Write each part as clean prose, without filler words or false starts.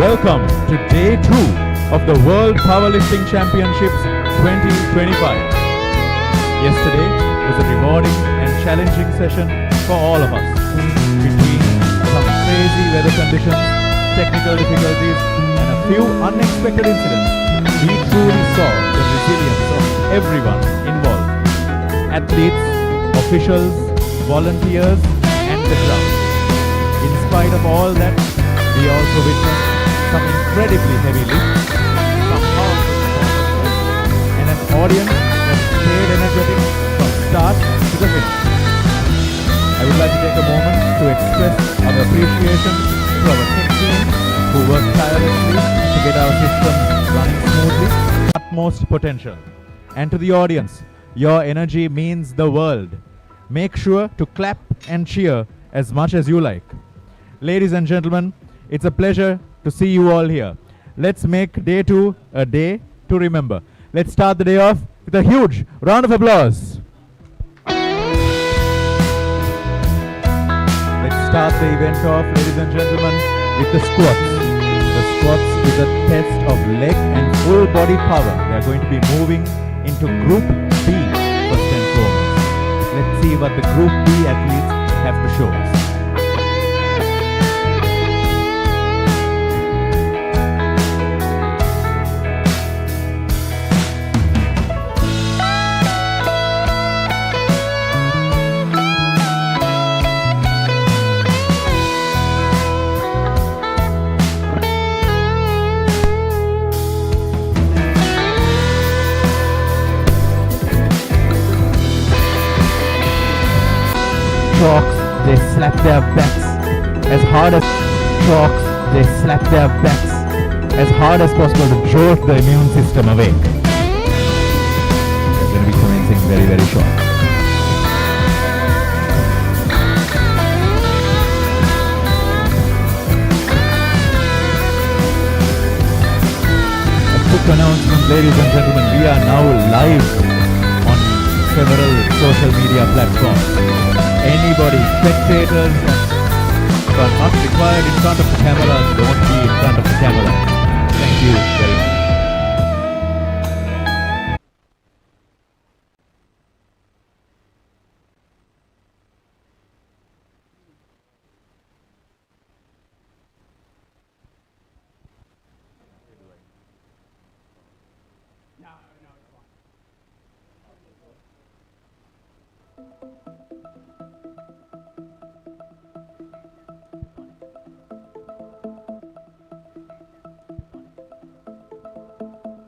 Welcome to Day 2 of the World Powerlifting Championships 2025. Yesterday was a rewarding and challenging session for all of us. Between some crazy weather conditions, technical difficulties, and a few unexpected incidents, we truly saw the resilience of everyone involved. Athletes, officials, volunteers, and the crowd. In spite of all that, we also witnessed some incredibly heavy lifts, some powerful performances, and an audience that stayed energetic from start to the finish. I would like to take a moment to express our appreciation to our tech team who worked tirelessly to get our systems running smoothly to the utmost potential. And to the audience, your energy means the world. Make sure to clap and cheer as much as you like. Ladies and gentlemen, it's a pleasure to see you all here. Let's make Day 2 a day to remember. Let's start the day off with a huge round of applause. Let's start the event off, ladies and gentlemen, with the squats. The squats is a test of leg and full body power. They are going to be moving into Group B first and foremost. Let's see what the Group B athletes have to show us. Chalks, they slap their backs as hard as possible to jolt the immune system awake. They're going to be commencing very, very short. A quick announcement, ladies and gentlemen, we are now live on several social media platforms. Anybody, spectators who are not required in front of the camera, don't be in front of the camera. Thank you very much.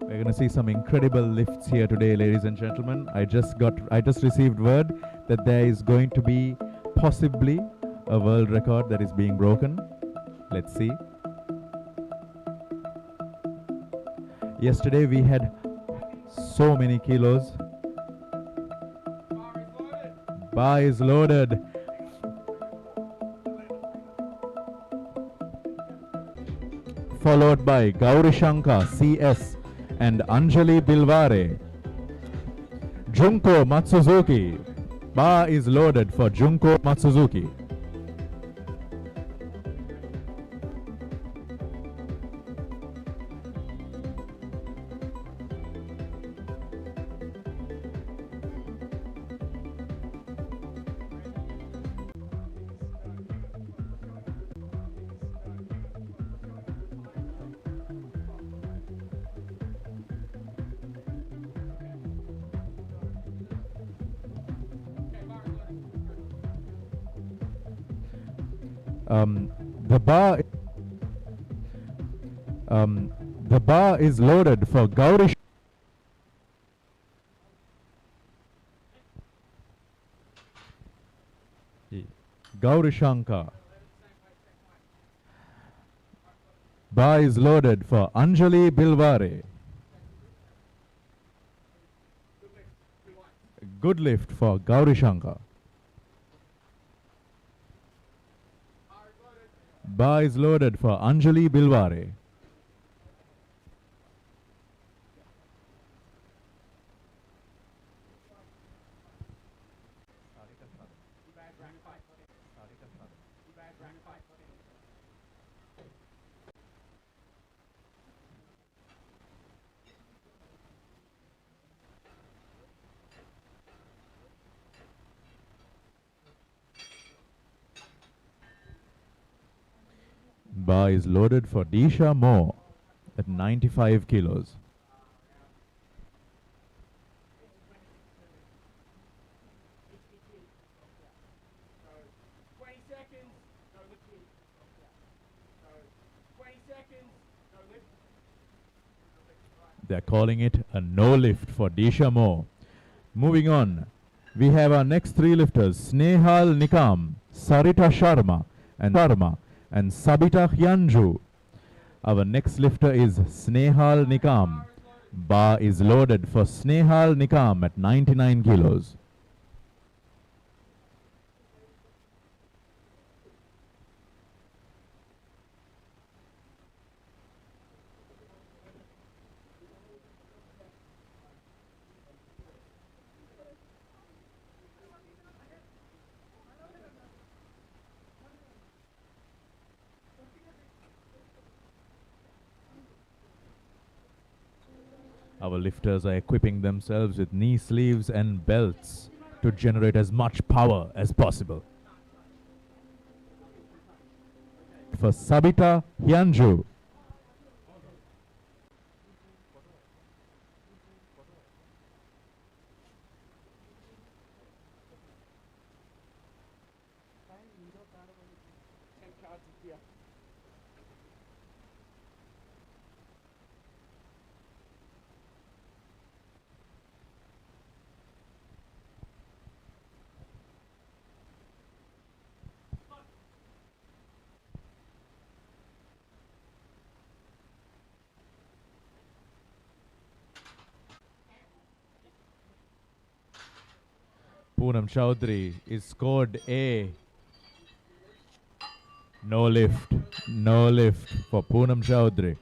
We're going to see some incredible lifts here today, ladies and gentlemen. I just received word that there is going to be possibly a world record that is being broken. Let's see. Yesterday we had so many kilos. Bar is loaded. Followed by Gauri Shankar, CS, and Anjali Bilware. Junko Matsuzuki, Bar is loaded for Junko Matsuzuki. The bar is loaded for Gauri. Gauri Shankar. Bar is loaded for Anjali Bilware. Good lift for Gauri Shankar. Bar is loaded for Anjali Bilware. Bar is loaded for Disha Moore at 95 kilos. They're calling it a no lift for Disha Moore. Moving on, we have our next three lifters, Snehal Nikam, Sarita Sharma, and Sabita Hyanju. Our next lifter is Snehal Nikam. Bar is loaded for Snehal Nikam at 99 kilos. Our lifters are equipping themselves with knee sleeves and belts to generate as much power as possible. For Sabita Hyanju. Poonam Chaudhary is scored A. No lift. No lift for Poonam Chaudhary.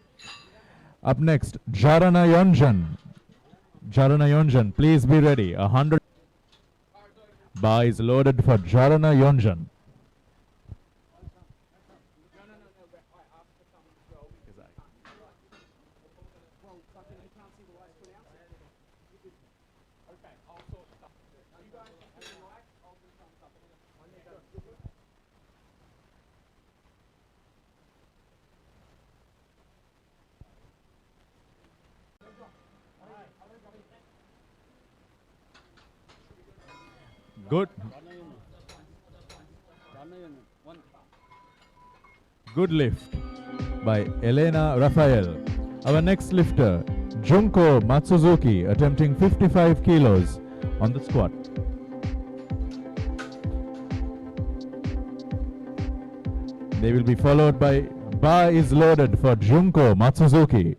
Up next, Jarana Yonjan. Jarana Yonjan, please be ready. 100. Bar is loaded for Jarana Yonjan. Good. Good lift by Elena Rafael. Our next lifter, Junko Matsuzuki, attempting 55 kilos on the squat. They will be followed by Bar is loaded for Junko Matsuzuki.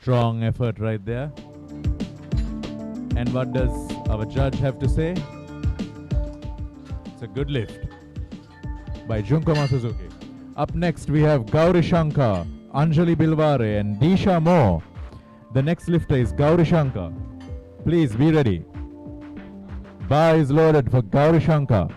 Strong effort right there. And what does our judge have to say? It's a good lift by Junkoma Suzuki. Up next we have Gauri Shankar, Anjali Bilware and Disha Mo. The next lifter is Gauri Shankar. Please be ready. Bar is loaded for Gauri Shankar.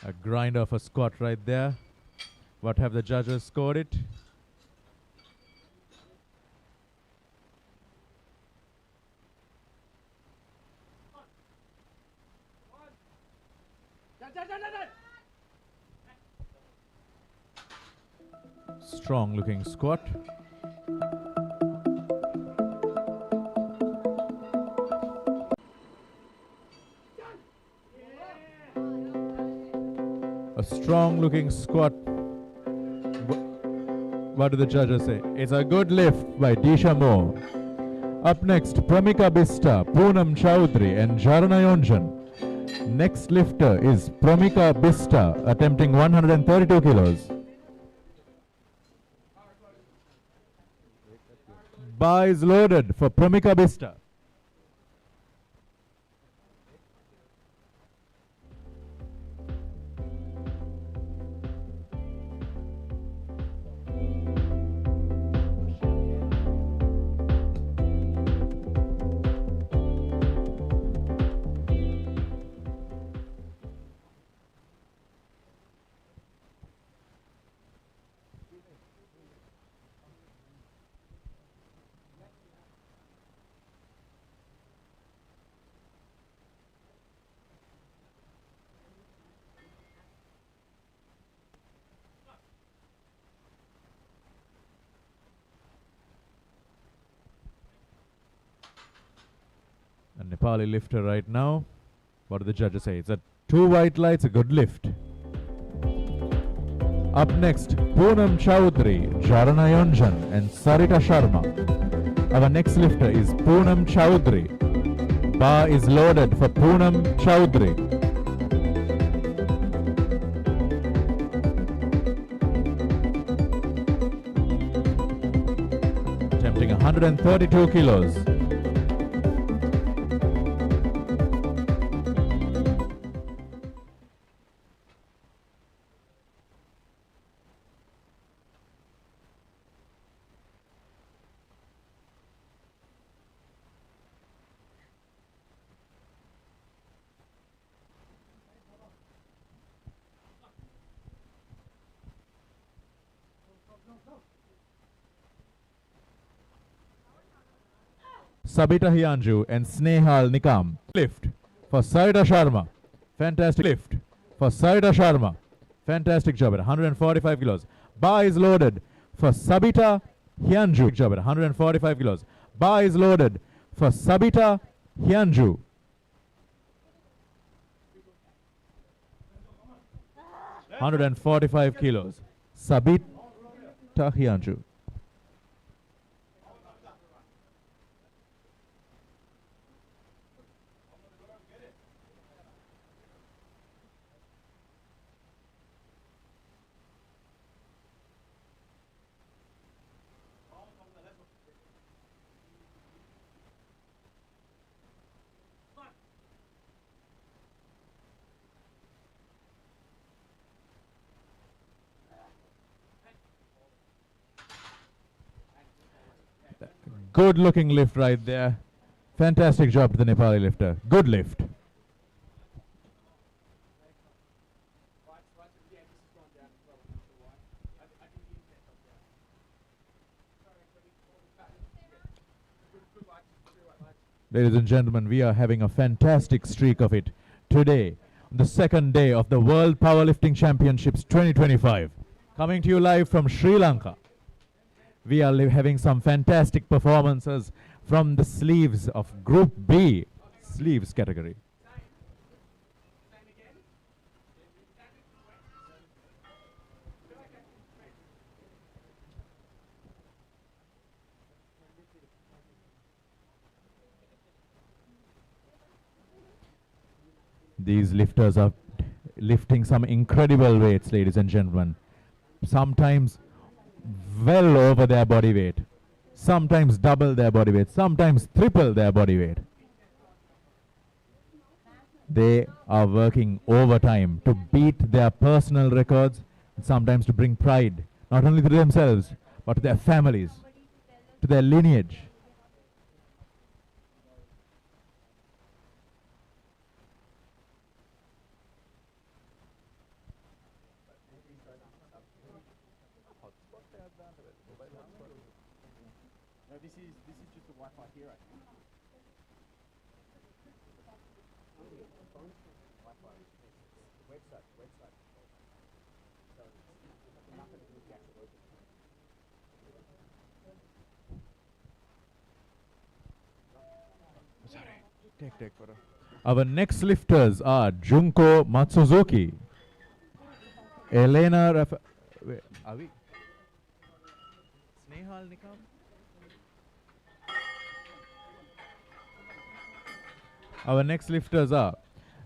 A grind of a squat right there. What have the judges scored it? Strong looking squat. A strong looking squat. What do the judges say? It's a good lift by Disha Mo. Up next, Pramika Bista, Poonam Chowdhury and Jarana Yonjan. Next lifter is Pramika Bista, attempting 132 kilos. Bar is loaded for Pramika Bista. A Nepali lifter right now. What do the judges say? It's a 2 white lights, a good lift. Up next, Poonam Chowdhury, Jarana Yonjan and Sarita Sharma. Our next lifter is Poonam Chowdhury. Bar is loaded for Poonam Chowdhury. Attempting 132 kilos. Sabita Hianju and Snehal Nikam. Lift for Sarita Sharma. Fantastic lift for Sarita Sharma. Fantastic job at 145 kilos. Bar is loaded for Sabita Hianju. Job at 145 kilos. Bar is loaded for Sabita Hianju. $145 kilos. Sabita Hianju. Good looking lift right there. Fantastic job to the Nepali lifter. Good lift. Ladies and gentlemen, we are having a fantastic streak of it today the second day of the World Powerlifting Championships 2025. Coming to you live from Sri Lanka. We are having some fantastic performances from the sleeves of Group B, sleeves category. These lifters are lifting some incredible weights, ladies and gentlemen. Sometimes well over their body weight. Sometimes double their body weight. Sometimes triple their body weight. They are working overtime to beat their personal records, and sometimes to bring pride, not only to themselves, but to their families, to their lineage. No, this is just the Wi-Fi here, I think. Wi-Fi. Website. So it's nothing to do with the actual open. Sorry. Take photo. Our next lifters are Junko Matsuzuki, Elena wait, are we? Snehal Nikam? Our next lifters are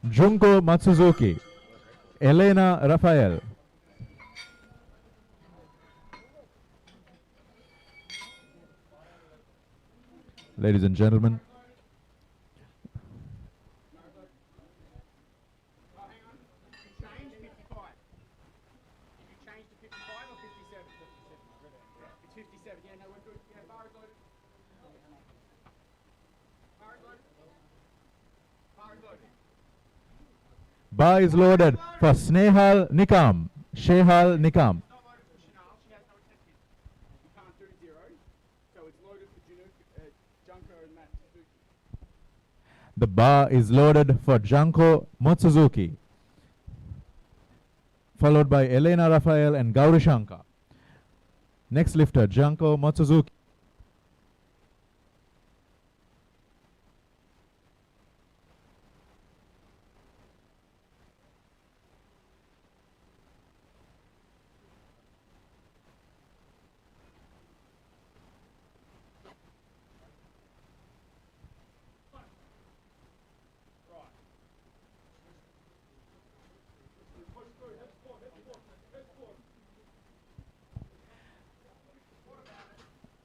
Junko Matsuzuki, Elena Raphael. Ladies and gentlemen, Change 55. Did you change to 55 or 57? 57. It's 57. Yeah, no, we're good. Yeah, bar is loaded. Bar is loaded. Bar is loaded. bar is loaded for Snehal Nikam. Shehal Nikam. It's not loaded for Chanel. She has no attempted. You can't do zero. So it's loaded for Junko and Matt Suzuki. The bar is loaded for Junko Matsuzuki, followed by Elena Raphael and Gauri Shankar. Next lifter, Junko Matsuzuki.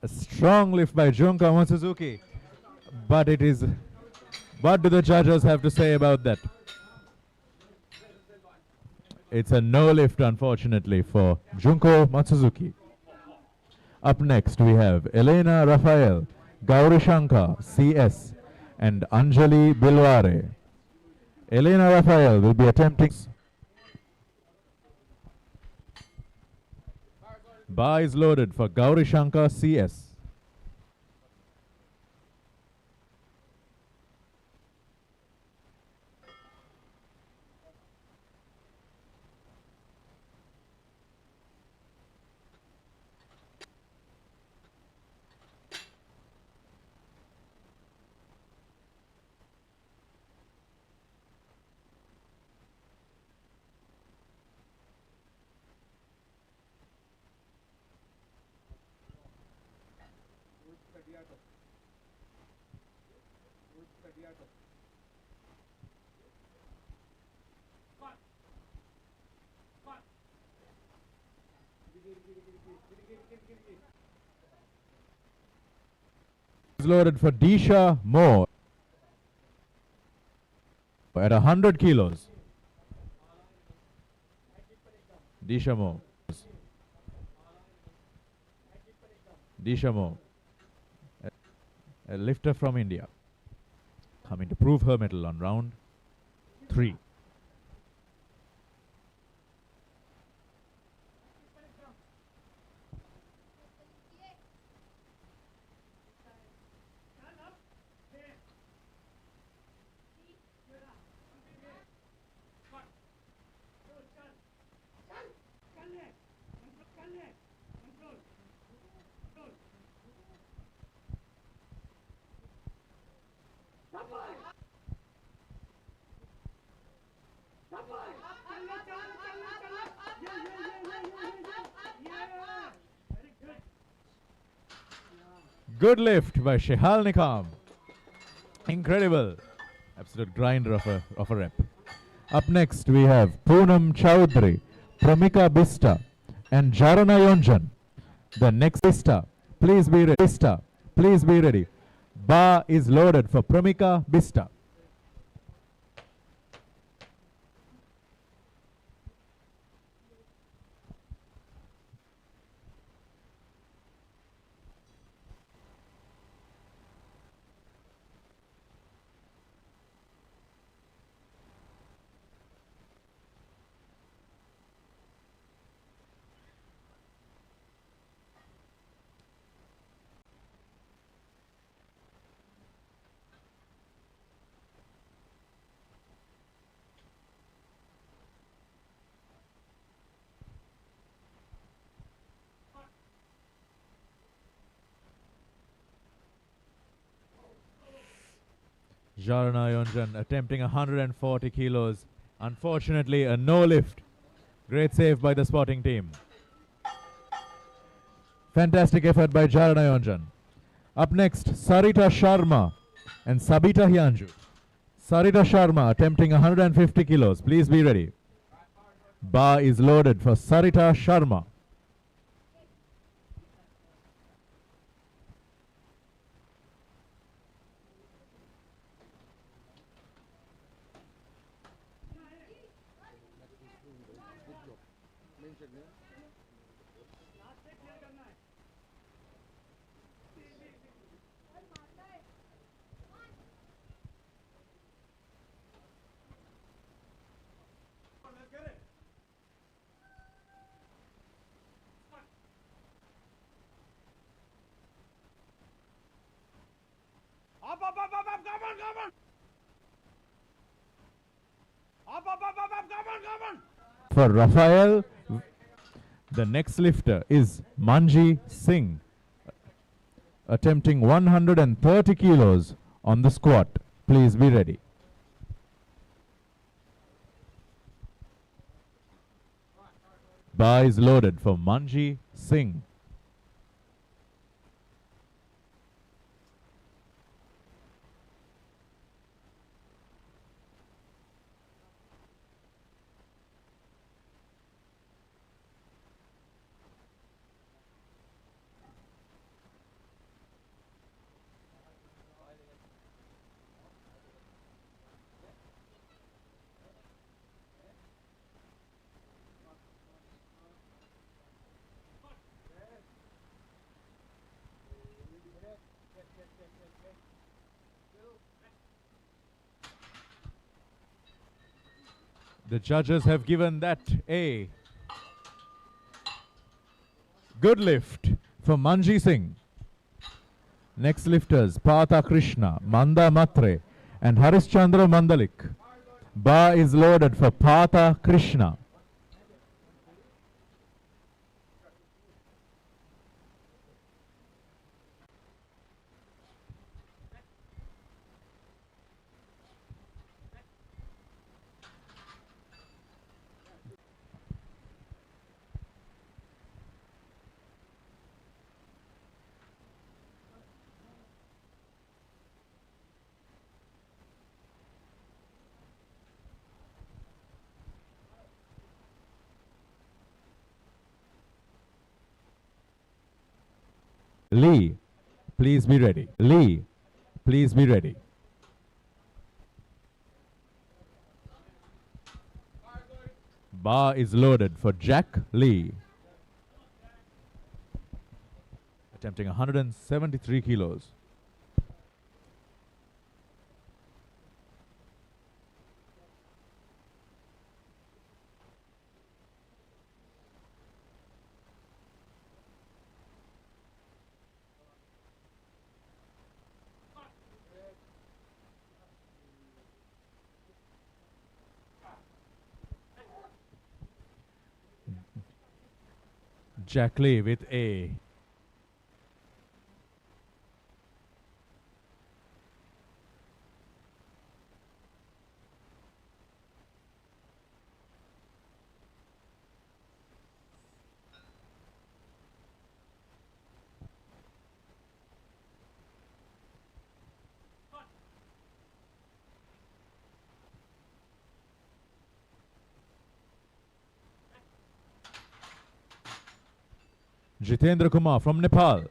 A strong lift by Junko Matsuzuki. But what do the judges have to say about that? It's a no lift, unfortunately, for Junko Matsuzuki. Up next, we have Elena Raphael, Gauri Shankar, CS, and Anjali Bilware. Elena Raphael will be attempting. Bar is loaded for Gauri Shankar, CS. Is loaded for Disha Moore at 100 kilos. Disha Moore. Disha Moore, a lifter from India, coming to prove her mettle on round 3. Good lift by Shehal Nikam. Incredible. Absolute grinder of a rep. Up next, we have Poonam Chowdhury, Pramika Bista, and Jarana Yonjan. The next Bista, please be ready. Bista, please be ready. Bar is loaded for Pramika Bista. Jarana Yonjan attempting 140 kilos. Unfortunately, a no lift. Great save by the spotting team. Fantastic effort by Jarana Yonjan. Up next, Sarita Sharma and Sabita Hyanju. Sarita Sharma attempting 150 kilos. Please be ready. Bar is loaded for Sarita Sharma. Up, come on! Come on! For Rafael, the next lifter is Manji Singh, attempting 130 kilos on the squat. Please be ready. Bar is loaded for Manji Singh. The judges have given that a good lift for Manji Singh. Next lifters, Partha Krishna, Manda Matre, and Harishchandra Mandalik. Bar is loaded for Partha Krishna. Lee, please be ready. Lee, please be ready. Bar is loaded for Jack Lee. Attempting 173 kilos. Jack Lee with a Jitendra Kumar from Nepal.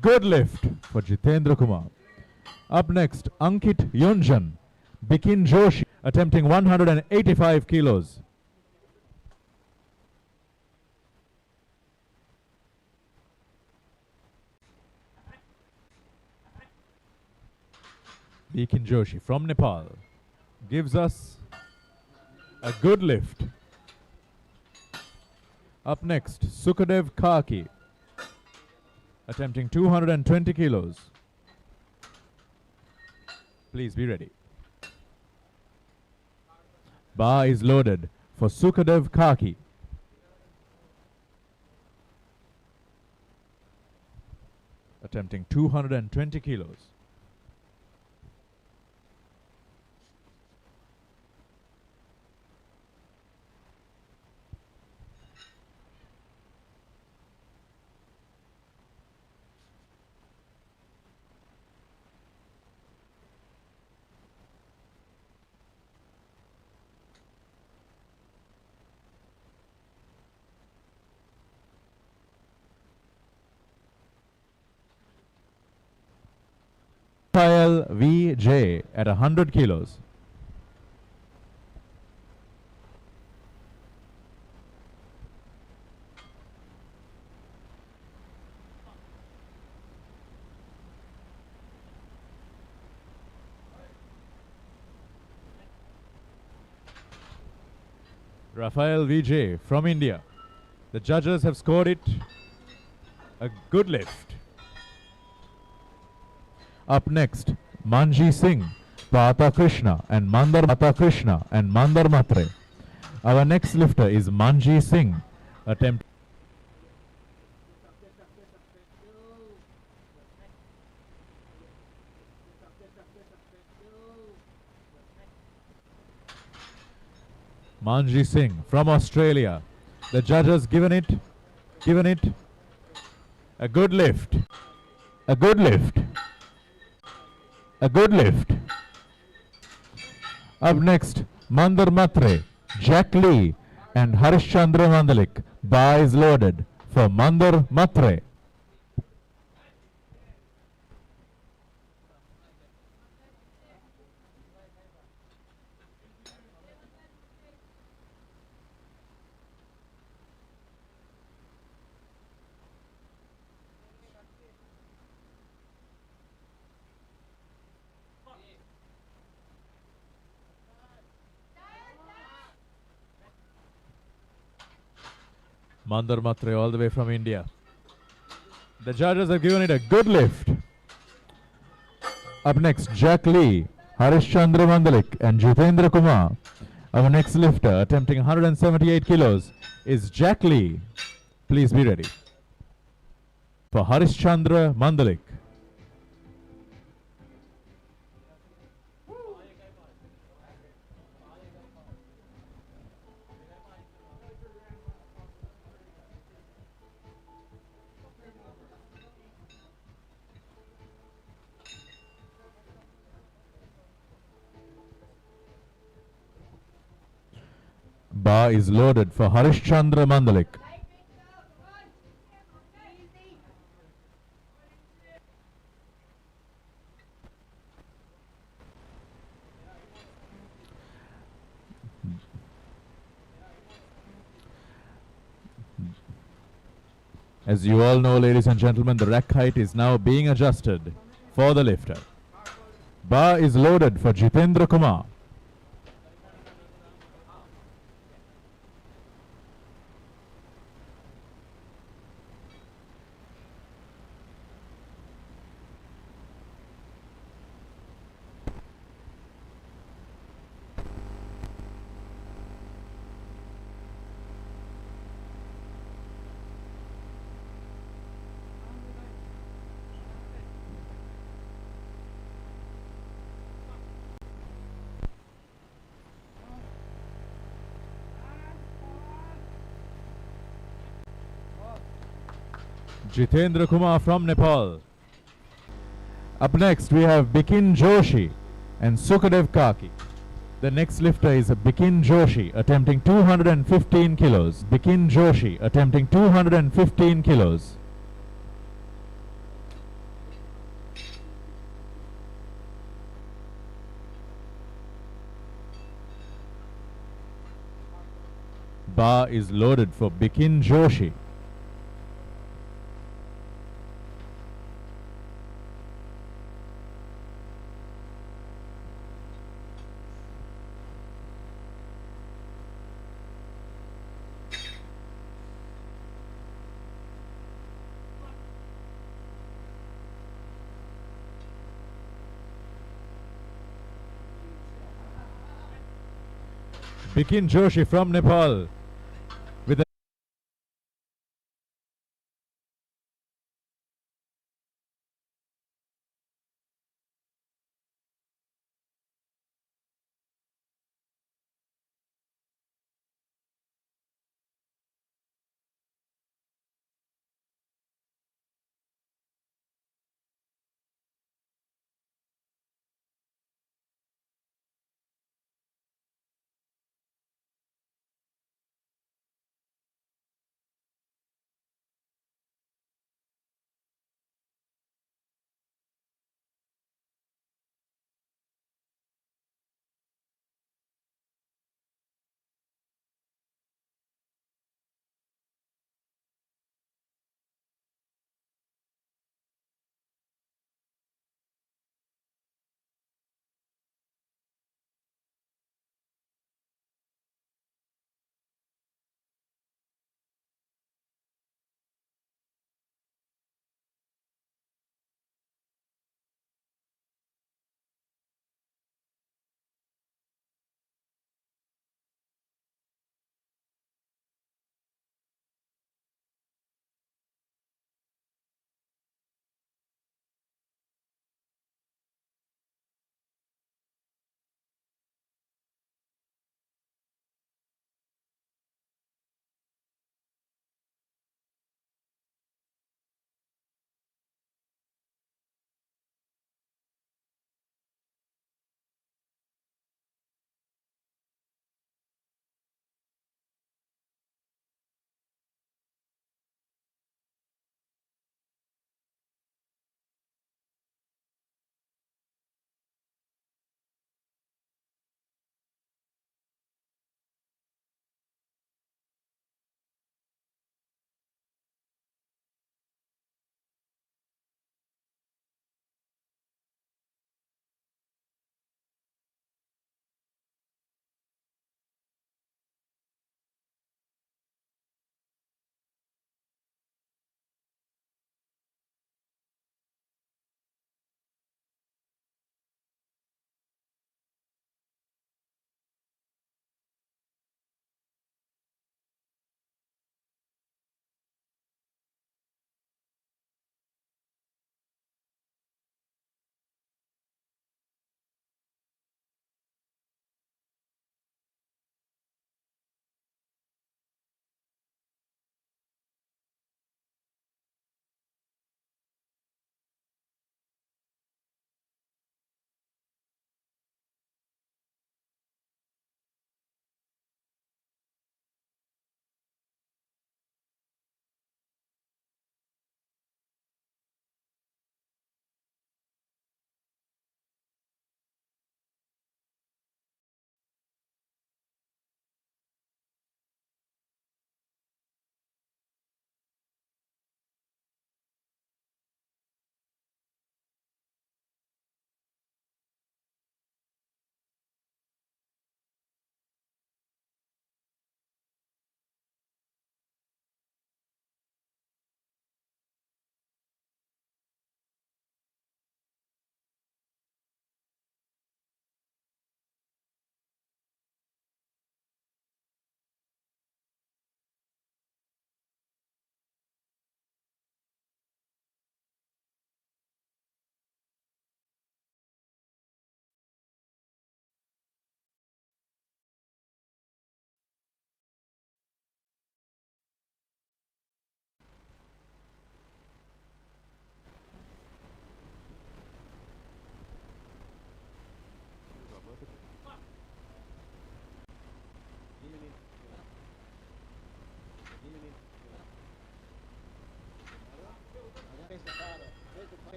Good lift for Jitendra Kumar. Up next, Ankit Yunjan, Bikin Joshi, attempting 185 kilos. Bikin Joshi from Nepal gives us a good lift. Up next, Sukadev Kaki, attempting 220 kilos. Please be ready. Bar is loaded for Sukadev Kaki. Attempting 220 kilos. Rafael VJ at 100 kilos. Rafael VJ from India. The judges have scored it a good lift. Up next, Manji Singh, Pata Krishna and Mandar Matre. Our next lifter is Manji Singh, attempt. Manji Singh from Australia. The judges given it a good lift. A good lift. A good lift. Up next, Mandar Matre, Jack Lee and Harishchandra Mandalik. Bar is loaded for Mandar Matre. Mandar Matre all the way from India. The judges have given it a good lift. Up next, Jack Lee, Harishchandra Mandalik and Jitendra Kumar. Our next lifter attempting 178 kilos is Jack Lee. Please be ready. For Harishchandra Mandalik. Bar is loaded for Harishchandra Mandalik. As you all know, ladies and gentlemen, the rack height is now being adjusted for the lifter. Bar is loaded for Jitendra Kumar. Jitendra Kumar from Nepal. Up next we have Bikin Joshi and Sukadev Kaki. The next lifter is Bikin Joshi attempting 215 kilos. Bikin Joshi attempting 215 kilos. Bar is loaded for Bikin Joshi. Bikin Joshi from Nepal with a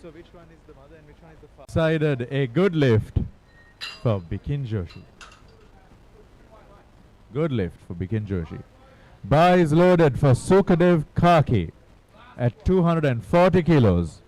So which one is the mother and which one is the father? Decided a good lift for Bikin Joshi. Good lift for Bikin Joshi. Bar is loaded for Sukadev Kaki at 240 kilos.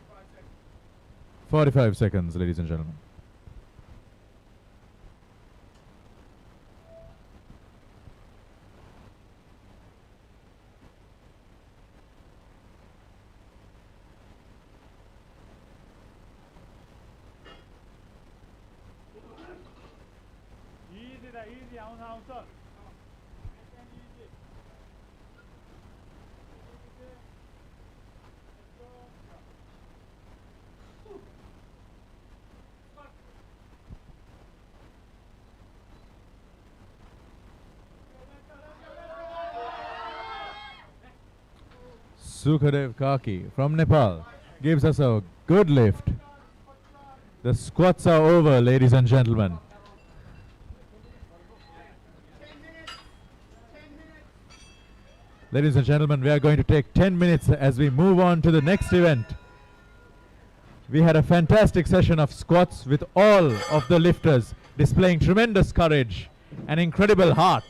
Five seconds. 45 seconds, ladies and gentlemen. Easy, the easy, ounce. Nice and easy. Let's go. Sukadev Kaki from Nepal gives us a good lift. The squats are over, ladies and gentlemen. 10 minutes. 10 minutes. Ladies and gentlemen, we are going to take 10 minutes as we move on to the next event. We had a fantastic session of squats with all of the lifters displaying tremendous courage and incredible heart.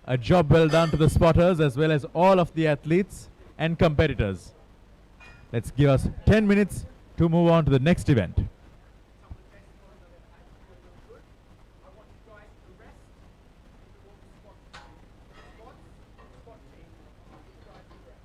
A job well done to the spotters as well as all of the athletes and competitors. Let's give us 10 minutes to move on to the next event. Some of the best ones I've ever had. Really, really good. I want you guys to rest and do all the squats. Squats, squat team. I want you guys to rest.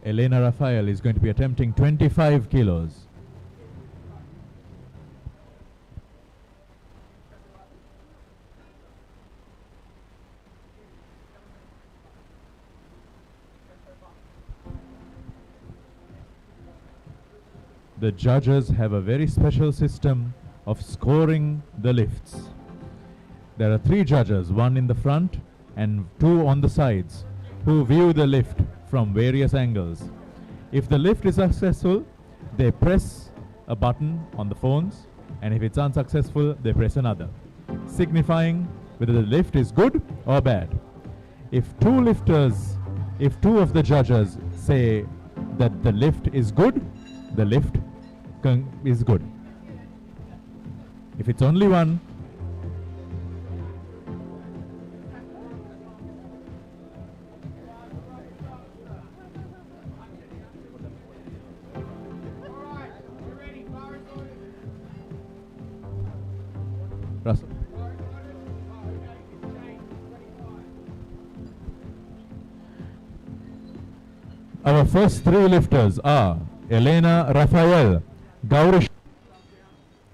Elena Rafael is going to be attempting 25 kilos. The judges have a very special system of scoring the lifts. There are 3 judges, one in the front and 2 on the sides, who view the lift from various angles. If the lift is successful, they press a button on the phones, and if it's unsuccessful, they press another, signifying whether the lift is good or bad. If 2 lifters If two of the judges say that the lift is good, the lift is good. If it's only one, Alright, we're ready. Bar is ordered. Russell. Bar is ordered. Oh, okay. It's changed. 25. Our first three lifters are Elena Raphael, Gauri.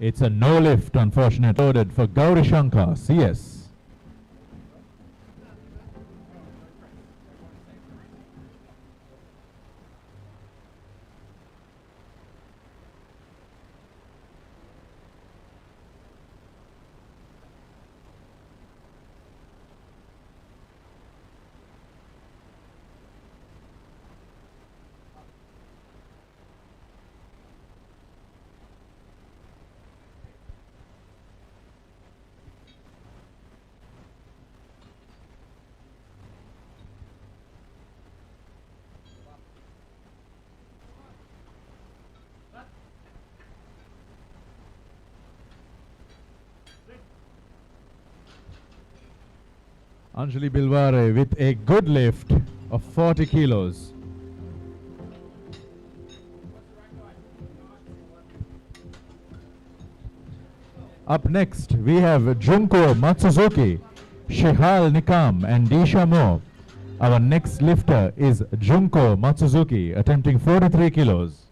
It's a no lift, unfortunately. Loaded for Gauri Shankar, CS. Anjali Bilware with a good lift of 40 kilos. Up next, we have Junko Matsuzuki, Shehal Nikam and Disha Mo. Our next lifter is Junko Matsuzuki, attempting 43 kilos.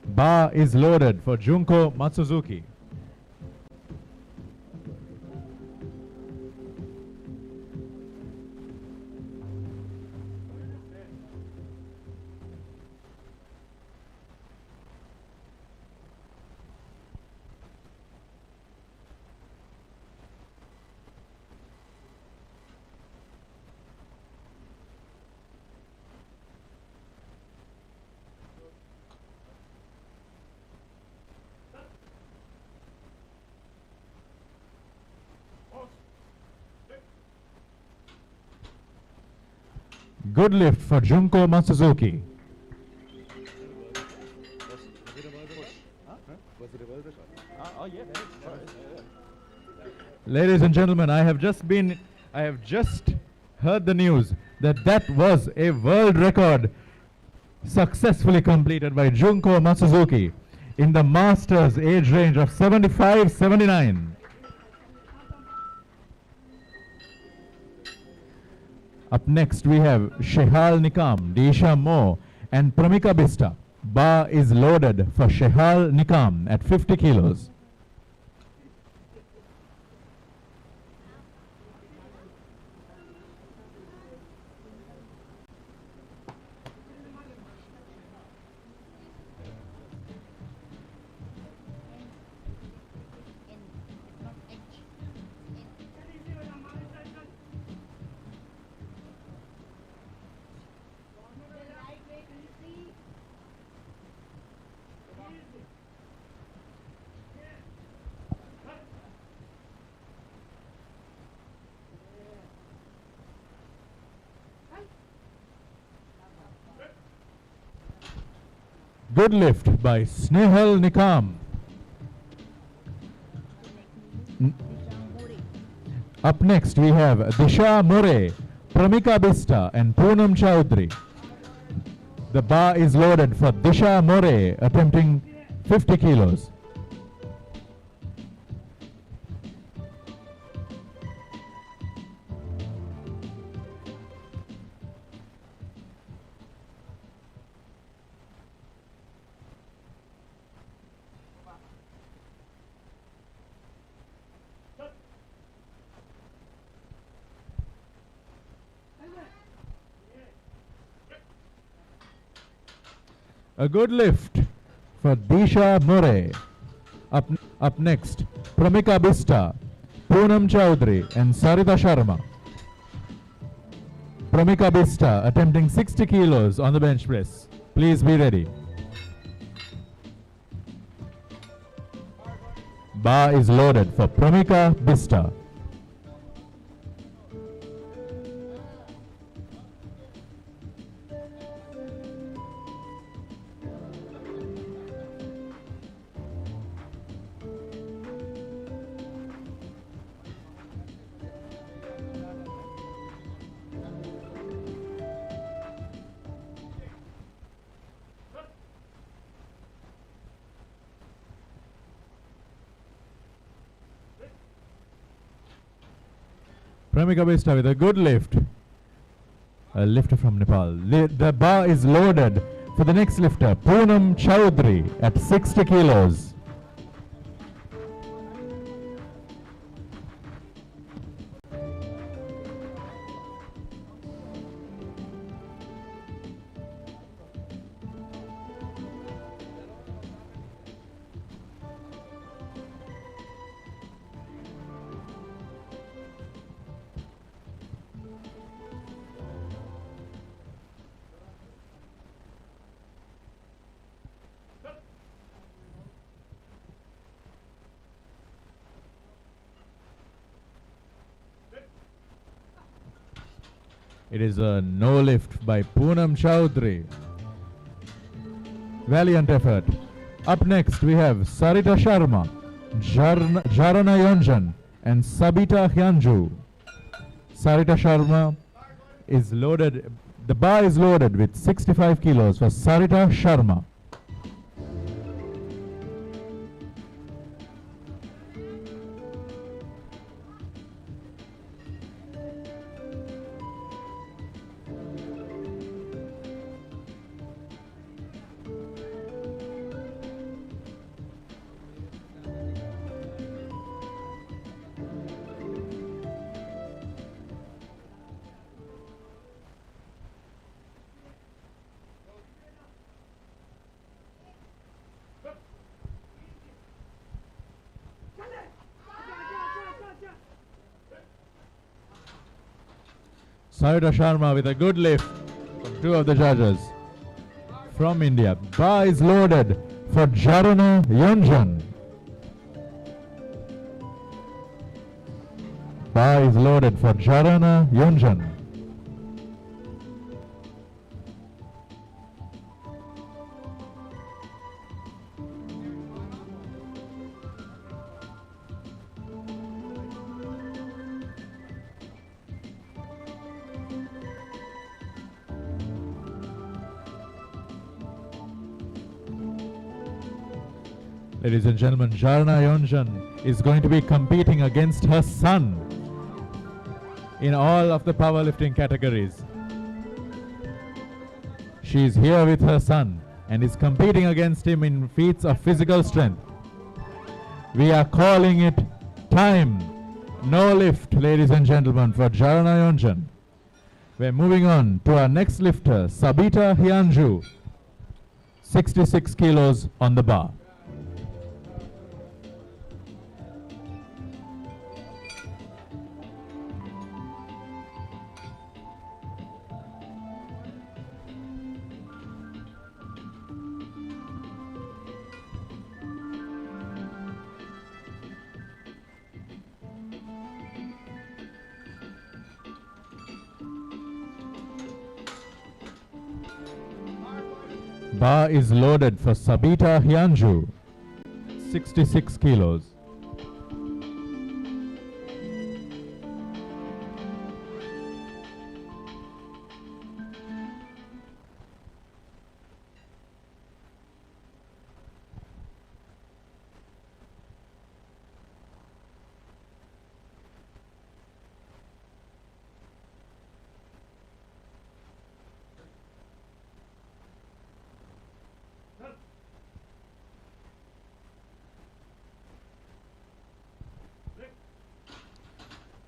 Bar is loaded for Junko Matsuzuki. Good lift for Junko Matsuzuki. Ladies and gentlemen, I have just heard the news that was a world record successfully completed by Junko Matsuzuki in the Masters age range of 75-79. Up next we have Shehal Nikam, Disha Mo and Pramika Bista. Bar is loaded for Shehal Nikam at 50 kilos. Good lift by Snehal Nikam. Up next we have Disha More, Pramika Bista and Poonam Chaudhary. The bar is loaded for Disha More, attempting 50 kilos. A good lift for Disha More. Up next, Pramika Bista, Poonam Chaudhary and Sarita Sharma. Pramika Bista attempting 60 kilos on the bench press. Please be ready. Bar is loaded for Pramika Bista. Pramika Bista with a good lift. A lifter from Nepal. The bar is loaded for the next lifter, Poonam Chowdhury at 60 kilos. It is a no lift by Poonam Chowdhury. Valiant effort. Up next we have Sarita Sharma, Jarana Yonjan and Sabita Hyanju. Sarita Sharma is loaded, the bar is loaded with 65 kilos for Sarita Sharma. Sarita Sharma with a good lift from two of the judges from India. Bar is loaded for Jarana Yonjan. Bar is loaded for Jarana Yonjan. Ladies and gentlemen, Jarana Yonjan is going to be competing against her son in all of the powerlifting categories. She is here with her son and is competing against him in feats of physical strength. We are calling it time. No lift, ladies and gentlemen, for Jarana Yonjan. We're moving on to our next lifter, Sabita Hyanju, 66 kilos on the bar. Bar is loaded for Sabita Hyanju, 66 kilos.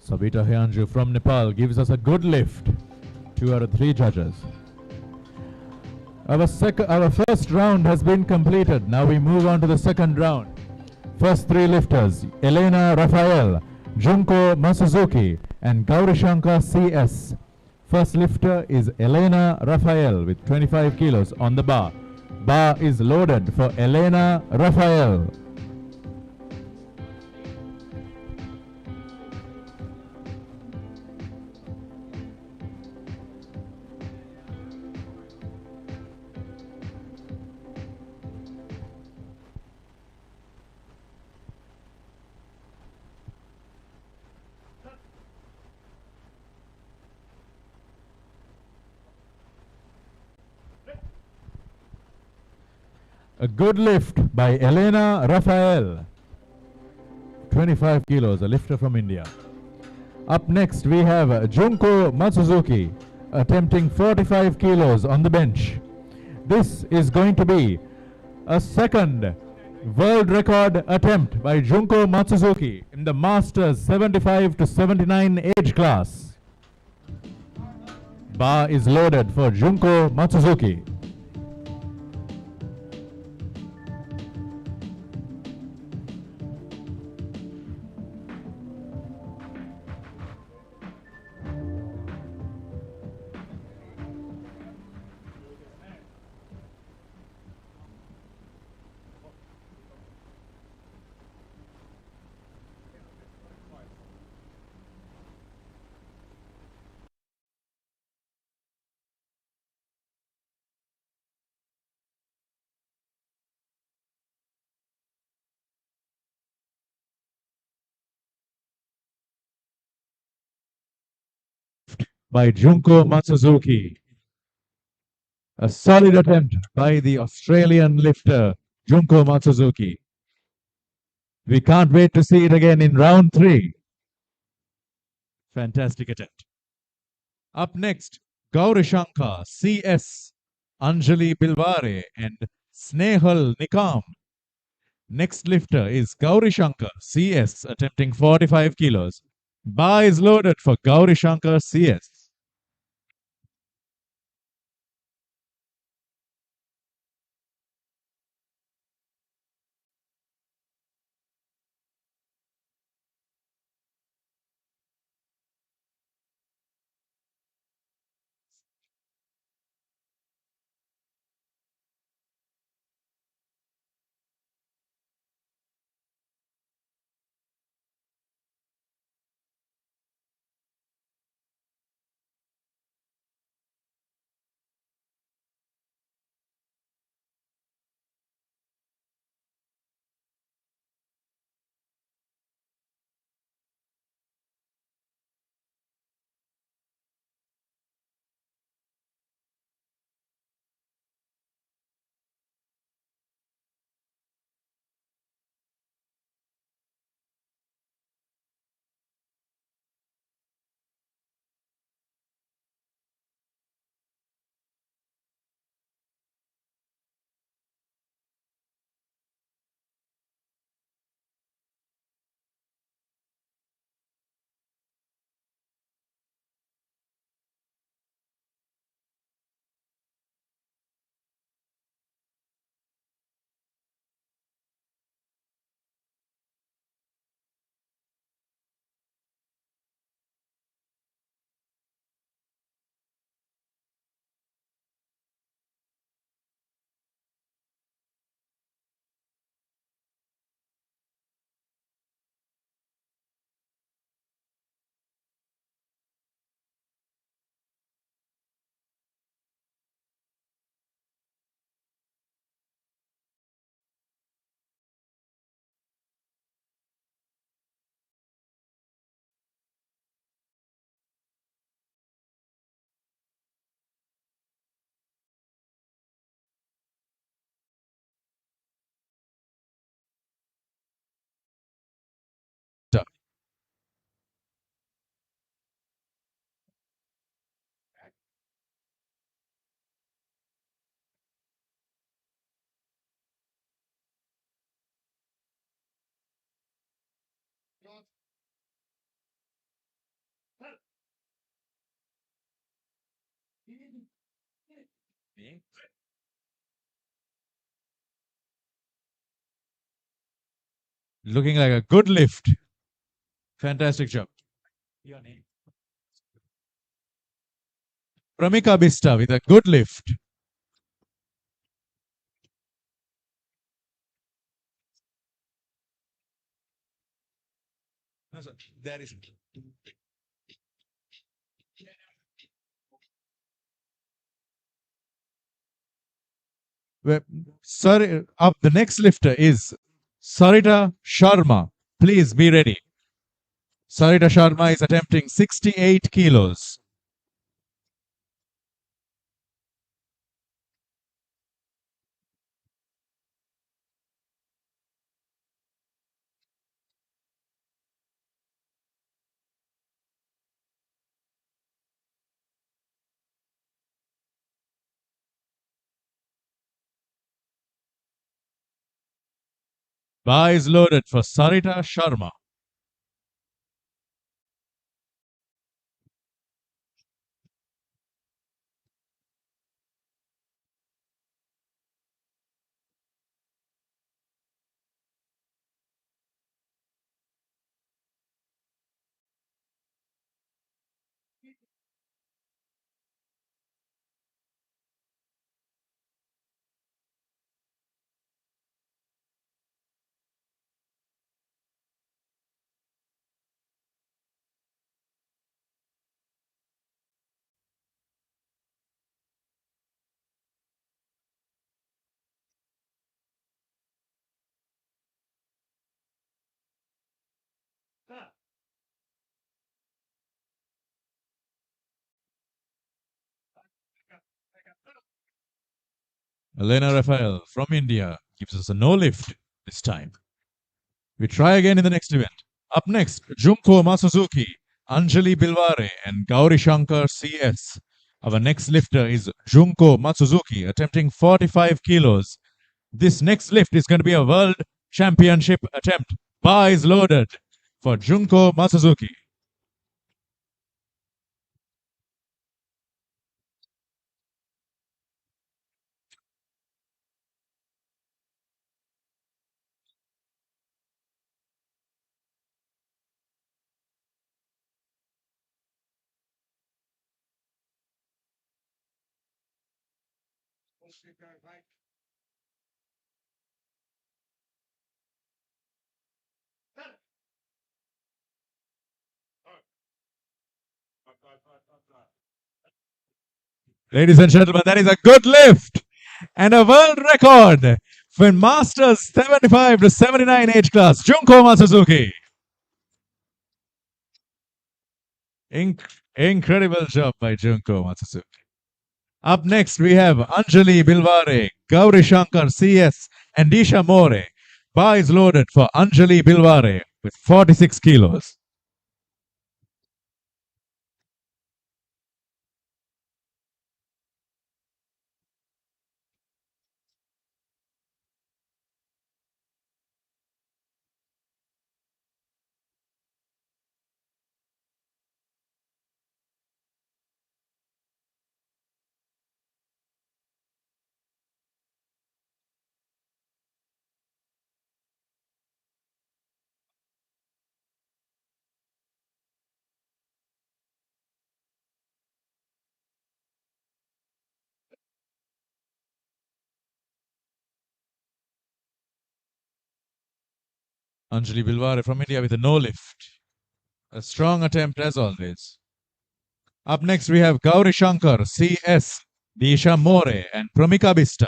Sabita Hyanju from Nepal gives us a good lift. 2 out of 3 judges. Our first round has been completed. Now we move on to the second round. First 3 lifters, Elena Rafael, Junko Masuzuki and Gaurishanka CS. First lifter is Elena Rafael with 25 kilos on the bar. Bar is loaded for Elena Rafael. A good lift by Elena Rafael. 25 kilos, a lifter from India. Up next, we have Junko Matsuzuki attempting 45 kilos on the bench. This is going to be a second world record attempt by Junko Matsuzuki in the Masters 75 to 79 age class. Bar is loaded for Junko Matsuzuki. By Junko Matsuzuki. A solid attempt by the Australian lifter, Junko Matsuzuki. We can't wait to see it again in round 3. Fantastic attempt. Up next, Gaurishankar, CS, Anjali Bilware and Snehal Nikam. Next lifter is Gaurishankar, CS, attempting 45 kilos. Bar is loaded for Gaurishankar, CS. Looking like a good lift. Fantastic job. Your name? Pramika Bista with a good lift. No, sir, there is. Sorry, up the next lifter is Sarita Sharma. Please be ready. Sarita Sharma is attempting 68 kilos. Bar is loaded for Sarita Sharma. Elena Raphael from India gives us a no lift this time. We try again in the next event. Up next, Junko Masuzuki, Anjali Bilware, and Gauri Shankar CS. Our next lifter is Junko Matsuzuki, attempting 45 kilos. This next lift is going to be a world championship attempt. Bar is loaded for Junko Matsuzuki. Ladies and gentlemen, that is a good lift and a world record for Masters 75 to 79 age class. Junko Matsuzuki. Incredible job by Junko Matsuzuki. Up next, we have Anjali Bilware, Gauri Shankar CS, and Disha More. Bar is loaded for Anjali Bilware with 46 kilos. Anjali Bilware from India with a no lift. A strong attempt as always. Up next, we have Gauri Shankar, CS, Disha More, and Pramika Bista.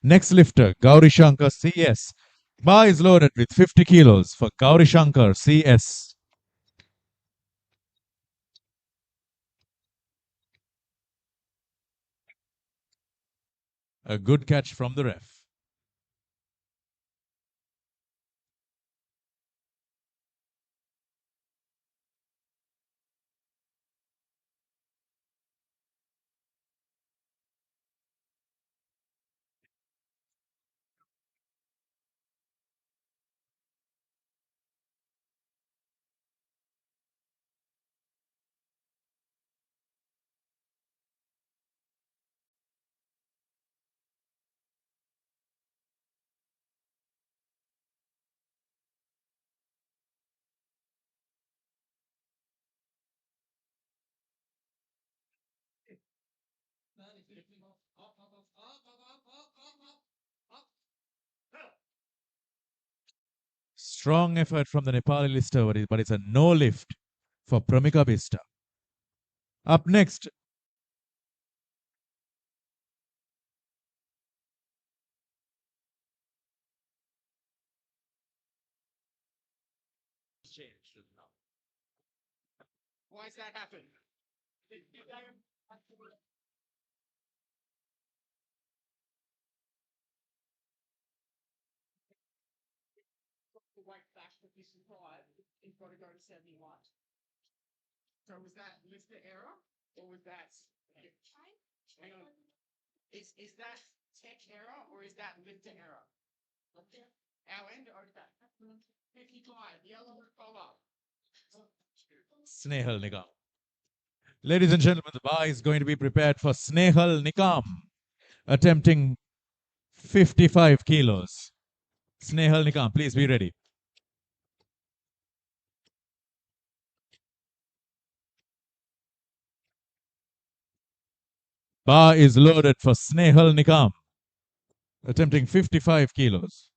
Next lifter, Gauri Shankar, CS. Bar is loaded with 50 kilos for Gauri Shankar, CS. A good catch from the ref. Strong effort from the Nepali lifter, but it's a no lift for Pramika Bista. Up next, Why does that happen? The white flash that you supplied, you've got to go to 71. So was that lift the error, or was that? Hang on. Is that tech error or is that lift error? Our end, okay. 55, yellow collar. Snehal Nikam. Ladies and gentlemen, the bar is going to be prepared for Snehal Nikam, attempting 55 kilos. Snehal Nikam, please be ready. Bar is loaded for Snehal Nikam, attempting 55 kilos.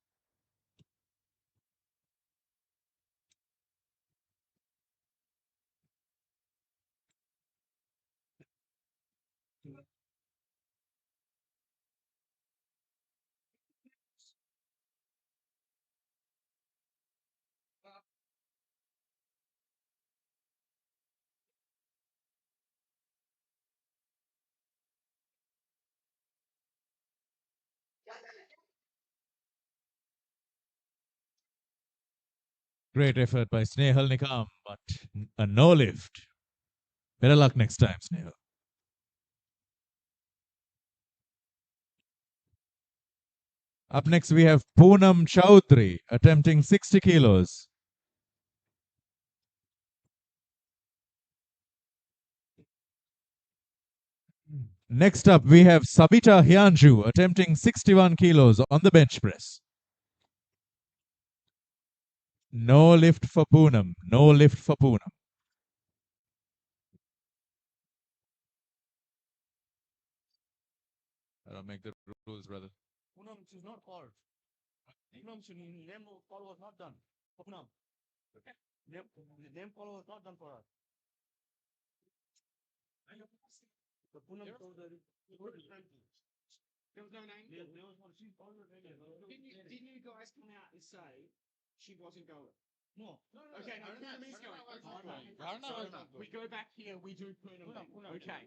Great effort by Snehal Nikam, but a no lift. Better luck next time, Snehal. Up next, we have Poonam Chaudhary attempting 60 kilos. Next up, we have Sabita Hyanju attempting 61 kilos on the bench press. No lift for Poonam. No lift for Poonam. I don't make the rules, brother. Poonam, it is not called. Poonam, name call was not done. Poonam. Name call was not done for us. The Poonam told the There was no name. there was no she called her. Didn't you guys come out and say she wasn't going? No. Okay, no, Poonam is going. Dharna was not We go back here, we do Poonam. Okay.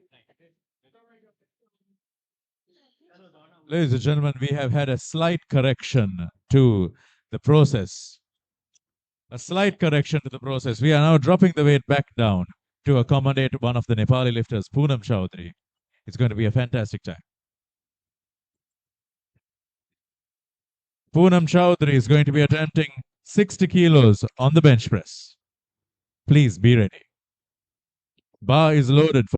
Ladies and gentlemen, we have had a slight correction to the process. A slight correction to the process. We are now dropping the weight back down to accommodate one of the Nepali lifters, Poonam Chaudhary. It's going to be a fantastic time. Poonam Chaudhary is going to be attempting 60 kilos on the bench press. Please be ready. Bar is loaded for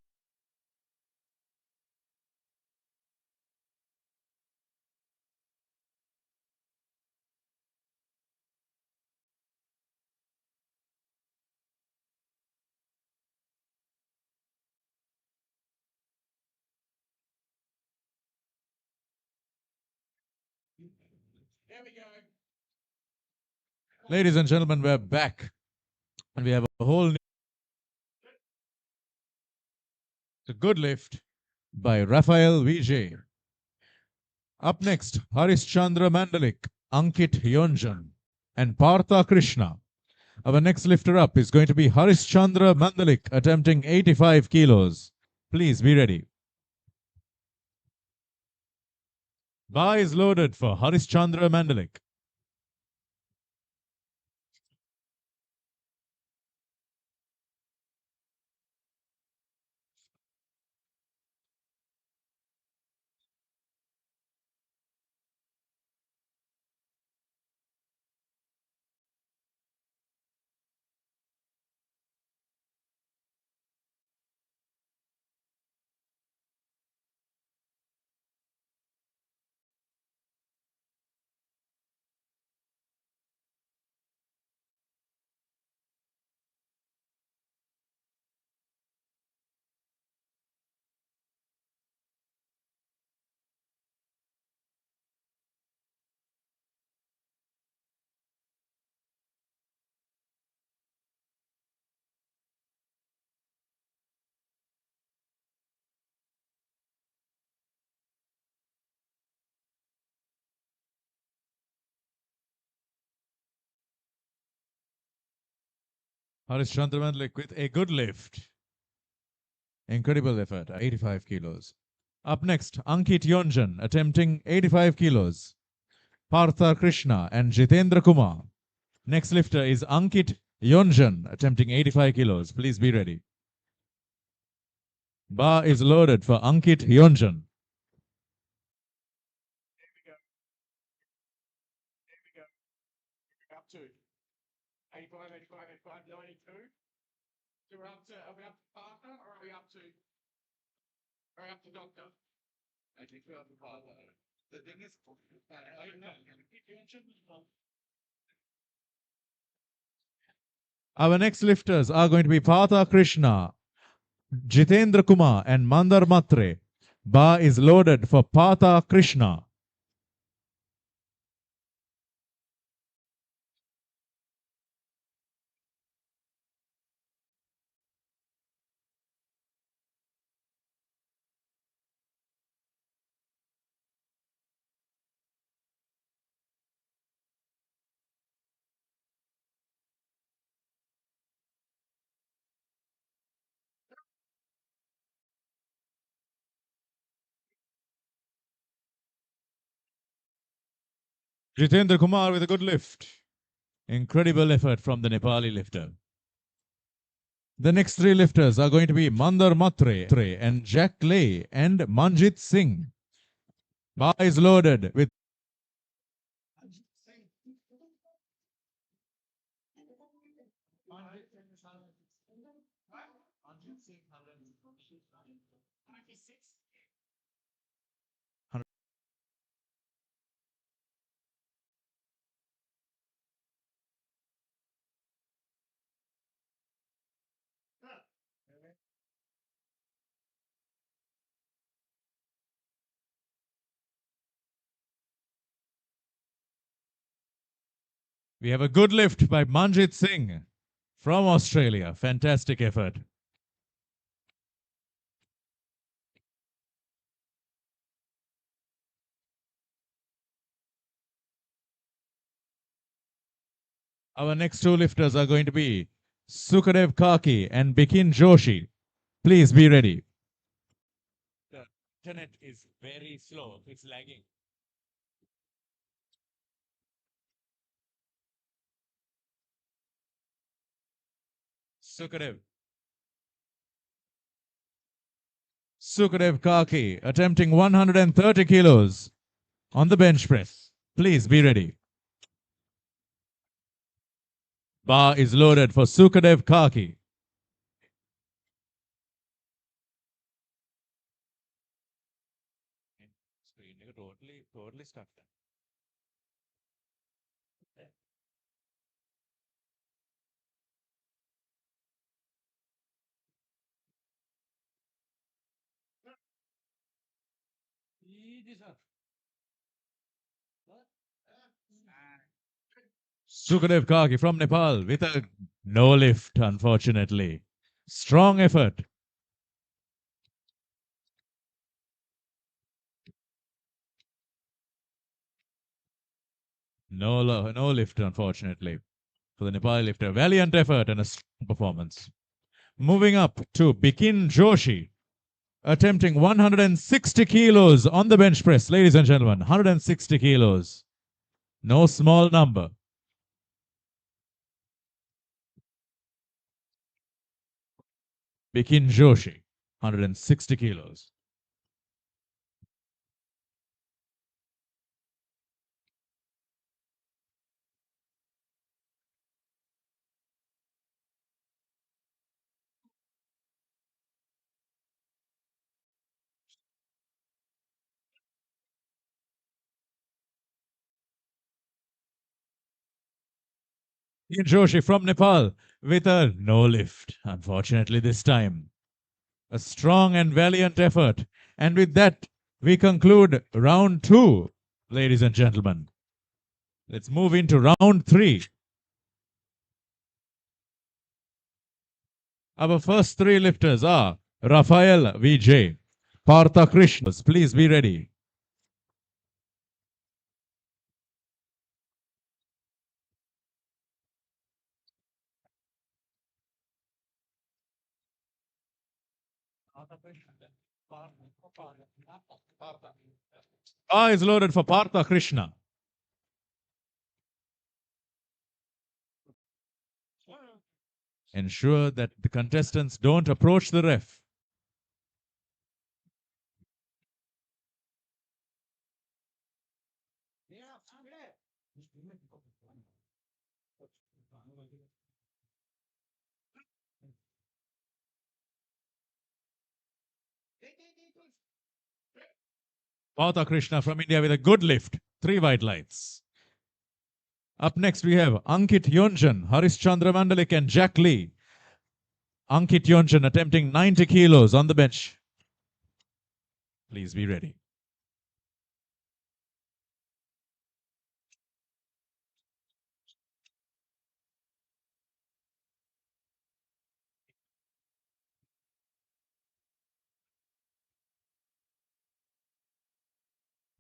There we go. Ladies and gentlemen, we're back. And we have a whole new a good lift by Raphael Vijay. Up next, Harish Chandra Mandalik, Ankit Yonjan, and Partha Krishna. Our next lifter up is going to be Harish Chandra Mandalik, attempting 85 kilos. Please be ready. Bar is loaded for Harish Chandra Mandalik. Harish Chandra Mandalik with a good lift. Incredible effort, 85 kilos. Up next, Ankit Yonjan attempting 85 kilos. Partha Krishna and Jitendra Kumar. Next lifter is Ankit Yonjan attempting 85 kilos. Please be ready. Bar is loaded for Ankit Yonjan. So are we up to partner or are we up to doctor? I think we have to follow. The thing is, I don't know. You mentioned Our next lifters are going to be Partha Krishna, Jitendra Kumar, and Mandar Matre. Bar is loaded for Partha Krishna. Jitendra Kumar with a good lift. Incredible effort from the Nepali lifter. The next three lifters are going to be Mandar Matre and Jack Lay and Manjit Singh. Bar is loaded with we have a good lift by Manjit Singh from Australia. Fantastic effort. Our next two lifters are going to be Sukadev Kaki and Bikin Joshi. Please be ready. The internet is very slow. It's lagging. Sukadev Kaki attempting 130 kilos on the bench press. Please be ready. Bar is loaded for Sukadev Kaki. Totally stuck. Sukadev Kaki from Nepal with a no lift, unfortunately. Strong effort. No lift, unfortunately, for the Nepali lifter. Valiant effort and a strong performance. Moving up to Bikin Joshi, attempting 160 kilos on the bench press. Ladies and gentlemen, 160 kilos. No small number. Bikin Joshi, 160 kilos. Bikin Joshi from Nepal with a no lift, unfortunately, this time. A strong and valiant effort. And with that, we conclude round two, ladies and gentlemen. Let's move into round three. Our first three lifters are Rafael VJ, Partha Krishna. Please be ready. Is loaded for Partha Krishna. Ensure that the contestants don't approach the ref. Pata Krishna from India with a good lift. 3 white lights. Up next, we have Ankit Yonjan, Harishchandra Mandalik, and Jack Lee. Ankit Yonjan attempting 90 kilos on the bench. Please be ready.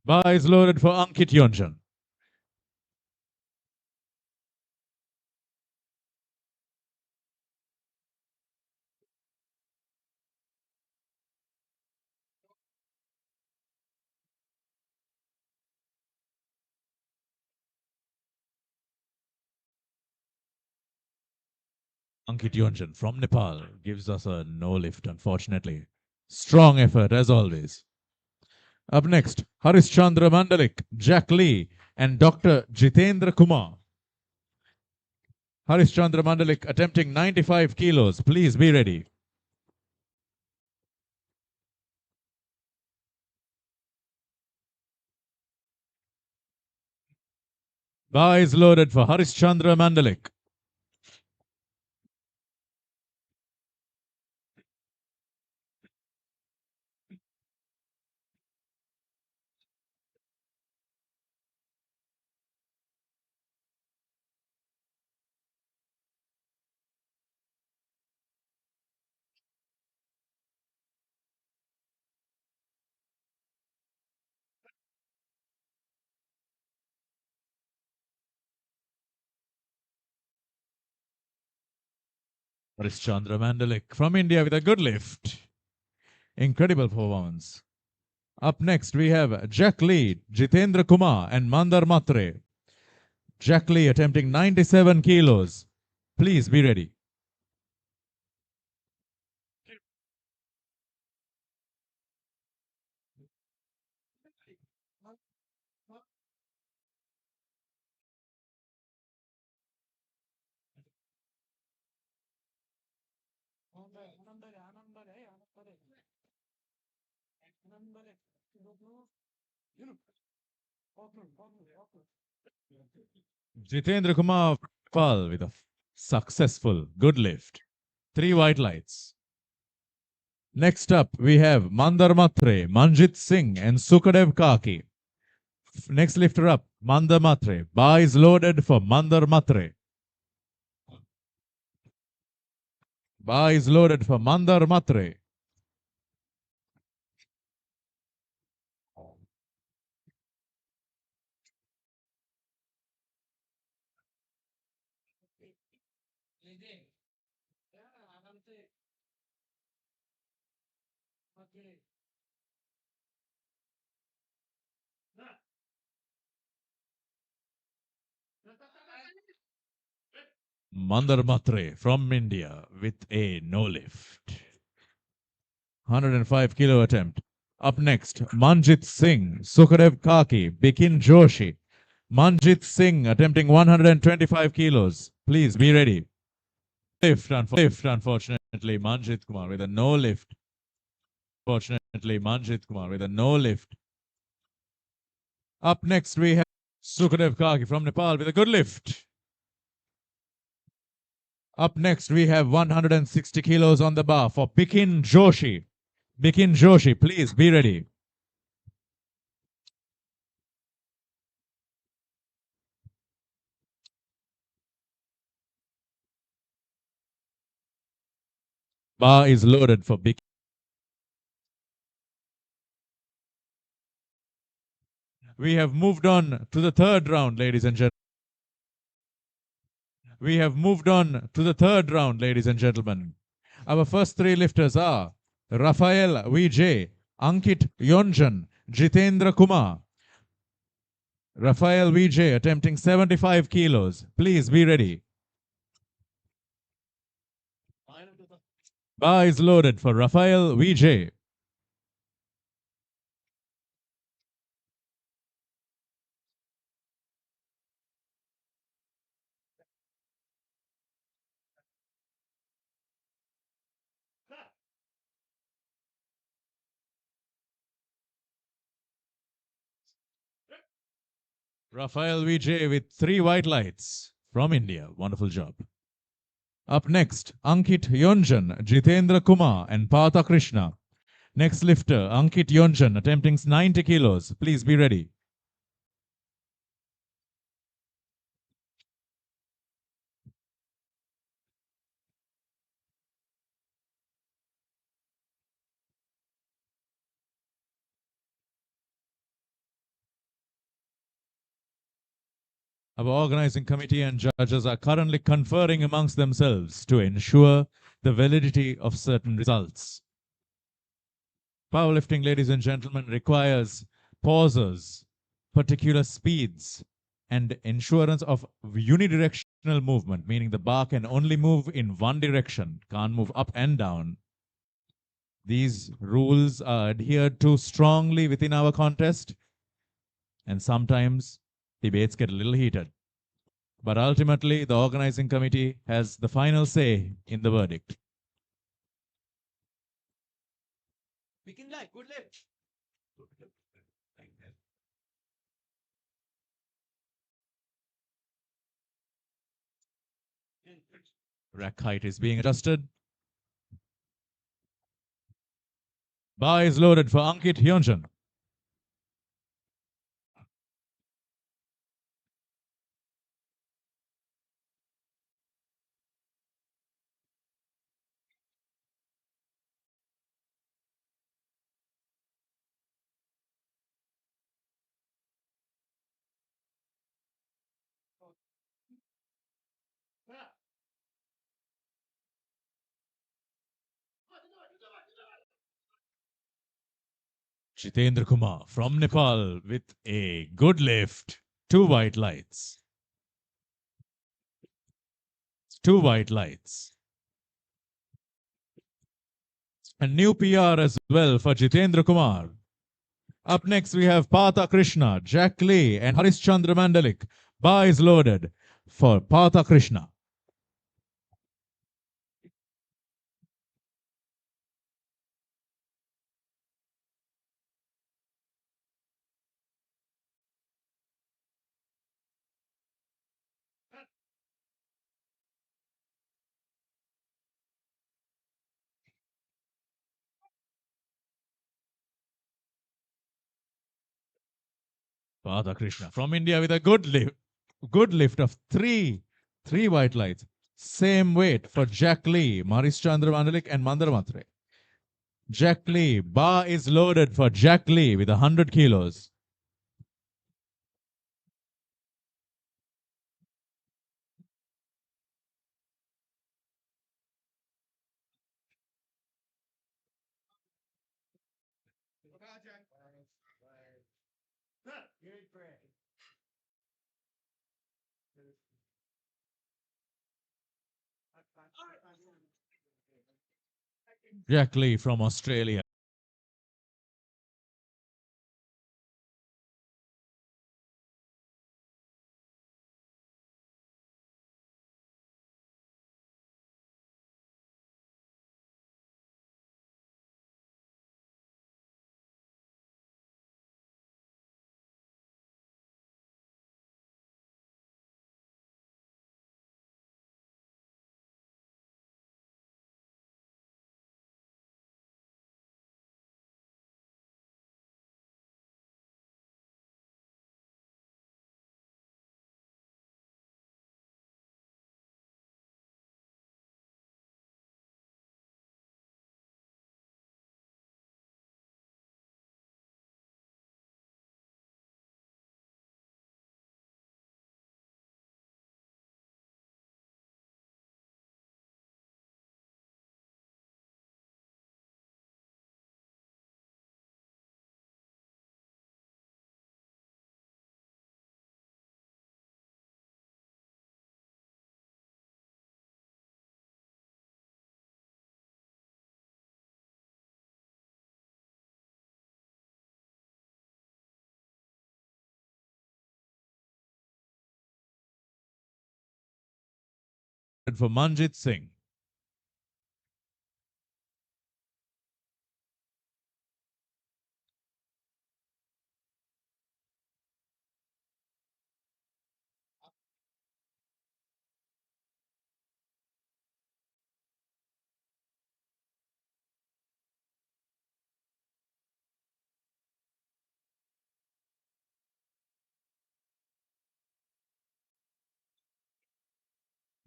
Bar is loaded for Ankit Yonjan. Ankit Yonjan from Nepal gives us a no lift, unfortunately. Strong effort as always. Up next, Harishchandra Mandalik, Jack Lee, and Dr. Jitendra Kumar. Harishchandra Mandalik attempting 95 kilos. Please be ready. Bar is loaded for Harishchandra Mandalik. Harishchandra Mandalik from India with a good lift. Incredible performance. Up next, we have Jack Lee, Jitendra Kumar, and Mandar Matre. Jack Lee attempting 97 kilos. Please be ready. Jitendra Kumar fell with a successful good lift. 3 white lights. Next up, we have Mandar Matre, Manjit Singh, and Sukadev Kaki. Next lifter up, Mandar Matre. Bar is loaded for Mandar Matre. Bar is loaded for Mandar Matre. Mandar Matre from India with a no lift. 105 kilo attempt. Up next, Manjit Singh, Sukadev Kaki, Bikin Joshi. Manjit Singh attempting 125 kilos. Please be ready. Lift, unfortunately, Manjit Kumar with a no lift. Fortunately, Manjit Kumar with a no lift. Up next, we have Sukadev Kaki from Nepal with a good lift. Up next, we have 160 kilos on the bar for Bikin Joshi. Bikin Joshi, please be ready. Bar is loaded for Bikin. We have moved on to the third round, ladies and gentlemen. We have moved on to the third round, ladies and gentlemen. Our first 3 lifters are Rafael Vijay, Ankit Yonjan, Jitendra Kumar. Rafael Vijay attempting 75 kilos. Please be ready. Bar is loaded for Rafael Vijay. Rafael Vijay with 3 white lights from India. Wonderful job. Up next, Ankit Yonjan, Jitendra Kumar, and Partha Krishna. Next lifter, Ankit Yonjan, attempting 90 kilos. Please be ready. Our organizing committee and judges are currently conferring amongst themselves to ensure the validity of certain results. Powerlifting, ladies and gentlemen, requires pauses, particular speeds, and insurance of unidirectional movement, meaning the bar can only move in one direction, can't move up and down. These rules are adhered to strongly within our contest, and sometimes debates get a little heated. But ultimately, the organizing committee has the final say in the verdict. Begin like good lift. Rack height is being adjusted. Bar is loaded for Ankit Hyunjan. Jitendra Kumar from Nepal with a good lift. 2 white lights. 2 white lights. A new PR as well for Jitendra Kumar. Up next, we have Partha Krishna, Jack Lee, and Harishchandra Mandalik. Bar is loaded for Partha Krishna. Partha Krishna from India with a good lift of three white lights. Same weight for Jack Lee, Harishchandra Mandalik, and Mandar Matre. Jack Lee, bar is loaded for Jack Lee with 100 kilos. Jack Lee from Australia. For Manjit Singh.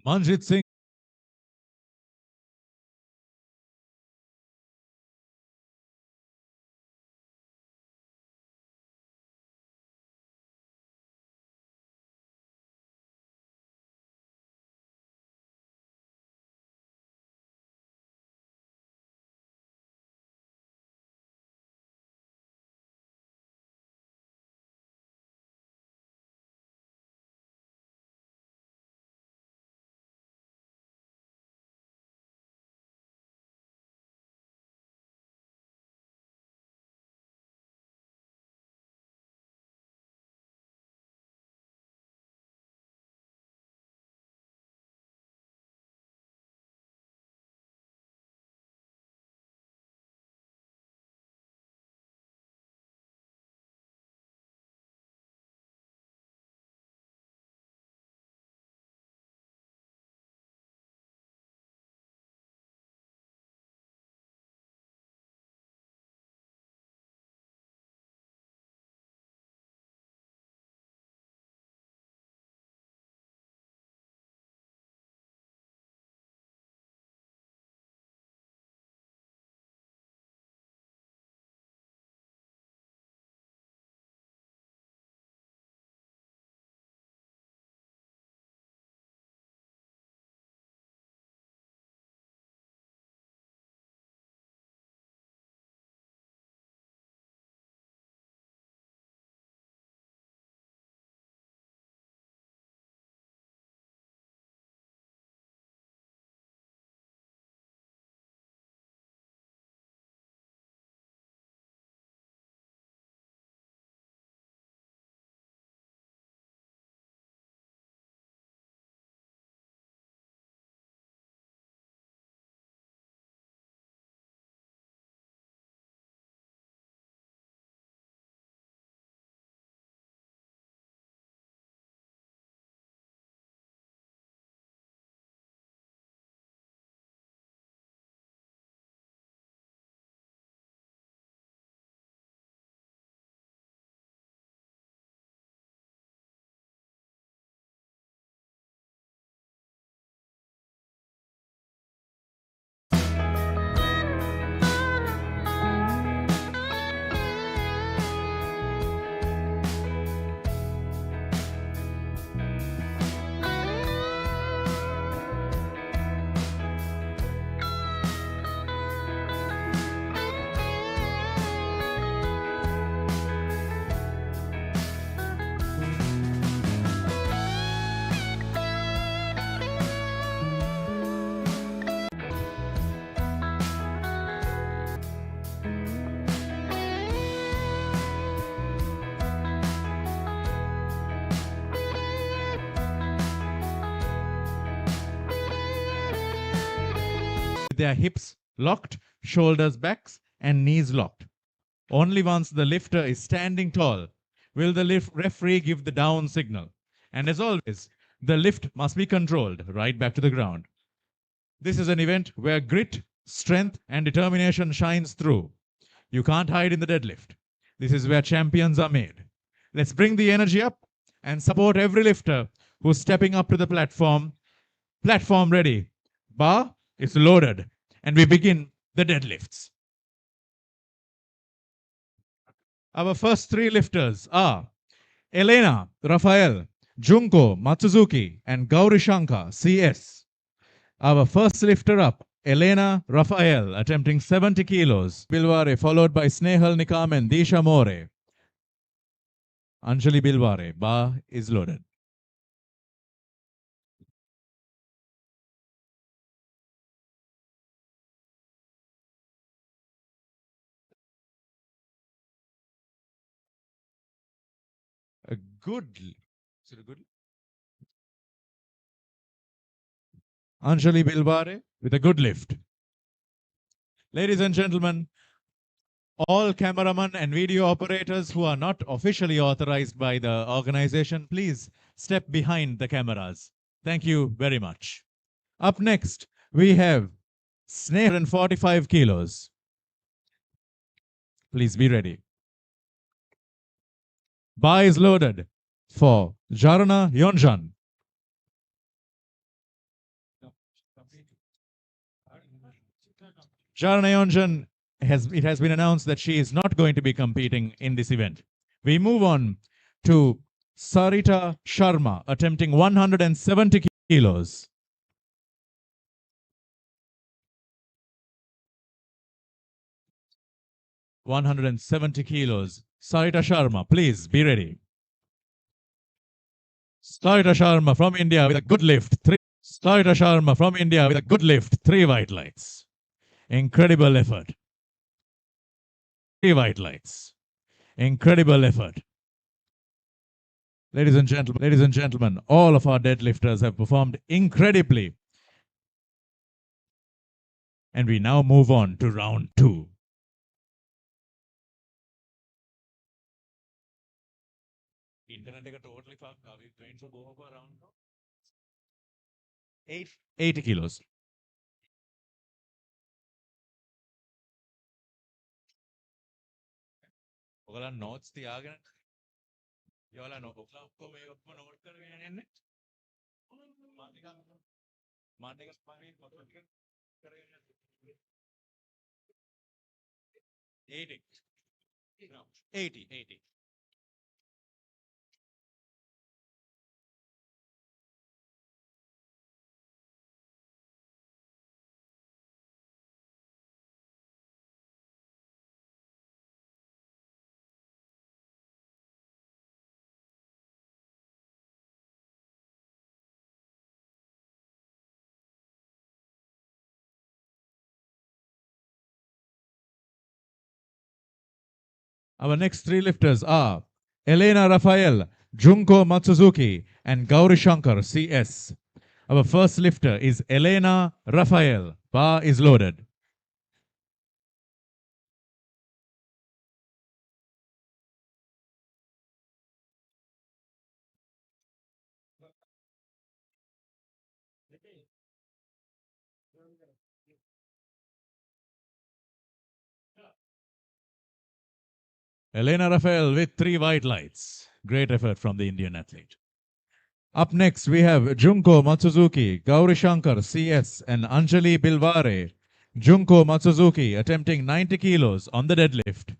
Manjit Singh. Their hips locked, shoulders backs, and knees locked. Only once the lifter is standing tall will the referee give the down signal. And as always, the lift must be controlled right back to the ground. This is an event where grit, strength, and determination shines through. You can't hide in the deadlift. This is where champions are made. Let's bring the energy up and support every lifter who's stepping up to the platform. Platform ready. Bar is loaded. And we begin the deadlifts. Our first three lifters are Elena, Rafael, Junko, Matsuzuki, and Gauri Shankar, CS. Our first lifter up, Elena Rafael, attempting 70 kilos. Bilware, followed by Snehal Nikam and Disha More. Anjali Bilware, bar is loaded. A good. Is it a good? Anjali Bilware with a good lift. Ladies and gentlemen, all cameramen and video operators who are not officially authorized by the organization, please step behind the cameras. Thank you very much. Up next, we have Sneh, 145 kilos. Please be ready. Bar is loaded for Jarana Yonjan. Charanayanjan it has been announced that she is not going to be competing in this event. We move on to Sarita Sharma attempting 170 kilos. (170 kilos). Sarita Sharma, please be ready. Sarita Sharma from India with a good lift. Sarita Sharma from India with a good lift. 3 white lights. Incredible effort. 3 white lights. Incredible effort. Ladies and gentlemen, all of our deadlifters have performed incredibly. And we now move on to round 2. Internet totally fucked. Are we going to go over round 80 kilos. ඔයගොල්ලන් notes තියාගෙන යෝලා ඔක්කොම ඔක්කොම මේ ඔක්කොම note කරගෙන යන්නේ මාත් එක ස්පාරින් පොතක් කරගෙන 80 no 80 Our next 3 lifters are Elena Rafael, Junko Matsuzuki, and Gauri Shankar CS. Our first lifter is Elena Rafael. Bar is loaded. Elena Rafael with 3 white lights. Great effort from the Indian athlete. Up next, we have Junko Matsuzuki, Gauri Shankar CS, and Anjali Bilware. Junko Matsuzuki attempting 90 kilos on the deadlift.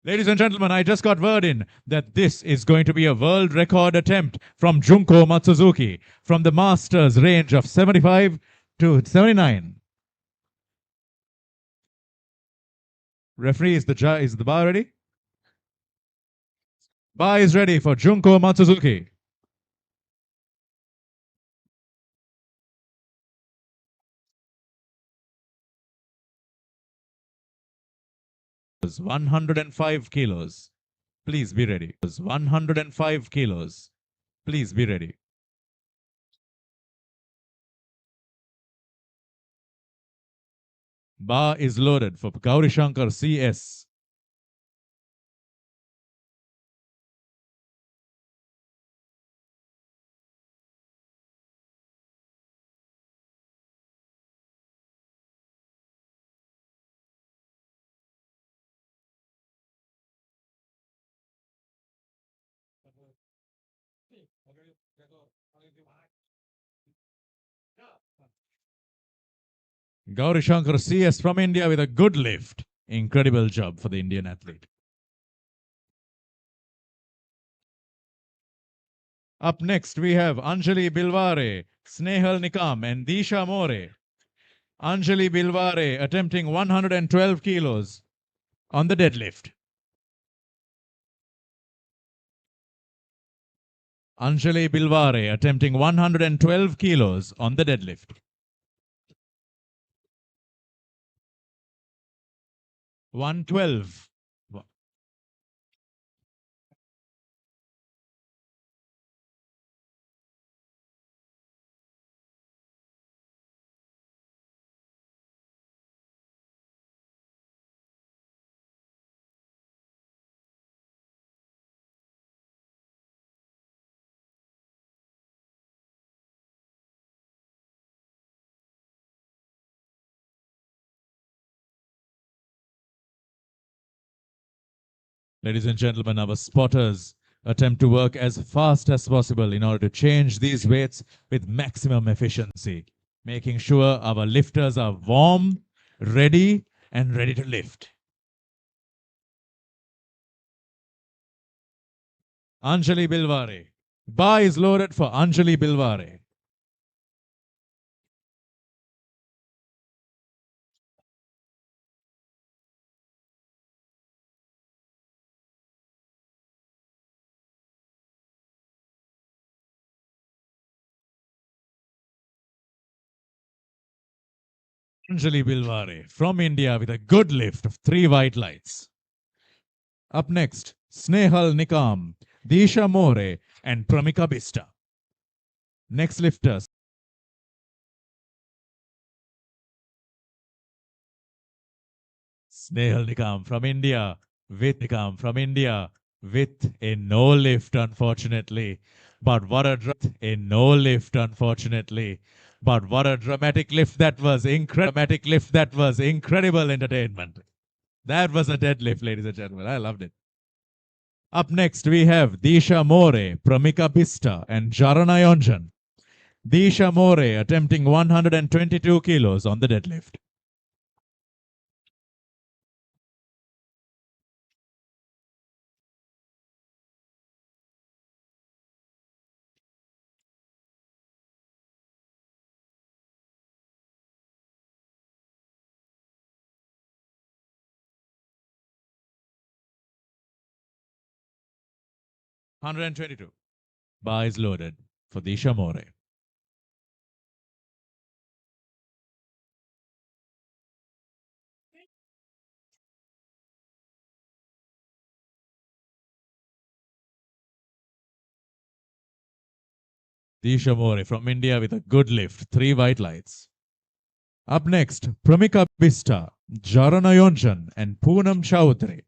Ladies and gentlemen, I just got word in that this is going to be a world record attempt from Junko Matsuzuki from the Masters range of 75 to 79. Referee, is the bar ready? Bar is ready for Junko Matsuzuki. Was 105 kilos. Please be ready. Was 105 kilos. Please be ready. Bar is loaded for Gauri Shankar CS. Gauri Shankar CS from India with a good lift. Incredible job for the Indian athlete. Up next, we have Anjali Bilware, Snehal Nikam, and Disha More. Anjali Bilware attempting 112 kilos on the deadlift. Anjali Bilware attempting 112 kilos on the deadlift. 112. Ladies and gentlemen, our spotters attempt to work as fast as possible in order to change these weights with maximum efficiency. making sure our lifters are warm, ready, and ready to lift. Anjali Bilware. Bar is loaded for Anjali Bilware. Anjali Bilware from India with a good lift of 3 white lights. Up next, Snehal Nikam, Disha More, and Pramika Bista. Next lifters. Snehal Nikam from India with a no lift, unfortunately. But what a dramatic lift that was! Incredible entertainment. That was a deadlift, ladies and gentlemen. I loved it. Up next, we have Disha More, Pramika Bista, and Jarana Yonjan. Disha More attempting 122 kilos on the deadlift. $122. Bar is loaded for Disha More. Disha More from India with a good lift, 3 white lights. Up next, Pramika Bista, Jarana Yonjan, and Poonam Chaudhary.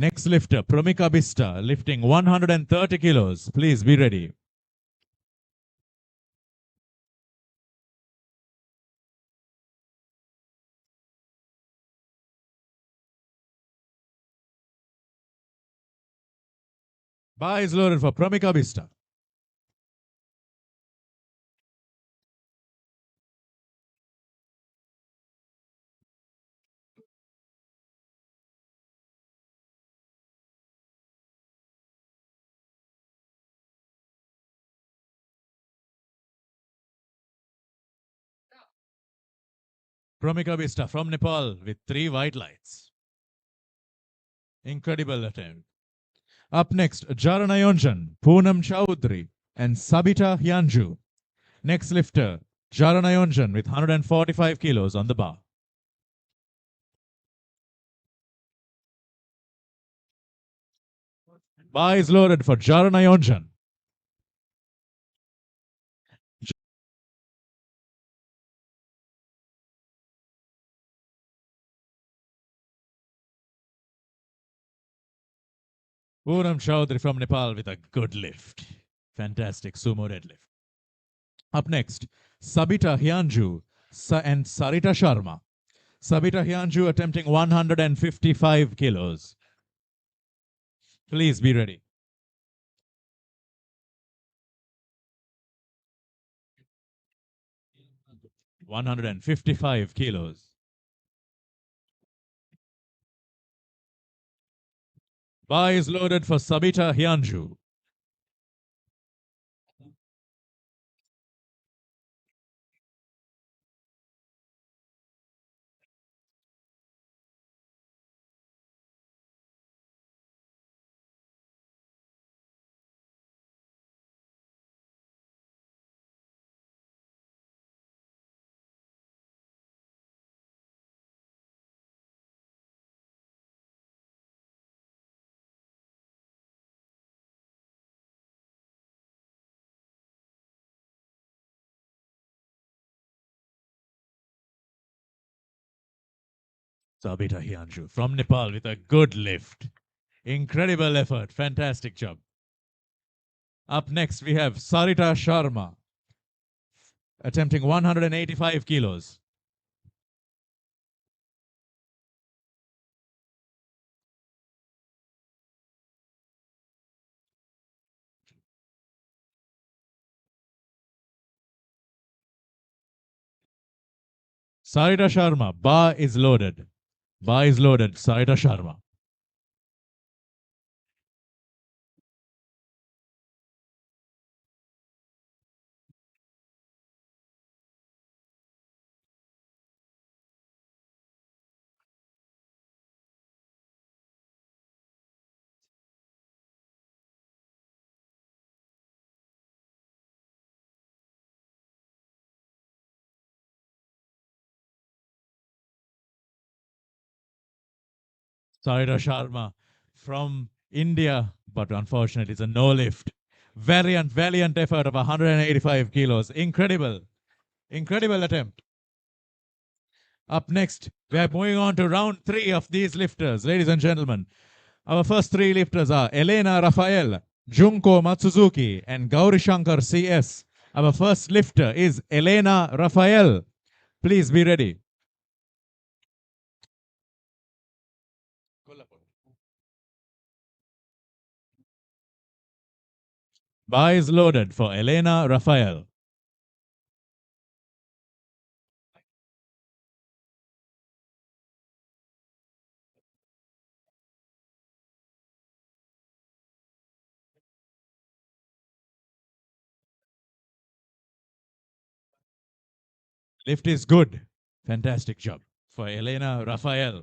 Next lifter, Pramika Bista, lifting 130 kilos. Please be ready. Bar is loaded for Pramika Bista. Pramika Bista from Nepal with 3 white lights. Incredible attempt. Up next, Jarana Yonjan, Poonam Chaudhary, and Sabita Hyanju. Next lifter, Jarana Yonjan with 145 kilos on the bar. Bar is loaded for Jarana Yonjan. Poonam Chaudhary from Nepal with a good lift. Fantastic sumo deadlift. Up next, Sabita Hyanju and Sarita Sharma. Sabita Hyanju attempting 155 kilos. Please be ready. 155 kilos. Bar is loaded for Sabita Hyanju. Sabita Hyanju from Nepal with a good lift. Incredible effort. Fantastic job. Up next, we have Sarita Sharma attempting 185 kilos. Sarita Sharma, bar is loaded. Bar is loaded, Sarita Sharma. Sarita Sharma from India, but unfortunately it's a no lift. Valiant effort of 185 kilos. Incredible attempt. Up next, we are moving on to round 3 of these lifters, ladies and gentlemen. Our first 3 lifters are Elena Rafael, Junko Matsuzuki, and Gauri Shankar CS. Our first lifter is Elena Rafael. Please be ready. Bar is loaded for Elena Rafael. Lift is good. Fantastic job for Elena Rafael.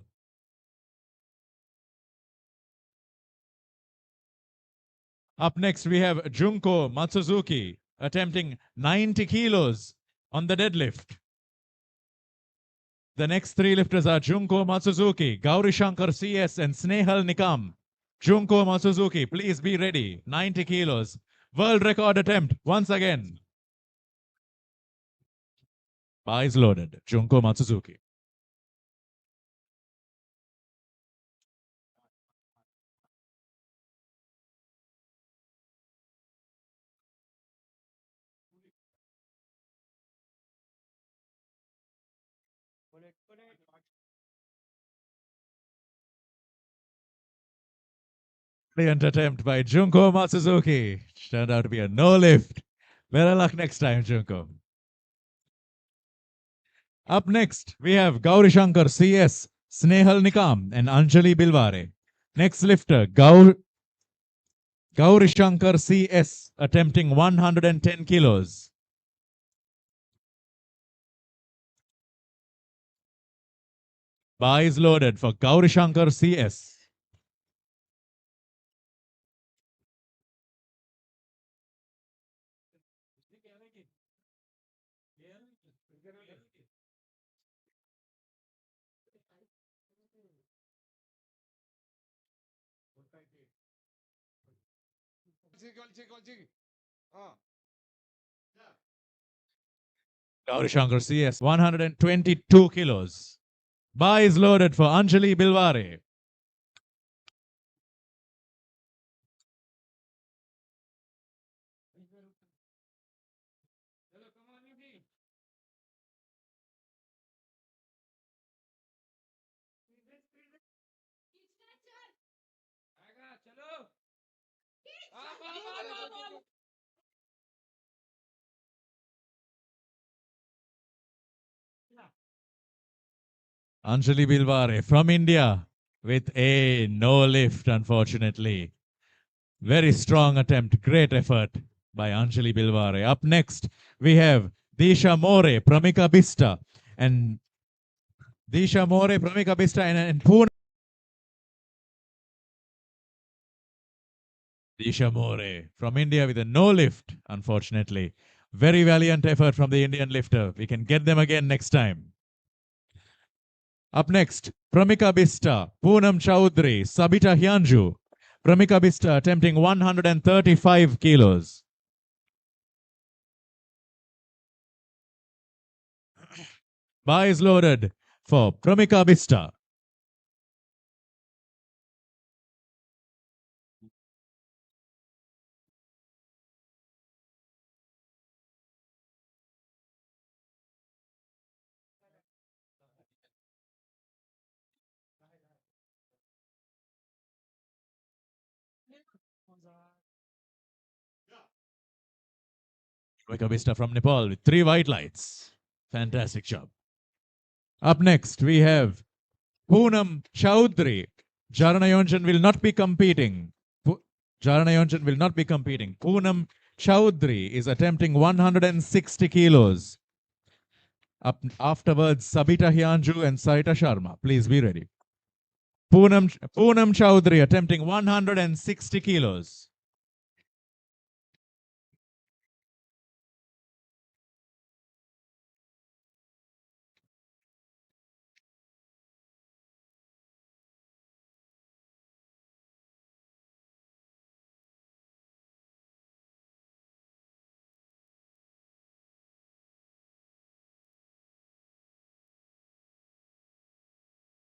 Up next, we have Junko Matsuzuki attempting 90 kilos on the deadlift. The next 3 lifters are Junko Matsuzuki, Gauri Shankar CS, and Snehal Nikam. Junko Matsuzuki, please be ready. 90 kilos. World record attempt once again. Bar is loaded. Junko Matsuzuki. Brilliant attempt by Junko Matsuzuki. Turned out to be a no lift. Better luck next time, Junko. Up next, we have Gauri Shankar CS, Snehal Nikam, and Anjali Bilware. Next lifter, Gauri Shankar CS, attempting 110 kilos. Bar is loaded for Gauri Shankar CS. Gauri Shankar CS, 122 kilos. Bar is loaded for Anjali Bilware. Anjali Bilware from India with a no lift, unfortunately. Very strong attempt, great effort by Anjali Bilware. Up next, we have Disha More, Pramika Bista, and Poonam. Disha More from India with a no lift, unfortunately. Very valiant effort from the Indian lifter. We can get them again next time. Up next, Pramika Bista, Poonam Chaudhary, Sabita Hyanju. Pramika Bista attempting 135 kilos. Bar is loaded for Pramika Bista. Pramika Bista from Nepal with 3 white lights. Fantastic job. Up next, we have Poonam Chowdhury. Jaranayonjan will not be competing. Jaranayonjan will not be competing. Poonam Chowdhury is attempting 160 kilos. Up afterwards, Sabita Hyanju and Sarita Sharma. Please be ready. Poonam Chowdhury attempting 160 kilos.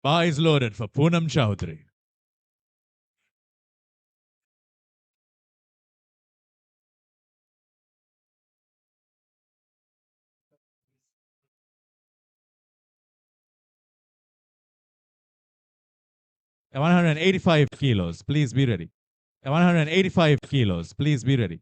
Bar is loaded for Poonam Chowdhury. At 185 kilos, please be ready. At 185 kilos, please be ready.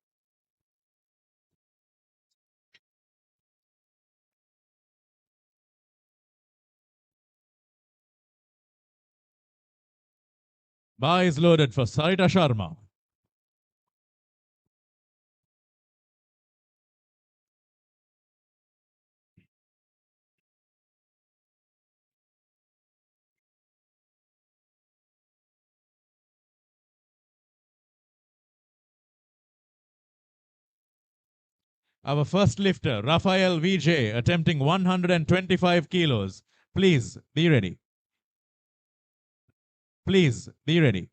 Bar is loaded for Sarita Sharma. Our first lifter, Rafael VJ, attempting 125 kilos. Please be ready. Please be ready.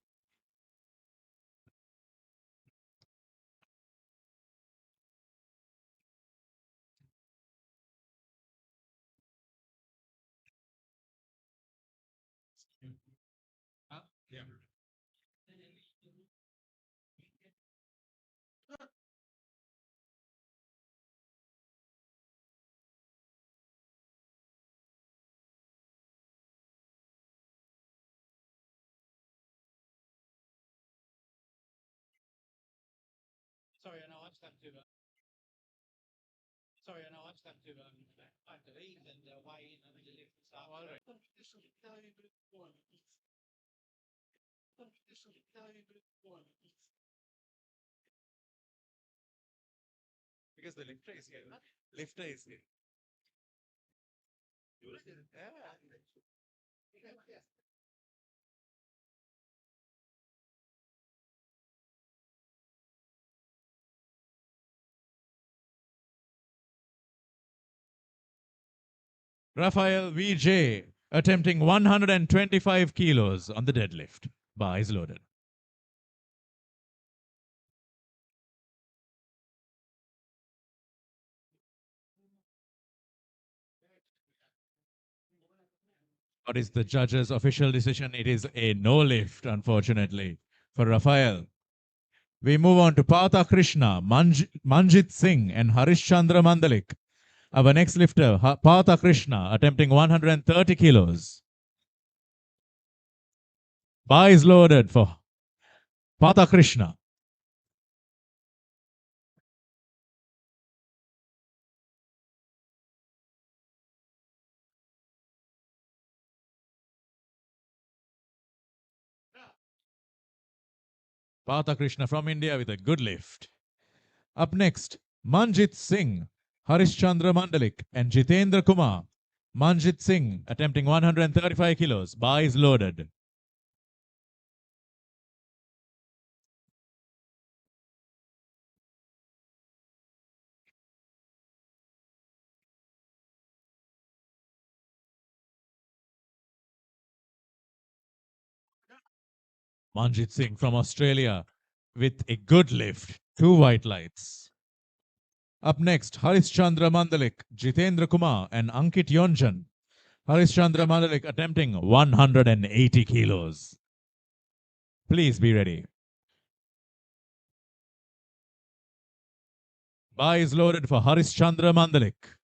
Sorry, I know I've come to. Sorry, I know I've come to. I have to leave and weigh in and the lift and stuff. All right. Because the lifter is here. Lifter is here. Yeah. Rafael VJ attempting 125 kilos on the deadlift. Bar is loaded. What is the judge's official decision? It is a no lift, unfortunately, for Rafael. We move on to Partha Krishna, Manjit Singh, and Harish Chandra Mandalik. Our next lifter, Partha Krishna, attempting 130 kilos. Bar is loaded for Partha Krishna. Partha Krishna from India with a good lift. Up next, Manjit Singh, Harish Chandra Mandalik, and Jitendra Kumar. Manjit Singh attempting 135 kilos. Bar is loaded. Manjit Singh from Australia with a good lift. 2 white lights. Up next, Harish Chandra Mandalik, Jitendra Kumar, and Ankit Yonjan. Harish Chandra Mandalik attempting 180 kilos. Please be ready. Bar is loaded for Harish Chandra Mandalik.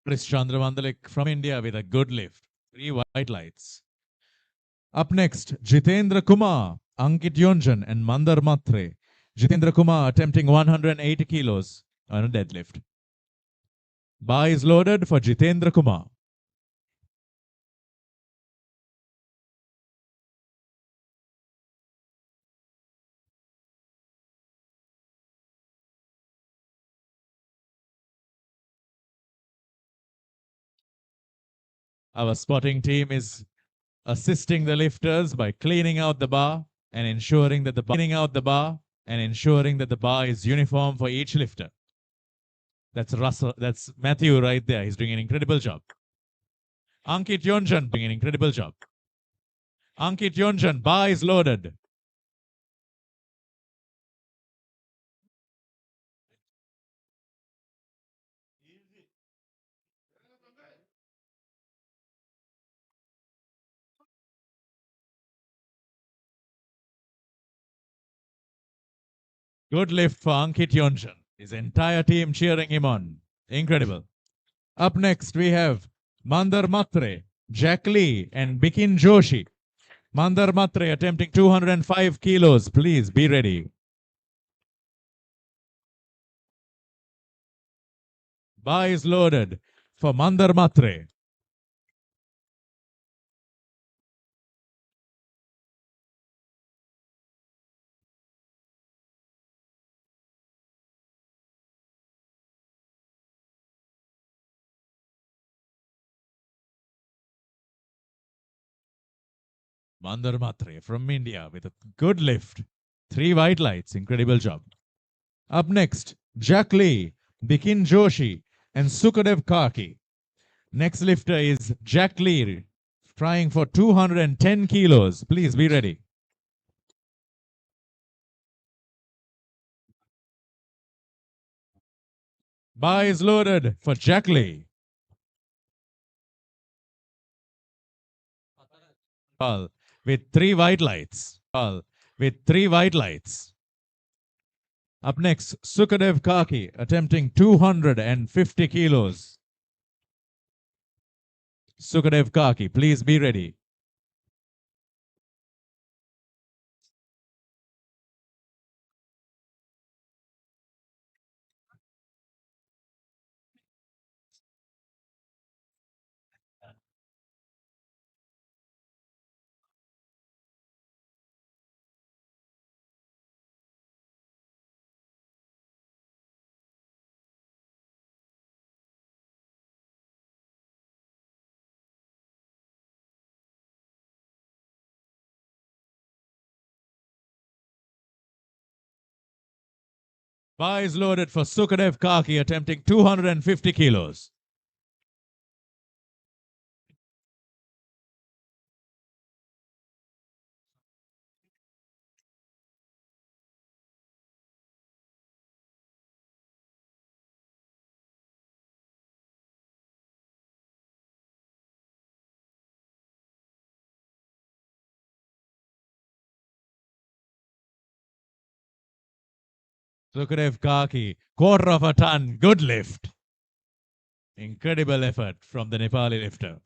Chris Chandramandalik from India with a good lift. 3 white lights. Up next, Jitendra Kumar, Ankit Yonjan and Mandar Matre. Jitendra Kumar attempting 180 kilos on a deadlift. Bar is loaded for Jitendra Kumar. Our spotting team is assisting the lifters by cleaning out the bar and ensuring that the bar is uniform for each lifter. That's Russell. That's Matthew right there. He's doing an incredible job. Ankit Yonjan doing an incredible job. Ankit Yonjan, bar is loaded. Good lift for Ankit Yonjan. His entire team cheering him on. Incredible. Up next, we have Mandar Matre, Jack Lee, and Bikin Joshi. Mandar Matre attempting 205 kilos. Please be ready. Bar is loaded for Mandar Matre. Mandar Matre from India with a good lift. 3 white lights. Incredible job. Up next, Jack Lee, Bikin Joshi, and Sukadev Karki. Next lifter is Jack Lee, trying for 210 kilos. Please be ready. Bar is loaded for Jack Lee. With 3 white lights. With 3 white lights. Up next, Sukadev Karki attempting 250 kilos. Sukadev Karki, please be ready. Bar is loaded for Sukadev Karki attempting 250 kilos. Sukadev Karki, quarter of a ton, good lift. Incredible effort from the Nepali lifter.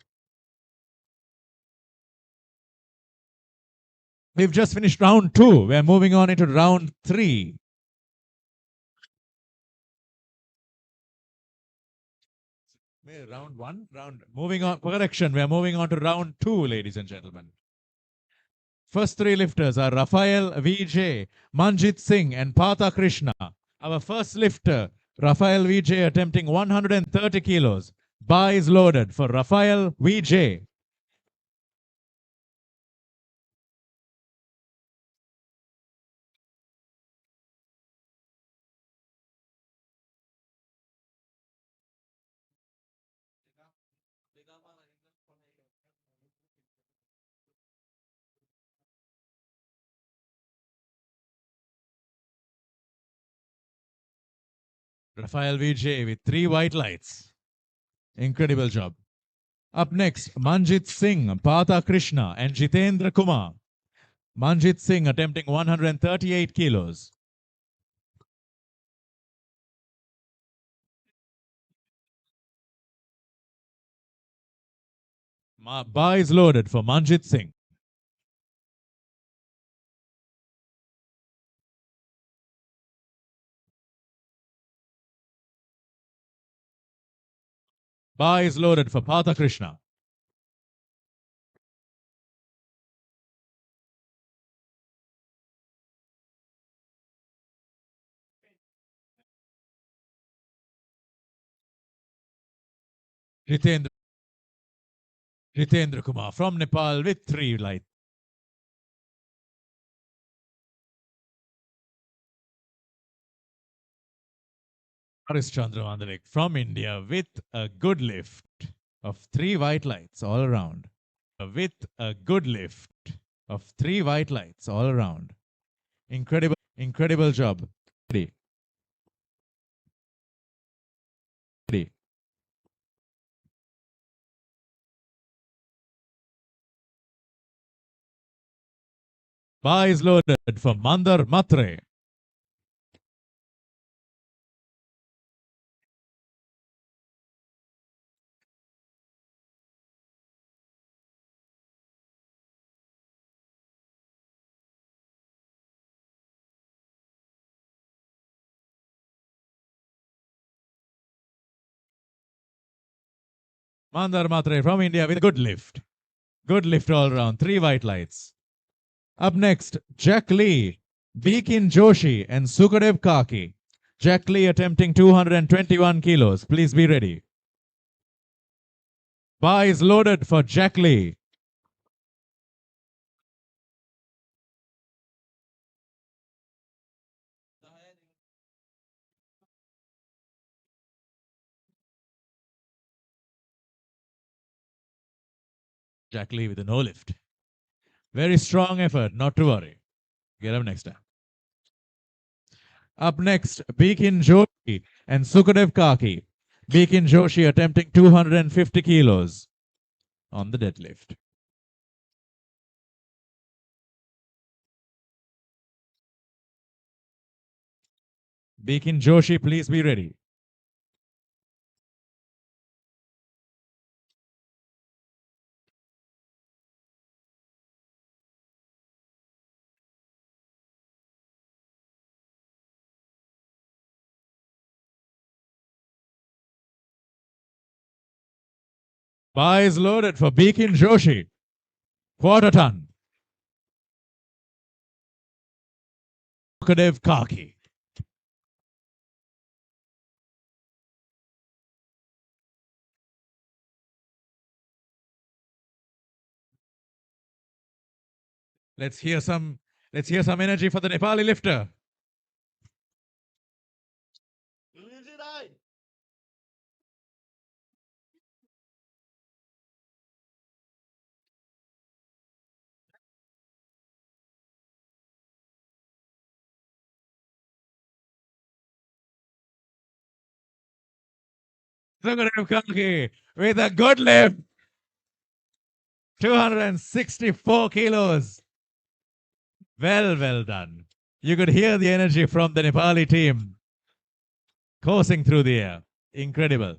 We've just finished round 2. We're moving on into round 3. Round 1? Moving on, correction, we're moving on to round 2, ladies and gentlemen. First 3 lifters are Rafael Vijay, Manjit Singh, and Partha Krishna. Our first lifter, Rafael Vijay, attempting 130 kilos. Bar is loaded for Rafael Vijay. Rafael Vijay with 3 white lights. Incredible job. Up next, Manjit Singh, Partha Krishna, and Jitendra Kumar. Manjit Singh attempting 138 kilos. Bar is loaded for Manjit Singh. Bar is loaded for Partha Krishna. Jitendra Kumar from Nepal with 3 light. Haris Chandra Mandalik from India with a good lift of 3 white lights all around. With a good lift of 3 white lights all around. Incredible job. Ready. Ready. Bar is loaded for Mandar Matre. Mandar Matre from India with a good lift. Good lift all around. 3 white lights. Up next, Jack Lee, Beakin Joshi, and Sukadev Kaki. Jack Lee attempting 221 kilos. Please be ready. Bar is loaded for Jack Lee. Jack Lee with a no lift. Very strong effort, not to worry. Get up next time. Up next, Beakin Joshi and Sukadev Kaki. Beakin Joshi attempting 250 kilos on the deadlift. Beakin Joshi, please be ready. Bar is loaded for Beakin Joshi. Quarter ton. Sukadev Kaki. Let's hear some energy for the Nepali lifter. Sukadev Kaki with a good lift. 264 kilos. Well done. You could hear the energy from the Nepali team coursing through the air. Incredible.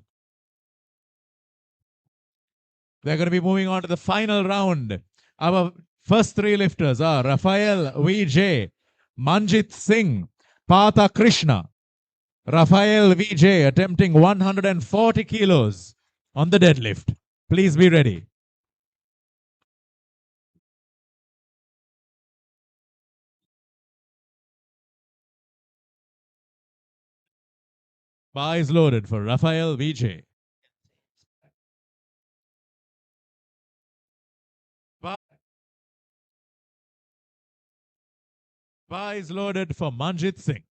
They're going to be moving on to the final round. Our first 3 lifters are Rafael VJ, Manjit Singh, Partha Krishna. Rafael VJ attempting 140 kilos on the deadlift. Please be ready. Bar is loaded for Rafael VJ. Bar is loaded for Manjit Singh.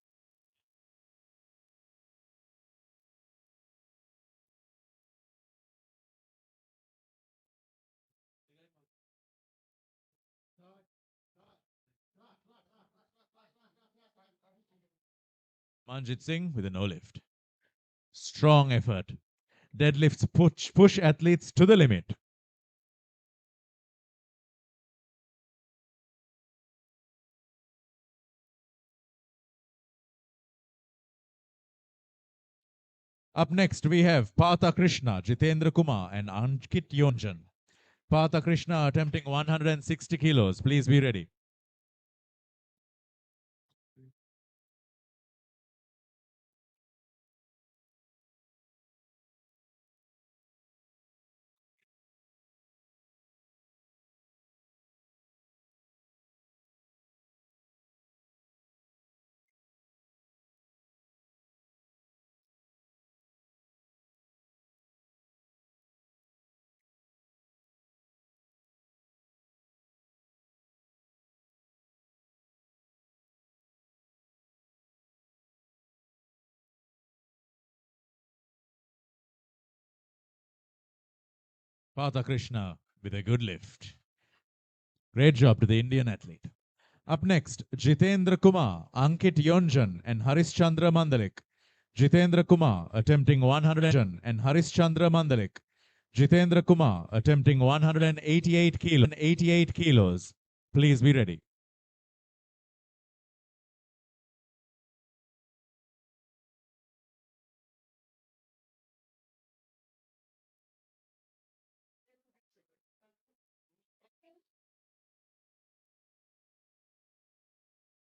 Manjit Singh with a no lift. Strong effort. Deadlifts push athletes to the limit. Up next, we have Partha Krishna, Jitendra Kumar, and Ankit Yonjan. Partha Krishna attempting 160 kilos. Please be ready. Partha Krishna with a good lift. Great job to the Indian athlete. Up next, Jitendra Kumar, Ankit Yonjan, and Harish Chandra Mandalik. Jitendra Kumar attempting 100 and Harish Chandra Mandalik. Jitendra Kumar attempting 188 kilos. Please be ready.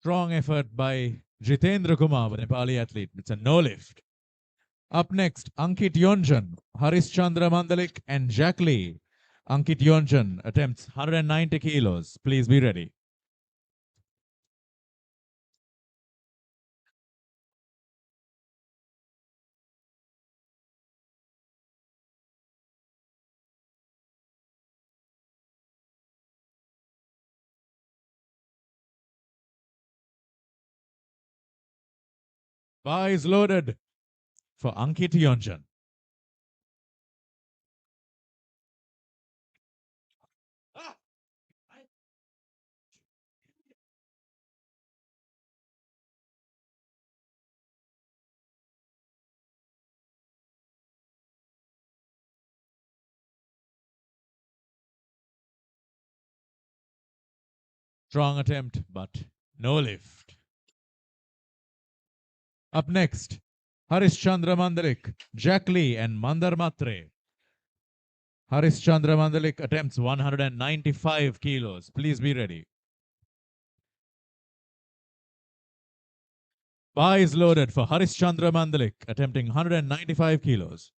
Strong effort by Jitendra Kumar, the Nepali athlete. It's a no lift. Up next, Ankit Yonjan, Harish Chandra Mandalik, and Jack Lee. Ankit Yonjan attempts 190 kilos. Please be ready. Bar is loaded for Ankit Yonjan. Strong attempt, but no lift. Up next, Harish Chandra Mandalik, Jack Lee, and Mandar Matre. Harish Chandra Mandalik attempts 195 kilos. Please be ready. Bar is loaded for Harish Chandra Mandalik, attempting 195 kilos.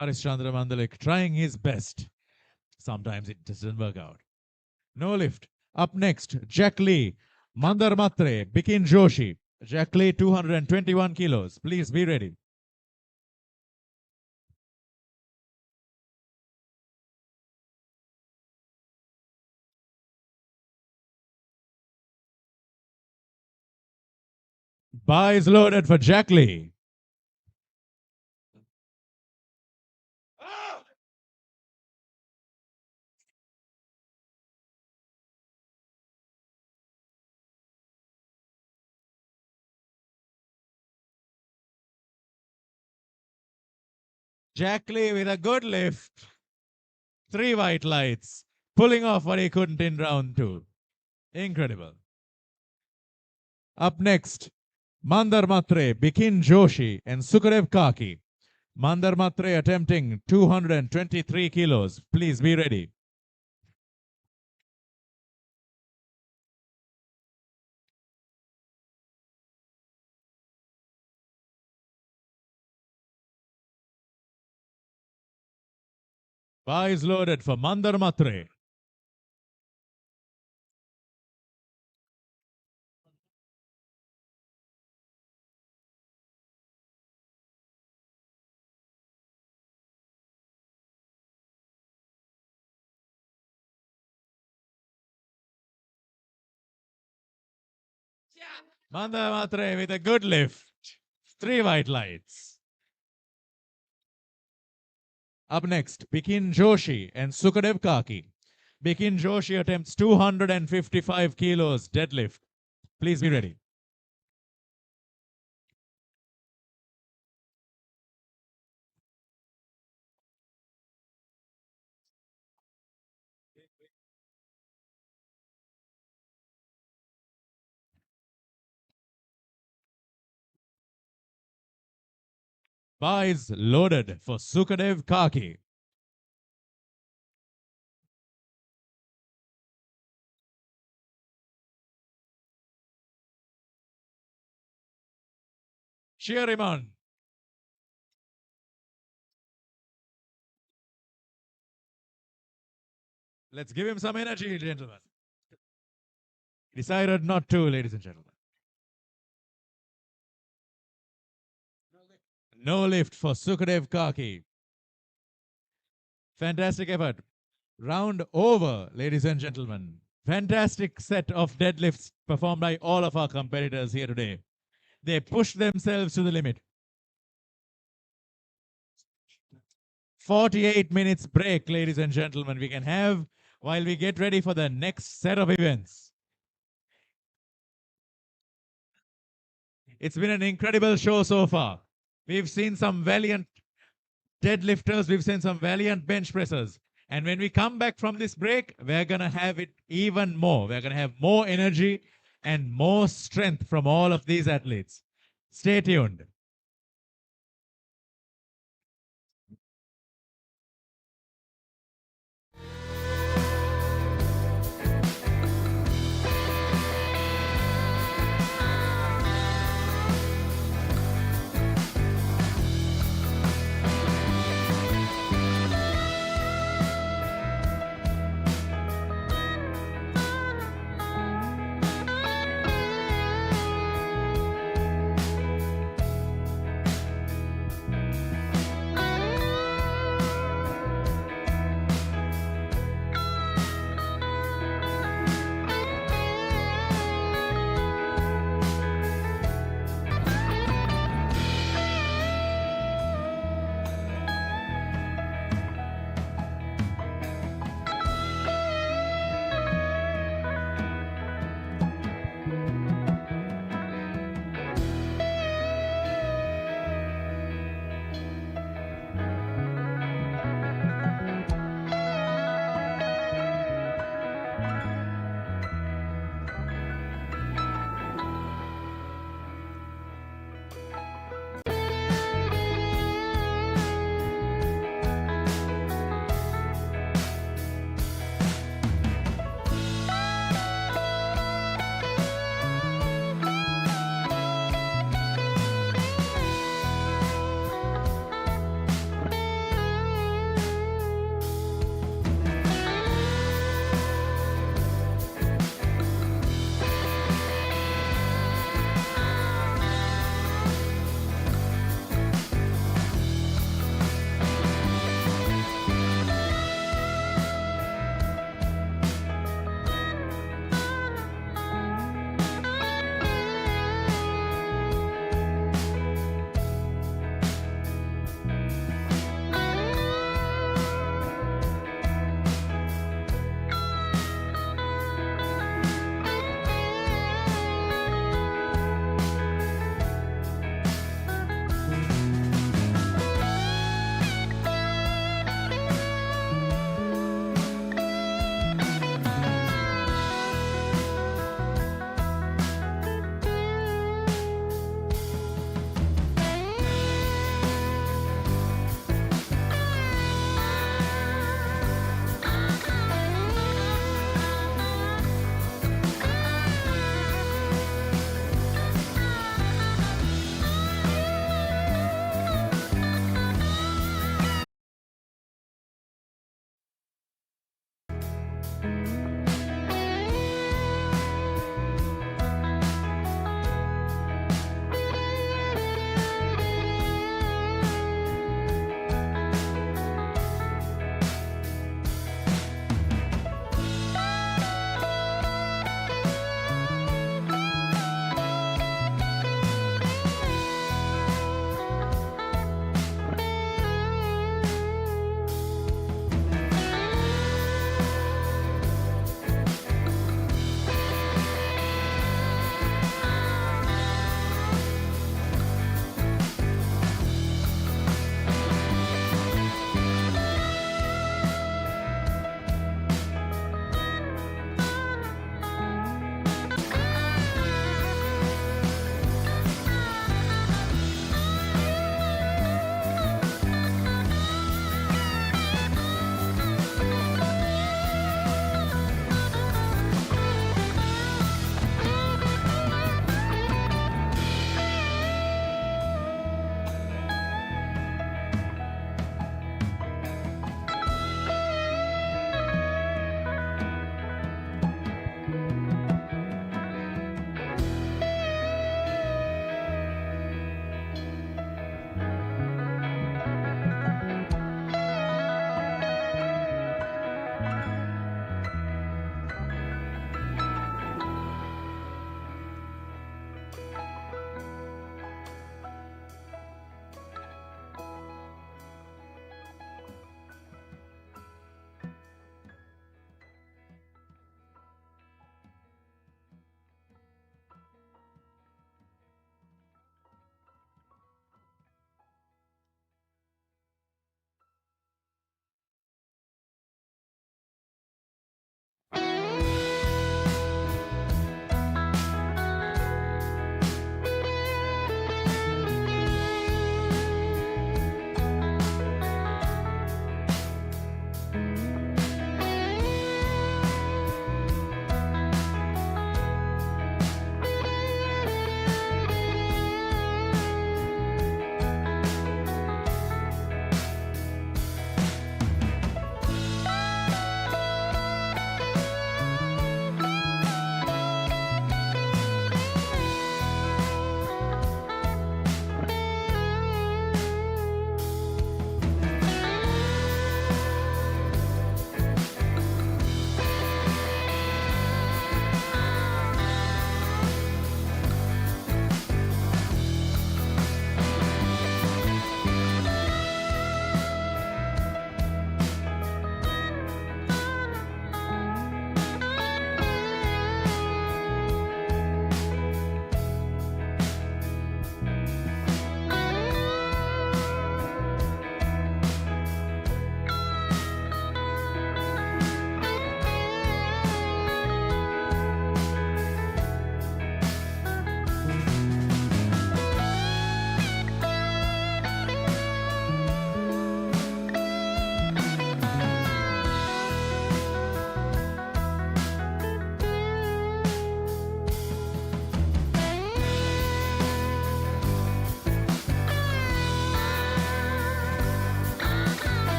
Harish Chandra Mandalik trying his best. Sometimes it doesn't work out. No lift. Up next, Jack Lee, Mandar Matre, Bikin Joshi. Jack Lee, 221 kilos. Please be ready. Bar is loaded for Jack Lee. Jack Lee with a good lift. 3 white lights. Pulling off what he couldn't in round 2. Incredible. Up next, Mandar Matre, Bikin Joshi, and Sukadev Kaki. Mandar Matre attempting 223 kilos. Please be ready. Bar is loaded for Mandar Matre. Mandar Matre with a good lift. 3 white lights. Up next, Bikin Joshi and Sukadev Kaki. Bikin Joshi attempts 255 kilos deadlift. Please be ready. Bar is loaded for Sukadev Kaki. Cheer him on. Let's give him some energy, gentlemen. Decided not to, ladies and gentlemen. No lift for Sukadev Kaki. Fantastic effort. Round over, ladies and gentlemen. Fantastic set of deadlifts performed by all of our competitors here today. They pushed themselves to the limit. 48 minutes break, ladies and gentlemen, we can have while we get ready for the next set of events. It's been an incredible show so far. We've seen some valiant deadlifters, we've seen some valiant bench pressers. And when we come back from this break, we're going to have it even more. We're going to have more energy and more strength from all of these athletes. Stay tuned.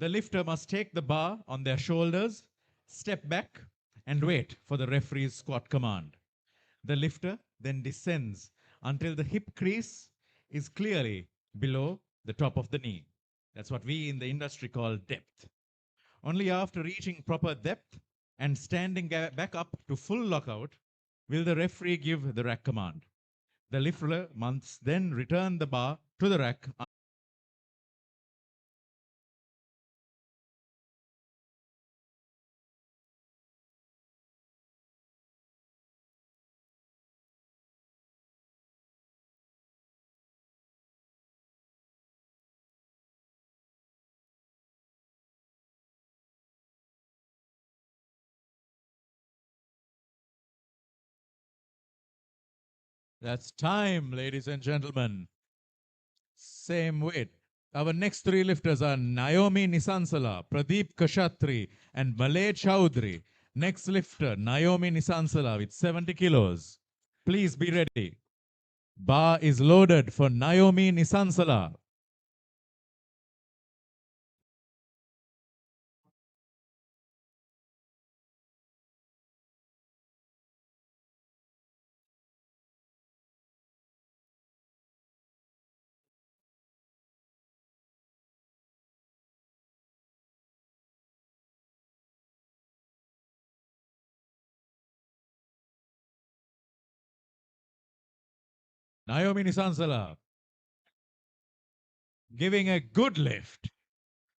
The lifter must take the bar on their shoulders, step back, and wait for the referee's squat command. The lifter then descends until the hip crease is clearly below the top of the knee. That's what we in the industry call depth. Only after reaching proper depth and standing back up to full lockout will the referee give the rack command. The lifter must then return the bar to the rack. That's time, ladies and gentlemen. Same weight. Our next three lifters are Naomi Nisansala, Pradeep Kashatri, and Malay Chowdhury. Next lifter, Naomi Nisansala with 70 kilos. Please be ready. Bar is loaded for Naomi Nisansala. Naomi Nisansala giving a good lift.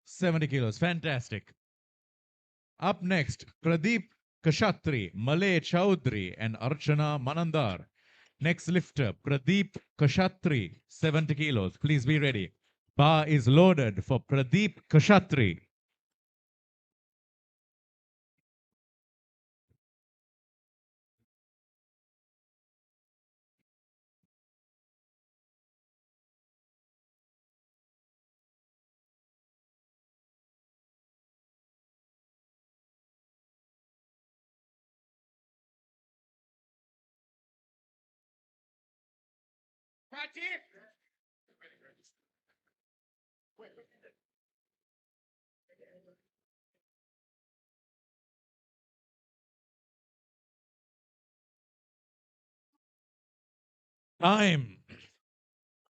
70 kilos. Fantastic. Up next, Pradeep Kashatri, Malay Chowdhury, and Archana Manandar. Next lifter, Pradeep Kashatri, 70 kilos. Please be ready. Bar is loaded for Pradeep Kashatri. Time.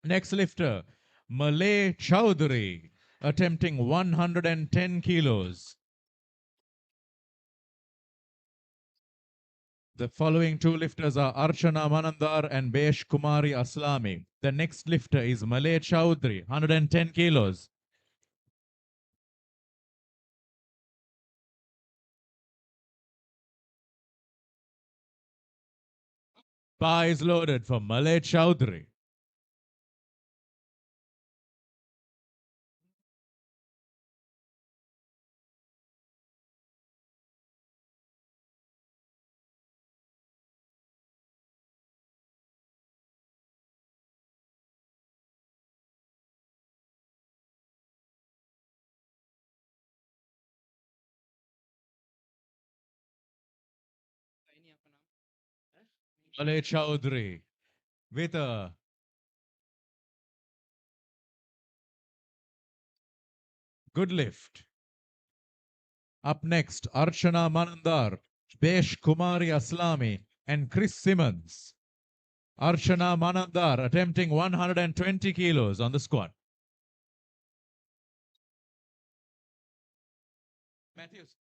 Next lifter, Malay Chowdhury, attempting 110 kilos. The following two lifters are Archana Manandar and Besh Kumari Aslami. The next lifter is Malay Chowdhury, 110 kilos. Bar is loaded for Malay Chowdhury. Malay Chowdhury with a good lift. Up next, Archana Manandar, Besh Kumari Aslami, and Chris Simmons. Archana Manandar attempting 120 kilos on the squat. Matthews,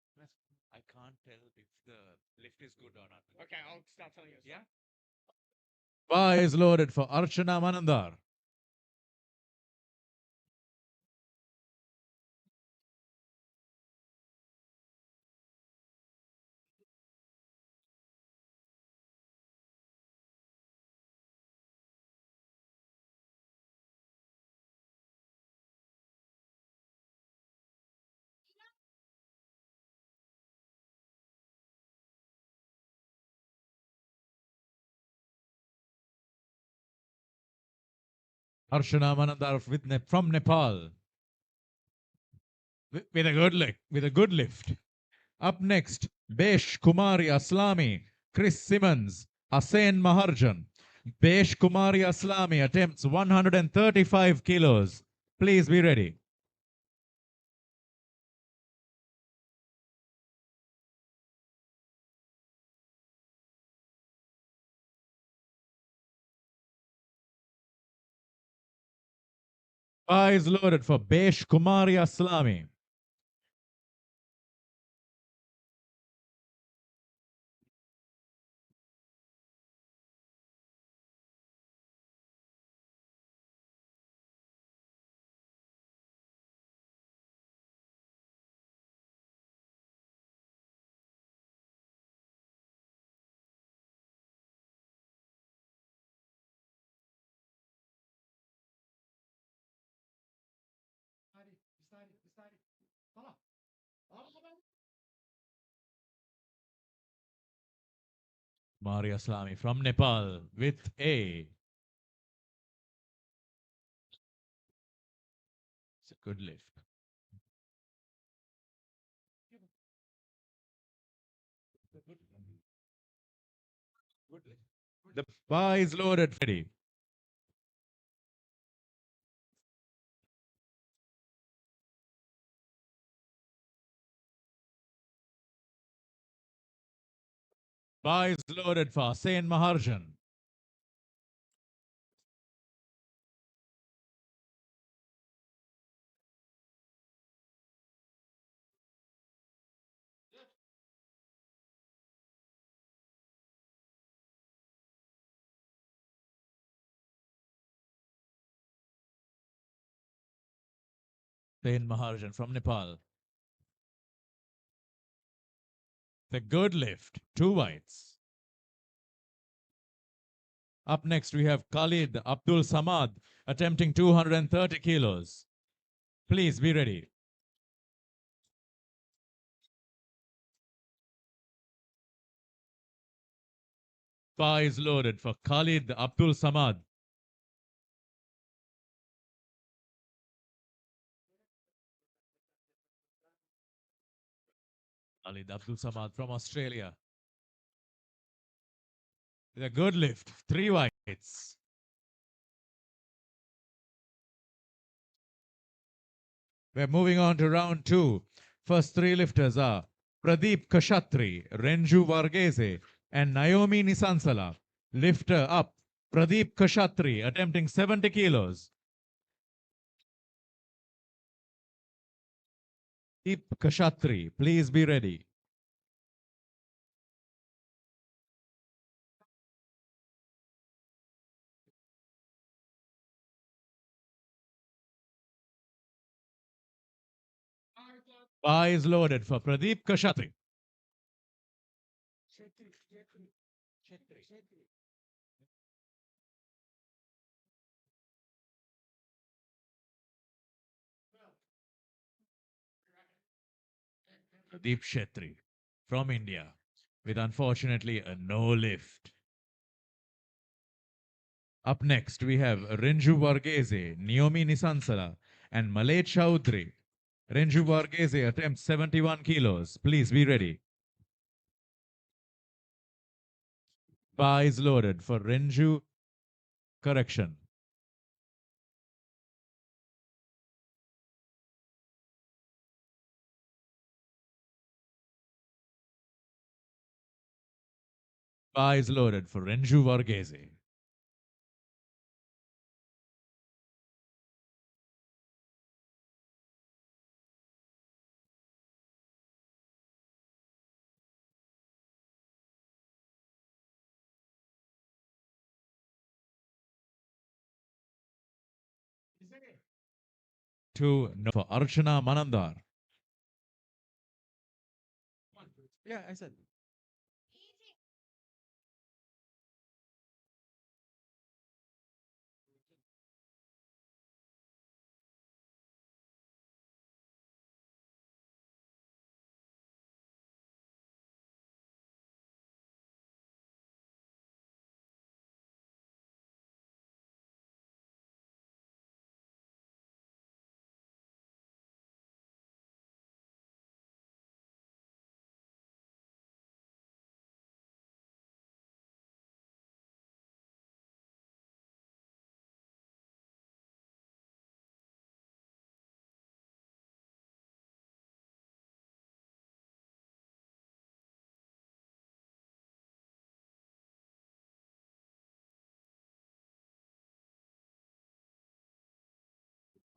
I can't tell if the lift is good or not. Okay, I'll start telling you. Yeah? Bar is loaded for Archana Manandar. Archana Manandar from Nepal. With a good lift. Up next, Besh Kumari Aslami, Chris Simmons, Asen Maharjan. Besh Kumari Aslami attempts 135 kilos. Please be ready. Bar is loaded for Besh Kumari Aslami. Kumari Aslami from Nepal with A. It's a good lift. The bar is loaded, Freddy. Bar is loaded for Sain Maharjan. Sain Maharjan from Nepal. The good lift, 2 whites. Up next, we have Khalid Abdul Samad attempting 230 kilos. Please be ready. Bar is loaded for Khalid Abdul Samad. Khalid Abdul Samad from Australia. The good lift, 3 whites. We're moving on to round 2. First 3 lifters are Pradeep Kashatri, Renju Varghese, and Naomi Nisansala. Lifter up, Pradeep Kashatri attempting 70 kilos. Pradeep Kashatri, please be ready. Bar is loaded for Pradeep Kashatri. Pradeep Shetri from India with unfortunately a no lift. Up next, we have Renju Varghese, Naomi Nisansala, and Malay Chaudhry. Renju Varghese attempts 71 kilos. Please be ready. Bar is loaded for Renju. Correction. Bar is loaded for Renju Varghese. Two no for Archana Manandar. Yeah, I said.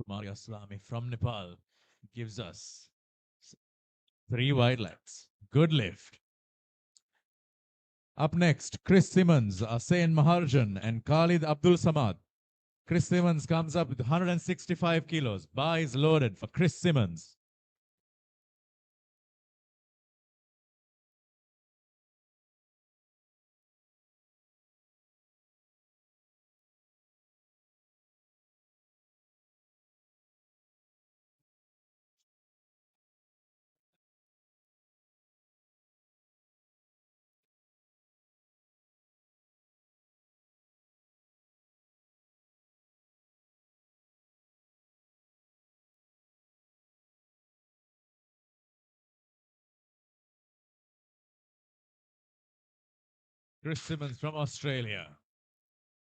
Maria Slami from Nepal gives us 3 wide legs. Good lift. Up next, Chris Simmons, Asen Maharjan, and Khalid Abdul Samad. Chris Simmons comes up with 165 kilos. Bar is loaded for Chris Simmons. Chris Simmons from Australia.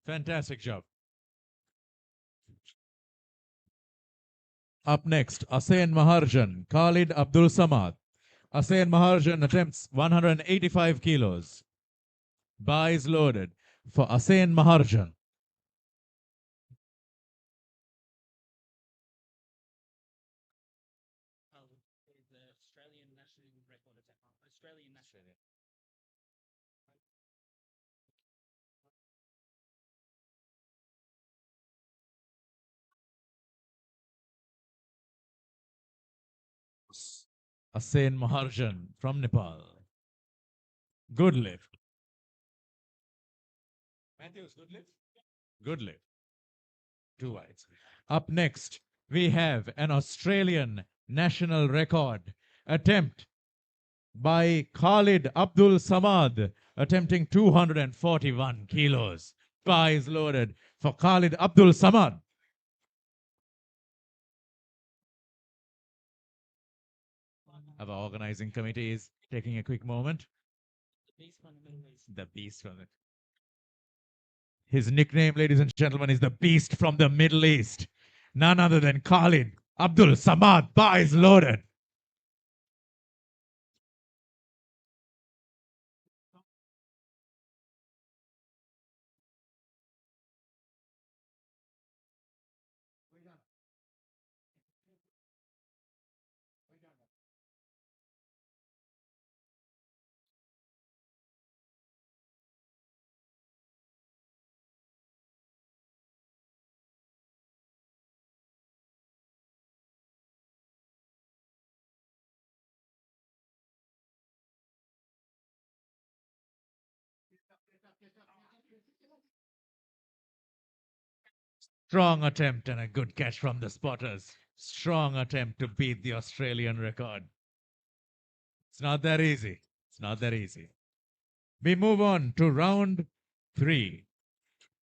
Fantastic job. Up next, Asen Maharjan, Khalid Abdul Samad. Asen Maharjan attempts 185 kilos. Bar is loaded for Asen Maharjan. The Australian national record attack. Australian national. Asen Maharjan from Nepal. Good lift. Matthews, good lift? Good lift. 2 wides. Up next, we have an Australian national record attempt by Khalid Abdul Samad, attempting 241 kilos. Bar is loaded for Khalid Abdul Samad. Our organizing committee is taking a quick moment. The beast from the Middle East. The beast from it. His nickname, ladies and gentlemen, is the beast from the Middle East. None other than Khalid Abdul Samad. Bar is loaded. Strong attempt and a good catch from the spotters. Strong attempt to beat the Australian record. It's not that easy. It's not that easy. We move on to round 3.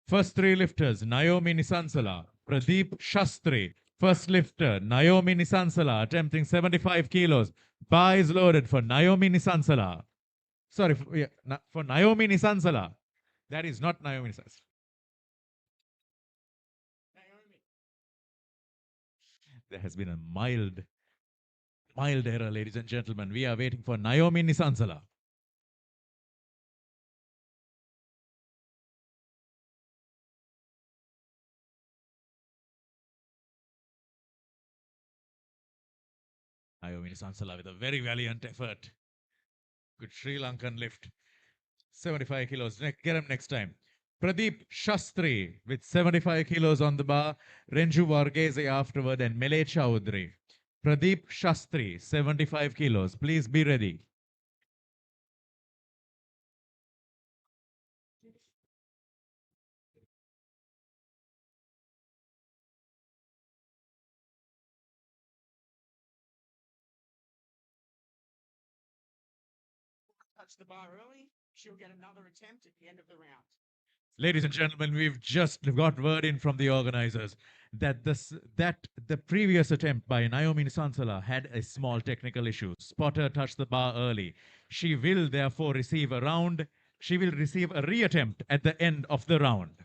First 3 lifters, Naomi Nisansala, Pradeep Shastri. First lifter, Naomi Nisansala, attempting 75 kilos. Bar is loaded for Naomi Nisansala. Sorry, for Naomi Nisansala. That is not Naomi Nisansala. There has been a mild error, ladies and gentlemen. We are waiting for Naomi Nisansala. Naomi Nisansala with a very valiant effort. Good Sri Lankan lift. 75 kilos. Get him next time. Pradeep Shastri with 75 kilos on the bar. Renju Varghese afterward and Mele Chaudhary. Pradeep Shastri, 75 kilos. Please be ready. Touch the bar early, she'll get another attempt at the end of the round. Ladies and gentlemen, we've just got word in from the organizers that the previous attempt by Naomi Nisansala had a small technical issue. Spotter touched the bar early. She will therefore receive a reattempt at the end of the round.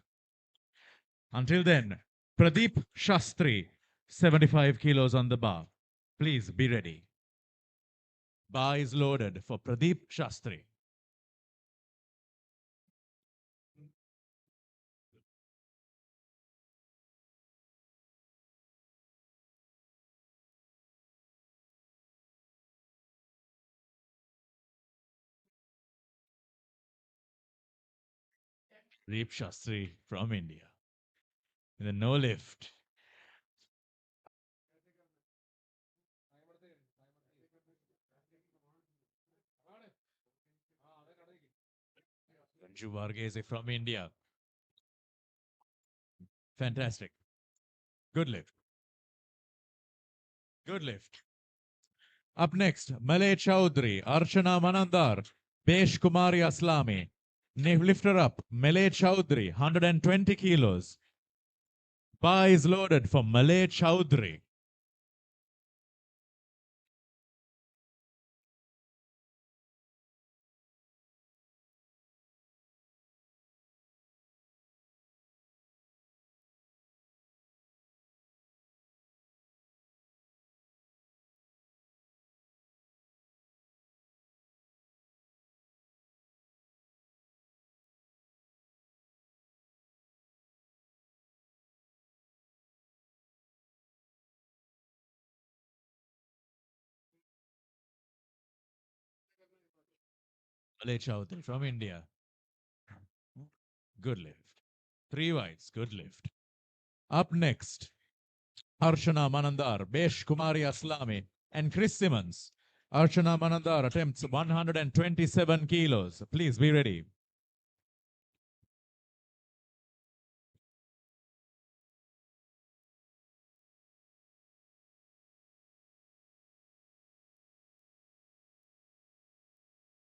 Until then, Pradeep Shastri, 75 kilos on the bar. Please be ready. Bar is loaded for Pradeep Shastri. Reep Shastri from India. In the no lift. Ranju Varghese from India. Fantastic. Good lift. Good lift. Up next, Malay Chowdhury, Archana Manandar, Besh Kumari Aslami. Lifter up, Malay Chowdhury, 120 kilos. Bar is loaded for Malay Chowdhury. Malay Chowdhury from India. Good lift. 3 wides, good lift. Up next, Archana Manandar, Besh Kumari Aslami, and Chris Simmons. Archana Manandar attempts 127 kilos. Please be ready.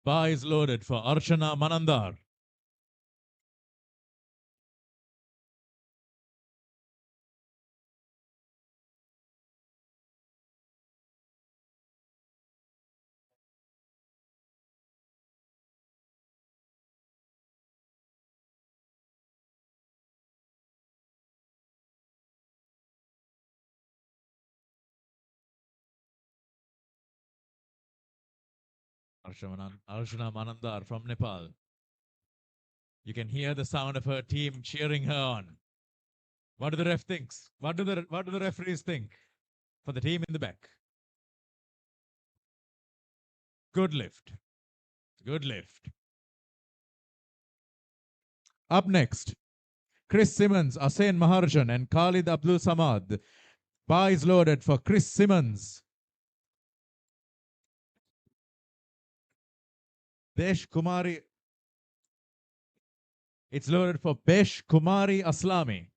Bar is loaded for Archana Manandar. Archana Manandar from Nepal. You can hear the sound of her team cheering her on. What do the ref thinks? What do the referees think for the team in the back? Good lift. Good lift. Up next, Chris Simmons, Asen Maharjan, and Khalid Abdul Samad. Bar is loaded for Chris Simmons. Besh Kumari. It's loaded for Besh Kumari Aslami.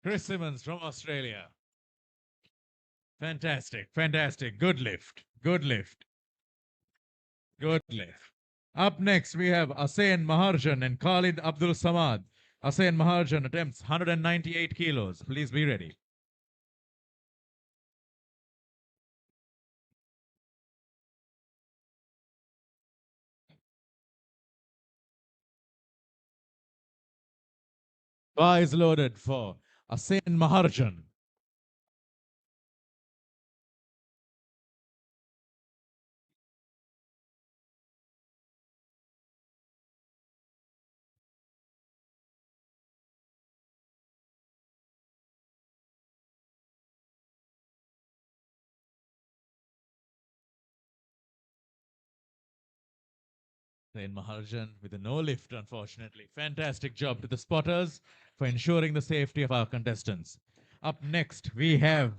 Chris Simmons from Australia. Fantastic, fantastic. Good lift, good lift, good lift. Up next, we have Asen Maharjan and Khalid Abdul Samad. Asen Maharjan attempts 198 kilos. Please be ready. Bar is loaded for Asen Maharjan. Asen Maharjan with a no lift, unfortunately. Fantastic job to the spotters for ensuring the safety of our contestants. Up next, we have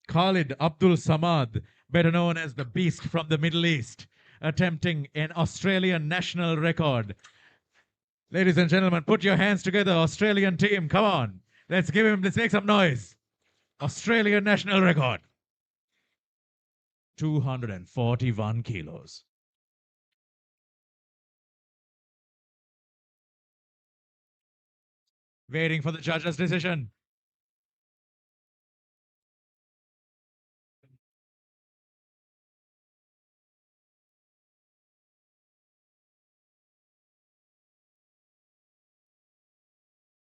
Khalid Abdul Samad, better known as the Beast from the Middle East, attempting an Australian national record. Ladies and gentlemen, put your hands together, Australian team. Come on. Let's make some noise. Australian national record. 241 kilos. Waiting for the judge's decision.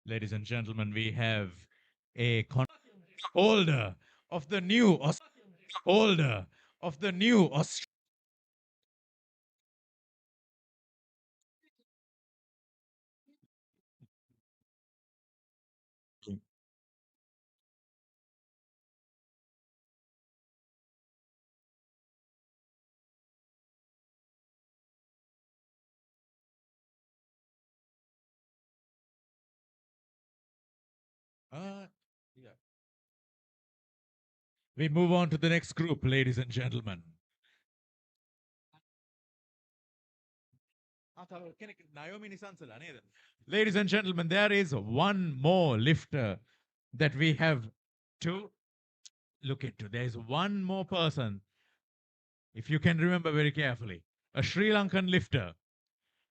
Ladies and gentlemen, we have a holder of the new holder of the new Australian. Yeah. We move on to the next group, ladies and gentlemen. Ladies and gentlemen, there is one more lifter that we have to look into. There is one more person, if you can remember very carefully, a Sri Lankan lifter,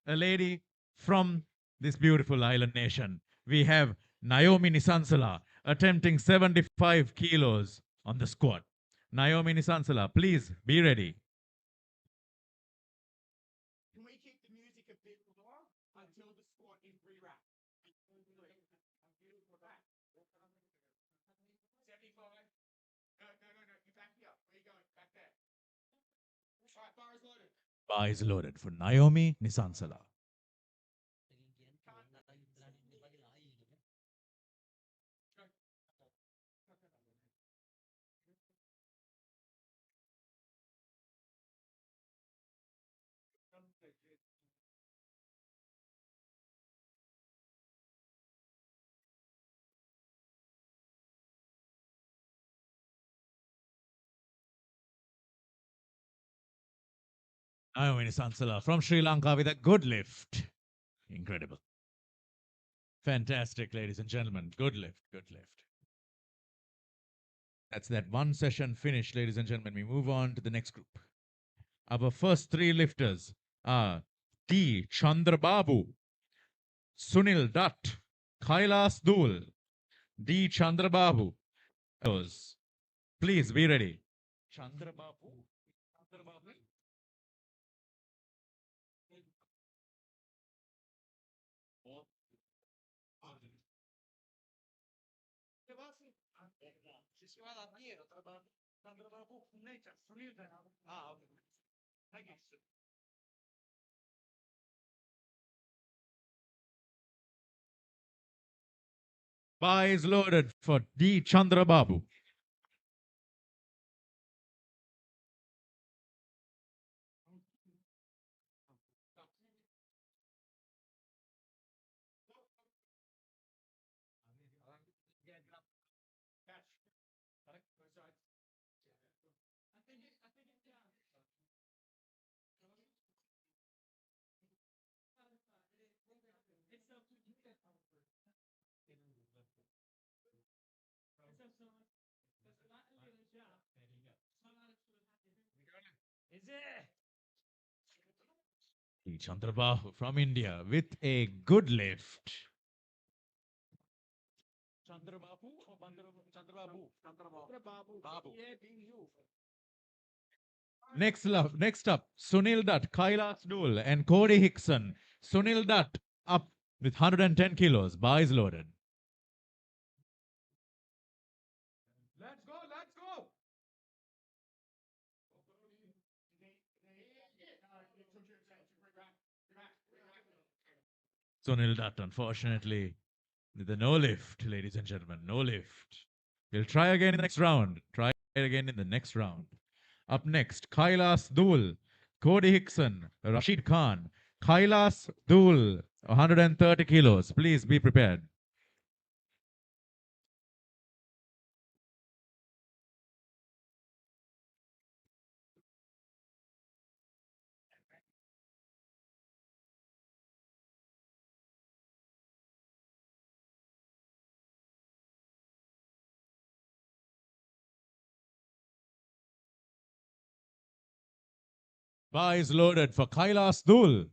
a lady from this beautiful island nation. We have Naomi Nisansala attempting 75 kilos on the squat. Naomi Nisansala, please be ready. Can we keep the music a bit lower until the squat is re-wrapped? Beautiful back. 75. No. You back me up. Where you going? Back there. All right, bar is loaded. Bar is loaded for Naomi Nisansala. Naomi Nisansala from Sri Lanka with a good lift. Incredible. Fantastic, ladies and gentlemen. Good lift, good lift. That's that one session finished, ladies and gentlemen. We move on to the next group. Our first three lifters are T. Chandrababu, Sunil Dutt, Kailas Dul, D. Chandrababu. Please be ready. Chandrababu. Bar is loaded for D. Chandrababu. D. Chandrababu from India with a good lift. Chandrababu or Chandrababu? Chandrababu. Babu. Next up, Sunil Dutt, Kailas Dul, and Cody Hickson. Sunil Dutt up with 110 kilos. Bar is loaded. Let's go. Sunil Dutt, unfortunately, with a no lift, ladies and gentlemen, no lift. We'll try again in the next round. Try again in the next round. Up next, Kailas Dul, Cody Hickson, Rashid Khan. Kailas Dul, 130 kilos. Please be prepared. Bar is loaded for Kailas Dul.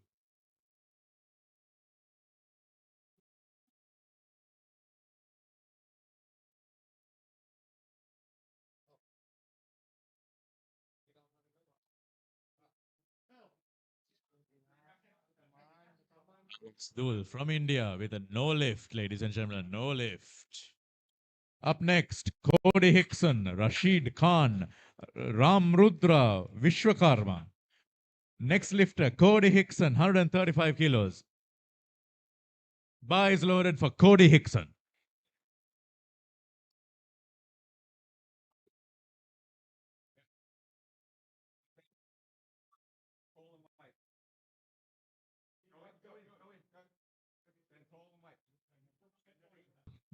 Dul from India with a no lift, ladies and gentlemen, no lift. Up next, Cody Hickson, Rashid Khan, Ram Rudra, Vishwakarma. Next lifter, Cody Hickson, 135 kilos. Bar is loaded for Cody Hickson.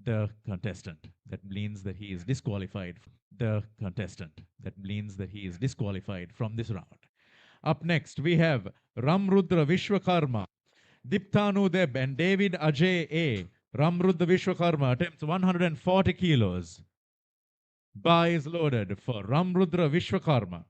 The contestant. That means that he is disqualified. The contestant. That means that he is disqualified from this round. Up next, we have Ramrudra Vishwakarma, Diptanu Deb, and David Ajay A. Ramrudra Vishwakarma attempts 140 kilos. Bar is loaded for Ramrudra Vishwakarma.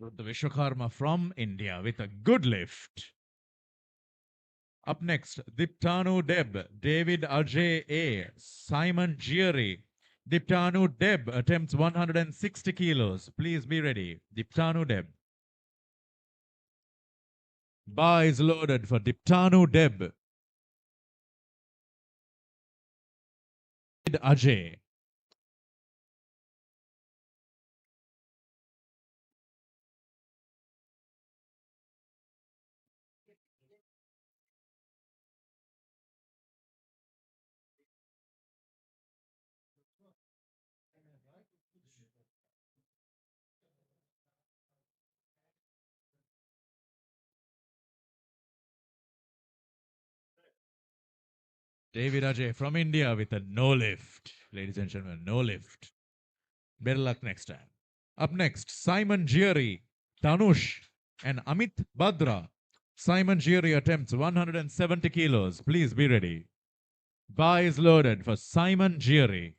Ramrudra Vishwakarma from India with a good lift. Up next, Diptanu Deb, David Ajay A, Simon Gieri. Diptanu Deb attempts 160 kilos. Please be ready. Diptanu Deb. Bar is loaded for Diptanu Deb. David Ajay. David Ajay from India with a no lift. Ladies and gentlemen, no lift. Better luck next time. Up next, Simon Gieri, Tanush, and Amit Badra. Simon Gieri attempts 170 kilos. Please be ready. Bar is loaded for Simon Gieri.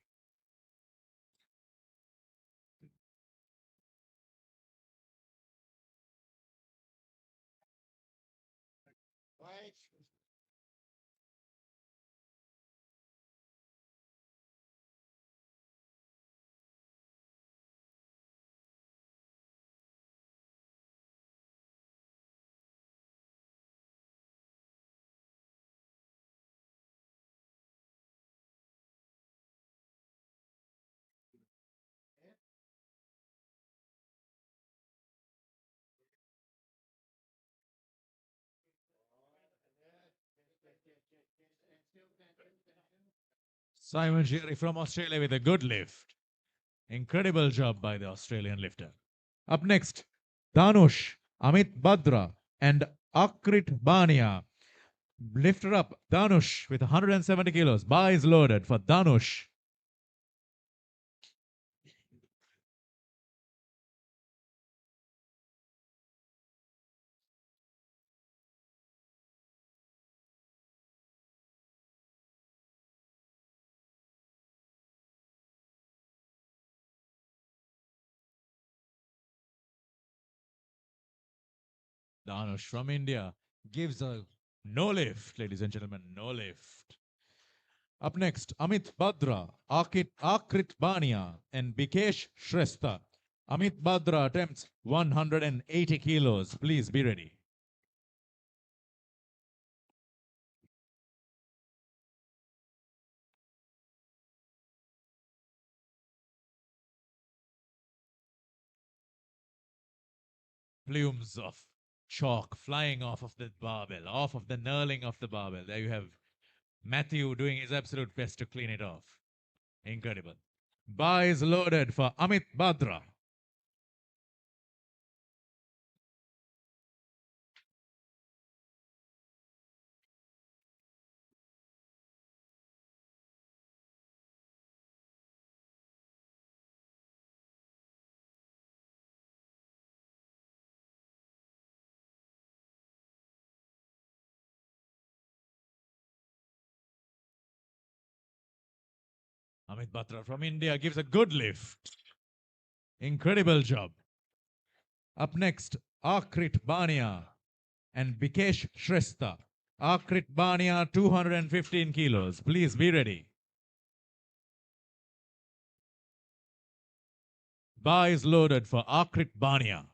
Simon Gieri from Australia with a good lift. Incredible job by the Australian lifter. Up next, Danush, Amit Badra, and Akrit Bania. Lifter up, Danush with 170 kilos. Bar is loaded for Danush. Danush from India gives a no lift, ladies and gentlemen, no lift. Up next, Amit Badra, Akrit Bania, and Bikesh Shrestha. Amit Badra attempts 180 kilos. Please be ready. Plumes of chalk flying off of the barbell, off of the knurling of the barbell. There you have Matthew doing his absolute best to clean it off. Incredible. Bar is loaded for Amit Badra. Amit Batra from India gives a good lift. Incredible job. Up next, Akrit Bania and Bikesh Shrestha. Akrit Bania, 215 kilos. Please be ready. Bar is loaded for Akrit Bania.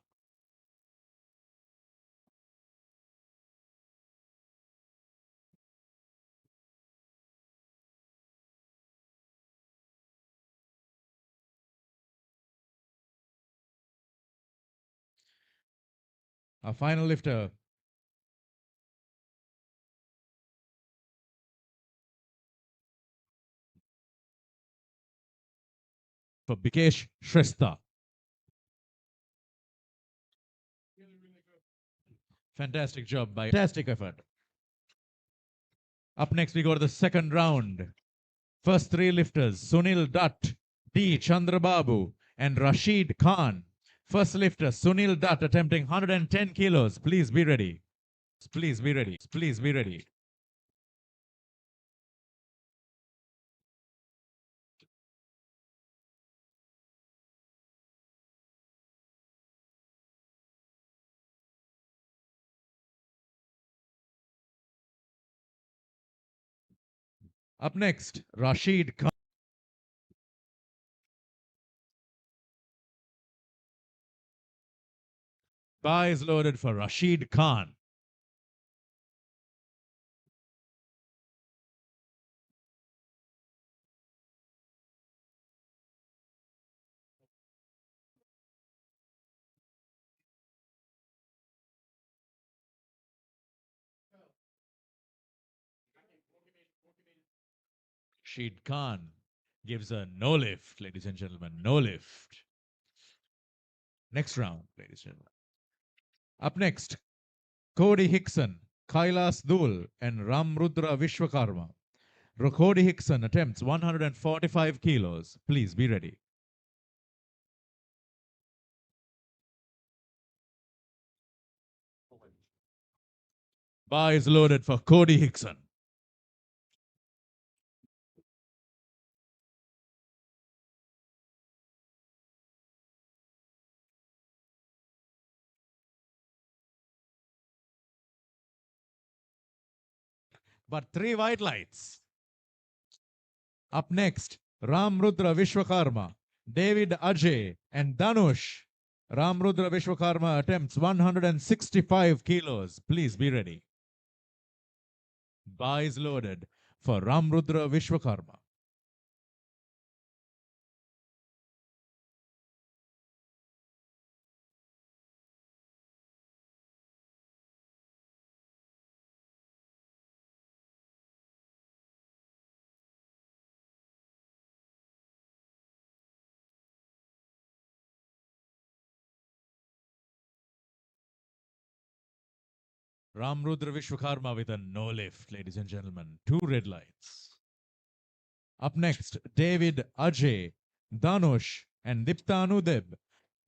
Our final lifter, for Bikesh Shrestha. Fantastic job by fantastic effort. Up next, we go to the second round. First three lifters, Sunil Dutt, D. Chandrababu, and Rashid Khan. First lifter, Sunil Dutt, attempting 110 kilos. Please be ready. Please be ready. Please be ready. Up next, Rashid Khan. Bar is loaded for Rashid Khan. Rashid Khan gives a no lift, ladies and gentlemen, no lift. Next round, ladies and gentlemen. Up next, Cody Hickson, Kailas Dul, and Ramrudra Vishwakarma. Cody Hickson attempts 145 kilos. Please be ready. Bar is loaded for Cody Hickson. But three white lights. Up next, Ramrudra Vishwakarma, David Ajay, and Dhanush. Ramrudra Vishwakarma attempts 165 kilos. Please be ready. Bar is loaded for Ramrudra Vishwakarma. Ramrudra Vishwakarma with a no lift, ladies and gentlemen. Two red lights. Up next, David Ajay, Dhanush, and Diptanu Deb.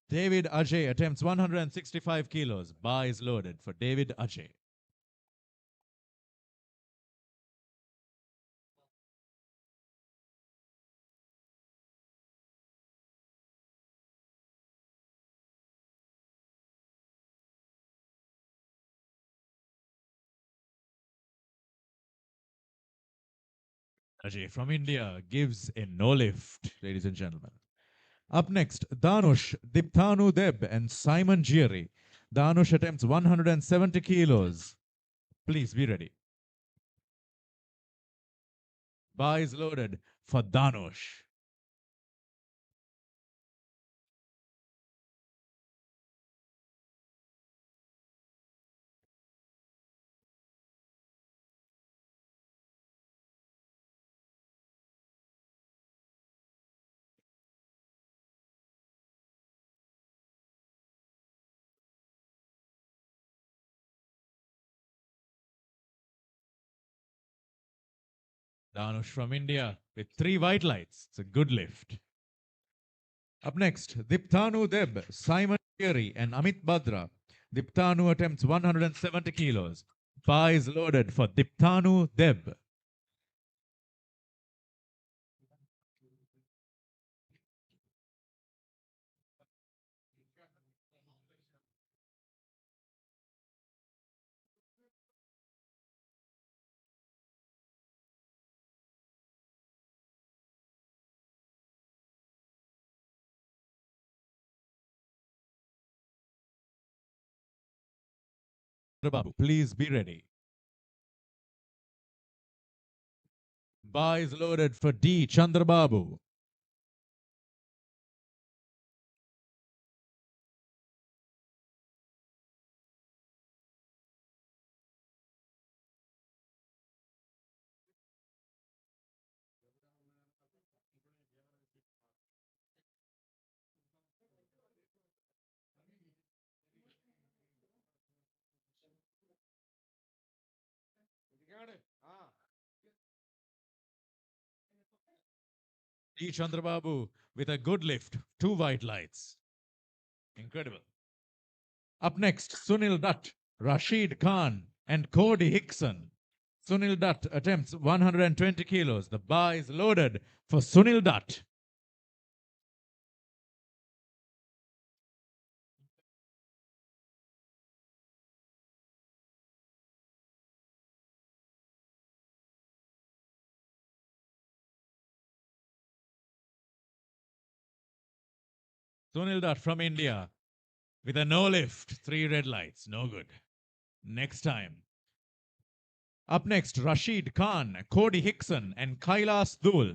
David Ajay attempts 165 kilos. Bar is loaded for David Ajay. Ajay from India gives a no lift, ladies and gentlemen. Up next, Dhanush, Diptanu Deb, and Simon Gieri. Dhanush attempts 170 kilos. Please be ready. Bar is loaded for Dhanush. Dhanush from India with three white lights. It's a good lift. Up next, Diptanu Deb, Simon Gieri, and Amit Badra. Diptanu attempts 170 kilos. Bar is loaded for Diptanu Deb. Babu, please be ready. Bar is loaded for D. Chandrababu. D. Chandrababu with a good lift, 2 white lights. Incredible. Up next, Sunil Dutt, Rashid Khan, and Cody Hickson. Sunil Dutt attempts 120 kilos. The bar is loaded for Sunil Dutt. Sunil Dutt from India with a no lift, 3 red lights. No good. Next time. Up next, Rashid Khan, Cody Hickson, and Kailas Dul.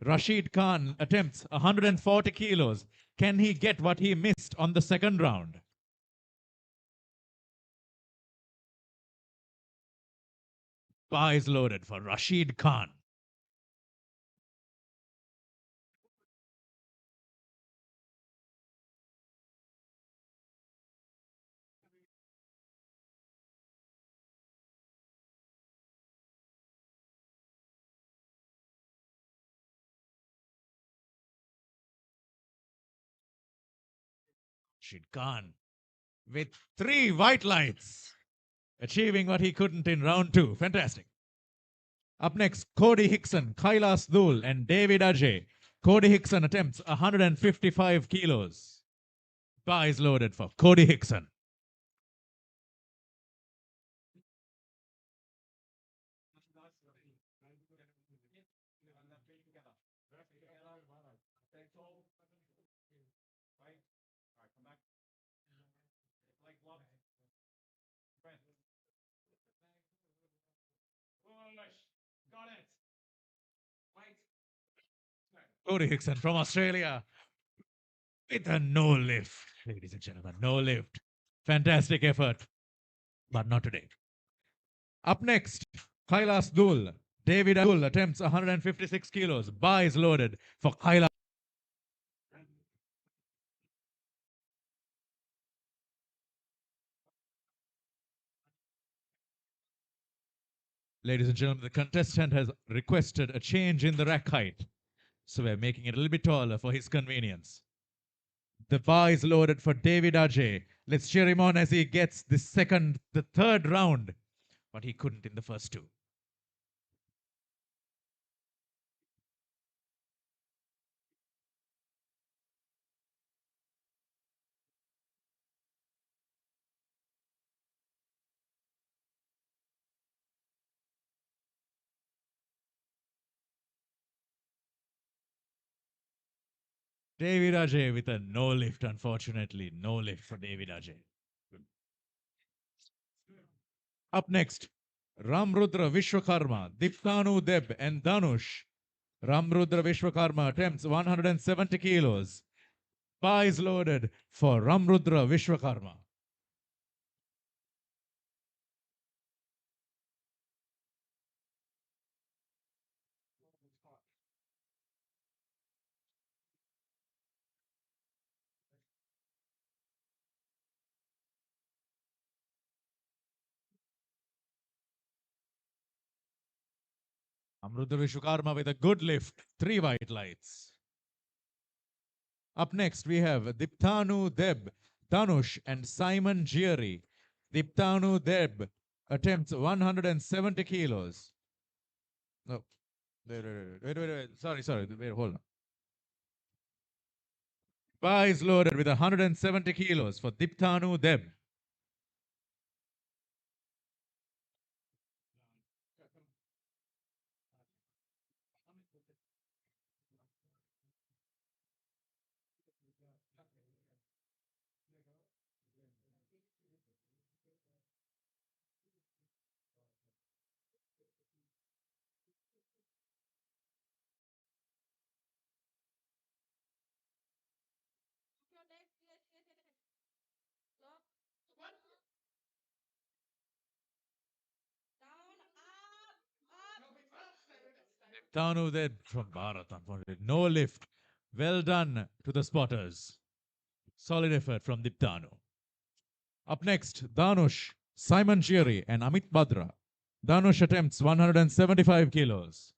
Rashid Khan attempts 140 kilos. Can he get what he missed on the second round? Bar is loaded for Rashid Khan. Rashid Khan with 3 white lights, achieving what he couldn't in round 2. Fantastic. Up next, Cody Hickson, Kailas Dul, and David Ajay. Cody Hickson attempts 155 kilos. Bar is loaded for Cody Hickson. Cody Hickson from Australia with a no lift. Ladies and gentlemen, no lift. Fantastic effort, but not today. Up next, Kailas Dul. David Dul attempts 156 kilos. Bar is loaded for Kailas. Ladies and gentlemen, the contestant has requested a change in the rack height. So we're making it a little bit taller for his convenience. The bar is loaded for David Ajay. Let's cheer him on as he gets the third round, but he couldn't in the first 2. David Ajay with a no lift, unfortunately. No lift for David Ajay. Up next, Ramrudra Vishwakarma, Diptanu Deb, and Dhanush. Ramrudra Vishwakarma attempts 170 kilos. Bar is loaded for Ramrudra Vishwakarma. Amrudra Vishwakarma with a good lift, 3 white lights. Up next, we have Diptanu Deb, Dhanush, and Simon Gieri. Diptanu Deb attempts 170 kilos. No, wait. Sorry. Wait, hold on. Bar is loaded with 170 kilos for Diptanu Deb. Tanu there from Bharat, unfortunately. No lift. Well done to the spotters. Solid effort from Diptanu. Up next, Danush, Simon Chiri, and Amit Badra. Danush attempts 175 kilos.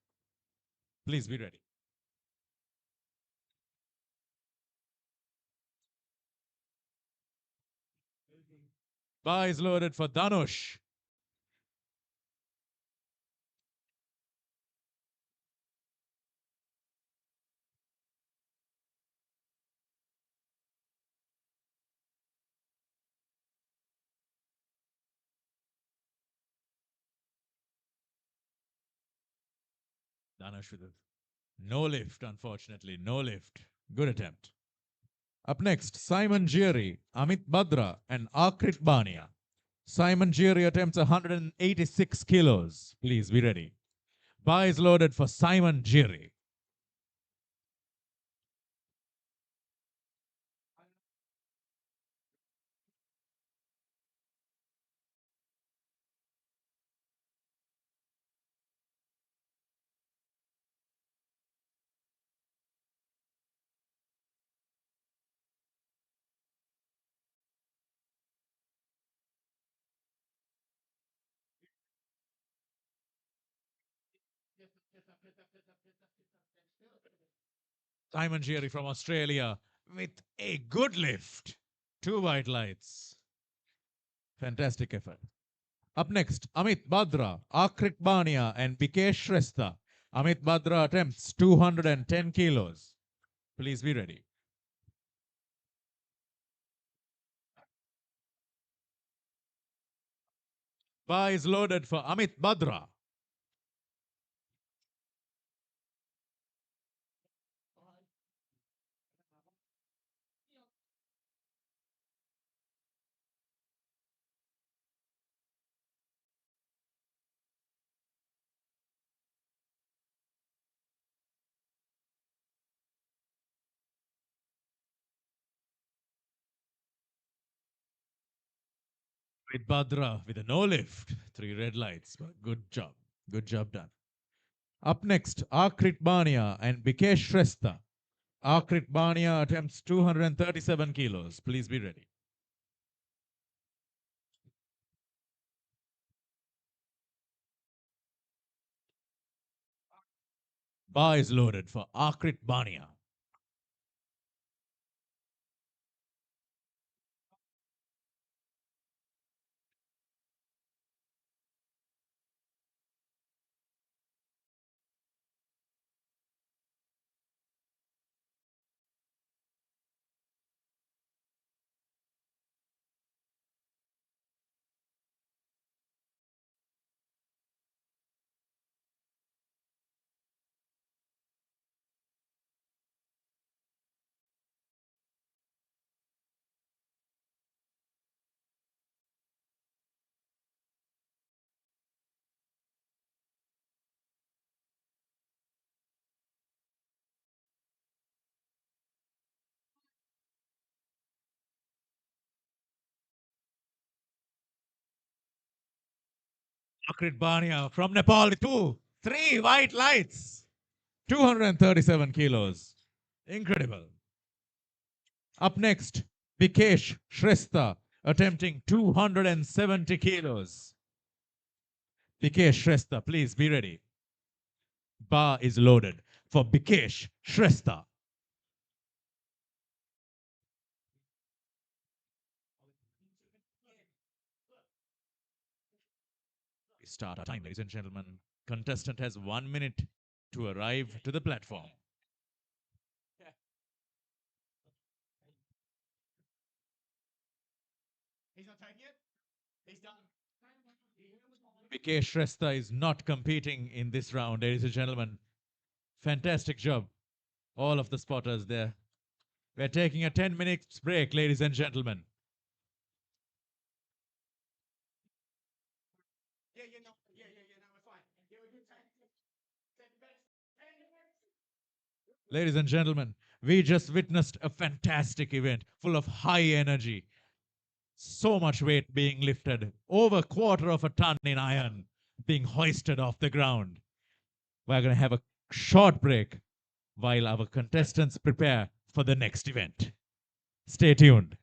Please be ready. Bar is loaded for Danush. Danush with a no lift, unfortunately. No lift. Good attempt. Up next, Simon Jiri, Amit Badra, and Akrit Bania. Simon Jiri attempts 186 kilos. Please be ready. Bar is loaded for Simon Jiri. Simon Jiri from Australia with a good lift. 2 white lights. Fantastic effort. Up next, Amit Badra, Akrit Bania, and Bikesh Shrestha. Amit Badra attempts 210 kilos. Please be ready. Bar is loaded for Amit Badra. With Badra with a no lift. 3 red lights. But good job. Good job done. Up next, Akrit Bania and Bikesh Shrestha. Akrit Bania attempts 237 kilos. Please be ready. Bar is loaded for Akrit Bania. Akrit Bania from Nepal, 3 white lights. 237 kilos. Incredible. Up next, Bikesh Shrestha attempting 270 kilos. Bikesh Shrestha, please be ready. Bar is loaded for Bikesh Shrestha. We start our time, ladies and gentlemen. Contestant has 1 minute to arrive to the platform. He's not taking it. He's done. Vikesh Shrestha is not competing in this round, ladies and gentlemen. Fantastic job. All of the spotters there. We're taking a 10 minutes break, ladies and gentlemen. Yeah, no, we're fine. Yeah, we're good. 10 minutes. Ladies and gentlemen, we just witnessed a fantastic event full of high energy. So much weight being lifted, over a quarter of a ton in iron being hoisted off the ground. We're going to have a short break while our contestants prepare for the next event. Stay tuned.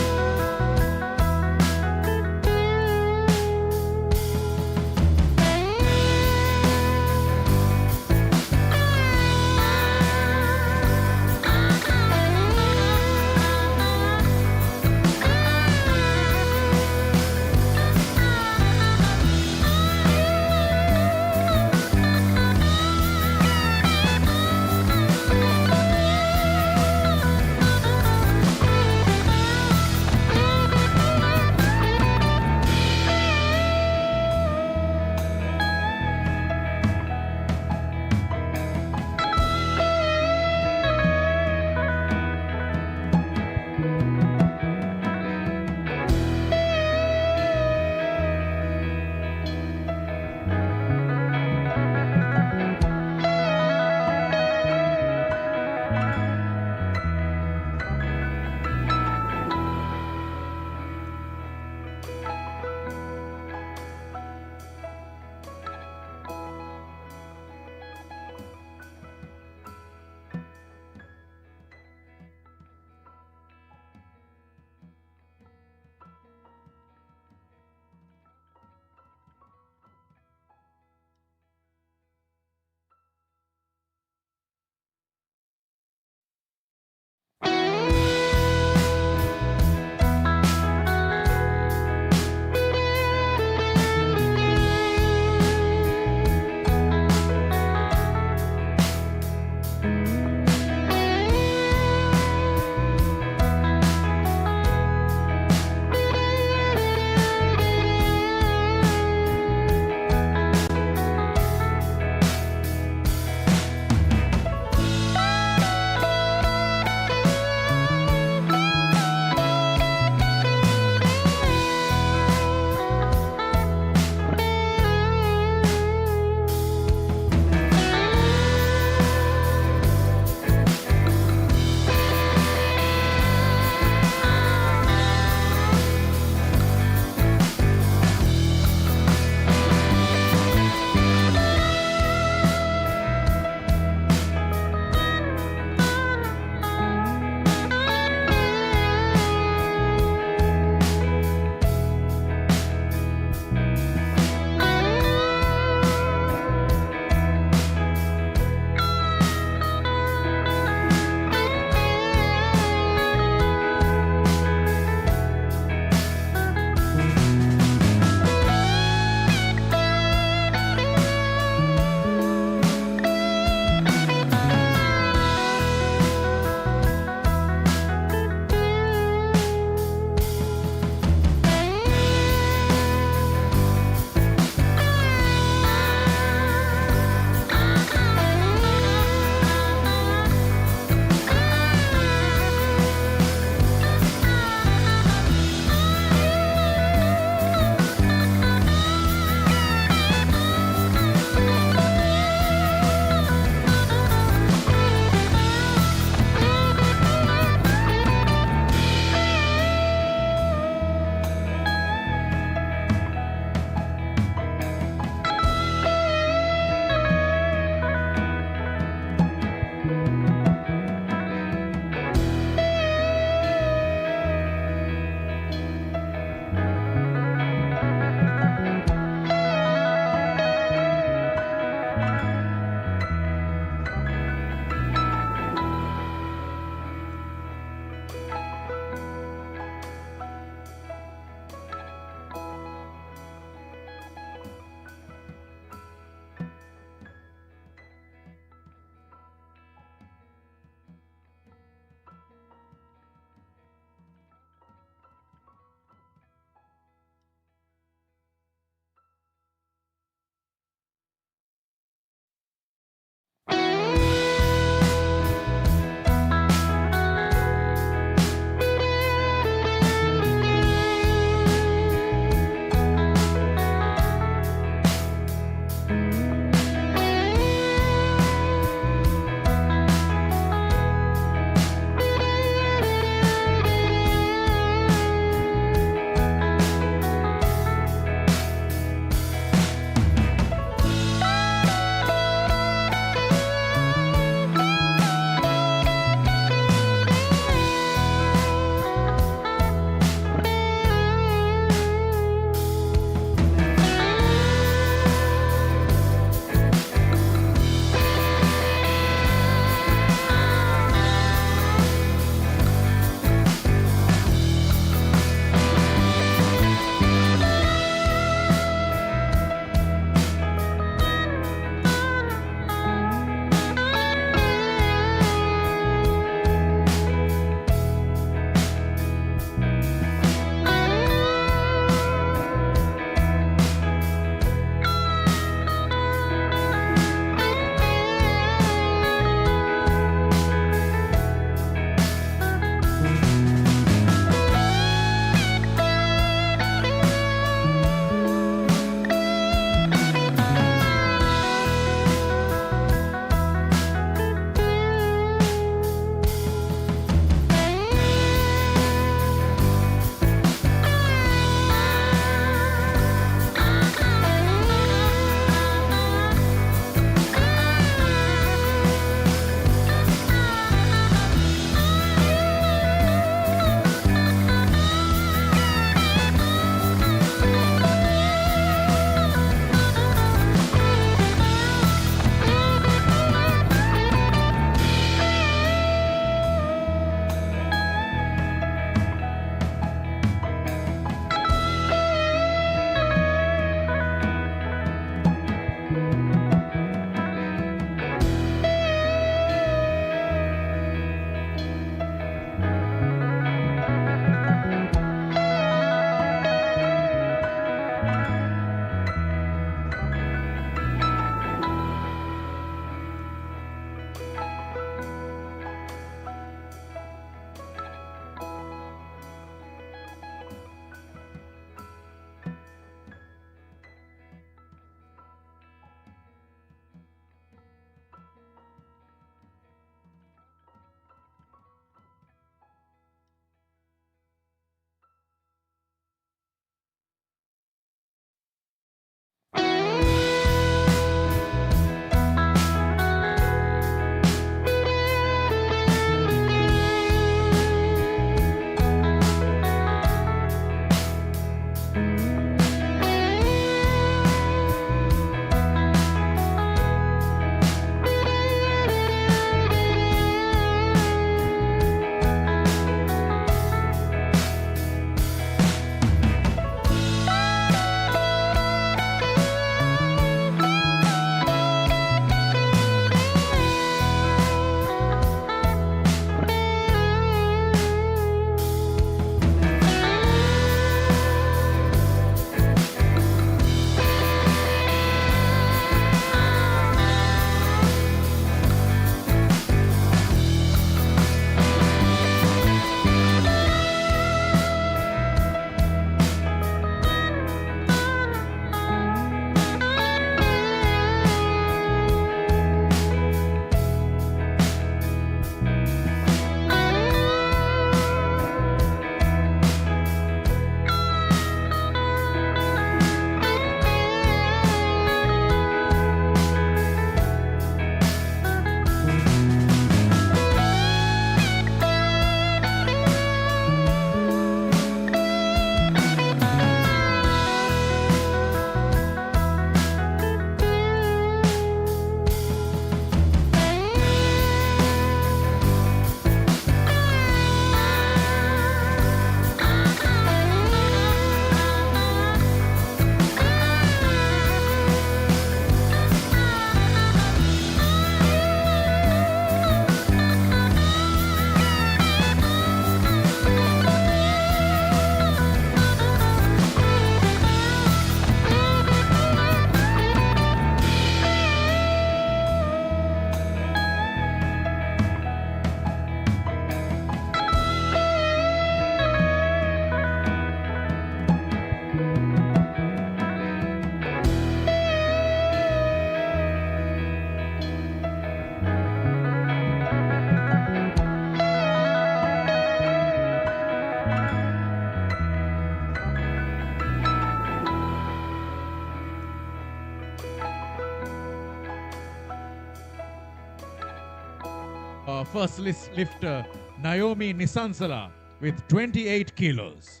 first lifter Naomi Nisansala with 28 kilos.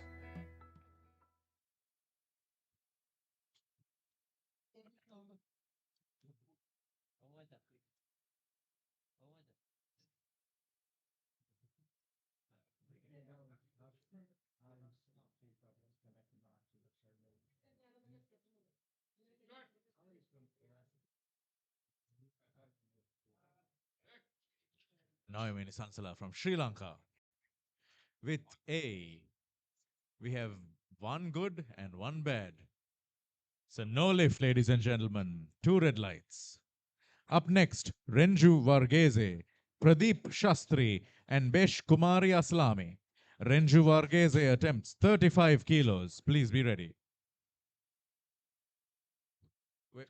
Naomi Nisansala from Sri Lanka. With A, we have one good and one bad. So no lift, ladies and gentlemen. 2 red lights. Up next, Renju Varghese, Pradeep Shastri, and Besh Kumari Aslami. Renju Varghese attempts 35 kilos. Please be ready. Wait.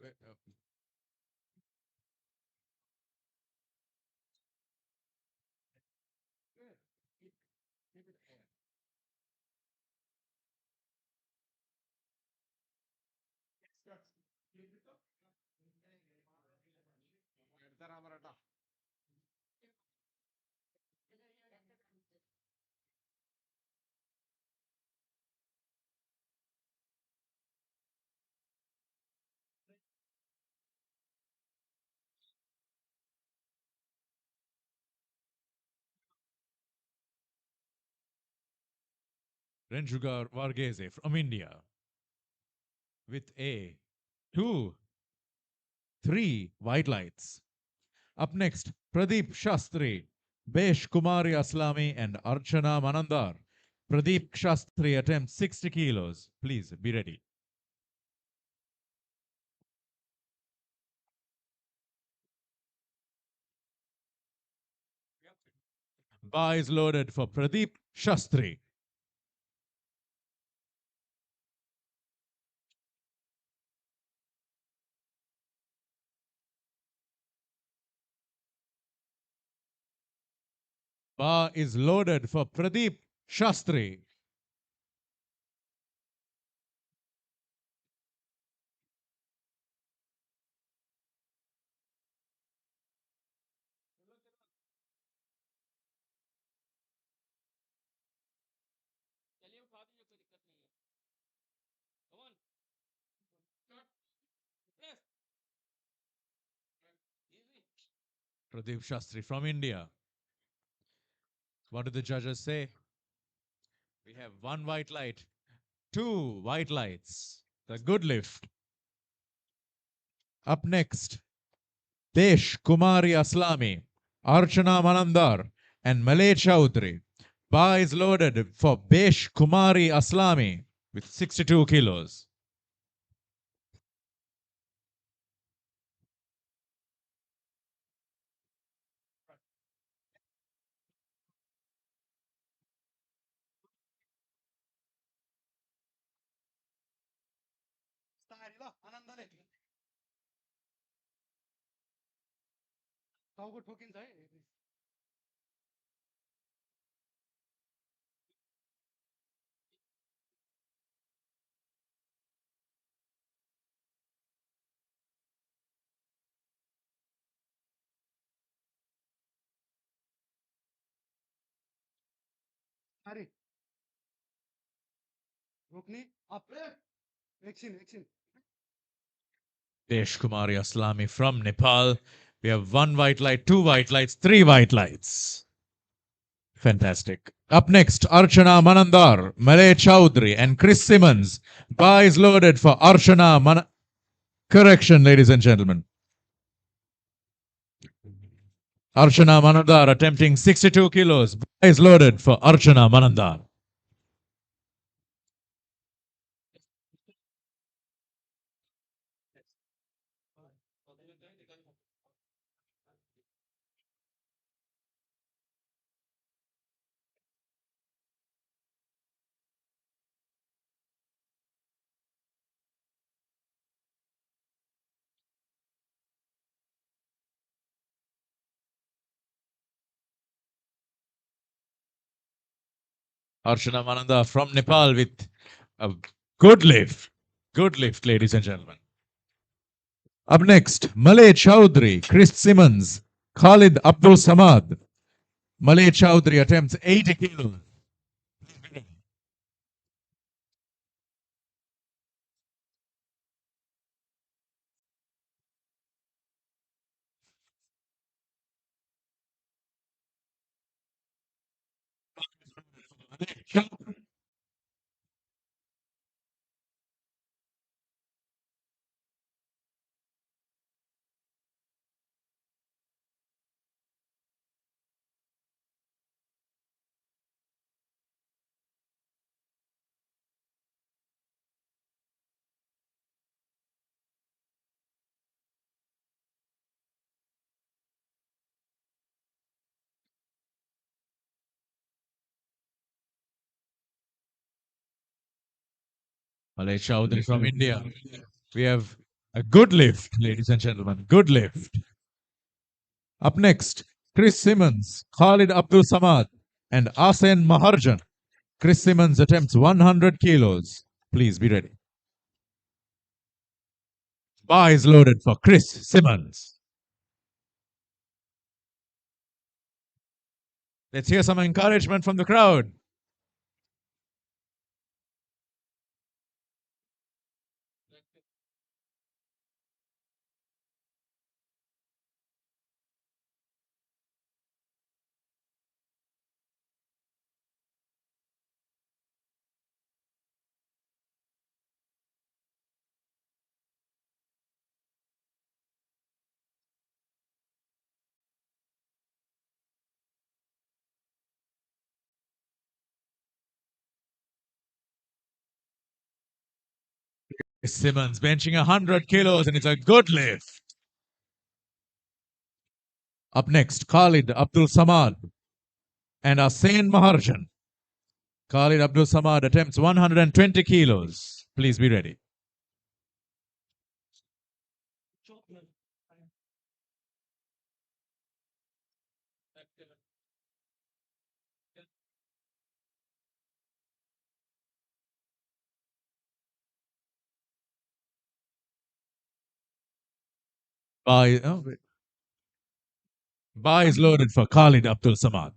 Renju Varghese from India. With A, 2, 3 white lights. Up next, Pradeep Shastri, Besh Kumari Aslami, and Archana Manandar. Pradeep Shastri attempts 60 kilos. Please be ready. Bar is loaded for Pradeep Shastri. Bar is loaded for Pradeep Shastri. Pradeep Shastri from India. What do the judges say? We have 1 white light, 2 white lights. The good lift. Up next, Desh Kumari Aslami, Archana Manandar, and Malay Chaudhry. Bar is loaded for Besh Kumari Aslami with 62 kilos. Desh Kumari Aslami from Nepal. We have 1 white light, 2 white lights, 3 white lights. Fantastic. Up next, Archana Manandar, Malay Chaudhry, and Chris Simmons. Bar is loaded for Archana Correction, ladies and gentlemen. Archana Manandar attempting 62 kilos. Bar is loaded for Archana Manandar. Archana Manandar from Nepal with a good lift. Good lift, ladies and gentlemen. Up next, Malay Chaudhry, Chris Simmons, Khalid Abdul Samad. Malay Chowdhury attempts 80 kilos. Malay Chowdhury from India. We have a good lift, ladies and gentlemen. Good lift. Up next, Chris Simmons, Khalid Abdul Samad, and Asen Maharjan. Chris Simmons attempts 100 kilos. Please be ready. Bar is loaded for Chris Simmons. Let's hear some encouragement from the crowd. Simmons benching 100 kilos, and it's a good lift. Up next, Khalid Abdul Samad and Asen Maharjan. Khalid Abdul Samad attempts 120 kilos. Please be ready. Bar is loaded for Khalid Abdul Samad.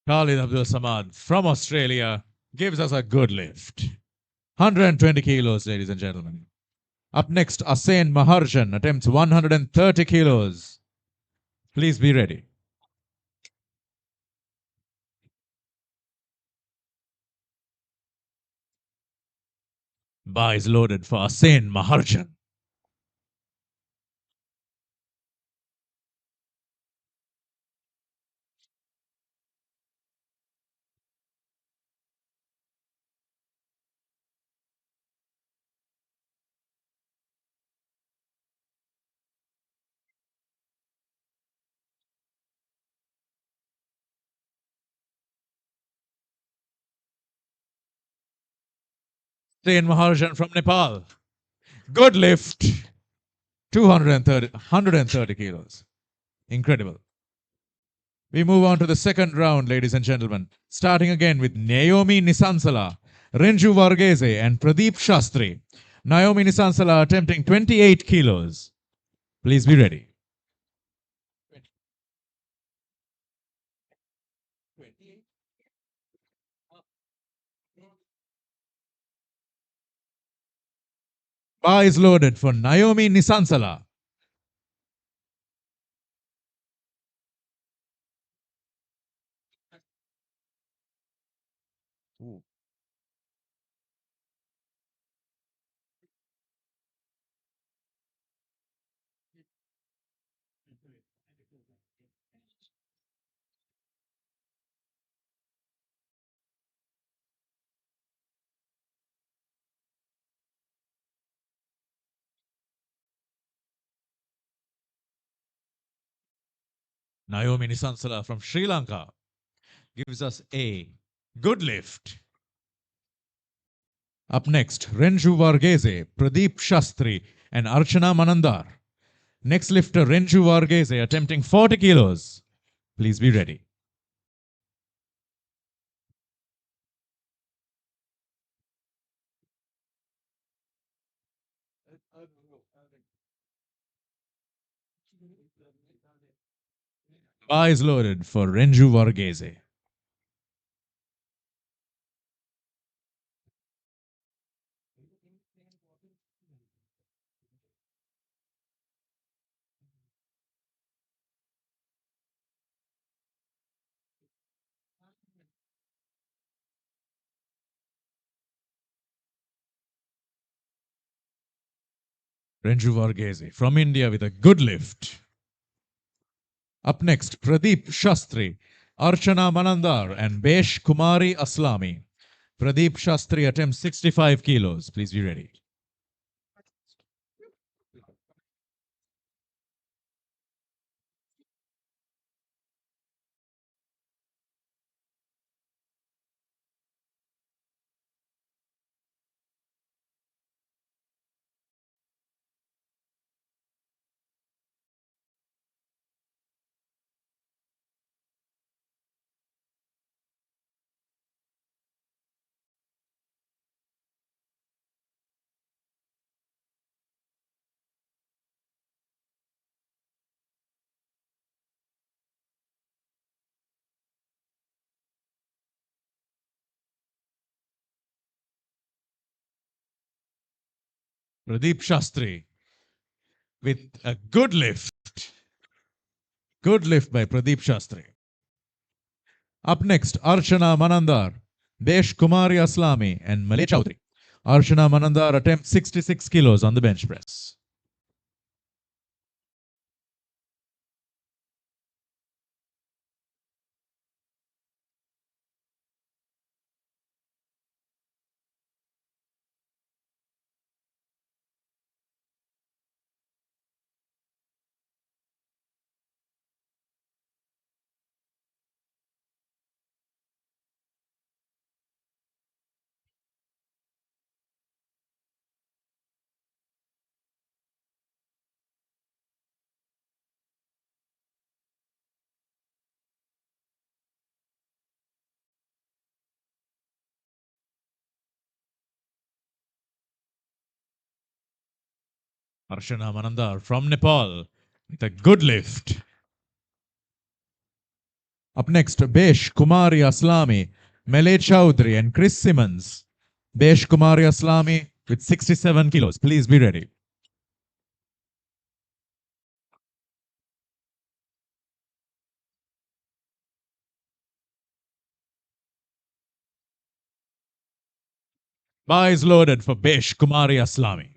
Khalid Abdul Samad from Australia gives us a good lift. 120 kilos, ladies and gentlemen. Up next, Asen Maharjan attempts 130 kilos. Please be ready. Bar is loaded for Asen Maharjan. Asen Maharjan from Nepal. Good lift. 130 kilos. Incredible. We move on to the second round, ladies and gentlemen. Starting again with Naomi Nisansala, Renju Varghese, and Pradeep Shastri. Naomi Nisansala attempting 28 kilos. Please be ready. Bar is loaded for Naomi Nisansala. Naomi Nisansala from Sri Lanka gives us a good lift. Up next, Renju Varghese, Pradeep Shastri, and Archana Manandar. Next lifter, Renju Varghese, attempting 40 kilos. Please be ready. Bar is loaded for Renju Varghese. Renju Varghese from India with a good lift. Up next, Pradeep Shastri, Archana Manandar, and Besh Kumari Aslami. Pradeep Shastri attempts 65 kilos. Please be ready. Pradeep Shastri with a good lift. Good lift by Pradeep Shastri. Up next, Archana Manandar, Besh Kumari Aslami, and Malay Chowdhury. Archana Manandar attempts 66 kilos on the bench press. Archana Manandar from Nepal with a good lift. Up next, Besh Kumari Aslami, Malay Chowdhury, and Chris Simmons. Besh Kumari Aslami with 67 kilos. Please be ready. Bar is loaded for Besh Kumari Aslami.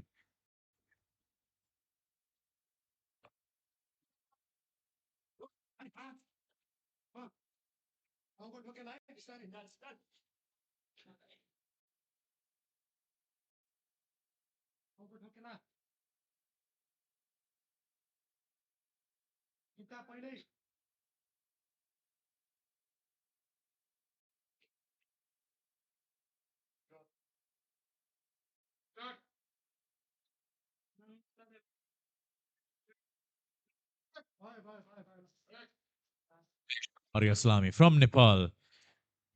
Kumari Aslami from Nepal.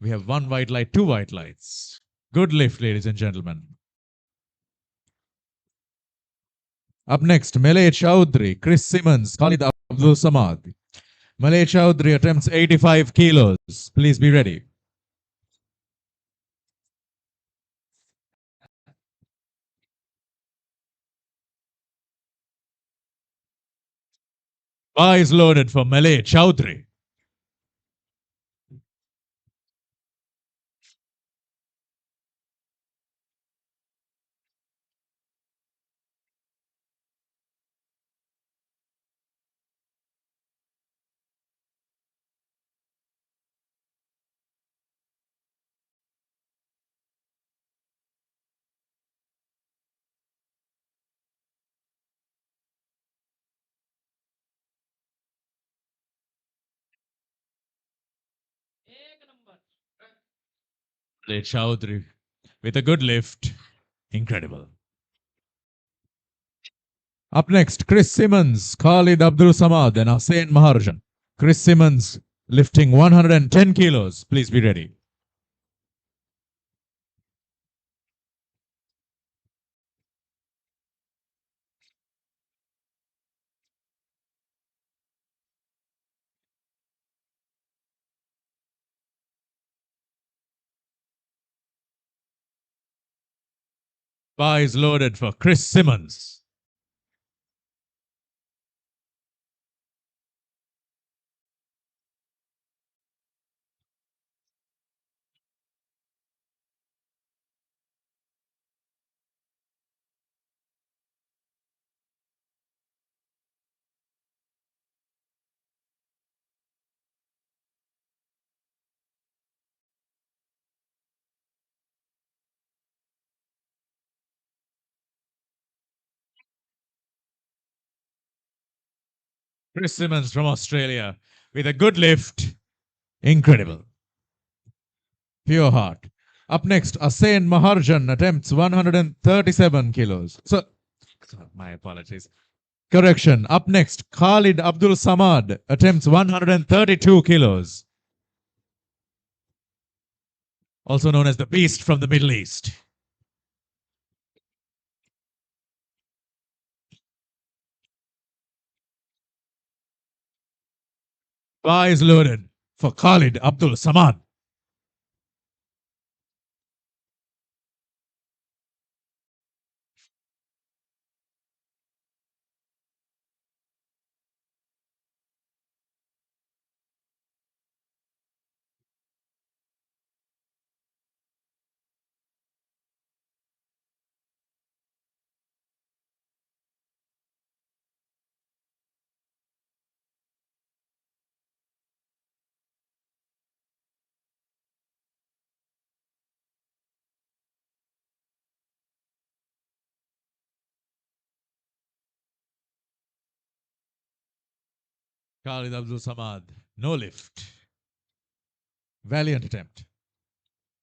We have one white light, two white lights. Good lift, ladies and gentlemen. Up next, Malay Chowdhury, Chris Simmons, Khalid Abdul Samad. Malay Chowdhury attempts 85 kilos. Please be ready. Bar is loaded for Malay Chowdhury. Late Chaudhary with a good lift. Incredible. Up next, Chris Simmons, Khalid Abdul Samad, and Hussein Maharjan. Chris Simmons lifting 110 kilos. Please be ready. Bar is loaded for Chris Simmons. Chris Simmons from Australia with a good lift. Incredible. Pure heart. Up next, Hussein Maharjan attempts 137 kilos. So, my apologies. Correction. Up next, Khalid Abdul Samad attempts 132 kilos. Also known as the Beast from the Middle East. Bar is loaded for Khalid Abdul Samad. Khalid Abdul Samad, no lift. Valiant attempt.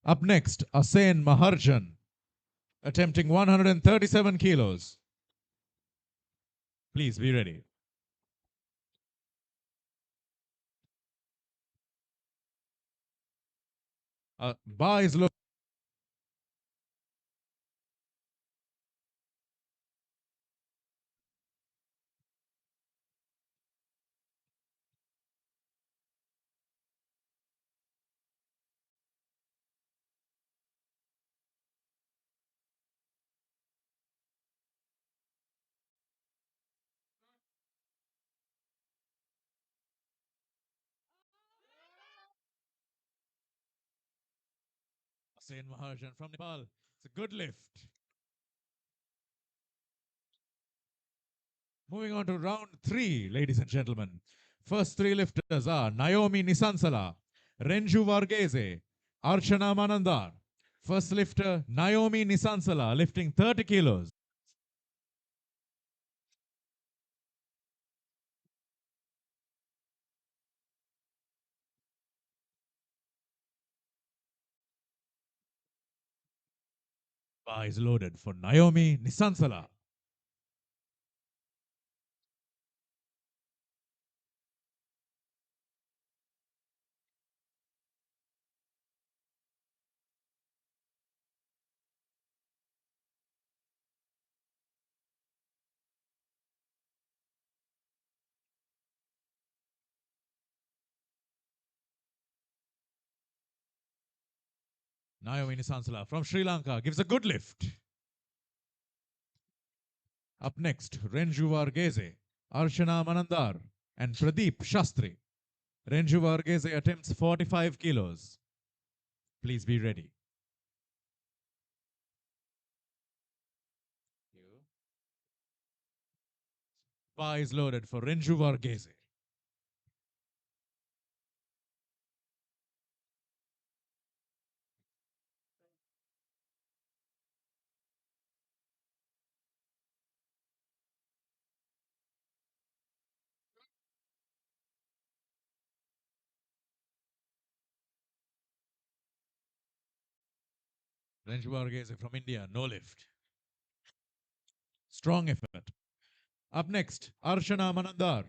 Up next, Hussein Maharjan, attempting 137 kilos. Please be ready. Bar is low. Hussein Maharjan from Nepal. It's a good lift. Moving on to round 3, ladies and gentlemen. First 3 lifters are Naomi Nisansala, Renju Varghese, Archana Manandar. First lifter, Naomi Nisansala, lifting 30 kilos. Bar is loaded for Naomi Nisansala. Naomi Nisansala from Sri Lanka gives a good lift. Up next, Renju Varghese, Archana Manandar, and Pradeep Shastri. Renju Varghese attempts 45 kilos. Please be ready. Bar is loaded for Renju Varghese. Range Varghese from India, no lift. Strong effort. Up next, Archana Manandar,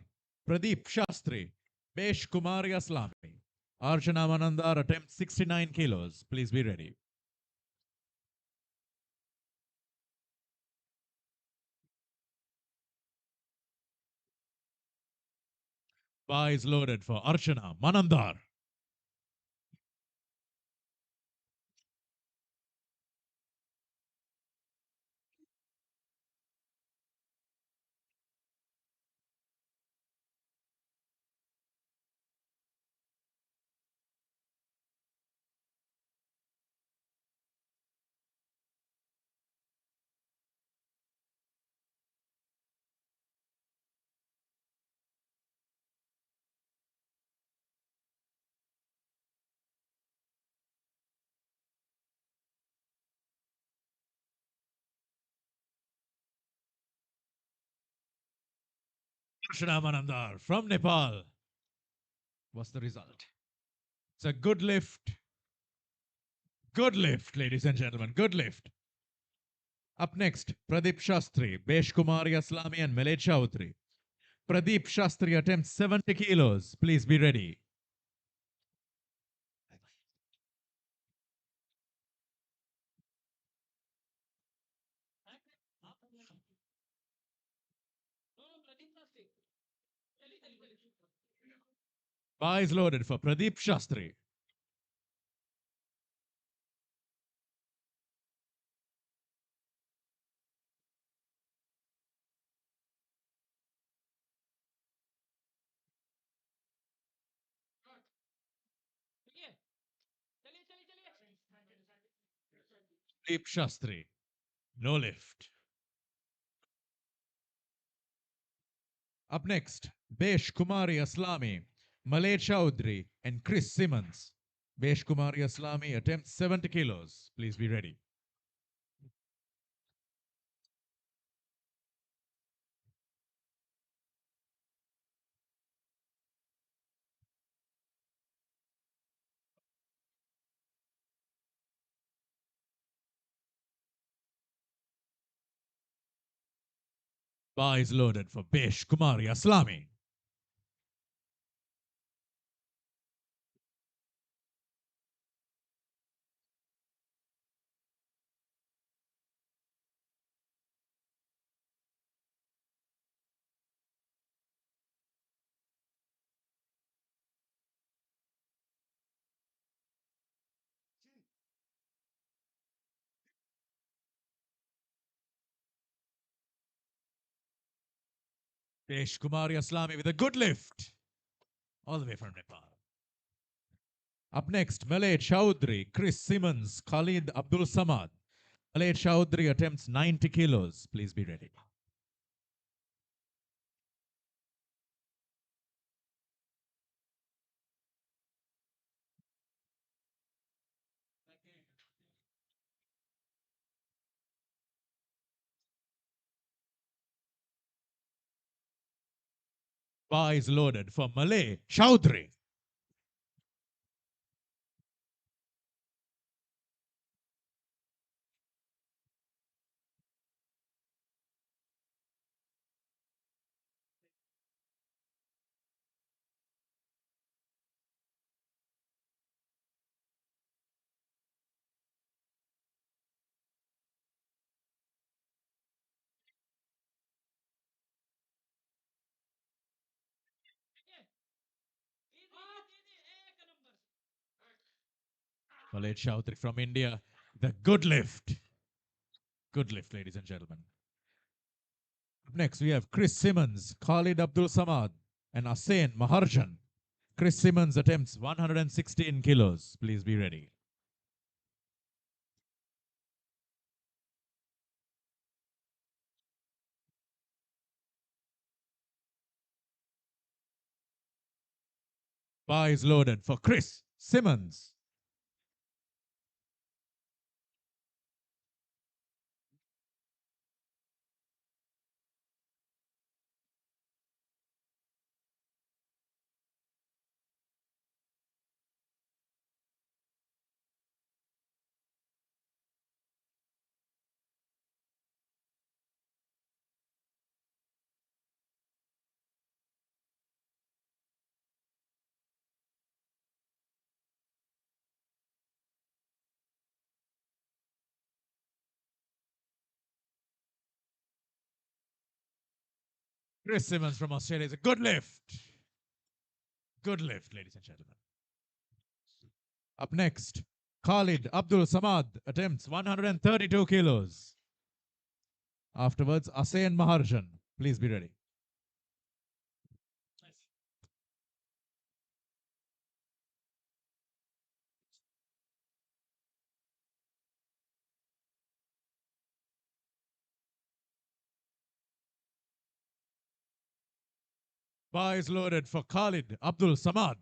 Pradeep Shastri, Besh Kumari Aslami. Archana Manandar attempts 69 kilos. Please be ready. Bar is loaded for Archana Manandar. Archana Manandar from Nepal. What's the result? It's a good lift. Good lift, ladies and gentlemen. Good lift. Up next, Pradeep Shastri, Besh Kumari Aslami, and Millet Chaudhary. Pradeep Shastri attempts 70 kilos. Please be ready. Bar is loaded for Pradeep Shastri. Pradeep Shastri, no lift. Up next, Besh Kumari Aslami, Malay Chaudhary, and Chris Simmons. Besh Kumari Aslami attempts 70 kilos. Please be ready. Bar is loaded for Besh Kumari Aslami. Besh Kumari Aslami with a good lift. All the way from Nepal. Up next, Malay Chaudhary, Chris Simmons, Khalid Abdul Samad. Malay Chaudhary attempts 90 kilos. Please be ready. Bar is loaded for Malay Chaudhary. Malay Chaudhary from India. The good lift. Good lift, ladies and gentlemen. Up next, we have Chris Simmons, Khalid Abdul Samad, and Asen Maharjan. Chris Simmons attempts 116 kilos. Please be ready. Bar is loaded for Chris Simmons. Chris Simmons from Australia is a good lift. Good lift, ladies and gentlemen. Up next, Khalid Abdul Samad attempts 132 kilos. Afterwards, Asen Maharjan. Please be ready. Bar is loaded for Khalid Abdul Samad.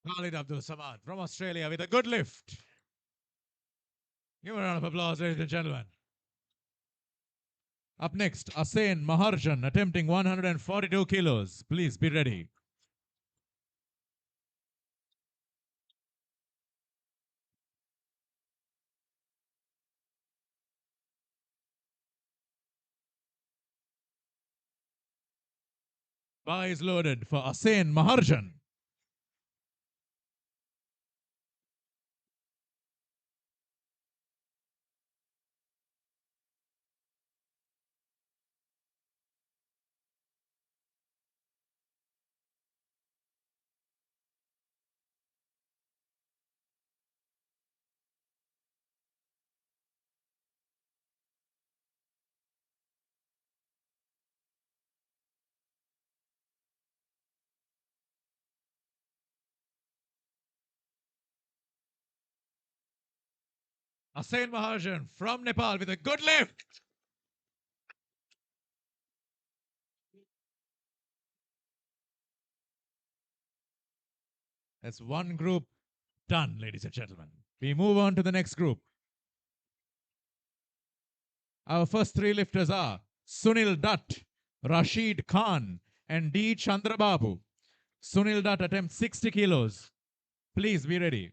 Khalid Abdul Samad from Australia with a good lift. Give a round of applause, ladies and gentlemen. Up next, Asen Maharjan attempting 142 kilos. Please be ready. Bar is loaded for Asen Maharjan. Asen Maharjan from Nepal with a good lift. That's one group done, ladies and gentlemen. We move on to the next group. Our first three lifters are Sunil Dutt, Rashid Khan, and D. Chandrababu. Sunil Dutt attempts 60 kilos. Please be ready.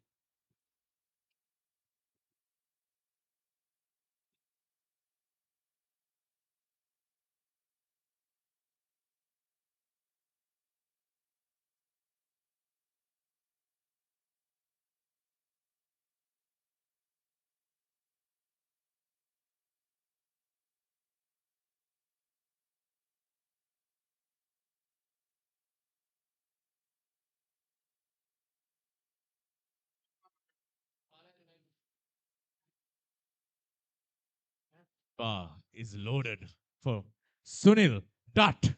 Bar is loaded for Sunil Dutt.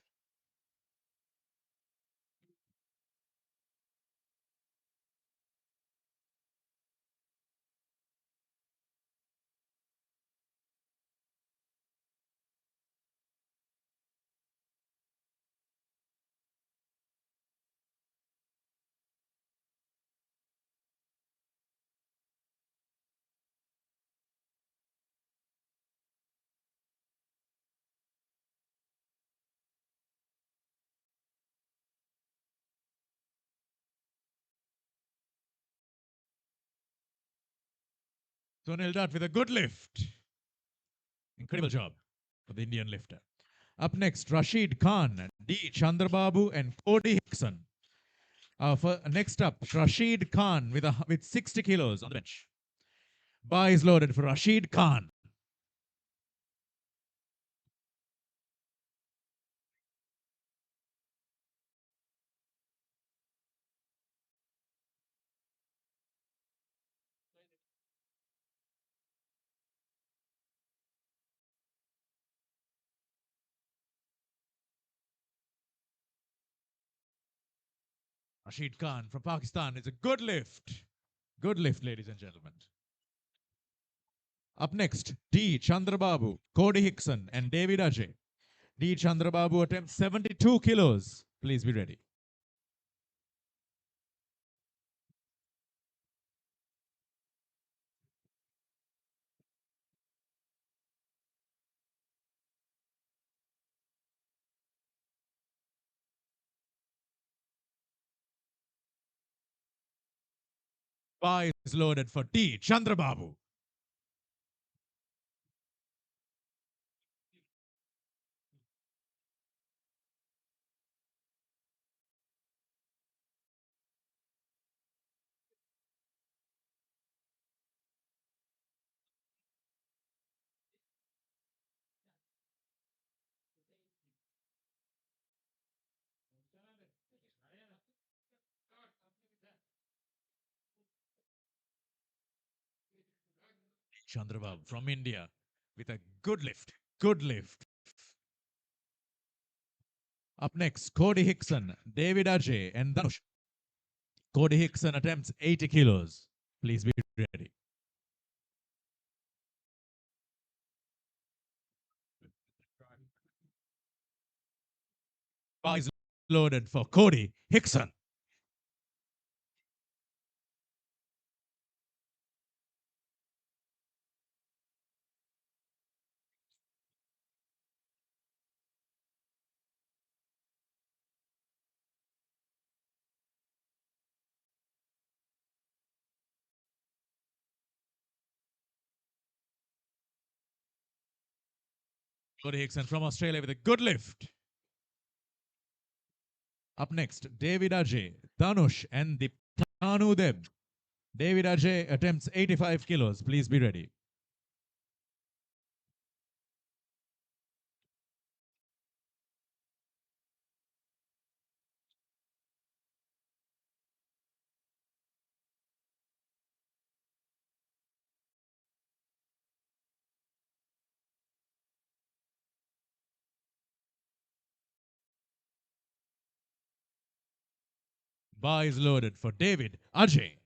Sunil Dutt with a good lift. Incredible job for the Indian lifter. Up next, Rashid Khan, D. Chandrababu, and Cody Hickson. Next up, Rashid Khan with 60 kilos on the bench. Bar is loaded for Rashid Khan. Rashid Khan from Pakistan is a good lift. Good lift, ladies and gentlemen. Up next, D. Chandrababu, Cody Hickson, and David Ajay. D. Chandrababu attempts 72 kilos. Please be ready. Bar is loaded for T. Chandrababu. Chandrababu from India with a good lift. Good lift. Up next, Cody Hickson, David Ajay, and Dhanush. Cody Hickson attempts 80 kilos. Please be ready. Bar is loaded for Cody Hickson. Cody Hickson from Australia with a good lift. Up next, David Ajay, Dhanush, and Diptanu Deb. David Ajay attempts 85 kilos. Please be ready. Bar is loaded for David Ajay.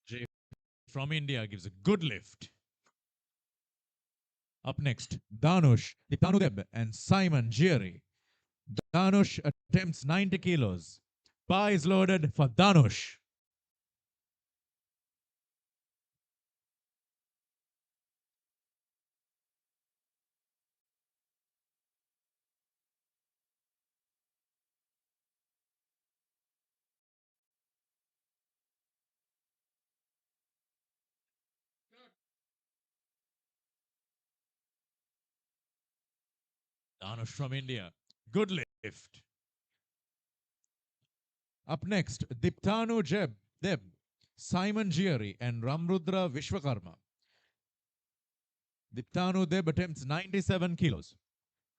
Ajay from India gives a good lift. Up next, Dhanush, Diptanu Deb, and Simon Gieri. Dhanush attempts 90 kilos. Bar is loaded for Dhanush. Dhanush from India. Good lift. Up next, Diptanu Deb, Simon Gieri, and Ramrudra Vishwakarma. Diptanu Deb attempts 97 kilos.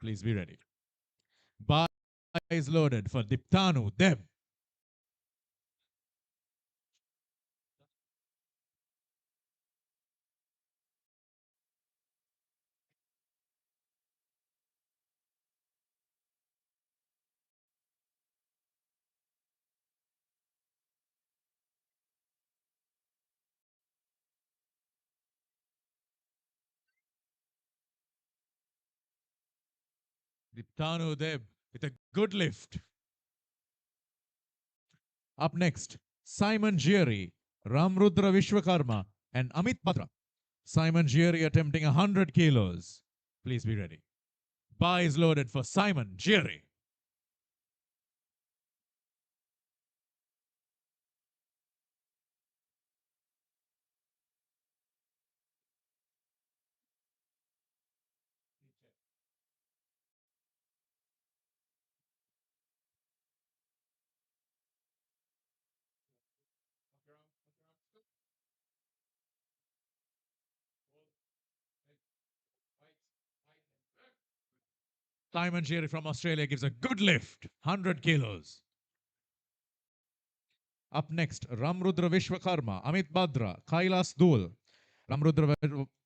Please be ready. Bar is loaded for Diptanu Deb. Diptanu Deb with a good lift. Up next, Simon Gieri, Ramrudra Vishwakarma, and Amit Batra. Simon Gieri attempting 100 kilos. Please be ready. Bar is loaded for Simon Gieri. Simon Gieri from Australia gives a good lift, 100 kilos. Up next, Ramrudra Vishwakarma, Amit Badra, Kailas Dul. Ramrudra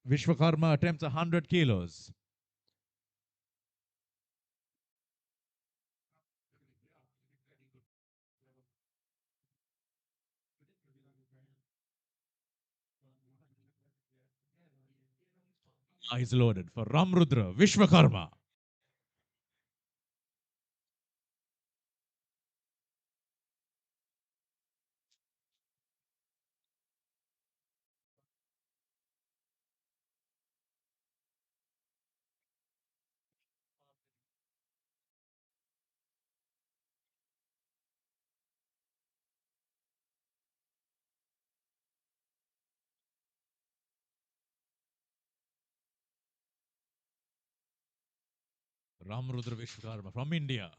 Vishwakarma attempts 100 kilos. Eyes loaded for Ramrudra Vishwakarma. Ramrudra Vishwakarma from India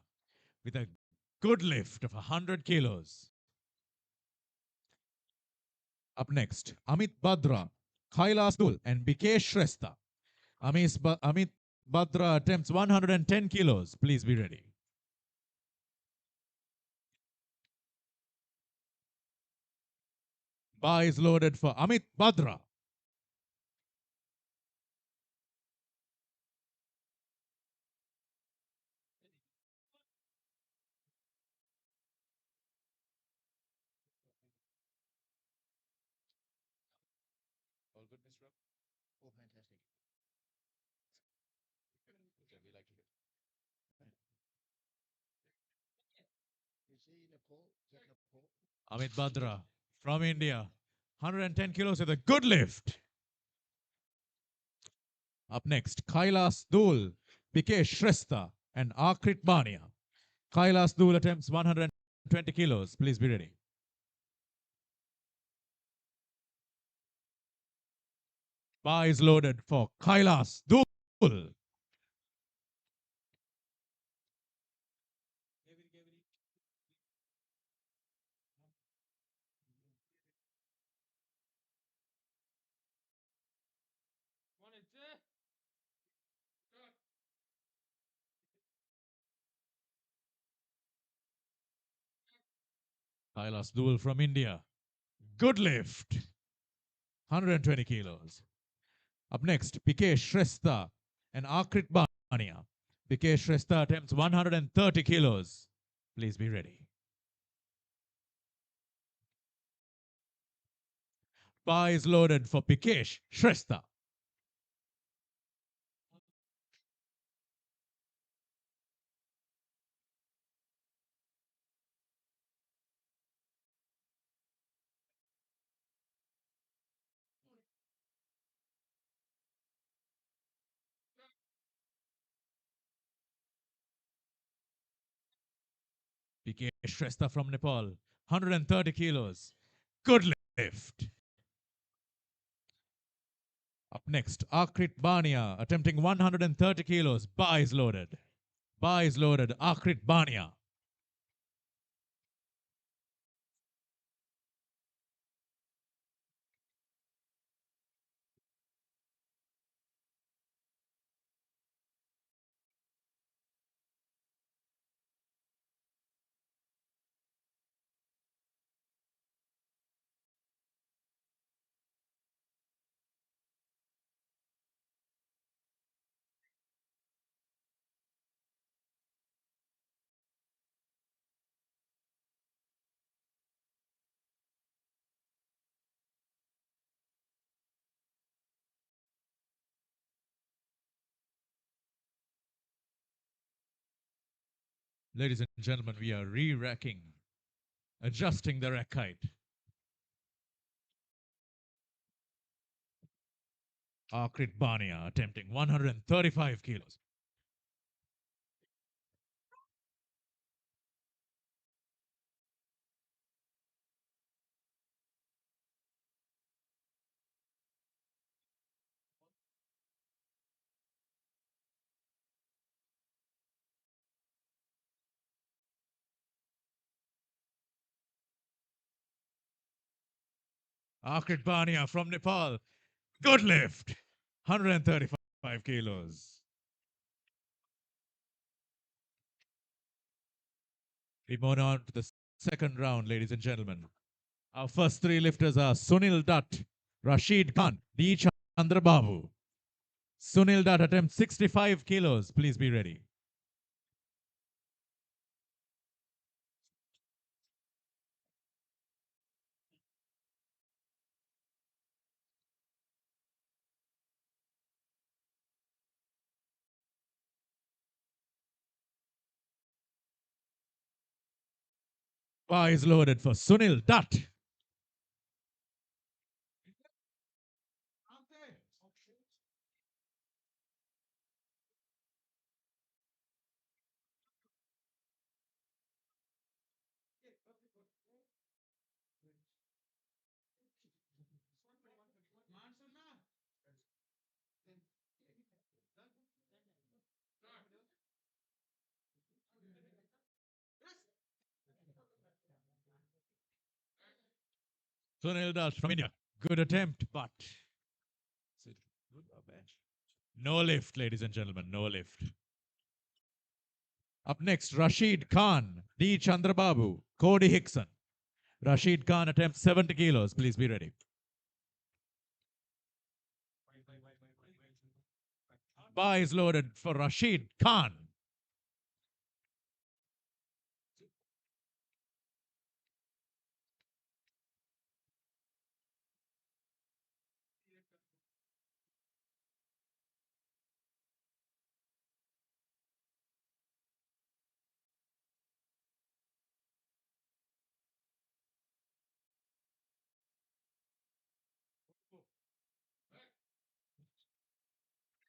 with a good lift of 100 kilos. Up next, Amit Badra, Kailas Dul, and Bikesh Shrestha. Amit Badra attempts 110 kilos. Please be ready. Bar is loaded for Amit Badra. All good, Mr. Oh, fantastic. Okay, we like to get. You see Nepal? Is that Nepal? Amit Badra from India, 110 kilos with a good lift. Up next, Kailas Dul, Bikesh Shrestha, and Akrit Bania. Kailas Dul attempts 120 kilos. Please be ready. Bar is loaded for Kailas Dul. Kailas Dul from India. Good lift. 120 kilos. Up next, Bikesh Shrestha and Akrit Bania. Bikesh Shrestha attempts 130 kilos. Please be ready. Bar is loaded for Bikesh Shrestha. Bikesh Shrestha from Nepal. 130 kilos. Good lift. Up next, Akrit Bania attempting 130 kilos. Bar is loaded. Bar is loaded. Akrit Bania. Ladies and gentlemen, we are re-racking, adjusting the rack height. Akrit Bania attempting 135 kilos. Akrit Bania from Nepal. Good lift. 135 kilos. We move on to the second round, ladies and gentlemen. Our first three lifters are Sunil Dutt, Rashid Khan, D. Chandrababu. Sunil Dutt attempts 65 kilos. Please be ready. Bar is loaded for Sunil Dutt. Sunil Dutt from India. Good attempt, but is it good or bad? No lift, ladies and gentlemen, no lift. Up next, Rashid Khan, D. Chandrababu, Cody Hickson. Rashid Khan attempts 70 kilos. Please be ready. Bar is loaded for Rashid Khan.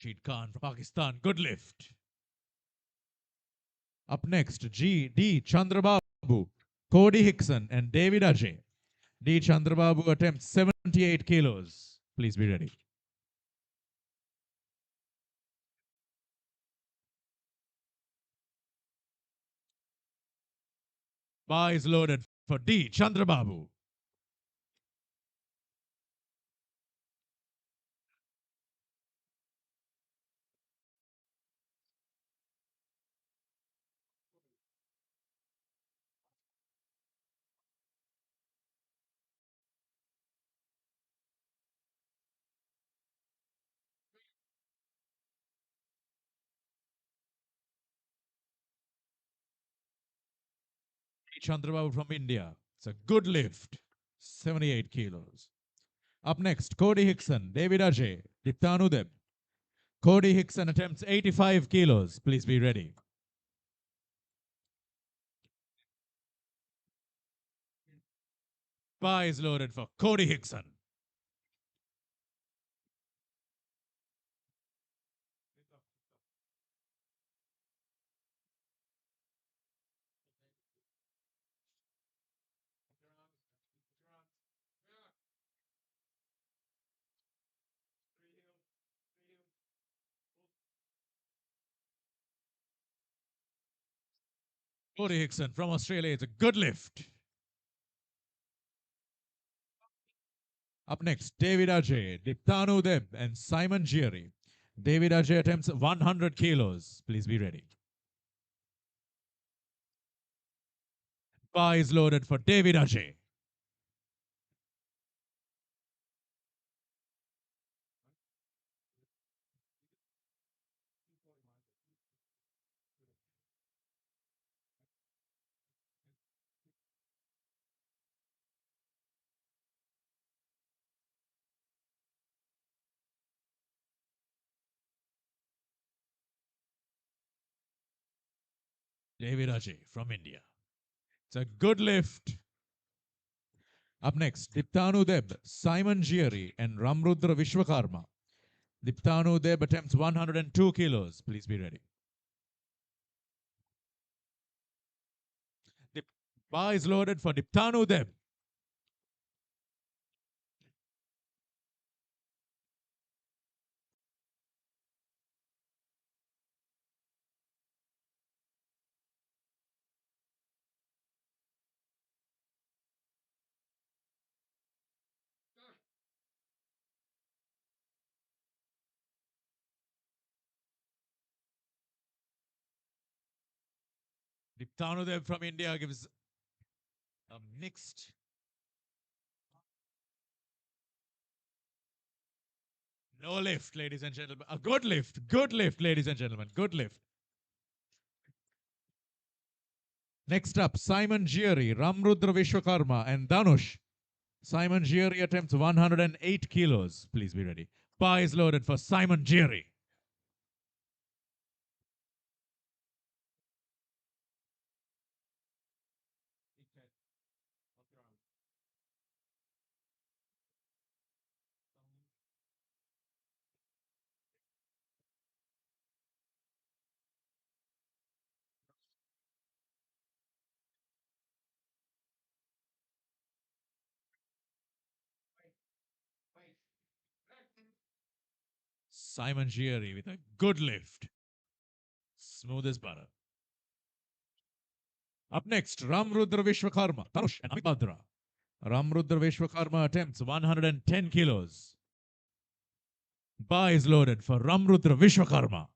Rashid Khan from Pakistan, good lift. Up next, D. Chandrababu, Cody Hickson, and David Ajay. D. Chandrababu attempts 78 kilos. Please be ready. Bar is loaded for D. Chandrababu. D. Chandrababu from India. It's a good lift, 78 kilos. Up next, Cody Hickson, David Ajay, Diptanudeb. Cody Hickson attempts 85 kilos. Please be ready. Bar is loaded for Cody Hickson. Cody Hickson from Australia. It's a good lift. Up next, David Ajay, Diptanu Deb, and Simon Gieri. David Ajay attempts 100 kilos. Please be ready. Bar is loaded for David Ajay. David Ajay from India. It's a good lift. Up next, Diptanu Deb, Simon Gieri, and Ramrudra Vishwakarma. Diptanu Deb attempts 102 kilos. Please be ready. The bar is loaded for Diptanu Deb. Diptanu Deb from India gives a mixed. No lift, ladies and gentlemen. A good lift, ladies and gentlemen. Good lift. Next up, Simon Gieri, Ramrudra Vishwakarma, and Dhanush. Simon Gieri attempts 108 kilos. Please be ready. Bar is loaded for Simon Gieri. Simon Gieri with a good lift. Smooth as butter. Up next, Ramrudra Vishwakarma, Tanush and Amit Badra. Ramrudra Vishwakarma attempts 110 kilos. Bar is loaded for Ramrudra Vishwakarma.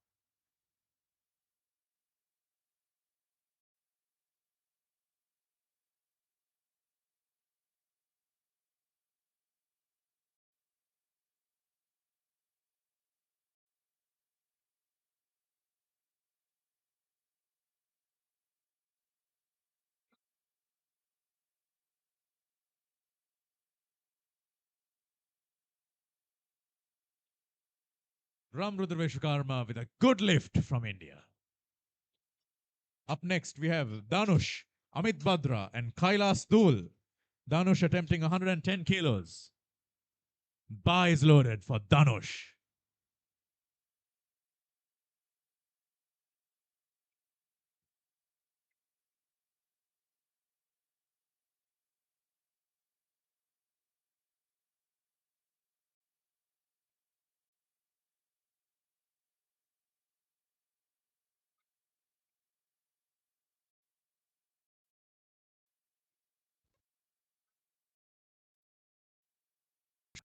Ramrudra Vishwakarma with a good lift from India. Up next, we have Danush, Amit Badra, and Kailas Dul. Danush attempting 110 kilos. Bar is loaded for Danush.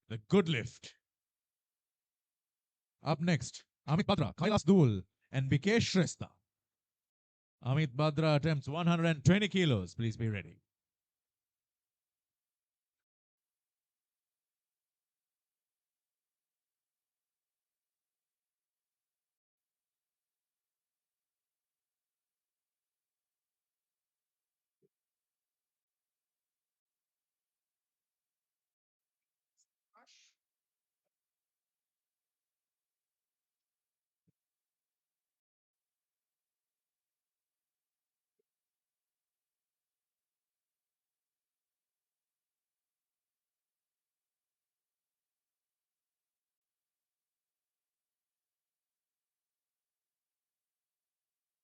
The good lift. Up next, Amit Badra, Kailas Dul, and Vikesh Shrestha. Amit Badra attempts 120 kilos. Please be ready.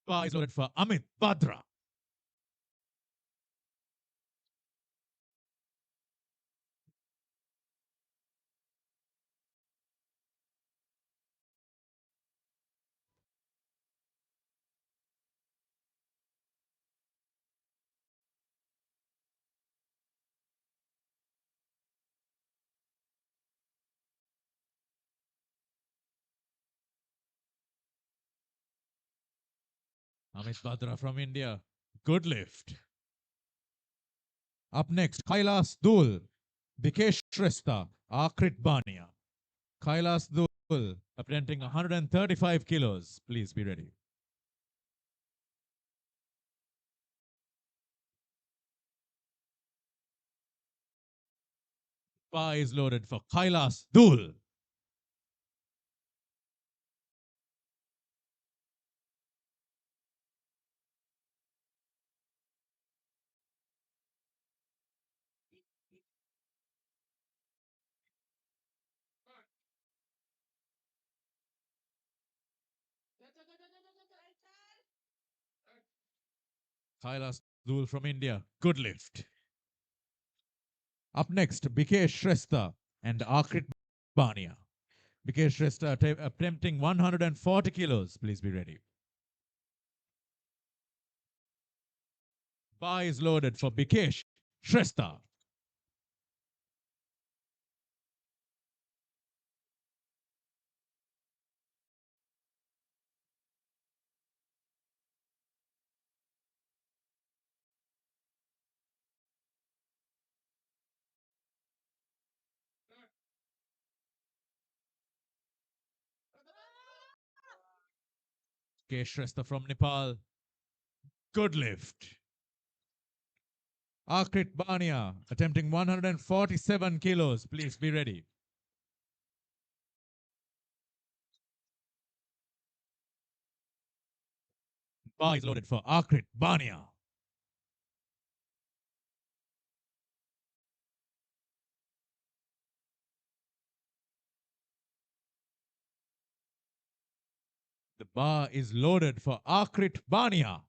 Bar is loaded for Amit Badra. Amit Badra from India. Good lift. Up next, Kailas Dul, Vikesh Shrestha, Akrit Bania. Kailas Dul attempting 135 kilos. Please be ready. Bar is loaded for Kailas Dul. Kailas Dul from India. Good lift. Up next, Vikesh Shrestha and Akrit Bania. Vikesh Shrestha attempting 140 kilos. Please be ready. Bar is loaded for Vikesh Shrestha. Vikesh Shrestha from Nepal. Good lift. Akrit Bania attempting 147 kilos. Please be ready. Bar is loaded for Akrit Bania. The bar is loaded for Akrit Bania.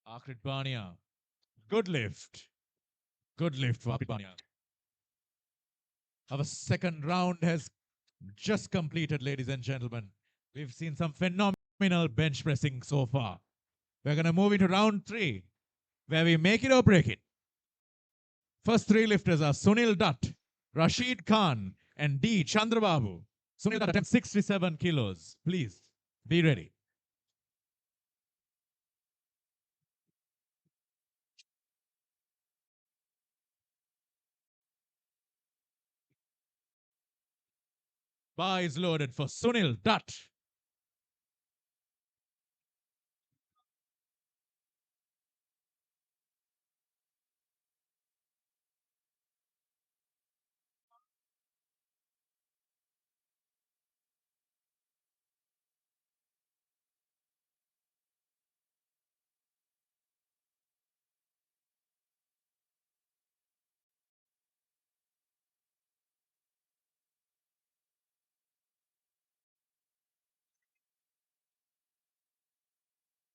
Akrit Bania. Good lift. Good lift for Akrit Bania. Our second round has just completed, ladies and gentlemen. We've seen some phenomenal bench pressing so far. We're going to move into round 3, where we make it or break it. First 3 lifters are Sunil Dutt, Rashid Khan, and D. Chandrababu. Sunil Dutt attempts 67 kilos. Please be ready. Bar is loaded for Sunil Dutt.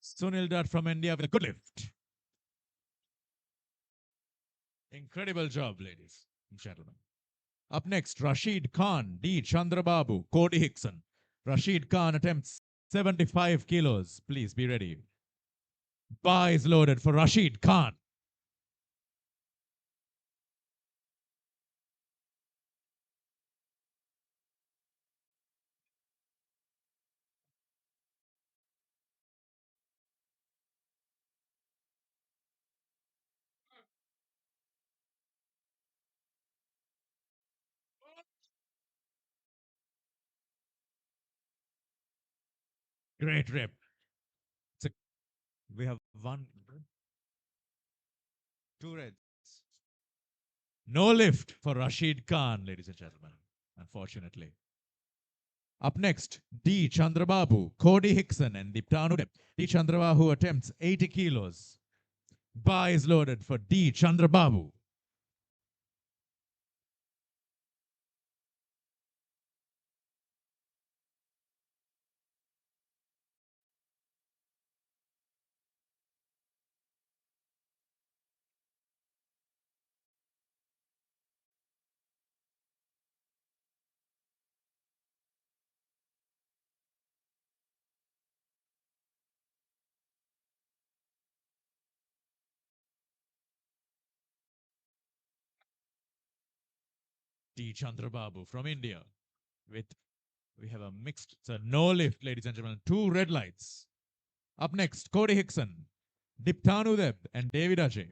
Sunil Dutt from India with a good lift. Incredible job, ladies and gentlemen. Up next, Rashid Khan, D. Chandrababu, Cody Hickson. Rashid Khan attempts 75 kilos. Please be ready. Bar is loaded for Rashid Khan. Great rep. We have 2 reds. No lift for Rashid Khan, ladies and gentlemen, unfortunately. Up next, D. Chandrababu, Cody Hickson, and Diptanu Deb. D. Chandrababu attempts 80 kilos. Bar is loaded for D. Chandrababu. D. Chandrababu from India. We have a mixed, it's a no lift, ladies and gentlemen. 2 red lights. Up next, Cody Hickson, Diptanu Deb, and David Ajay.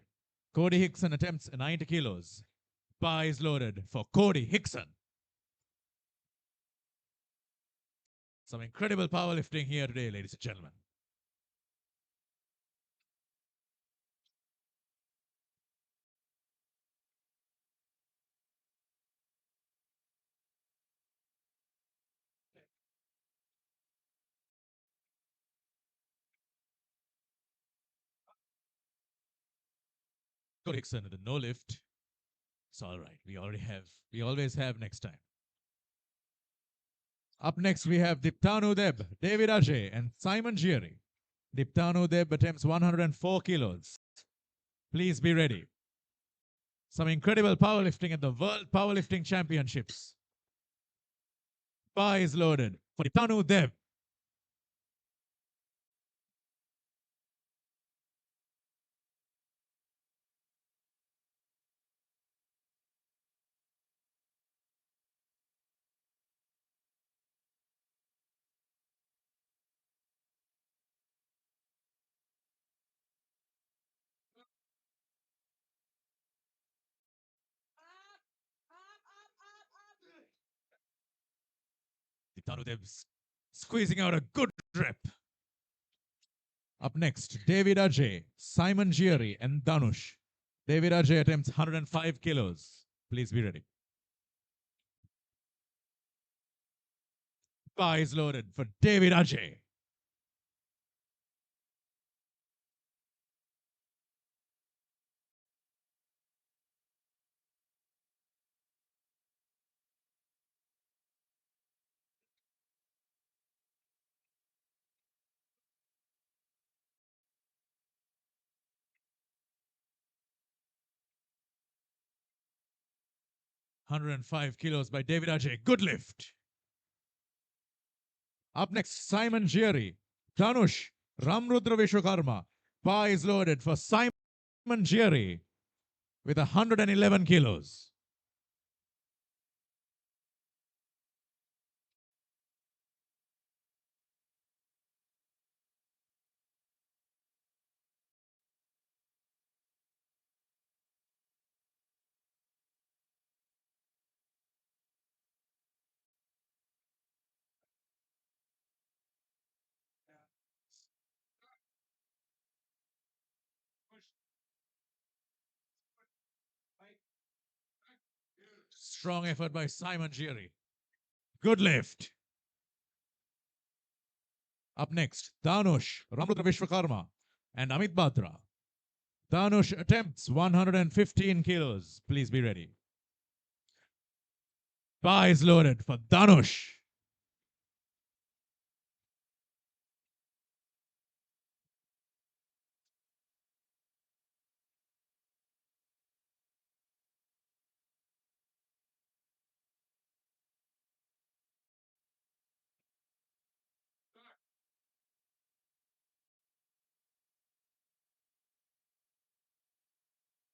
Cody Hickson attempts 90 kilos. Bar is loaded for Cody Hickson. Some incredible powerlifting here today, ladies and gentlemen. Cody Hickson with a no lift. It's all right. We always have next time. Up next, we have Diptanu Deb, David Ajay, and Simon Gieri. Diptanu Deb attempts 104 kilos. Please be ready. Some incredible powerlifting at the World Powerlifting Championships. Bar is loaded for Diptanu Deb. Diptanu Deb squeezing out a good rep. Up next, David Ajay, Simon Gieri, and Danush. David Ajay attempts 105 kilos. Please be ready. Bar is loaded for David Ajay. 105 kilos by David Ajay. Good lift. Up next, Simon Gieri. Dhanush Ramrudra Vishwakarma. Bar is loaded for Simon Gieri with 111 kilos. Strong effort by Simon Gieri. Good lift. Up next, Dhanush Ramrudra Vishwakarma and Amit Batra. Dhanush attempts 115 kilos. Please be ready. Bar is loaded for Dhanush.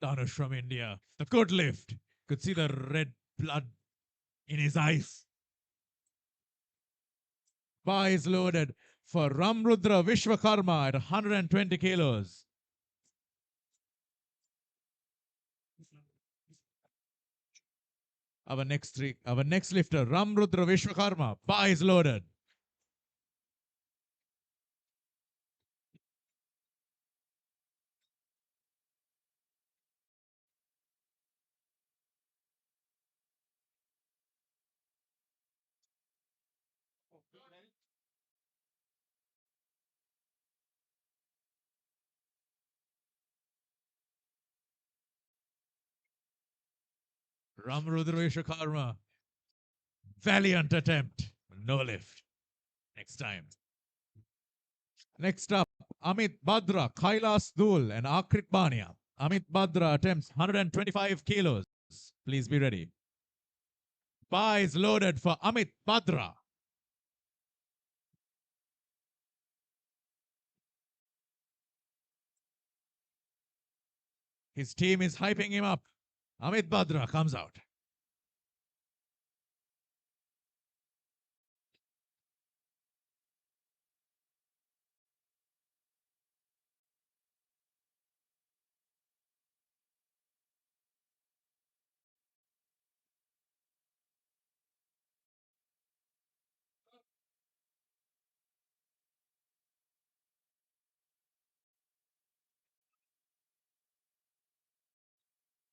Dhanush from India. The good lift. Could see the red blood in his eyes. Bar is loaded for Ramrudra Vishwakarma at 120 kilos. Our next lifter, Ramrudra Vishwakarma. Bar is loaded. Ramrudra Vishwakarma. Valiant attempt. No lift. Next time. Next up, Amit Badra, Kailas Dul, and Akrit Bania. Amit Badra attempts 125 kilos. Please be ready. Bar is loaded for Amit Badra. His team is hyping him up. Amit Badra comes out.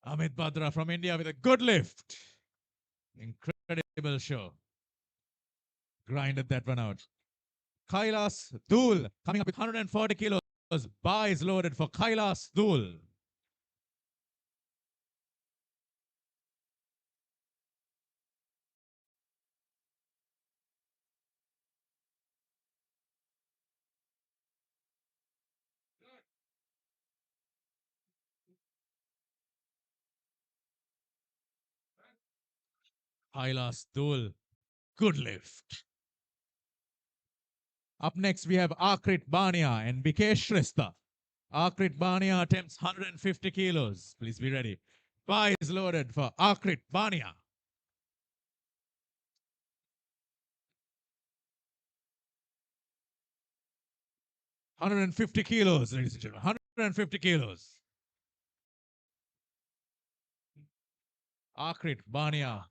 Amit Badra from India with a good lift. Incredible show. Grinded that one out. Kailas Dul coming up with 140 kilos. Bar is loaded for Kailas Dul. Kailas Dul. Good lift. Up next, we have Akrit Bania and Bikesh Shrestha. Akrit Bania attempts 150 kilos. Please be ready. Bar is loaded for Akrit Bania. (150 kilos, ladies and gentlemen. 150 kilos. Akrit Bania.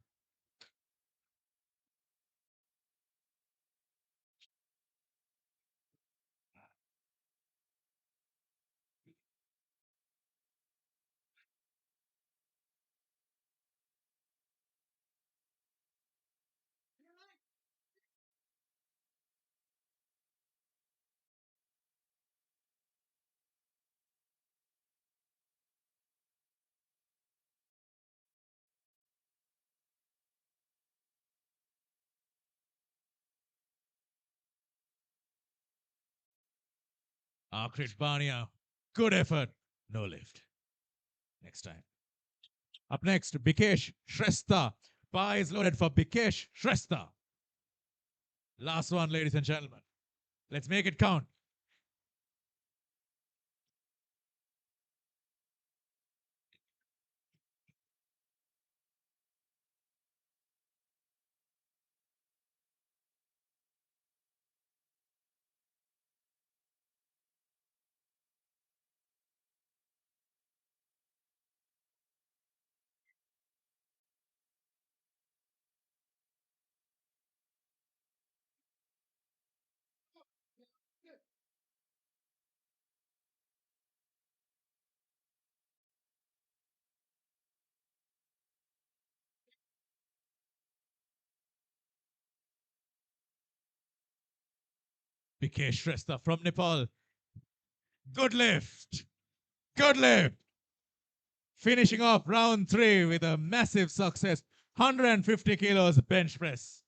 Akrit Bania. Good effort. No lift. Next time. Up next, Bikesh Shrestha. Bar is loaded for Bikesh Shrestha. Last one, ladies and gentlemen. Let's make it count. Bikesh Shrestha from Nepal. Good lift. Good lift. Finishing off round 3 with a massive success. 150 kilos bench press.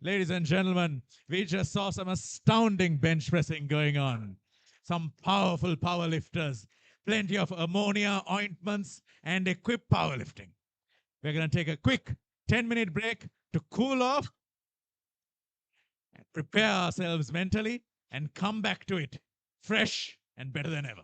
Ladies and gentlemen, we just saw some astounding bench pressing going on. Some powerful power lifters, plenty of ammonia, ointments, and equip powerlifting. We're going to take a quick 10-minute break to cool off and prepare ourselves mentally and come back to it fresh and better than ever.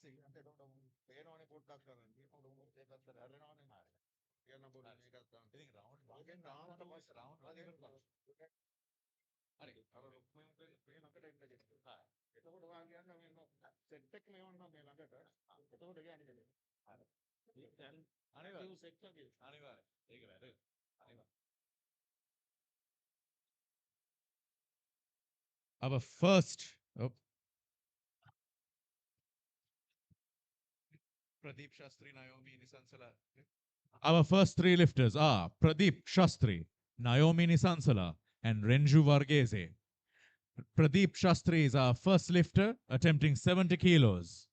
පස්සේ ඊට එතකොට පේනවනේ පොඩ්ඩක් කරන්න. ඊට උඹ ඒකත් හැරෙනවනේ. කියන පොඩි මේකක් ගන්න. ඉතින් රවුන්ඩ් වගේ රවුන්ඩ් පස්සේ රවුන්ඩ් වගේ කරලා. හරි. අර ලොක්මෙන් පේන අපිට එන්න දෙන්න. හරි. එතකොට ඔයා කියන්නේ මේ සෙට් එක මෙවන්න මේ ළඟට. එතකොට කියන්නේ හරි. දැන් අනිවාර්ය සෙට් එක අනිවාර්ය. ඒක වැරදි. අනිවාර්ය. Our first, oh, Pradeep Shastri, Naomi, Nisansala. our first three lifters are Pradeep Shastri, Naomi Nisansala, and Renju Varghese. Pradeep Shastri is our first lifter, attempting 70 kilos.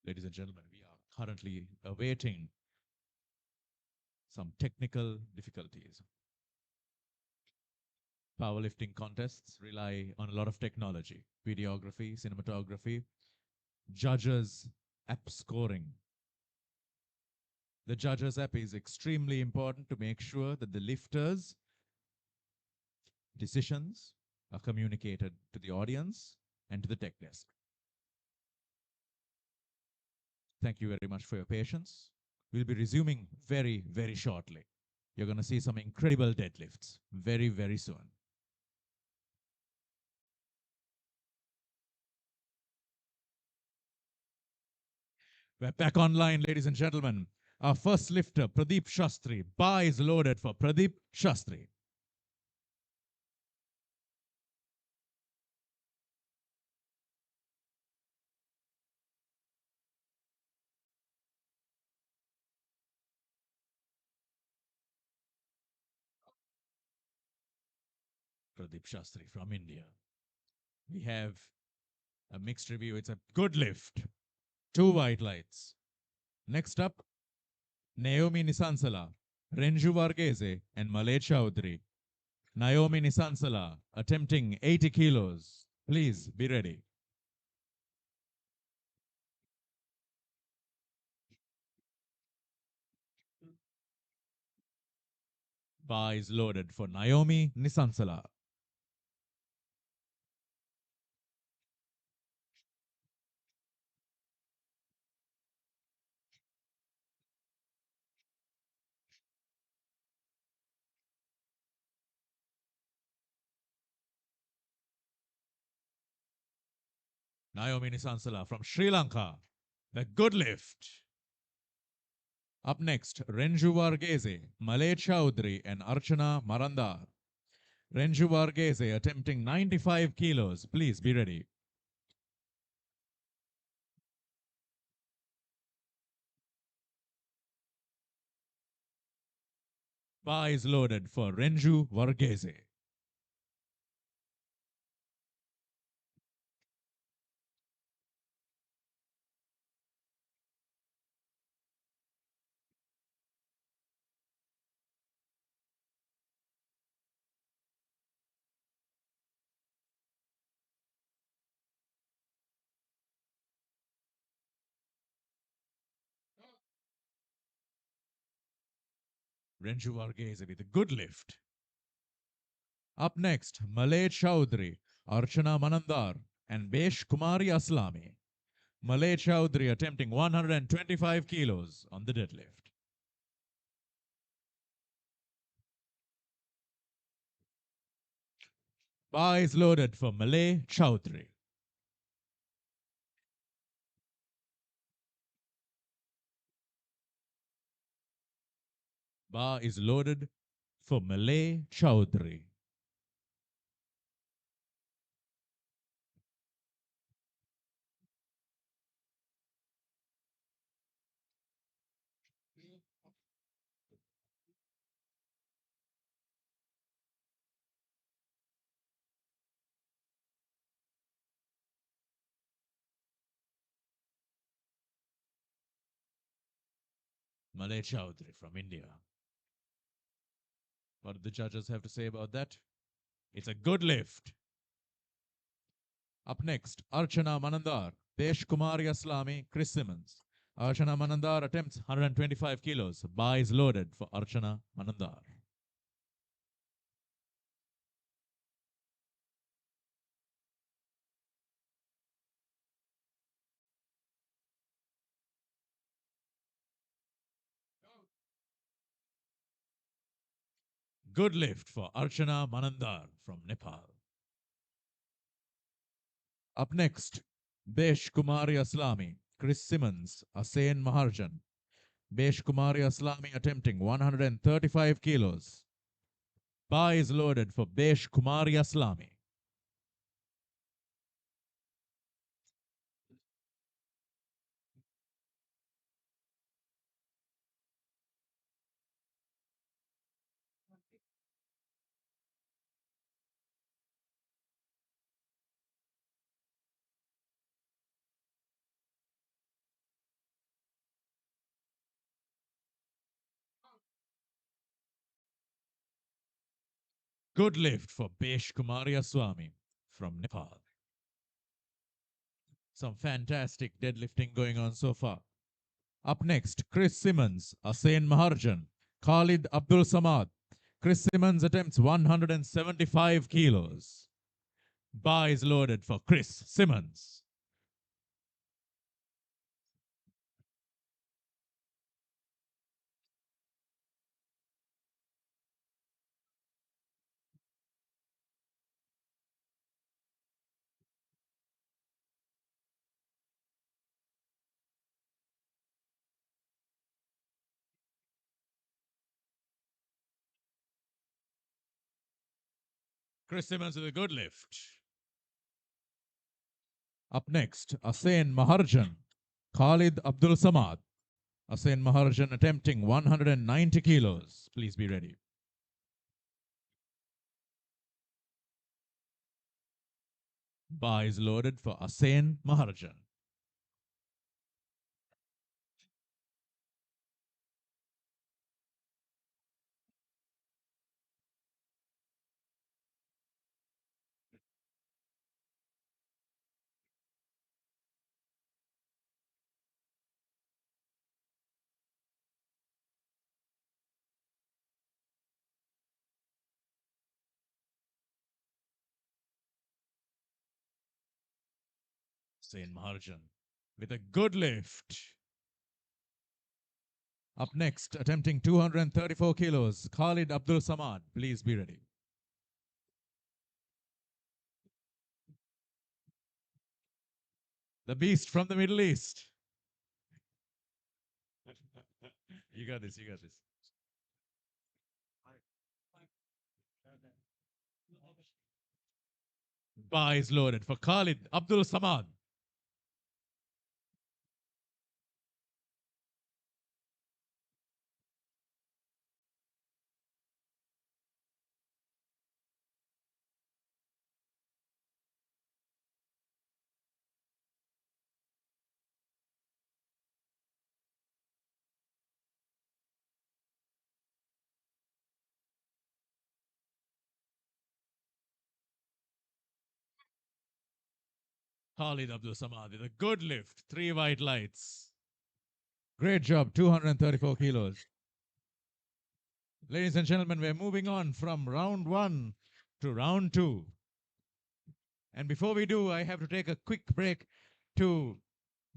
Ladies and gentlemen, we are currently awaiting some technical difficulties. Powerlifting contests rely on a lot of technology, videography, cinematography, judges' app scoring. The judges' app is extremely important to make sure that the lifters' decisions are communicated to the audience and to the tech desk. Thank you very much for your patience. We'll be resuming very, very shortly. You're going to see some incredible deadlifts very, very soon. We're back online, ladies and gentlemen. Our first lifter, Pradeep Shastri. Bar is loaded for Pradeep Shastri. Pradeep Shastri from India. We have a mixed review. It's a good lift. 2 white lights. Next up, Naomi Nisansala, Renju Varghese, and Malay Chowdhury. Naomi Nisansala attempting 80 kilos. Please be ready. Bar is loaded for Naomi Nisansala. Naomi Nisansala from Sri Lanka. The good lift. Up next, Renju Varghese, Malay Chowdhury, and Archana Marandar. Renju Varghese attempting 95 kilos. Please be ready. Bar is loaded for Renju Varghese. Renju Varghese with a good lift. Up next, Malay Chowdhury, Archana Manandar, and Besh Kumari Aslami. Malay Chowdhury attempting 125 kilos on the deadlift. Bar is loaded for Malay Chowdhury. Bar is loaded for Malay Chowdhury. Malay Chowdhury from India. What do the judges have to say about that? It's a good lift. Up next, Archana Manandar, Desh Kumari Aslami, Chris Simmons. Archana Manandar attempts 125 kilos. Bar is loaded for Archana Manandar. Good lift for Archana Manandar from Nepal. Up next, Desh Kumari Aslami, Chris Simmons, Asen Maharjan. Desh Kumari Aslami attempting 135 kilos. Bar is loaded for Desh Kumari Aslami. Good lift for Besh Kumaria Swami from Nepal. Some fantastic deadlifting going on so far. Up next, Chris Simmons, Asen Maharjan, Khalid Abdul Samad. Chris Simmons attempts 175 kilos. Bar is loaded for Chris Simmons. Chris Simmons with a good lift. Up next, Asen Maharjan, Khalid Abdul Samad. Asen Maharjan attempting 190 kilos. Please be ready. Bar is loaded for Asen Maharjan. Sain Maharjan with a good lift. Up next, attempting 234 kilos, Khalid Abdul Samad. Please be ready. The beast from the Middle East. You got this, you got this. Bar is loaded for Khalid Abdul Samad. Khalid Abdul Samad with a good lift, 3 white lights. Great job, 234 kilos. Ladies and gentlemen, we're moving on from round 1 to round 2. And before we do, I have to take a quick break to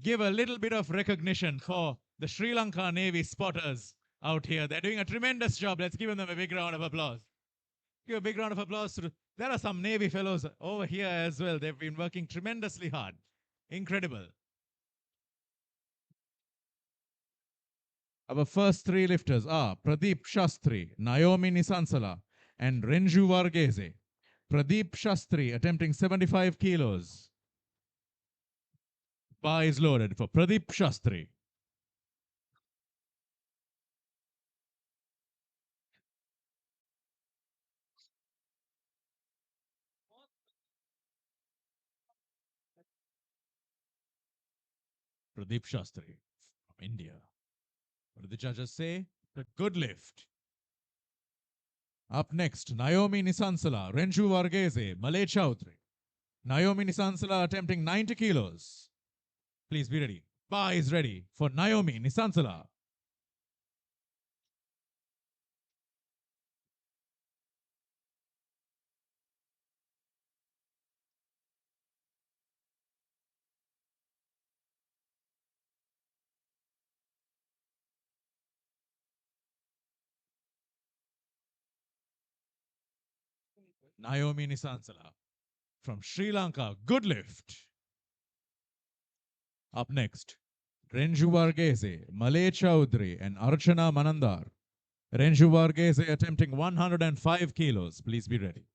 give a little bit of recognition for the Sri Lanka Navy spotters out here. They're doing a tremendous job. Let's give them a big round of applause. Give a big round of applause. There are some Navy fellows over here as well. They've been working tremendously hard. Incredible. Our first 3 lifters are Pradeep Shastri, Naomi Nisansala, and Renju Varghese. Pradeep Shastri attempting 75 kilos. Bar is loaded for Pradeep Shastri. Pradeep Shastri from India. What did the judges say? The good lift. Up next, Naomi Nisansala, Renju Varghese, Malay Chowdhury. Naomi Nisansala attempting 90 kilos. Please be ready. Bar is ready for Naomi Nisansala. Naomi Nisansala from Sri Lanka, good lift. Up next, Renju Varghese, Malay Chowdhury, and Archana Manandar. Renju Varghese attempting 105 kilos. Please be ready.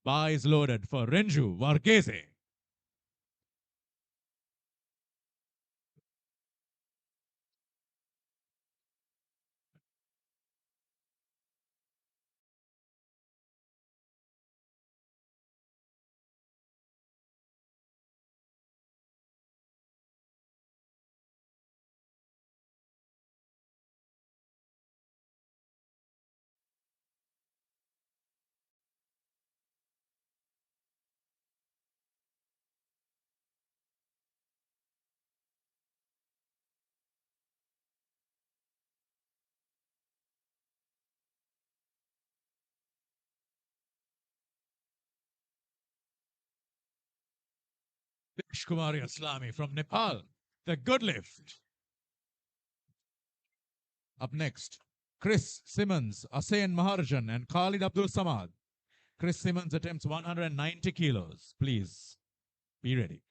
Bar is loaded for Renju Varghese. Dinesh Kumari Aslami from Nepal, the good lift. Up next, Chris Simmons, Asain Maharjan, and Khalid Abdul Samad. Chris Simmons attempts 190 kilos. Please be ready.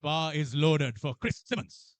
Bar is loaded for Chris Simmons.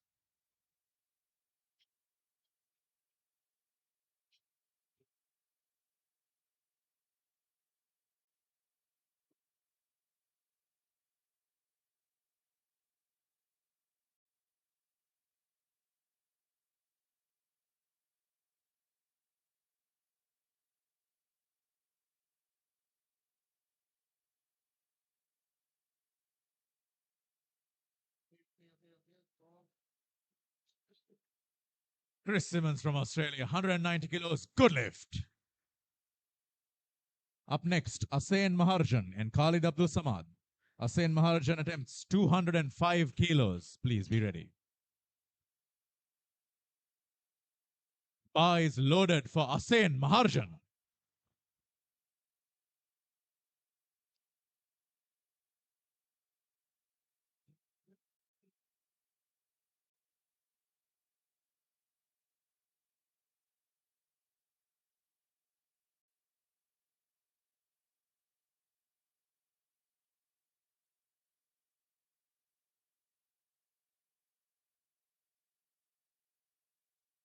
Chris Simmons from Australia, 190 kilos, good lift. Up next, Asain Maharjan and Khalid Abdul Samad. Asain Maharjan attempts 205 kilos. Please be ready. Bar is loaded for Asain Maharjan.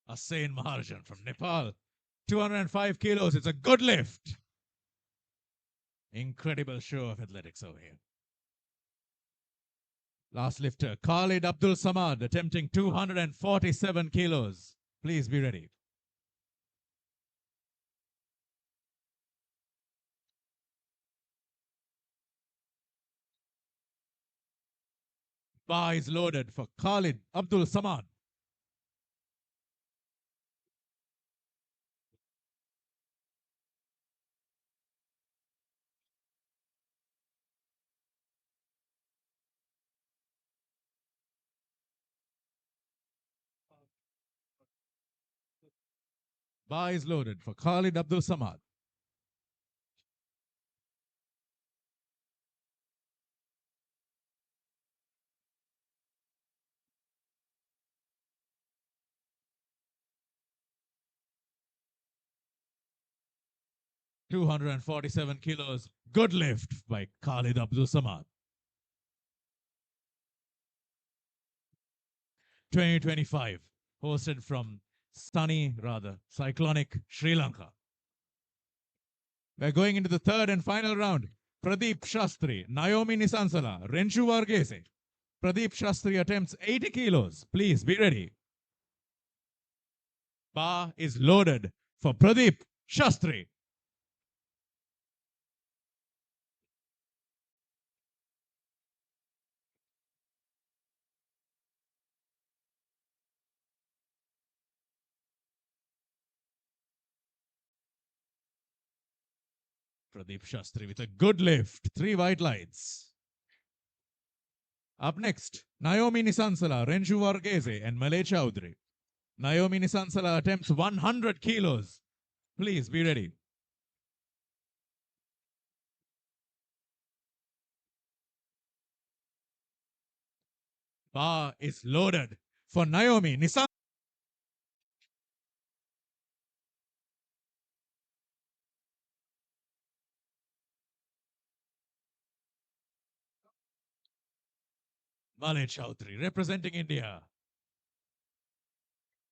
Asain Maharjan from Nepal, 205 kilos. It's a good lift. Incredible show of athletics over here. Last lifter, Khalid Abdul Samad, attempting 247 kilos. Please be ready. Bar is loaded for Khalid Abdul Samad. Bar is loaded for Khalid Abdul Samad. $247 kilos. Good lift by Khalid Abdul Samad. 2025, hosted from cyclonic Sri Lanka. We're going into the third and final round. Pradeep Shastri, Naomi Nisansala, Renju Varghese. Pradeep Shastri attempts 80 kilos. Please be ready. Bar is loaded for Pradeep Shastri. Pradeep Shastri with a good lift. 3 white lights. Up next, Naomi Nisansala, Renju Varghese, and Malay Chowdhury. Naomi Nisansala attempts 100 kilos. Please be ready. Bar is loaded for Naomi Nisansala. Malay Chowdhury representing India.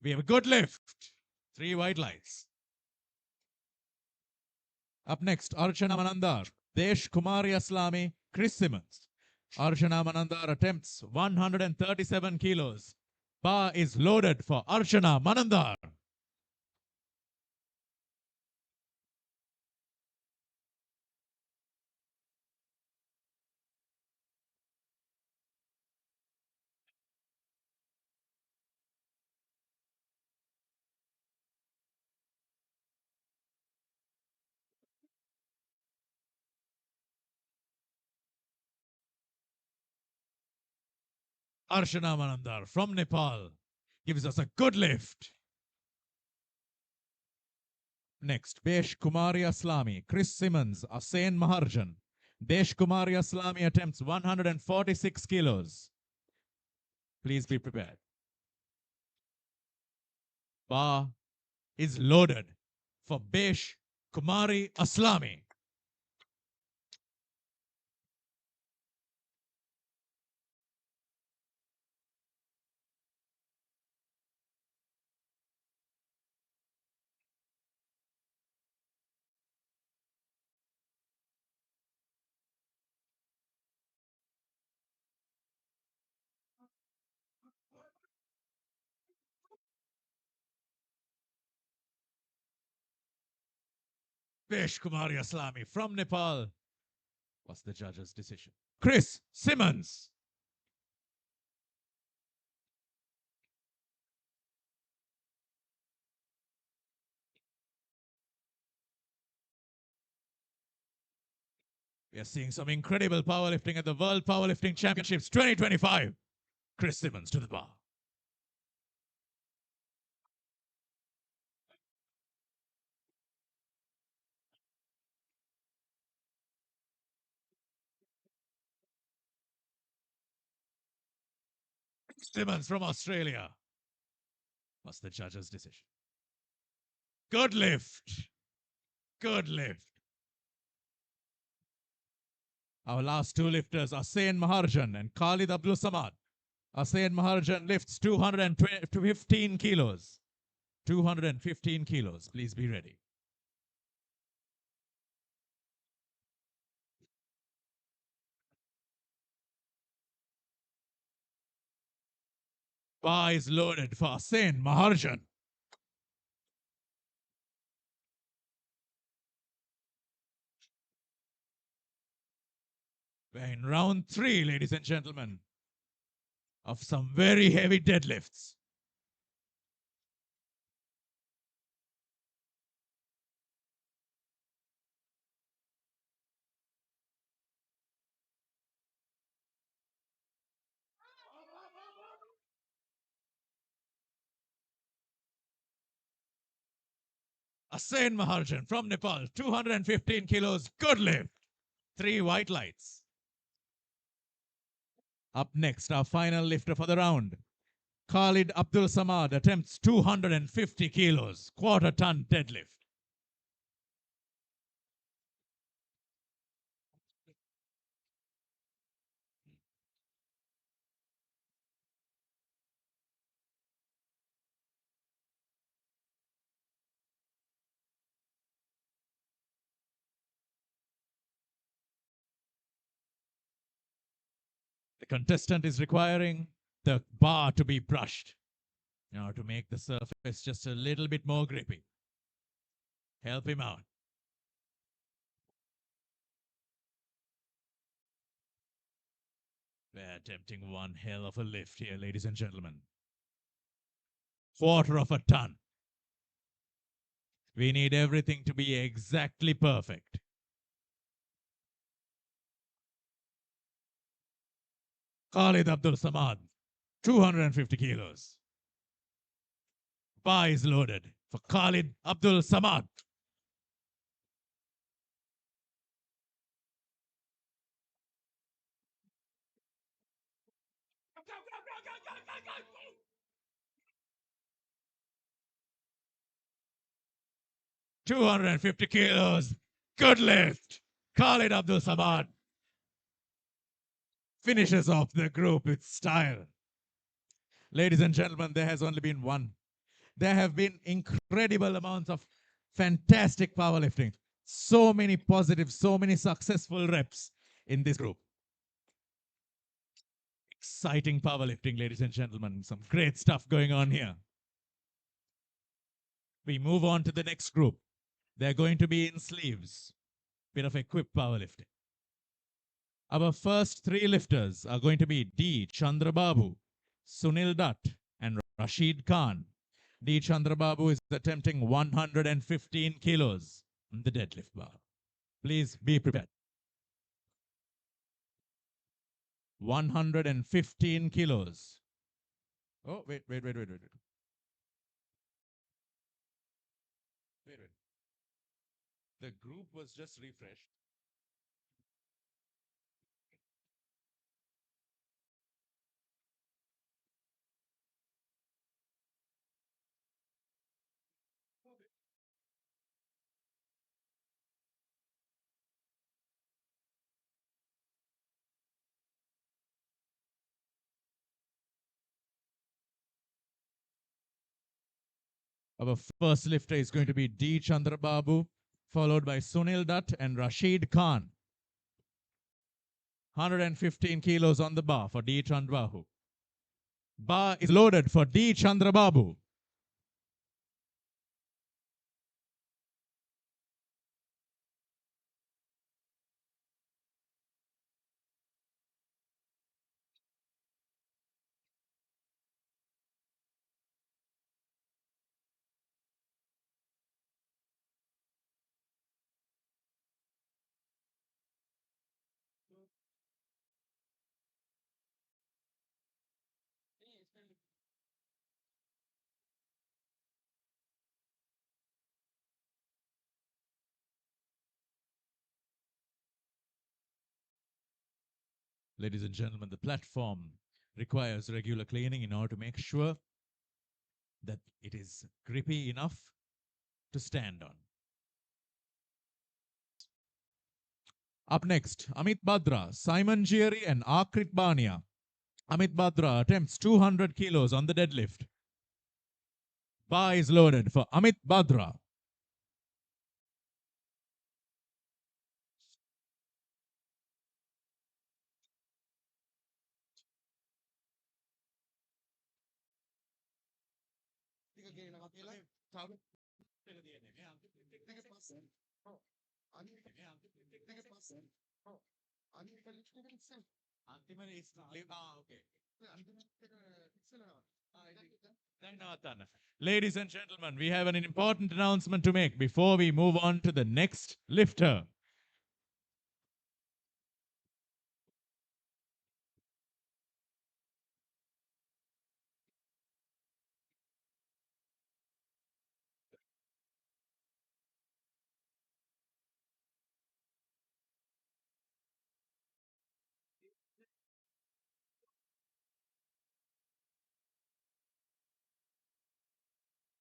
We have a good lift. 3 white lights. Up next, Archana Manandar, Desh Kumari Aslami, Chris Simmons. Archana Manandar attempts 137 kilos. Bar is loaded for Archana Manandar. Archana Manandar from Nepal gives us a good lift. Next, Desh Kumari Aslami, Chris Simmons, Asen Maharjan. Desh Kumari Aslami attempts 146 kilos. Please be prepared. Bar is loaded for Besh Kumari Aslami. Besh Kumari Aslami from Nepal. What's the judge's decision? Chris Simmons. We are seeing some incredible powerlifting at the World Powerlifting Championships 2025. Chris Simmons to the bar. Simmons from Australia. What's the judge's decision? Good lift. Good lift. Our last 2 lifters, Asen Maharjan and Khalid Abdul Samad. Asen Maharjan lifts 215 kilos. 215 kilos. Please be ready. Bar is loaded for Asen Maharjan. We're in round 3, ladies and gentlemen, of some very heavy deadlifts. Asen Maharjan from Nepal, 215 kilos, good lift. 3 white lights. Up next, our final lifter for the round. Khalid Abdul Samad attempts 250 kilos, quarter ton deadlift. The contestant is requiring the bar to be brushed, to make the surface just a little bit more grippy. Help him out. We're attempting one hell of a lift here, ladies and gentlemen. Quarter of a ton. We need everything to be exactly perfect. Khalid Abdul Samad, 250 kilos. Bar is loaded for Khalid Abdul Samad. Go, go, go, go, go, go, go, go! 250 kilos. Good lift. Khalid Abdul Samad finishes off the group with style. Ladies and gentlemen, there has only been one. There have been incredible amounts of fantastic powerlifting. So many positive, so many successful reps in this group. Exciting powerlifting, ladies and gentlemen. Some great stuff going on here. We move on to the next group. They're going to be in sleeves. Bit of equipped powerlifting. Our first three lifters are going to be D. Chandrababu, Sunil Dutt, and Rashid Khan. D. Chandrababu is attempting 115 kilos on the deadlift bar. Please be prepared. 115 kilos. Oh, wait. Wait. The group was just refreshed. Our first lifter is going to be D. Chandrababu, followed by Sunil Dutt and Rashid Khan. 115 kilos on the bar for D. Chandrababu. Bar is loaded for D. Chandrababu. Ladies and gentlemen, the platform requires regular cleaning in order to make sure that it is grippy enough to stand on. Up next, Amit Badra, Simon Gieri, and Akrit Bania. Amit Badra attempts 200 kilos on the deadlift. Bar is loaded for Amit Badra. Ladies and gentlemen, we have an important announcement to make before we move on to the next lifter.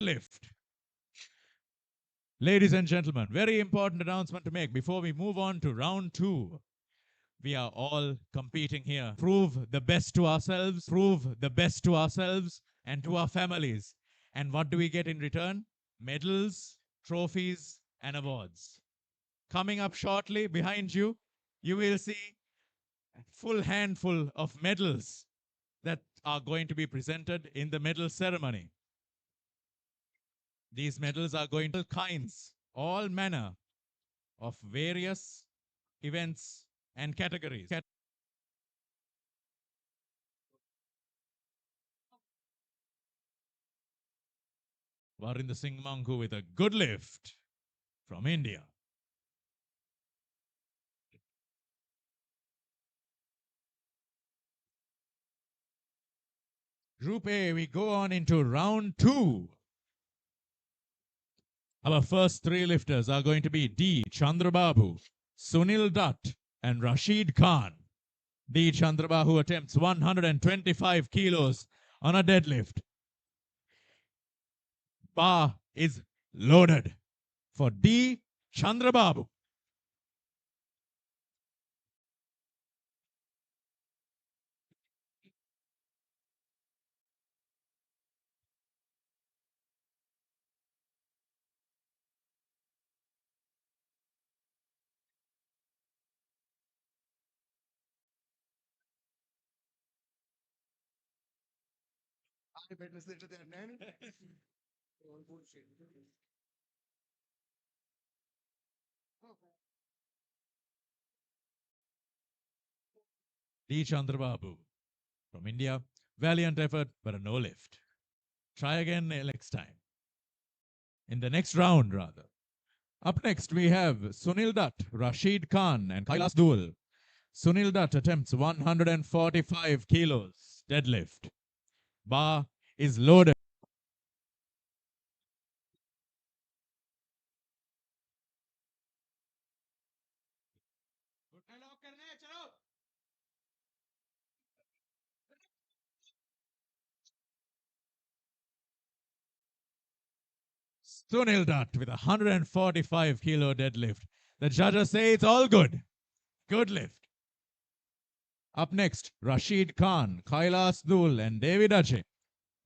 Lift. Ladies and gentlemen, very important announcement to make before we move on to round two. We are all competing here. Prove the best to ourselves, and to our families. And what do we get in return? Medals, trophies, and awards. Coming up shortly behind you, you will see a full handful of medals that are going to be presented in the medal ceremony. These medals are going to all kinds, all manner of various events and categories. Varinder Singh Mangu with a good lift from India. Group A, we go on into round 2. Our first 3 lifters are going to be D. Chandrababu, Sunil Dutt, and Rashid Khan. D. Chandrababu attempts 125 kilos on a deadlift. Bar is loaded for D. Chandrababu. I better sit there, man. D. Chandrababu from India. Valiant effort, but a no lift. Try again next time. In the next round, rather. Up next, we have Sunil Dutt, Rashid Khan, and Kailas Dual. Sunil Dutt attempts 145 kilos deadlift. Bar is loaded. Sunil Dutt with a 145 kilo deadlift. The judges say it's all good. Good lift. Up next, Rashid Khan, Kailas Dul, and David Ajay.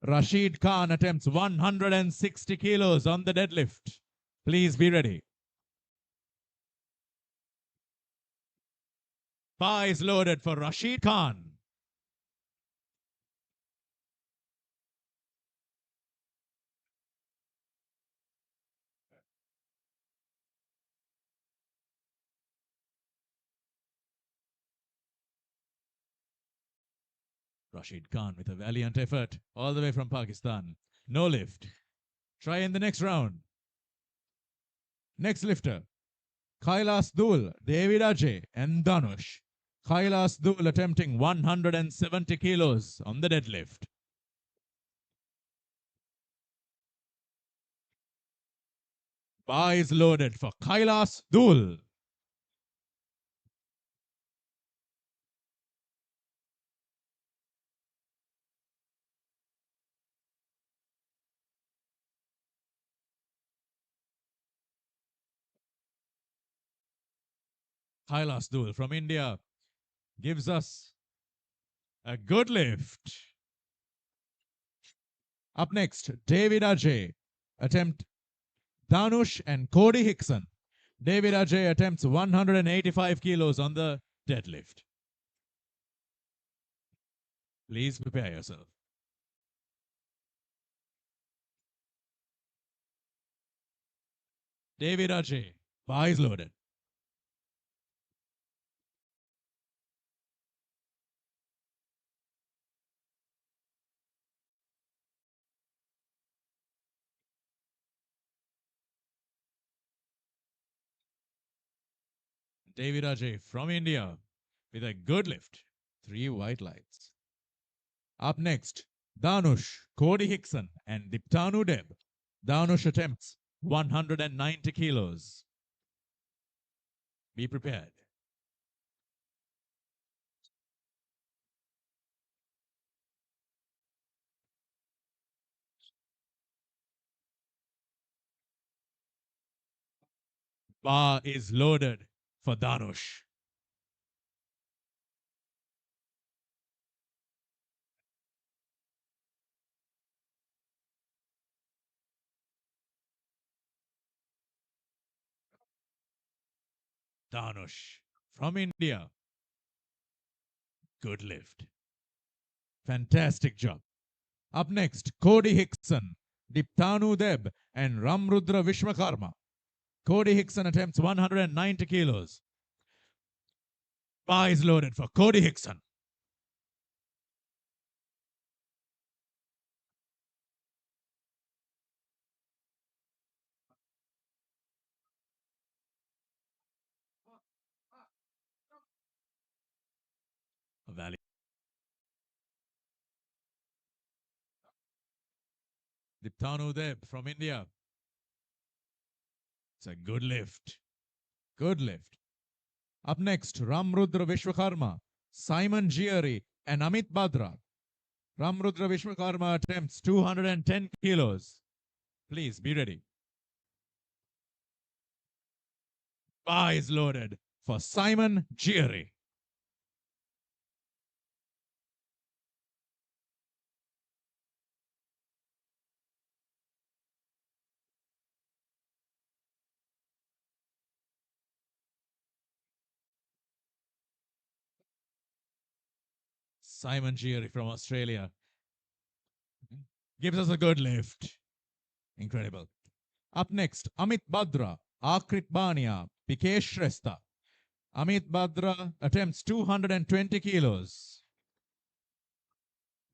Rashid Khan attempts 160 kilos on the deadlift. Please be ready. Bar is loaded for Rashid Khan. Rashid Khan with a valiant effort all the way from Pakistan. No lift. Try in the next round. Next lifter, Kailas Dul, David Ajay, and Dhanush. Kailas Dul attempting 170 kilos on the deadlift. Bar is loaded for Kailas Dul. Kailas Dul from India gives us a good lift. Up next, David Ajay attempt Dhanush and Cody Hickson. David Ajay attempts 185 kilos on the deadlift. Please prepare yourself. David Ajay, bar is loaded. David Ajay from India with a good lift. 3 white lights. Up next, Dhanush, Cody Hickson, and Diptanu Deb. Dhanush attempts 190 kilos. Be prepared. Bar is loaded for Dhanush. Dhanush from India. Good lift. Fantastic job. Up next, Cody Hickson, Diptanu Deb, and Ramrudra Vishwakarma. Cody Hickson attempts 190 kilos. Bar is loaded for Cody Hickson. A valley. Diptanu Deb from India. It's a good lift. Good lift. Up next, Ramrudra Vishwakarma, Simon Gieri, and Amit Badra. Ramrudra Vishwakarma attempts 210 kilos. Please be ready. Bar is loaded for Simon Gieri. Simon Gieri from Australia gives us a good lift. Incredible. Up next, Amit Badra, Akrit Bania, Pikesh Shrestha. Amit Badra attempts 220 kilos.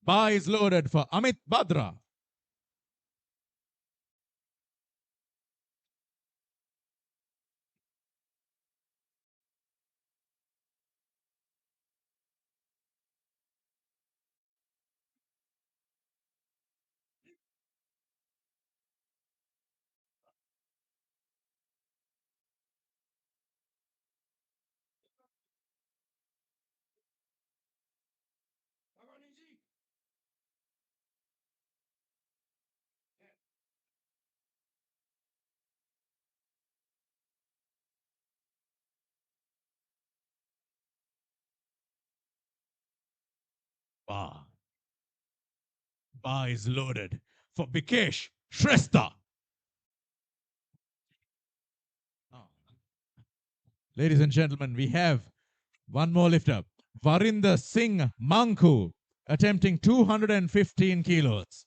Bar is loaded for Amit Badra. Bar. Bar is loaded for Pikesh Shrestha. Ladies and gentlemen, we have one more lifter. Varinder Singh Manku attempting 215 kilos.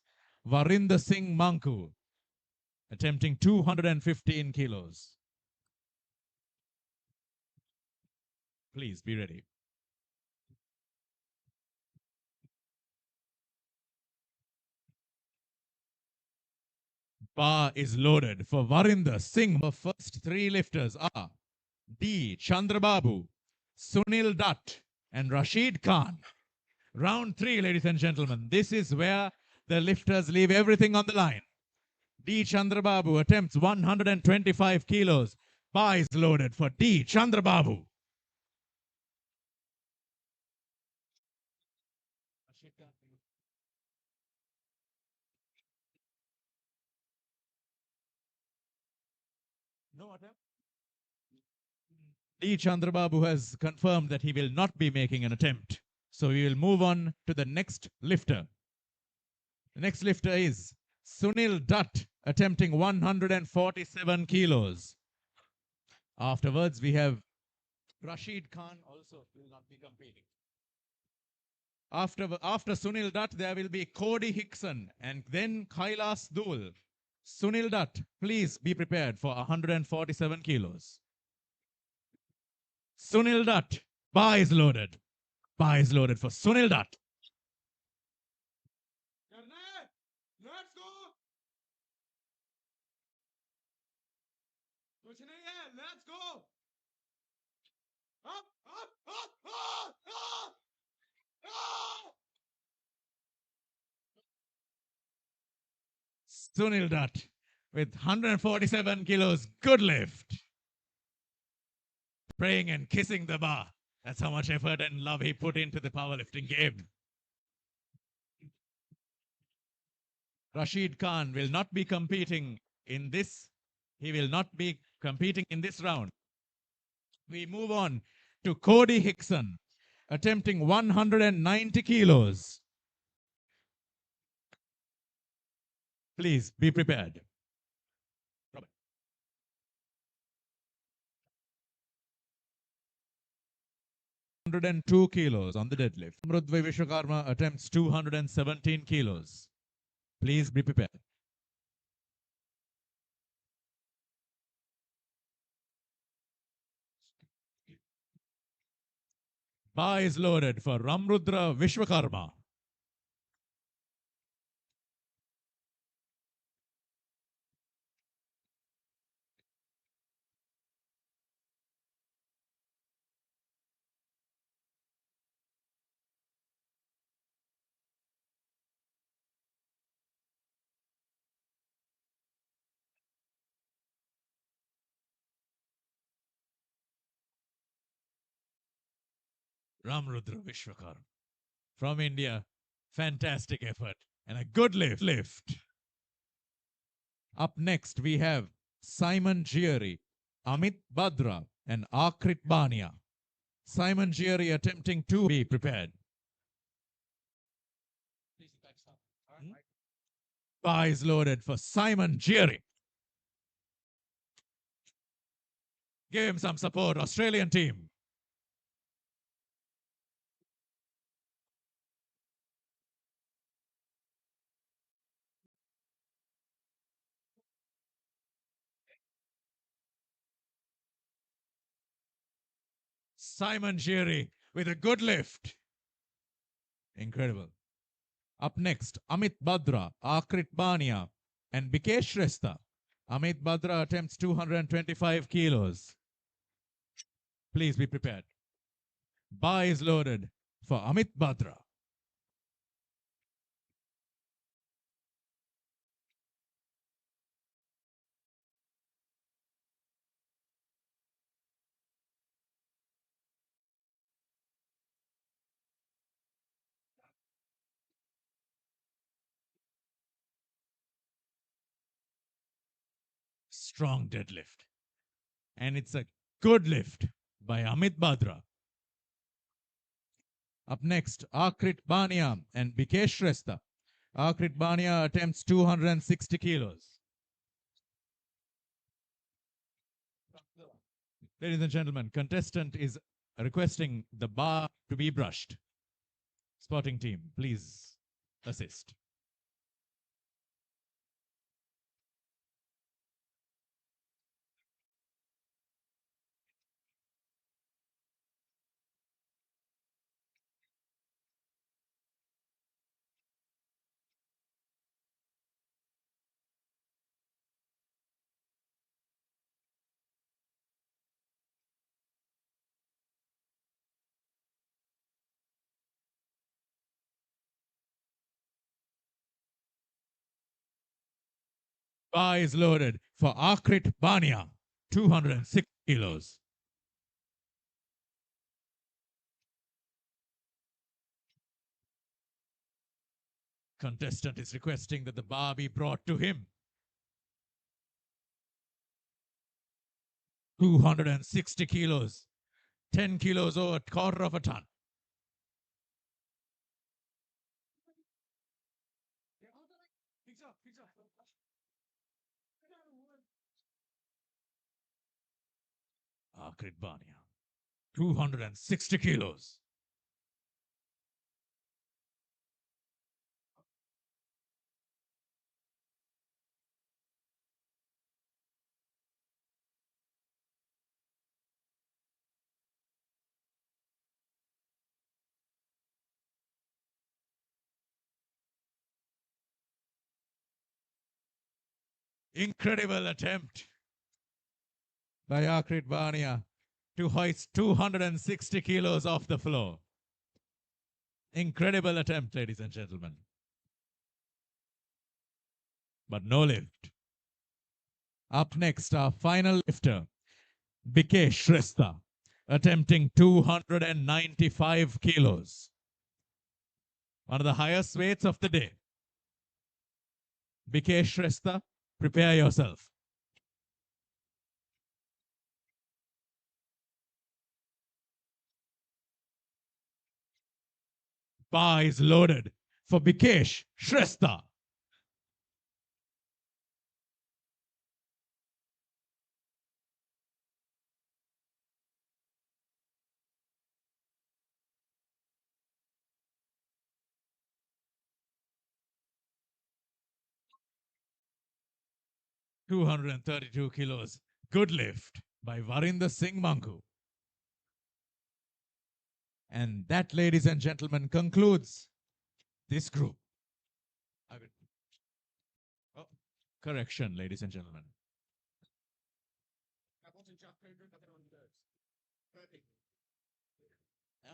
Varinder Singh Manku attempting 215 kilos. Please be ready. Bar is loaded for Varinder Singh. The first three lifters are D. Chandrababu, Sunil Dutt, and Rashid Khan. Round three, ladies and gentlemen. This is where the lifters leave everything on the line. D. Chandrababu attempts 125 kilos. Bar is loaded for D. Chandrababu. No attempt. D. Chandrababu has confirmed that he will not be making an attempt. So we will move on to the next lifter. The next lifter is Sunil Dutt, attempting 147 kilos. Afterwards, we have Rashid Khan also will not be competing. After Sunil Dutt, there will be Cody Hickson and then Kailas Dul. Sunil Dutt, please be prepared for 147 kilos. Sunil Dutt, bar is loaded. Bar is loaded for Sunil Dutt. Let's go. Let's go. Up, up, up, up, up, up. Sunil Dutt with 147 kilos. Good lift. Praying and kissing the bar. That's how much effort and love he put into the powerlifting game. Rashid Khan will not be competing in this. He will not be competing in this round. We move on to Cody Hickson, attempting 190 kilos. Please be prepared. 102 kilos on the deadlift. Mrudvay Vishwakarma attempts 217 kilos. Please be prepared. Bar is loaded for Ramrudra Vishwakarma. Ramrudra Vishwakar from India. Fantastic effort and a good lift. Up next, we have Simon Gieri, Amit Badra, and Akrit Bania. Simon Gieri attempting to be prepared. Bar is loaded for Simon Gieri. Give him some support, Australian team. Simon Gieri with a good lift. Incredible. Up next, Amit Badra, Akrit Bania, and Bikesh Resta. Amit Badra attempts 225 kilos. Please be prepared. Bar is loaded for Amit Badra. Strong deadlift. And it's a good lift by Amit Badra. Up next, Akrit Bania and Bikesh Resta. Akrit Bania attempts 260 kilos. Ladies and gentlemen, contestant is requesting the bar to be brushed. Spotting team, please assist. Bar is loaded for Akrit Bania, 206 kilos. Contestant is requesting that the bar be brought to him. 260 kilos, 10 kilos or a quarter of a ton. Akrit Bania, 260 kilos. Incredible attempt by Akrit Bania to hoist 260 kilos off the floor. Incredible attempt, ladies and gentlemen. But no lift. Up next, our final lifter, Bikesh Resta, attempting 295 kilos. One of the highest weights of the day. Bikesh Resta, prepare yourself. Bar is loaded for Bikesh Shrestha. $232 kilos. Good lift by Varinder Singh Mangu. And that, ladies and gentlemen, concludes this group. Oh, correction, ladies and gentlemen. Yeah?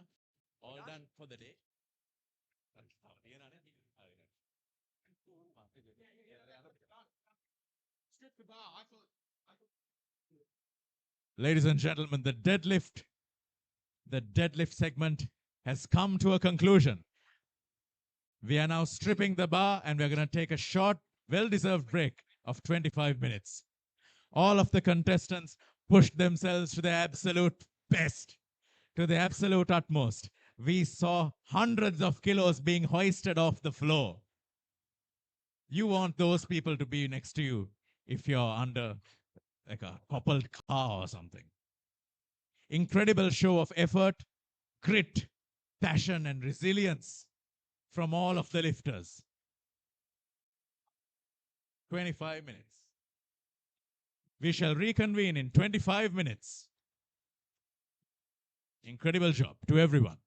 All done for the day. Ladies and gentlemen, the deadlift segment has come to a conclusion. We are now stripping the bar and we're going to take a short, well deserved break of 25 minutes. All of the contestants pushed themselves to their absolute best, to the absolute utmost. We saw hundreds of kilos being hoisted off the floor. You want those people to be next to you if you're under like a toppled car or something. Incredible show of effort, grit, passion, and resilience from all of the lifters. 25 minutes. We shall reconvene in 25 minutes. Incredible job to everyone.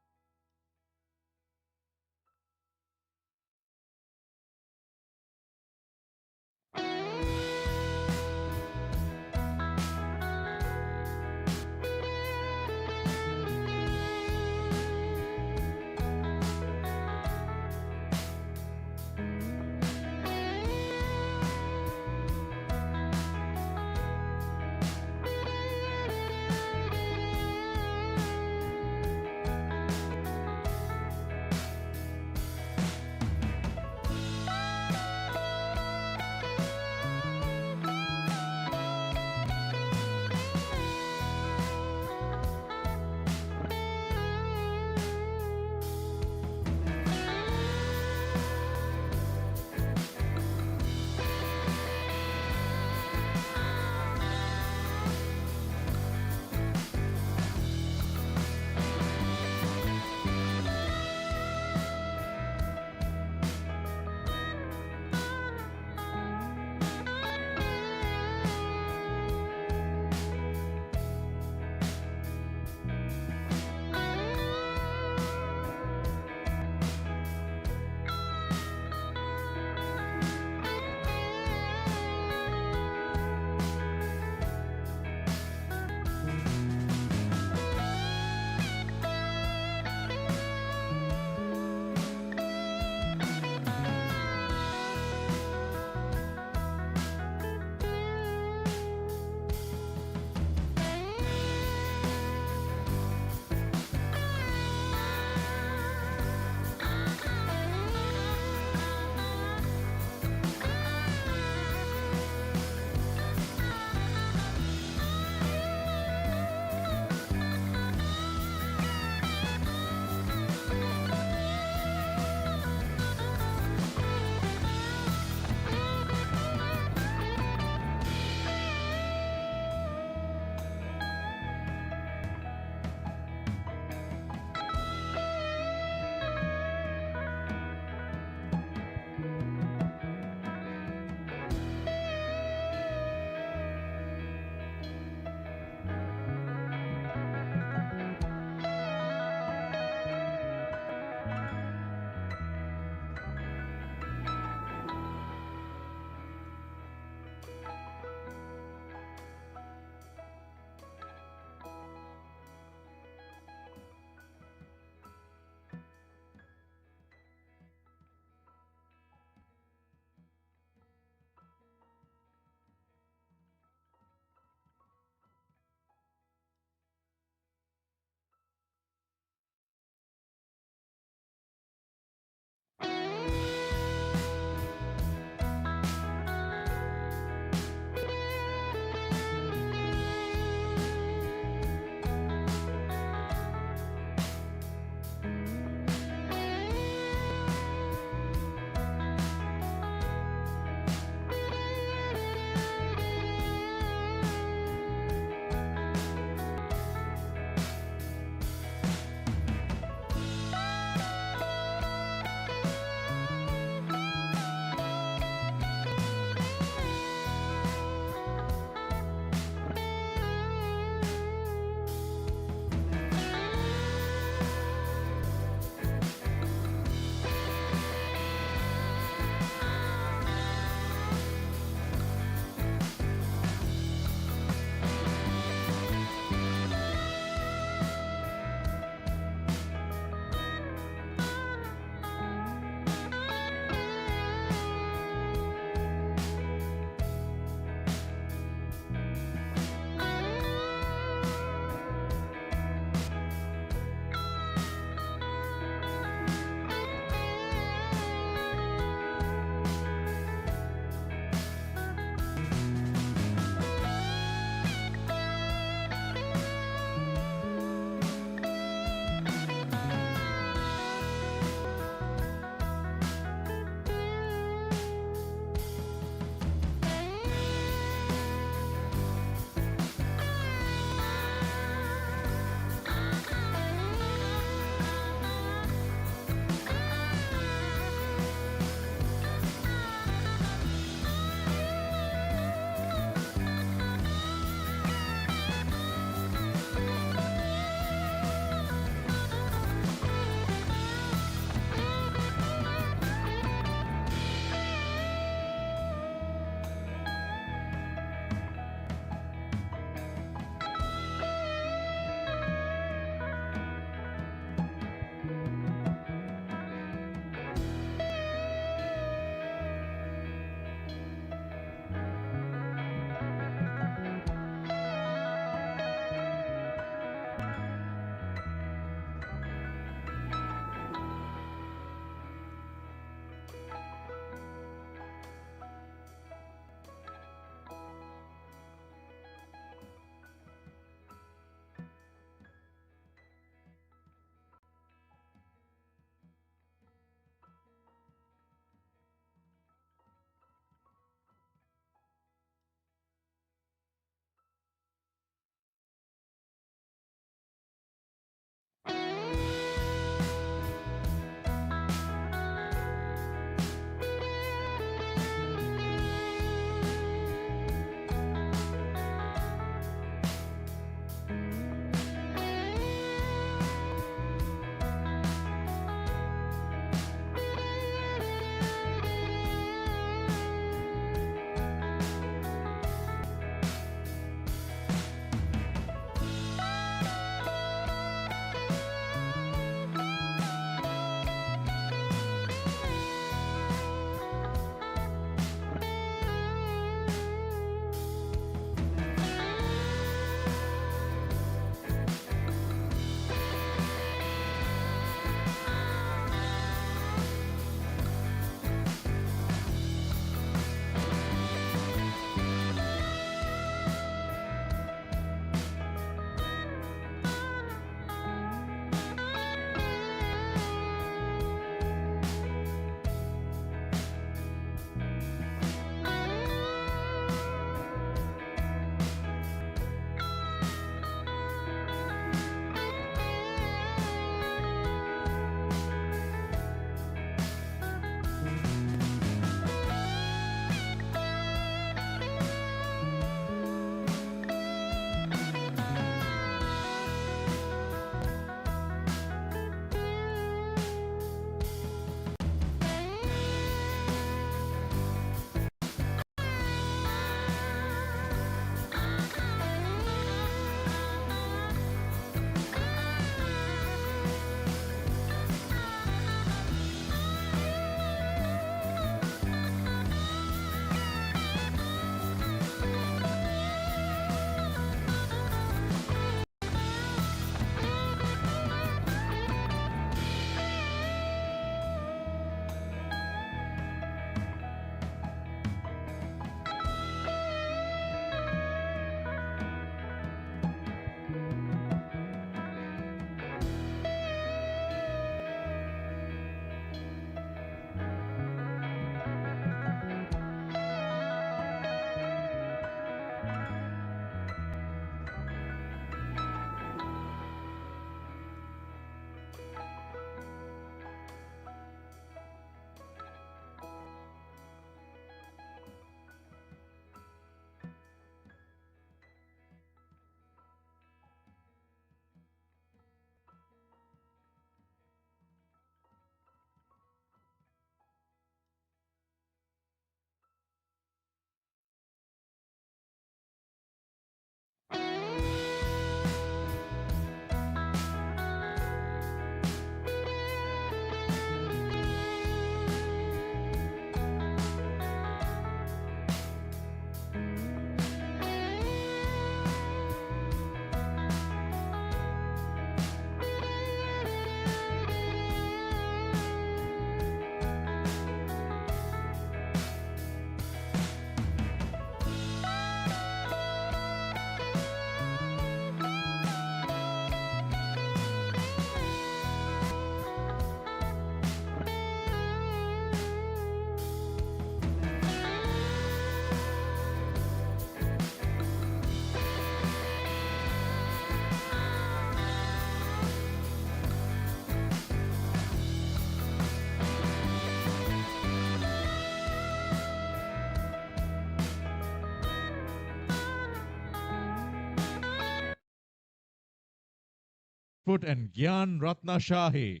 Rajput and Gyan Ratna Shahi.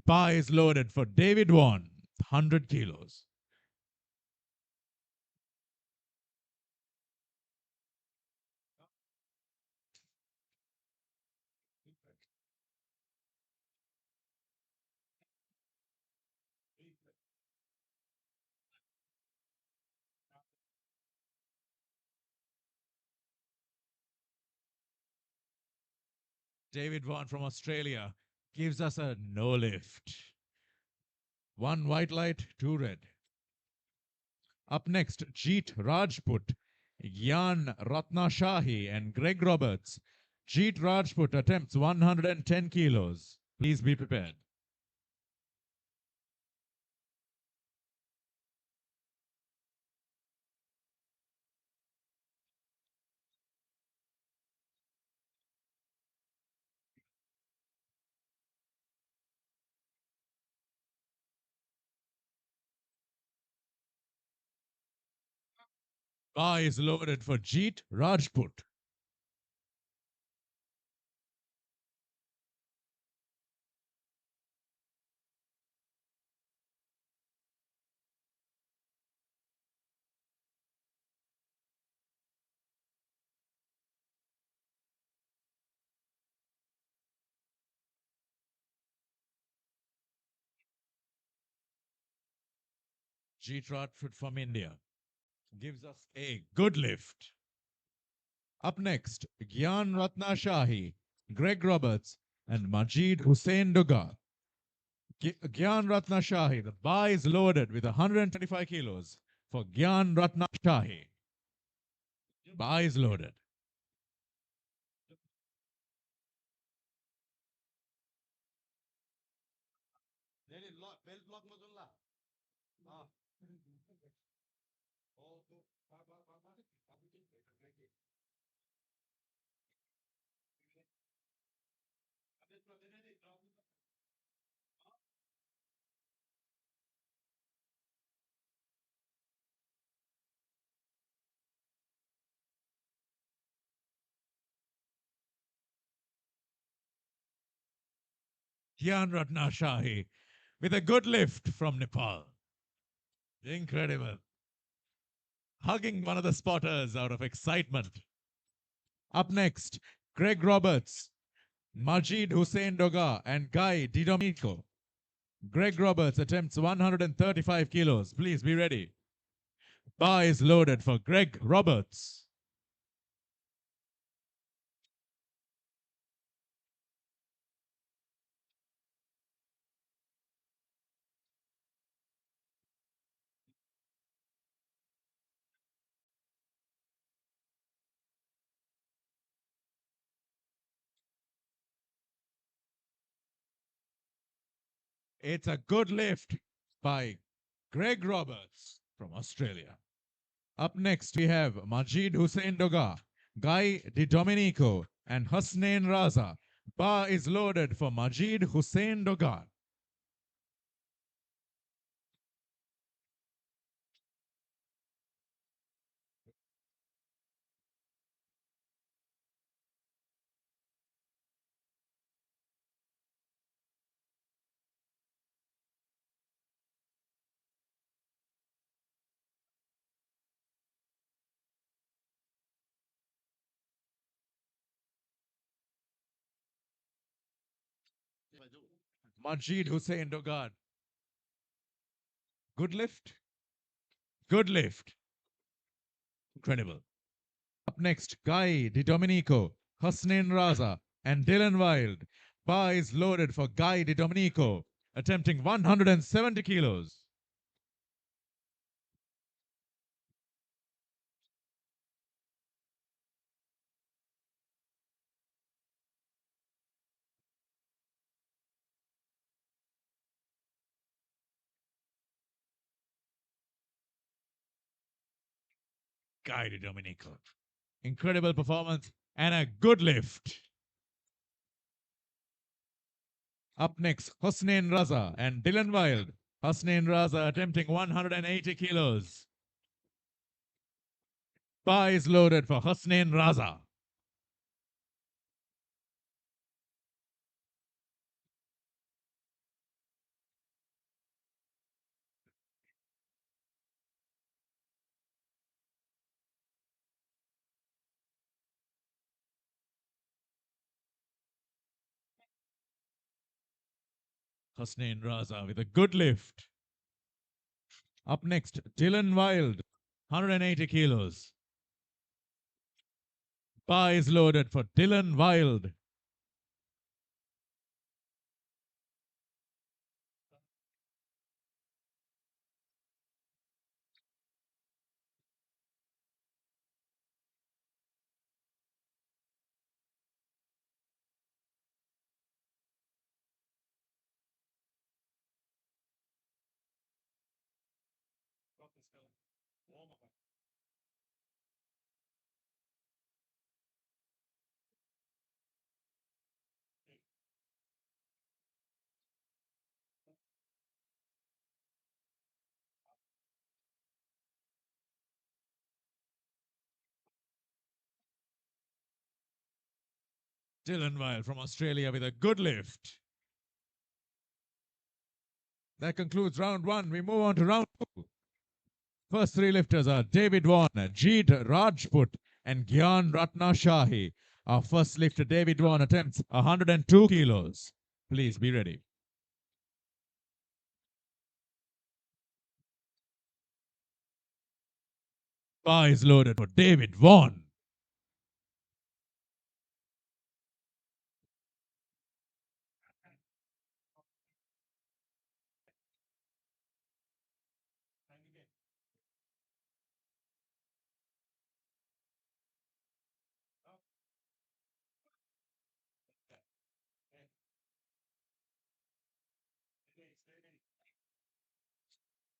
Bar is loaded for David Vaughan, 100 kilos. David Vaughan from Australia gives us a no lift. 1 white light, 2 red. Up next, Jeet Rajput, Gyan Ratna Shahi, and Greg Roberts. Jeet Rajput attempts 110 kilos. Please be prepared. Bar is loaded for Jeet Rajput. Jeet Rajput from India gives us a good lift. Up next, Gyan Ratna Shahi, Greg Roberts, and Majid Hussain Dugar. Gyan Ratna Shahi, the bar is loaded with 125 kilos for Gyan Ratna Shahi. Bar is loaded. Belt block मधून ला हा Gyan Ratna Shahi with a good lift from Nepal. Incredible. Hugging one of the spotters out of excitement. Up next, Greg Roberts, Majid Hussain Doga, and Guy Didomenico. Greg Roberts attempts 135 kilos. Please be ready. Bar is loaded for Greg Roberts. It's a good lift by Greg Roberts from Australia. Up next, we have Majid Hussain Doga, Guy Di Domenico, and Husnain Raza. Bar is loaded for Majid Hussain Doga. Majid Hussain Dogad. Good lift. Good lift. Incredible. Up next, Guy Di Domenico, Husnain Raza, and Dylan Wild. Bar is loaded for Guy Di Domenico, attempting 170 kilos. Guy Di Domenico. Incredible performance and a good lift. Up next, Husnain Raza and Dylan Wild. Husnain Raza attempting 180 kilos. Bar is loaded for Husnain Raza. Husnain Raza with a good lift. Up next, Dylan Wild, 180 kilos. Bar is loaded for Dylan Wild. Dylan Wild from Australia with a good lift. That concludes round one. We move on to round two. First three lifters are David Vaughan, Jeet Rajput, and Gyan Ratna Shahi. Our first lifter, David Vaughan, attempts 102 kilos. Please be ready. Bar is loaded for David Vaughan.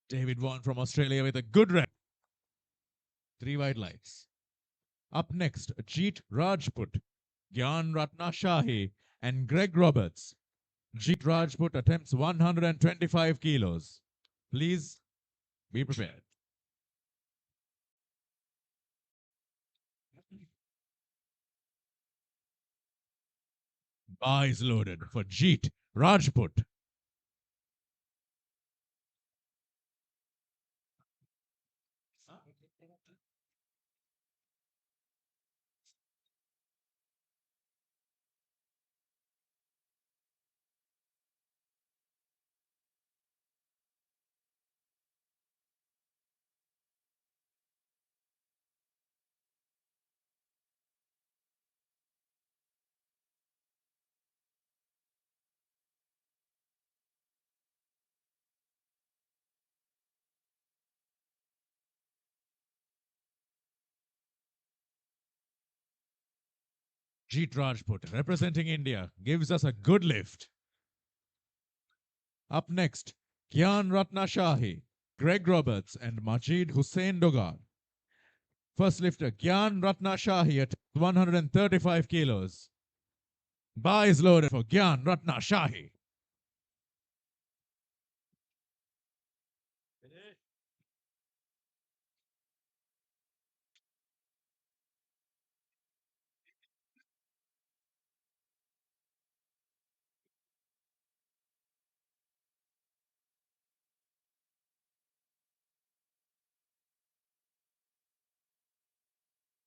David Vaughan from Australia with a good rep. 3 wide lights. Up next, Jeet Rajput, Gyan Ratna Shahi, and Greg Roberts. Jeet Rajput attempts 125 kilos. Please be prepared. Bar is loaded for Jeet Rajput. Jeet Rajput, representing India, gives us a good lift. Up next, Gyan Ratna Shahi, Greg Roberts, and Majid Hussain Dogad. First lifter, Gyan Ratna Shahi at 135 kilos. Bar is loaded for Gyan Ratna Shahi.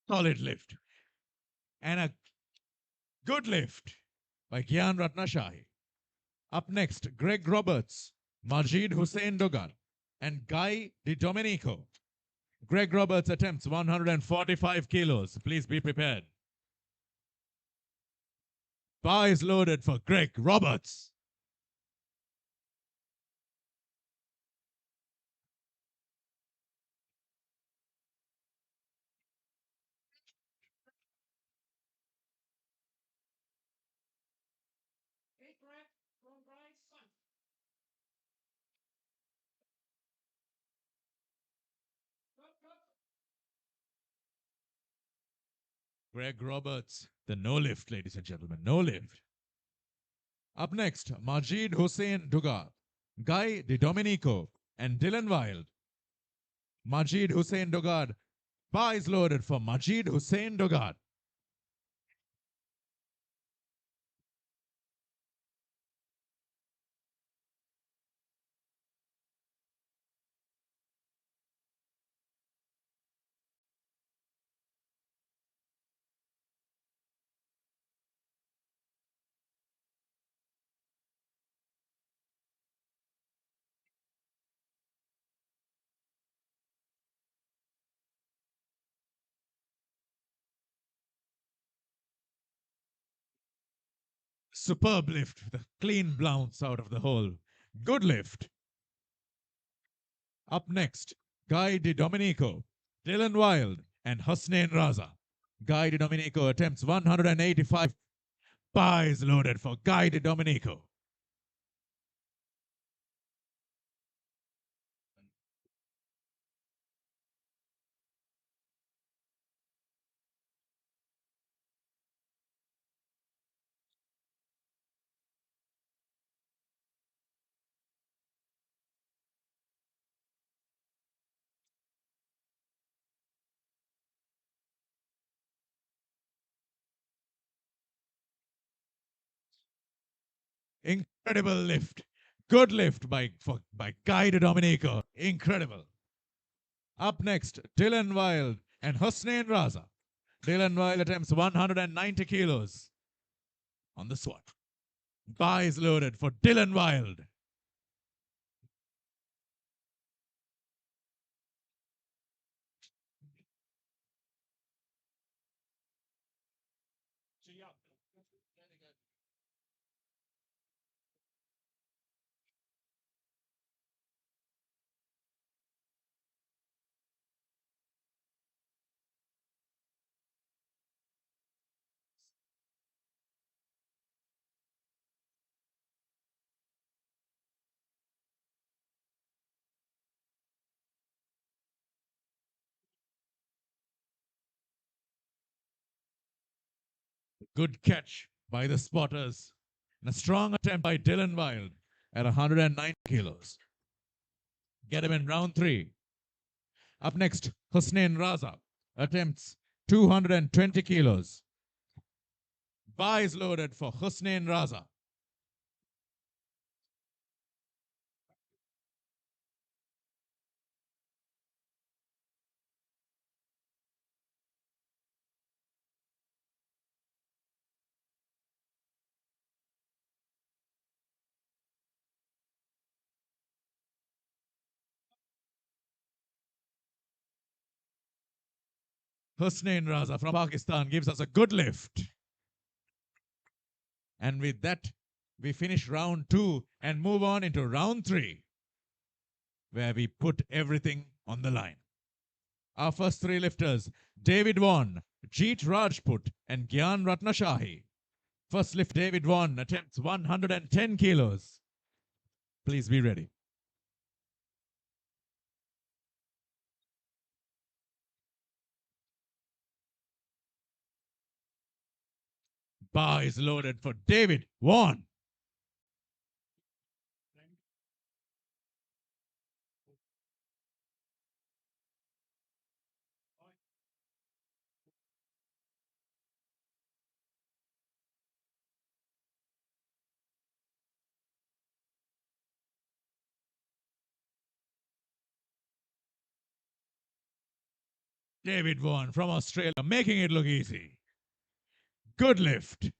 Solid lift. And a good lift by Gyan Ratna Shahi. Up next, Greg Roberts, Majid Hussain Dogad, and Guy Di Domenico. Greg Roberts attempts 145 kilos. Please be prepared. Bar is loaded for Greg Roberts. Big breath, long rise, sun. Go, go. Greg Roberts, the no lift, ladies and gentlemen, no lift. Up next, Majid Hussain Dugad, Guy Di Domenico, and Dylan Wild. Majid Hussain Dogad. Bar is loaded for Majid Hussain Dogad. Superb lift with a clean bounce out of the hole. Good lift. Up next, Guy Di Domenico, Dylan Wild, and Hossein Raza. Guy Di Domenico attempts 185. Pies loaded for Guy Di Domenico. Incredible lift. Good lift by Guy Di Domenico. Incredible. Up next, Dylan Wild and Hossein Raza. Dylan Wild attempts 190 kilos on the squat. Pies loaded for Dylan Wild. Good catch by the spotters. And a strong attempt by Dylan Wild at 109 kilos. Get him in round 3. Up next, Hossein Raza attempts 220 kilos. Buys loaded for Hossein Raza. Hossein Raza from Pakistan gives us a good lift. And with that, we finish round 2 and move on into round 3, where we put everything on the line. Our first 3 lifters, David Vaughan, Jeet Rajput, and Gyan Ratnashahi. First lift, David Vaughan attempts 110 kilos. Please be ready. Bar is loaded for David Vaughan. David Vaughan from Australia, making it look easy. Good lift.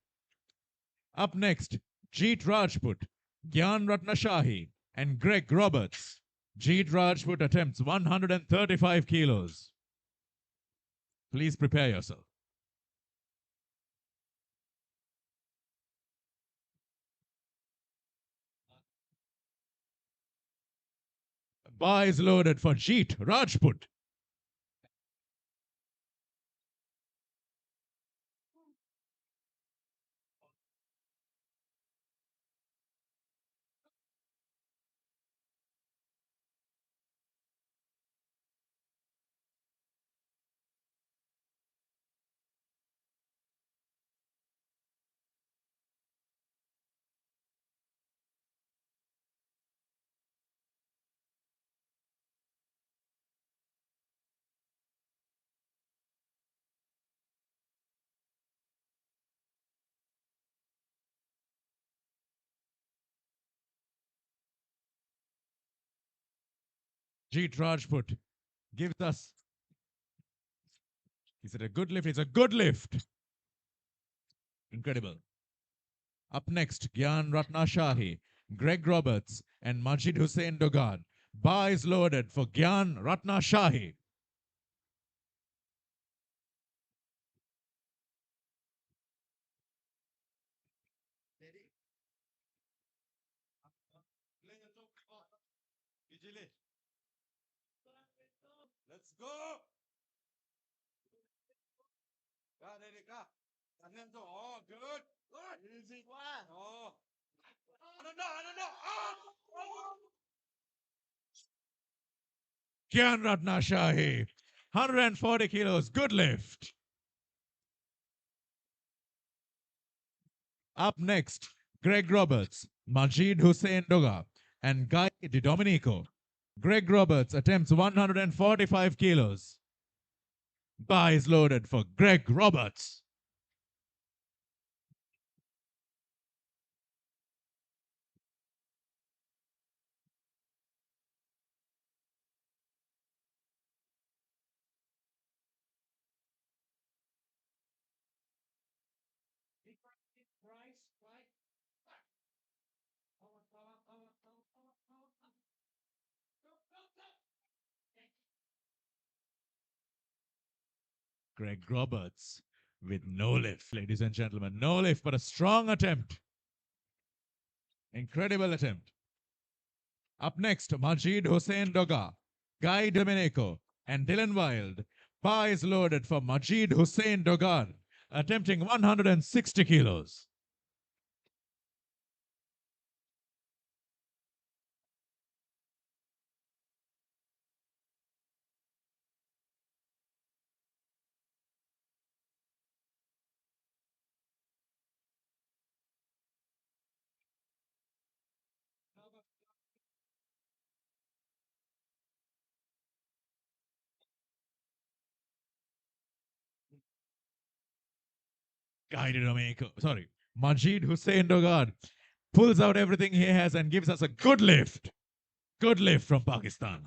Up next, Jeet Rajput, Gyan Ratnashahi, and Greg Roberts. Jeet Rajput attempts 135 kilos. Please prepare yourself. Bar is loaded for Jeet Rajput. Jeet Rajput gives us. Is it a good lift? It's a good lift. Incredible. Up next, Gyan Ratnashahi, Greg Roberts, and Majid Hussain Dogan. Bar is loaded for Gyan Ratnashahi. Chili. Let's go. Ka, ready, ka. Kanan to. Oh, good. Good. Easy. Oh. No, no, no, no. Oh. Kian Ratna Shahi, 140 kilos, good lift. Up next, Greg Roberts, Majid Hussein Doga, and Guy Di Domenico. Greg Roberts attempts 145 kilos. Bar is loaded for Greg Roberts. Greg Roberts with no lift, ladies and gentlemen. No lift, but a strong attempt. Incredible attempt. Up next, Majid Hussein Doga, Guy Domenico, and Dylan Wild. Bar is loaded for Majid Hussein Dogar, attempting 160 kilos. Guy Domenico, sorry, Majid Hussein Dogar pulls out everything he has and gives us a good lift. Good lift from Pakistan.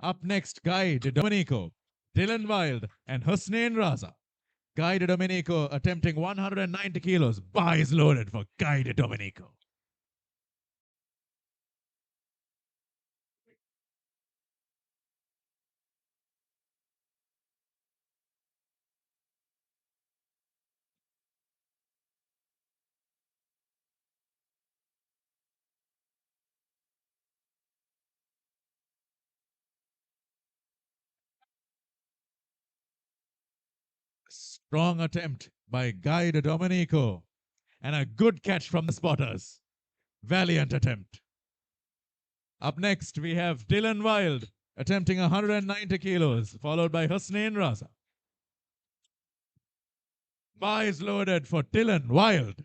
Up next, Guy Domenico, Dylan Wild, and Hussein Raza. Guy Domenico attempting 190 kilos. Bar is loaded for Guy Domenico. Strong attempt by Guy Domenico and a good catch from the spotters. Valiant attempt. Up next, we have Dylan Wild attempting 190 kilos, followed by Hussein Raza. Bar is loaded for Dylan Wild.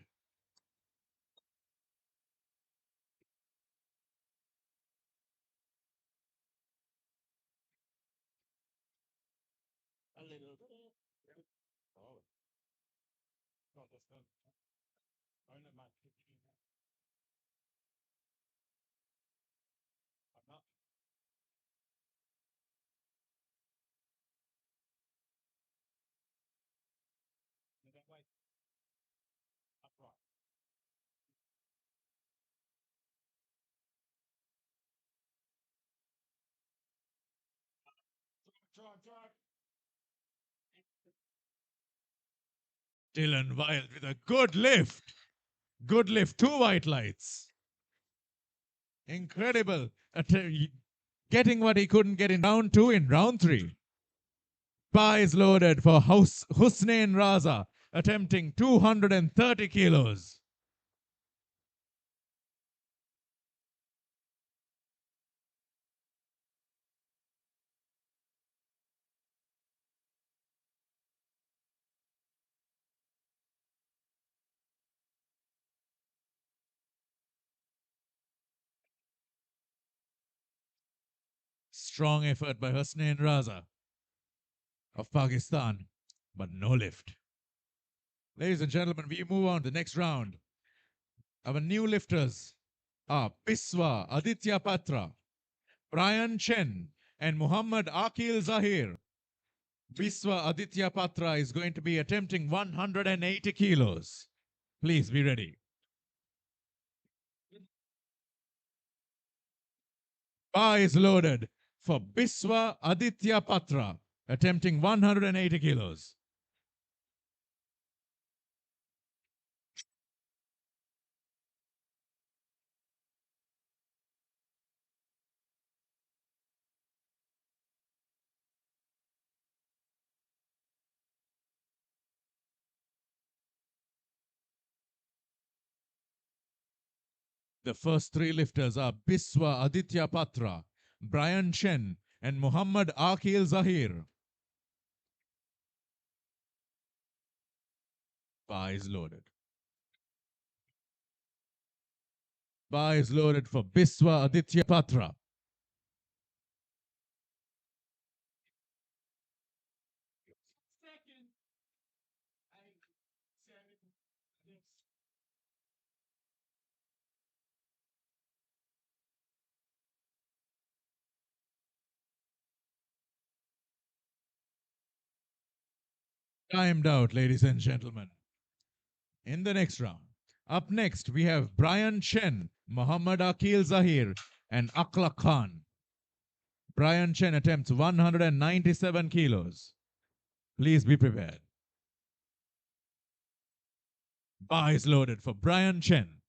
Dylan Wild with a good lift. Good lift, 2 white lights. Incredible. Getting what he couldn't get in round 2 in round 3. Bar is loaded for Hussein Raza, attempting 230 kilos. Strong effort by Hussein Raza of Pakistan, but no lift. Ladies and gentlemen, we move on to the next round. Our new lifters are Biswa Aditya Patra, Brian Chen, and Muhammad Akil Zahir. Biswa Aditya Patra is going to be attempting 180 kilos. Please be ready. Bar is loaded for Biswa Aditya Patra, attempting 180 kilos. The first three lifters are Biswa Aditya Patra, Brian Chen, and Muhammad Akil Zahir. Bar is loaded. Bar is loaded for Biswa Aditya Patra. Second, 8, 7, 6. Timed out, ladies and gentlemen. In the next round. Up next, we have Brian Chen, Muhammad Akil Zahir, and Akla Khan. Brian Chen attempts 197 kilos. Please be prepared. Bar is loaded for Brian Chen.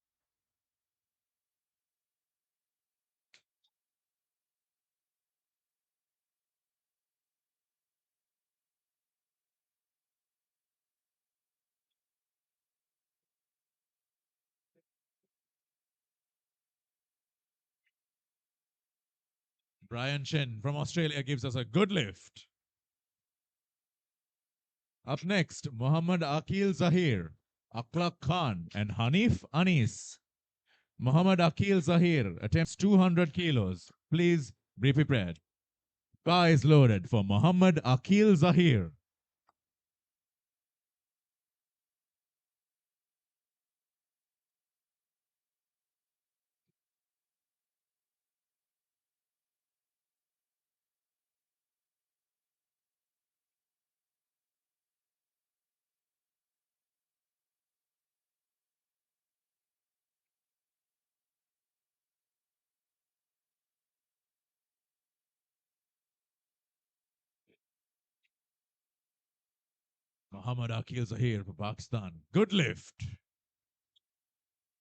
Brian Chen from Australia gives us a good lift. Up next, Muhammad Akil Zahir, Akhlaq Khan, and Hanif Anis. Muhammad Akil Zahir attempts 200 kilos. Please be prepared. Bar is loaded for Muhammad Akil Zahir. Muhammad Akil Zahir for Pakistan. Good lift.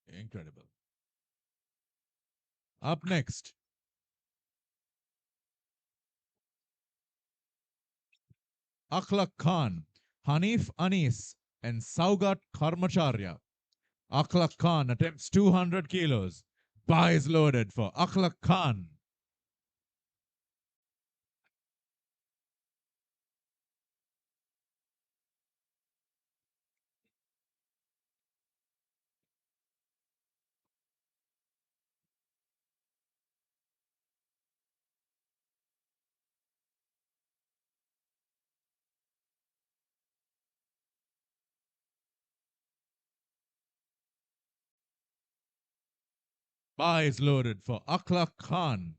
Incredible. Up next, Akhlaq Khan, Hanif Anis, and Saugat Karmacharya. Akhlaq Khan attempts 200 kilos. Bar is loaded for Akhlaq Khan. Bar is loaded for Akhlaq Khan.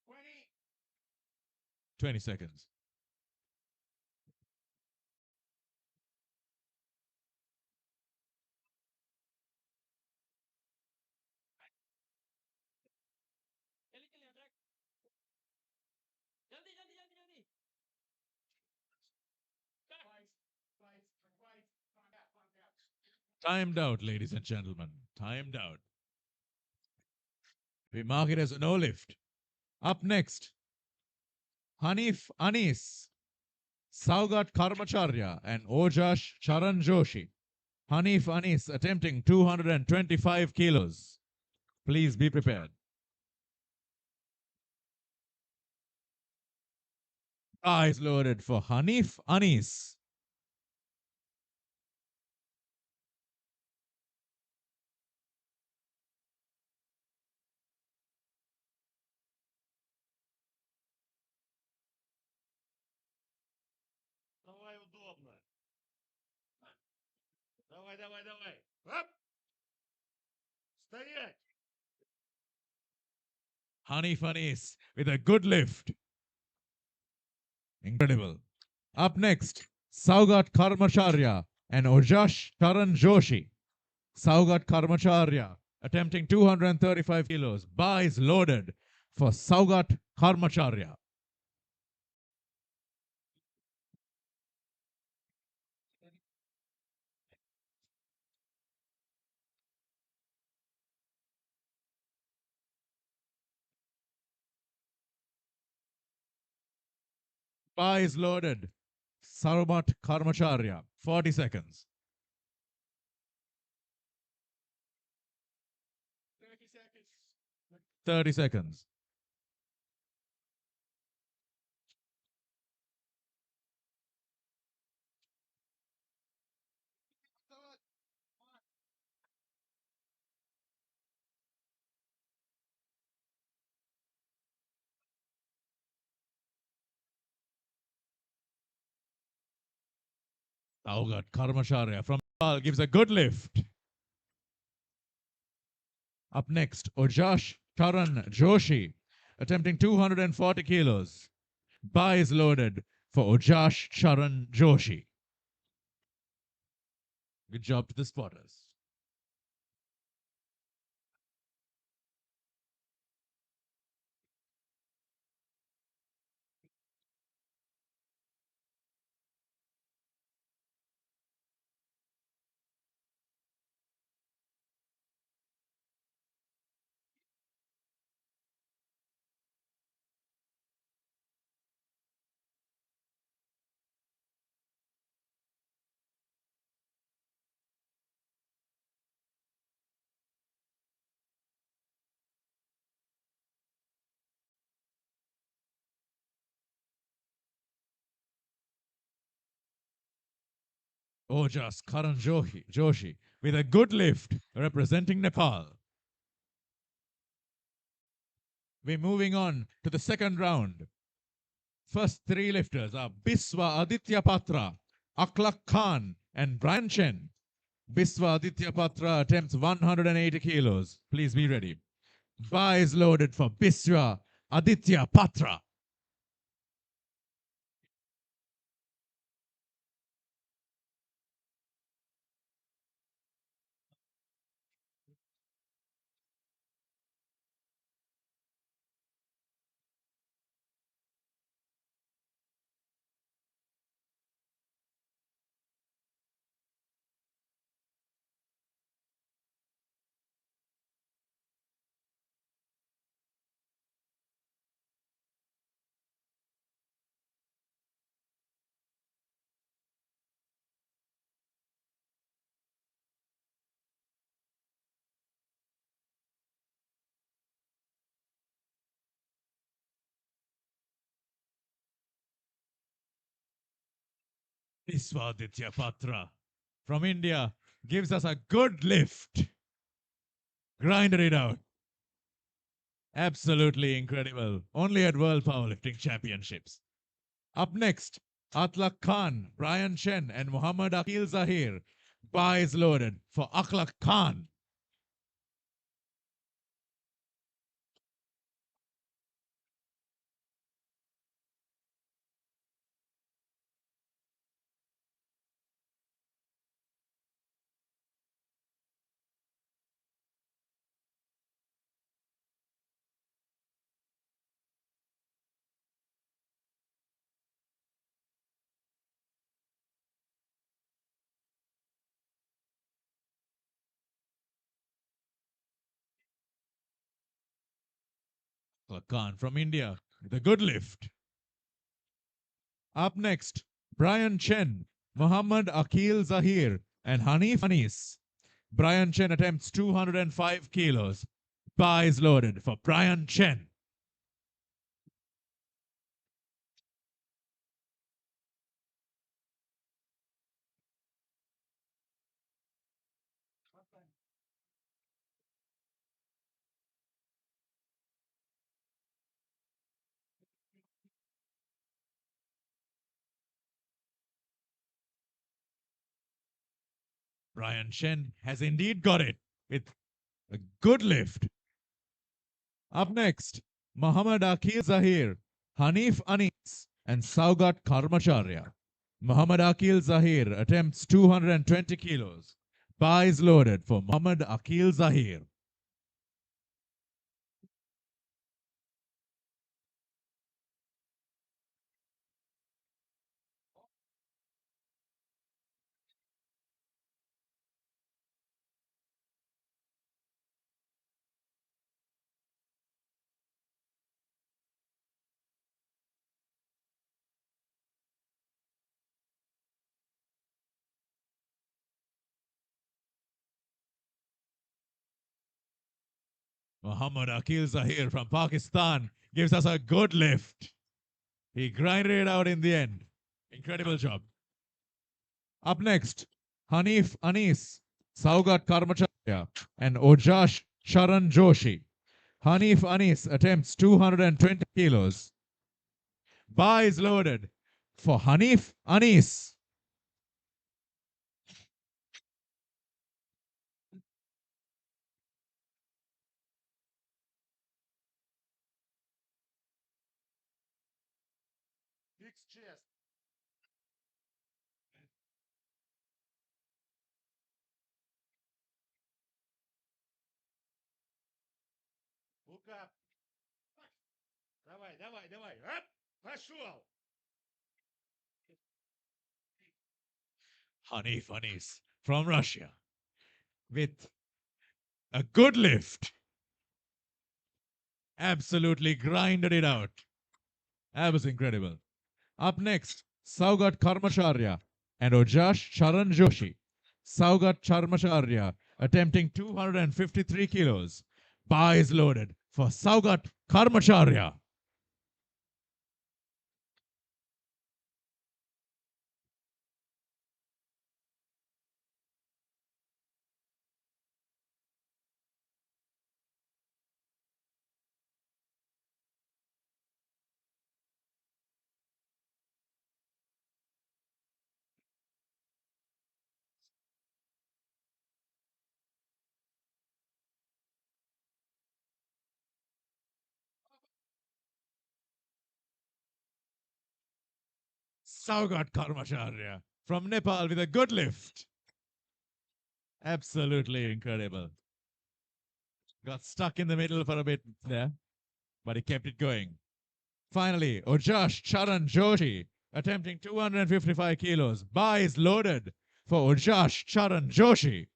Twenty. 20 seconds. जल्दी जल्दी जल्दी जल्दी twice find out. Timed out, ladies and gentlemen. Timed out. We mark it as a no lift. Up next, Hanif Anis, Saugat Karmacharya, and Ojash Charan Joshi. Hanif Anis attempting 225 kilos. Please be prepared. Eyes loaded for Hanif Anis. Давай удобно. Давай, давай, давай. Оп! Стоять! Hanif Anis with a good lift. Incredible. Up next, Saugat Karmacharya and Ojash Charan Joshi. Saugat Karmacharya attempting 235 kilos. Bar is loaded for Saugat Karmacharya. Bar is loaded Sarumat Karmacharya, 40 seconds. 30 seconds. Saugat Karmacharya from Nepal gives a good lift. Up next, Ojash Charan Joshi, attempting 240 kilos. Bar is loaded for Ojash Charan Joshi. Good job to the spotters. Ojas Karan Joshi with a good lift representing Nepal. We're moving on to the second round. First three lifters are Biswa Aditya Patra, Aklak Khan, and Brian Chen. Biswa Aditya Patra attempts 180 kilos. Please be ready. Bar is loaded for Biswa Aditya Patra. Biswa Aditya Patra from India gives us a good lift. Grinded it out. Absolutely incredible. Only at World Powerlifting Championships. Up next, Atlak Khan, Brian Chen, and Muhammad Akil Zahir. Bar is loaded for Atlak Khan. Atlak Khan from India with a good lift. Up next, Brian Chen, Muhammad Akil Zahir, and Hanif Anis. Brian Chen attempts 205 kilos. Bar is loaded for Brian Chen. Brian Chen has indeed got it with a good lift. Up next, Muhammad Akil Zahir, Hanif Anis, and Saugat Karmacharya. Muhammad Akil Zahir attempts 220 kilos. Bar is loaded for Muhammad Akil Zahir. Muhammad Akil Zahir from Pakistan gives us a good lift. He grinded it out in the end. Incredible job. Up next, Hanif Anis, Saugat Karmacharya, and Ojash Sharan Joshi. Hanif Anis attempts 220 kilos. Bar is loaded for Hanif Anis. Fix chest. Hook up. Давай, давай, давай. Оп! Пошел! Hanif Anis from Russia with a good lift. Absolutely grinded it out. That was incredible. Up next, Saugat Karmacharya and Ojash Charan Joshi. Saugat Karmacharya attempting 253 kilos. Bar is loaded for Saugat Karmacharya. Saugat Karmacharya from Nepal with a good lift. Absolutely incredible. Got stuck in the middle for a bit there, but he kept it going. Finally, Ojash Charan Joshi attempting 255 kilos. Bar is loaded for Ojash Charan Joshi.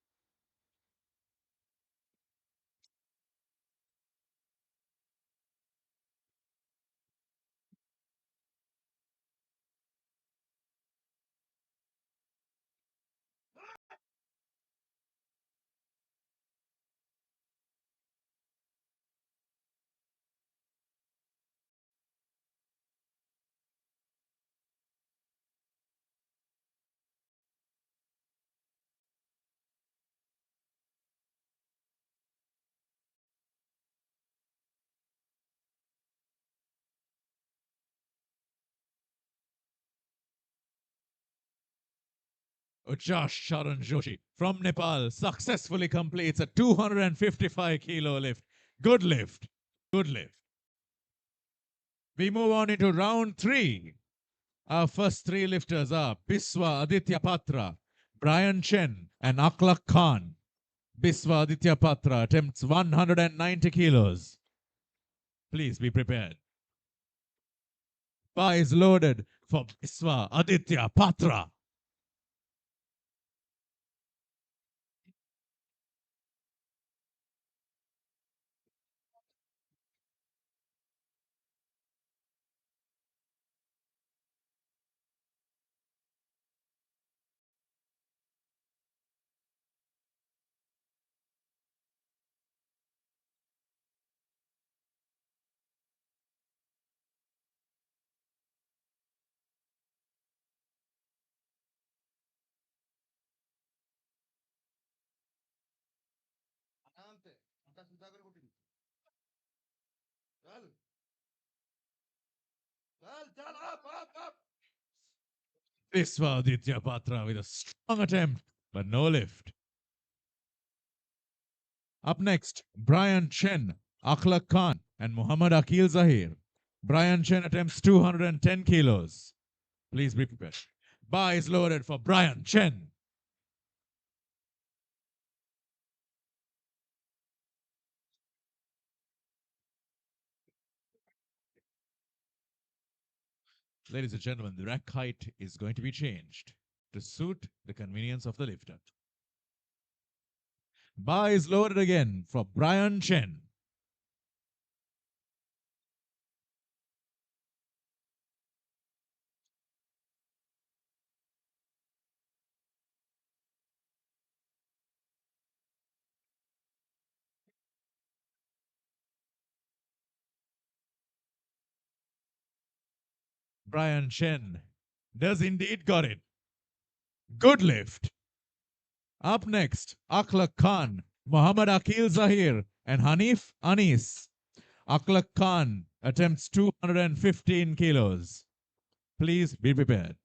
Josh Sharan Joshi from Nepal successfully completes a 255 kilo lift. Good lift. Good lift. We move on into round 3. Our first 3 lifters are Biswa Aditya Patra, Brian Chen, and Akhlaq Khan. Biswa Aditya Patra attempts 190 kilos. Please be prepared. Bar is loaded for Biswa Aditya Patra. আনতে ওটা সুদা করে কুটি চল চল চল up up up Biswa Aditya Patra with a strong attempt, but no lift. Up next, Brian Chen, Akhlaq Khan, and Muhammad Akil Zahir. Brian Chen attempts 210 kilos. Please be prepared. Bar is loaded for Brian Chen. Ladies and gentlemen, the rack height is going to be changed to suit the convenience of the lifter. Bar is loaded again for Brian Chen. Brian Chen does indeed got it. Good lift. Up next, Akhlaq Khan, Muhammad Akil Zahir, and Hanif Anis. Akhlaq Khan attempts 215 kilos. Please be prepared.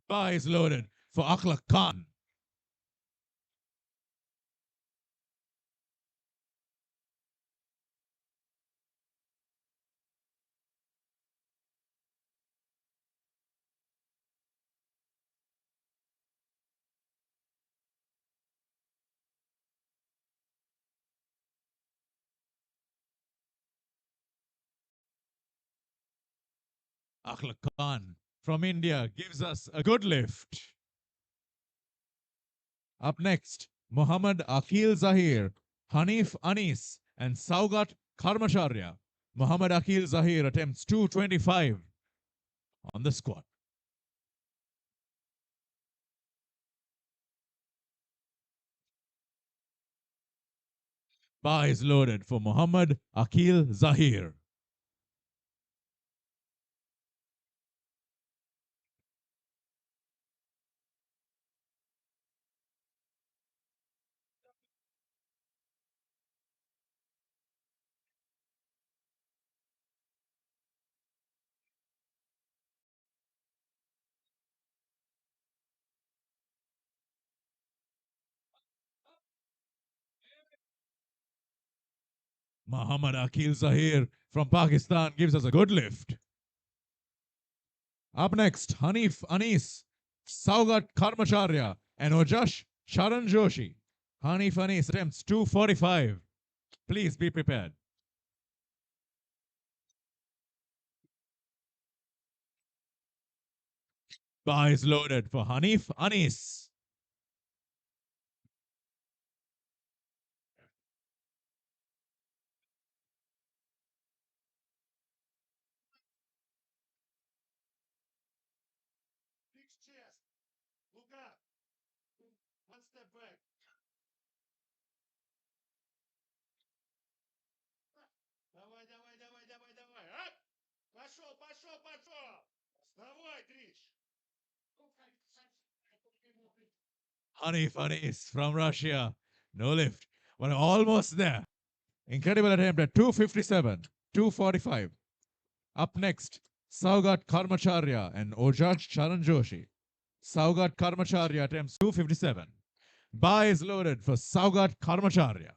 Bar is loaded for Akhlaq Khan. Akhlaq Khan from India gives us a good lift. Up next, Muhammad Akil Zahir, Hanif Anis, and Saugat Karmacharya. Muhammad Akil Zahir attempts 225 on the squat. Bar is loaded for Muhammad Akil Zahir. Muhammad Akil Zahir from Pakistan gives us a good lift. Up next, Hanif Anis, Saugat Karmacharya, and Ojash Sharan Joshi. Hanif Anis attempts 245. Please be prepared. Bar is loaded for Hanif Anis. Fix chest. Look up. One step back. Давай, давай, давай, давай, давай. Ап! Пошел, пошел, пошел. Вставай, Триш. Hanif Anis from Russia. No lift. But almost there. Incredible attempt at 257, 245. Up next, Saugat Karmacharya and Ojash Charan Joshi. Saugat Karmacharya attempts 257. Bar is loaded for Saugat Karmacharya.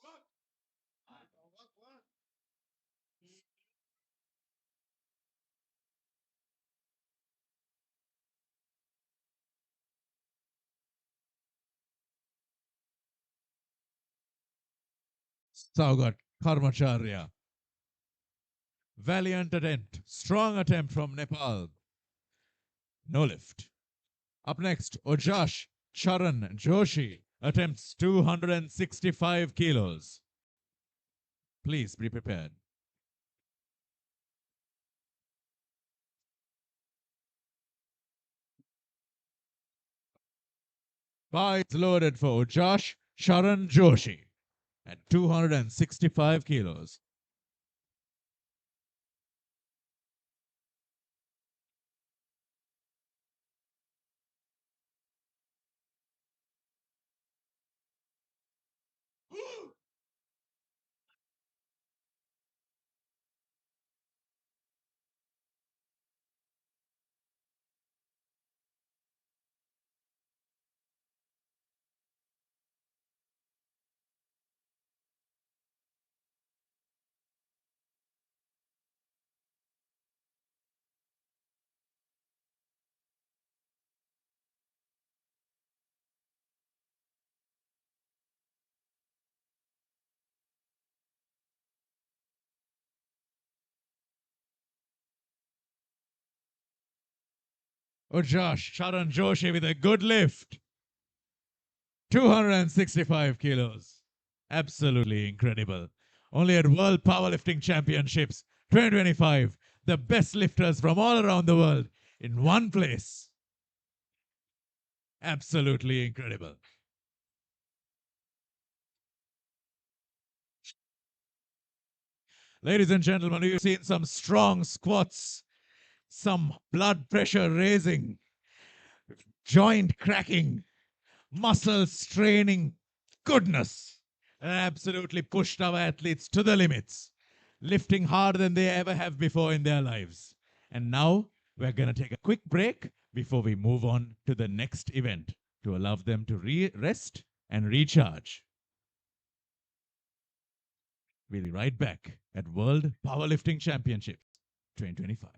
What? What? Saugat Karmacharya. Valiant attempt, strong attempt from Nepal. No lift. Up next, Ojash Charan Joshi attempts 265 kilos. Please be prepared. Bar is loaded for Ojash Charan Joshi at 265 kilos. Ojash Charan Joshi with a good lift. 265 kilos. Absolutely incredible. Only at World Powerlifting Championships 2025, the best lifters from all around the world in one place. Absolutely incredible. Ladies and gentlemen, you've seen some strong squats, some blood pressure raising, joint cracking, muscle straining. Goodness. Absolutely pushed our athletes to the limits, lifting harder than they ever have before in their lives. And now we're going to take a quick break before we move on to the next event to allow them to rest and recharge. We'll be right back at World Powerlifting Championships 2025.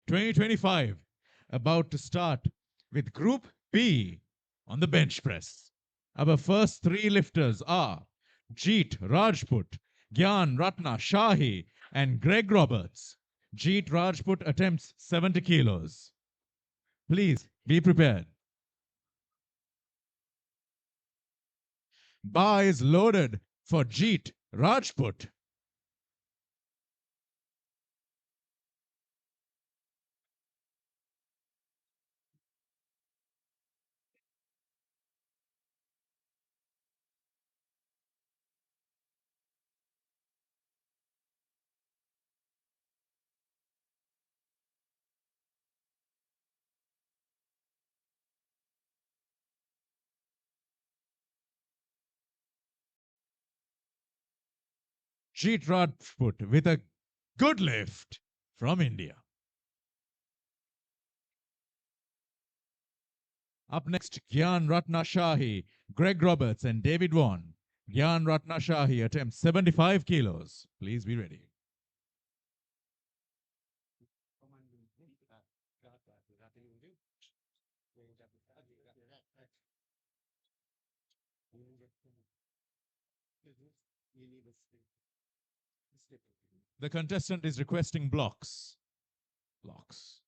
2025 about to start with Group B on the bench press. Our first three lifters are Jeet Rajput, Gyan Ratna Shahi, and Greg Roberts. Jeet Rajput attempts 70 kilos. Please be prepared. Bar is loaded for Jeet Rajput. Jeet Rajput with a good lift from India. Up next, Gyan Ratna Shahi, Greg Roberts, and David Vaughan. Gyan Ratna Shahi attempts 75 kilos. Please be ready. The contestant is requesting blocks. Blocks.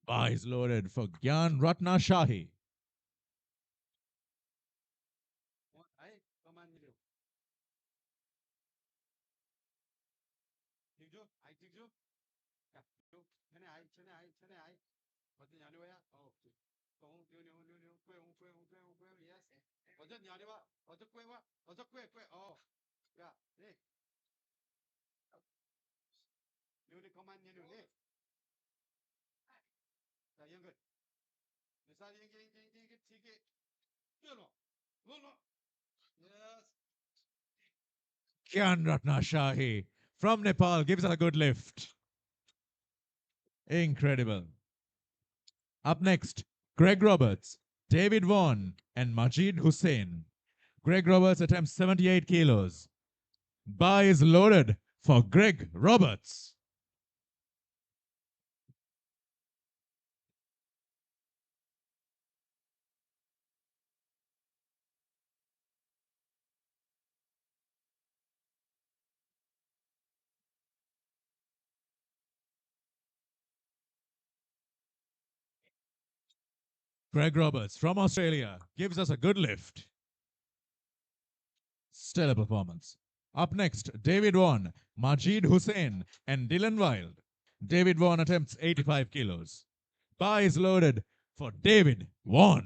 Bar is loaded for Gyan Ratna Shahi. Gyan Ratna Shahi from Nepal gives us a good lift. Incredible. Up next, Greg Roberts, David Vaughan, and Majid Hussain. Greg Roberts attempts 78 kilos. Bar is loaded for Greg Roberts. Greg Roberts from Australia gives us a good lift. Stellar performance. Up next, David Vaughan, Majid Hussain, and Dylan Wild. David Vaughan attempts 85 kilos. Bar is loaded for David Vaughan.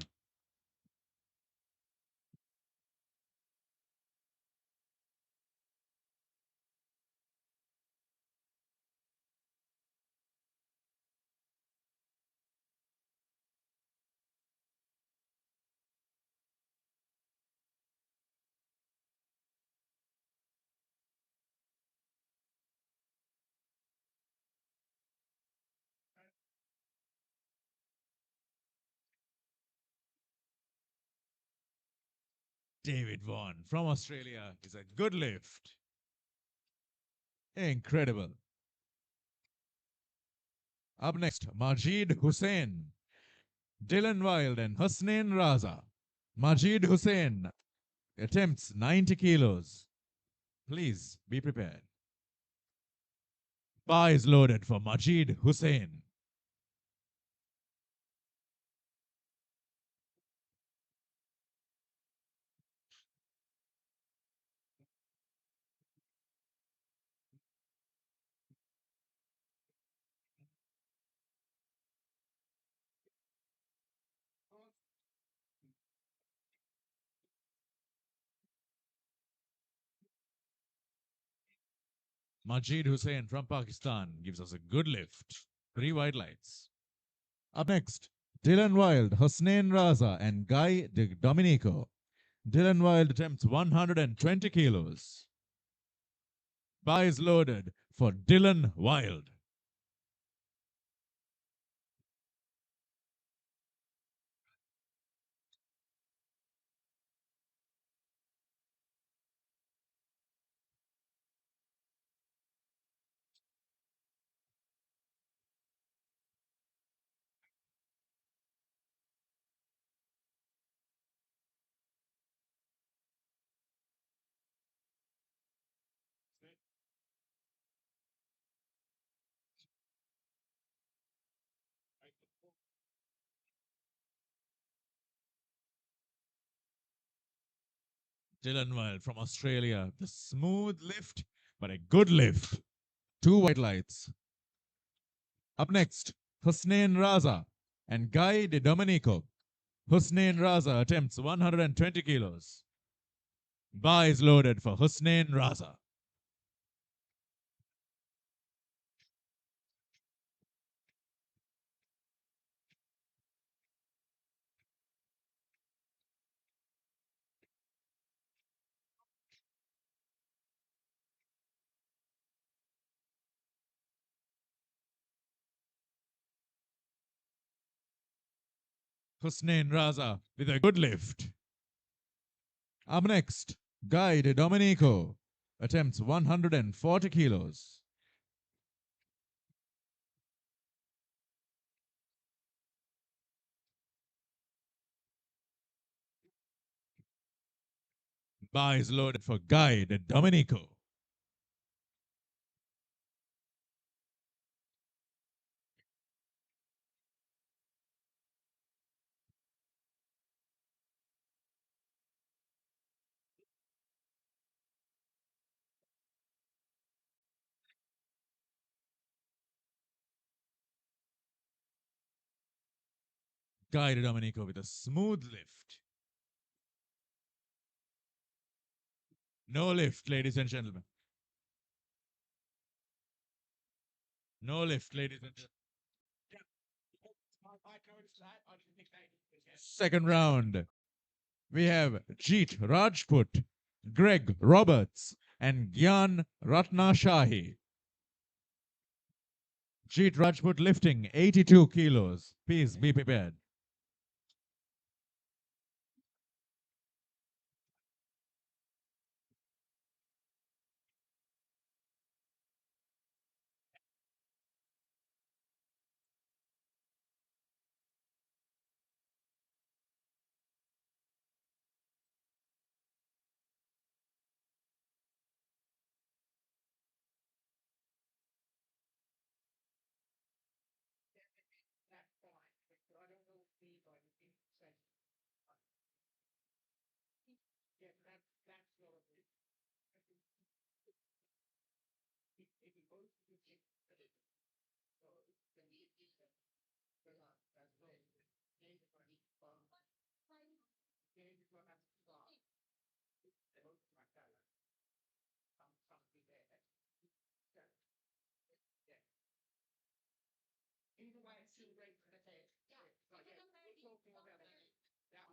David Vaughan from Australia is a good lift. Incredible. Up next, Majid Hussain, Dylan Wild, and Husnain Raza. Majid Hussain attempts 90 kilos. Please be prepared. Bar is loaded for Majid Hussain. Majid Hussain from Pakistan gives us a good lift. 3 white lights. Up next, Dylan Wild, Husnain Raza, and Guy De Domenico. Dylan Wild attempts 120 kilos. Bar is loaded for Dylan Wild. Dylan Wild from Australia. The smooth lift, but a good lift. 2 white lights. Up next, Hussein Raza and Guy De Domenico. Hussein Raza attempts 120 kilos. Bar is loaded for Hussein Raza. Hussein Raza with a good lift. Up next, Guy De Domenico attempts 140 kilos. Bar is loaded for Guy De Domenico. Guy De Domenico with a smooth lift. No lift, ladies and gentlemen. No lift, ladies and gentlemen. Second round. We have Jeet Rajput, Greg Roberts, and Gyan Ratnashahi. Jeet Rajput lifting 82 kilos. Please be prepared. That's fine. But I don't know what these are. You think say, yeah, that's not a big. If you both do it, so then you that's right. Games are going to be fun. Games are going to have to start. They both like that. Something there. Yeah. Yeah. Either way, it's still great for the head. Yeah. So, yeah, we're talking about that. That was yeah.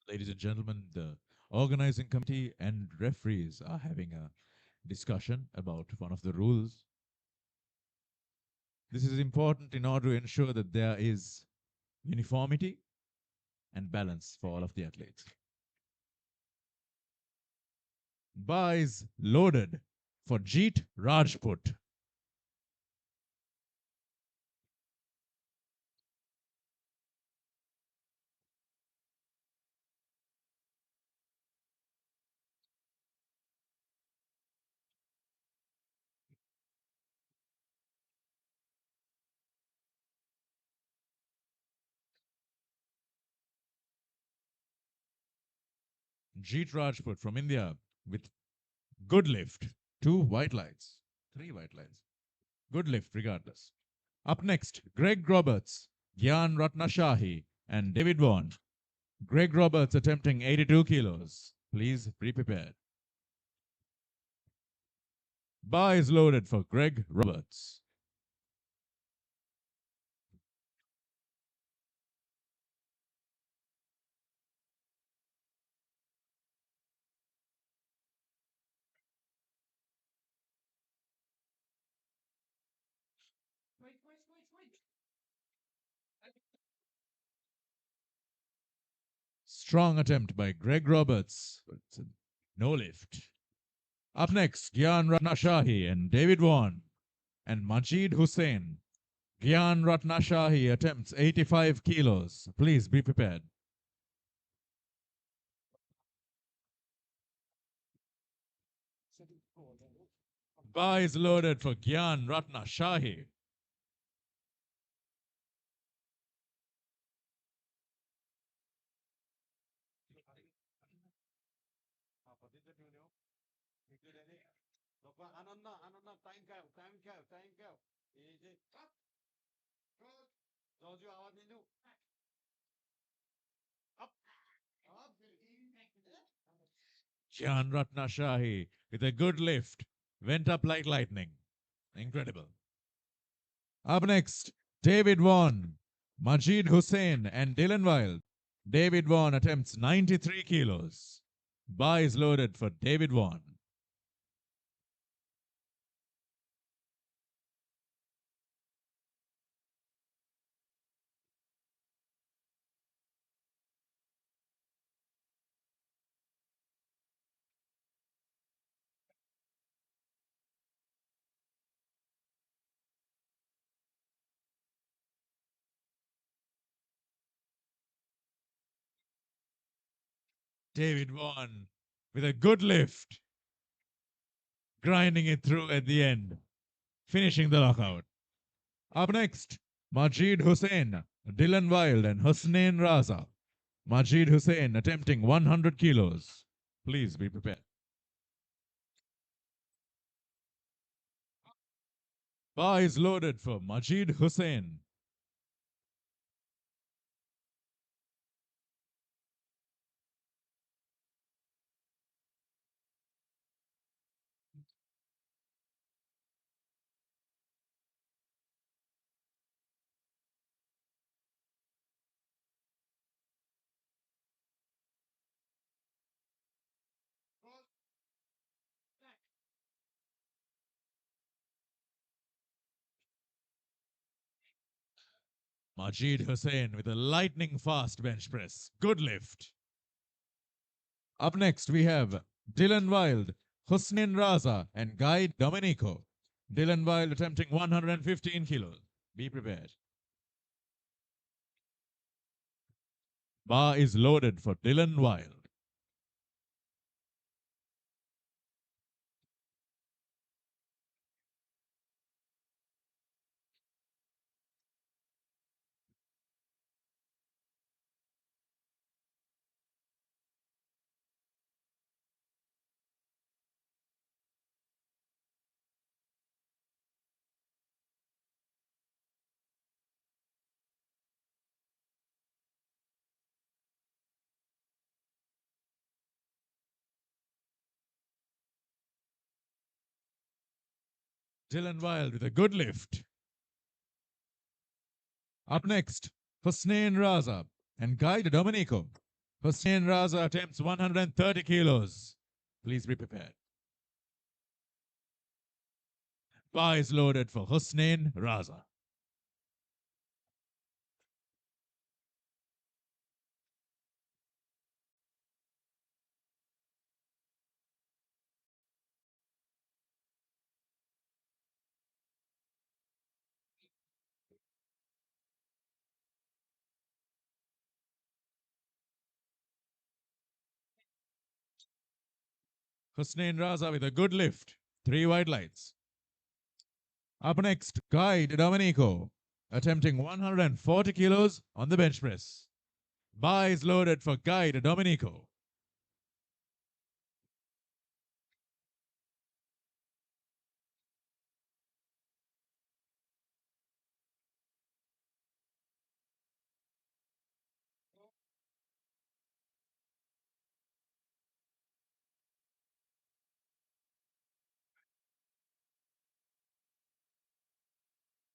Ladies and gentlemen, the organizing committee and referees are having a discussion about one of the rules. This is important in order to ensure that there is uniformity and balance for all of the athletes. Bar is loaded for Jeet Rajput. Jeet Rajput from India with good lift. 2 white lights. 3 white lights. Good lift regardless. Up next, Greg Roberts, Gyan Ratnashahi, and David Vaughan. Greg Roberts attempting 82 kilos. Please be prepared. Bar is loaded for Greg Roberts. Wait. Strong attempt by Greg Roberts, but no lift. Up next, Gyan Ratnashahi and David Vaughan and Majid Hussain. Gyan Ratnashahi attempts 85 kilos. Please be prepared. Bar is loaded for Gyan Ratnashahi. बाजू आवाज नहीं दो up Jan Ratna Shahi with a good lift. Went up like lightning. Incredible. Up next, David Vaughan, Majid Hussain, and Dylan Wild. David Vaughan attempts 93 kilos. Bar is loaded for David Vaughan. David Vaughan with a good lift, grinding it through at the end, finishing the lockout. Up next, Majid Hussain, Dylan Wild, and Husnain Raza. Majid Hussain attempting 100 kilos. Please be prepared. Bar is loaded for Majid Hussain. Majid Hussain with a lightning fast bench press. Good lift. Up next, we have Dylan Wild, Husnain Raza, and Guy Domenico. Dylan Wild attempting 115 kilos. Be prepared. Bar is loaded for Dylan Wild. Dylan Wild with a good lift. Up next, Husnain Raza and Guy Domenico. Husnain Raza attempts 130 kilos. Please be prepared. Bar is loaded for Husnain Raza. Husnain Raza with a good lift. 3 wide lights. Up next, Guy Domenico attempting 140 kilos on the bench press. Bar is loaded for Guy Domenico.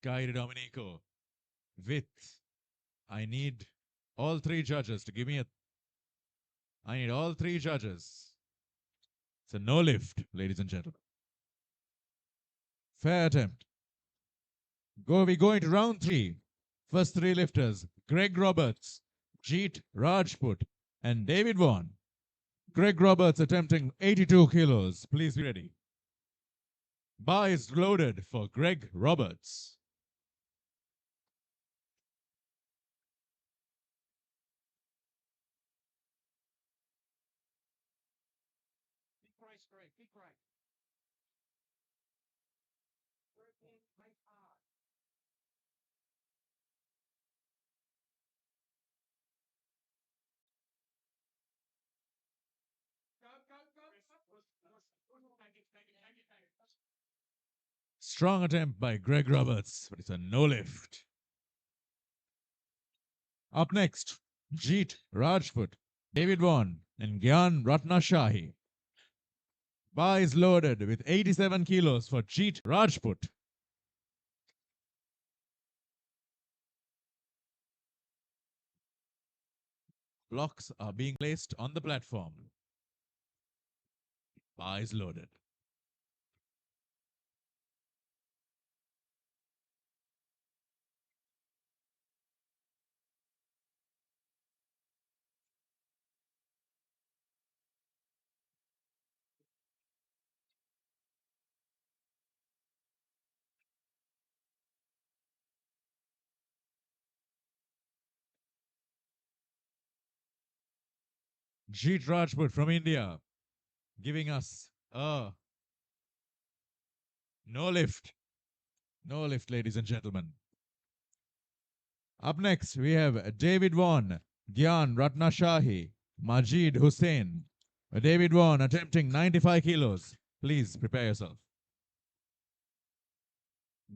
Guy Domenico with, I need all 3 judges to give me a, I need all 3 judges. It's a no lift, ladies and gentlemen. Fair attempt. We go into round 3. First 3 lifters, Greg Roberts, Jeet Rajput, and David Vaughan. Greg Roberts attempting 82 kilos. Please be ready. Bar is loaded for Greg Roberts. Big price break, big break. Working, make hard. Go, go, go. Strong attempt by Greg Roberts, but it's a no lift. Up next, Jeet Rajput, David Vaughan, and Gyan Ratnashahi. Bar is loaded with 87 kilos for Jeet Rajput. Blocks are being placed on the platform. Bar is loaded. Jeet Rajput from India giving us a no lift. No lift, ladies and gentlemen. Up next, we have David Vaughan, Gyan Ratnashahi, Majid Hussain. David Vaughan attempting 95 kilos. Please prepare yourself.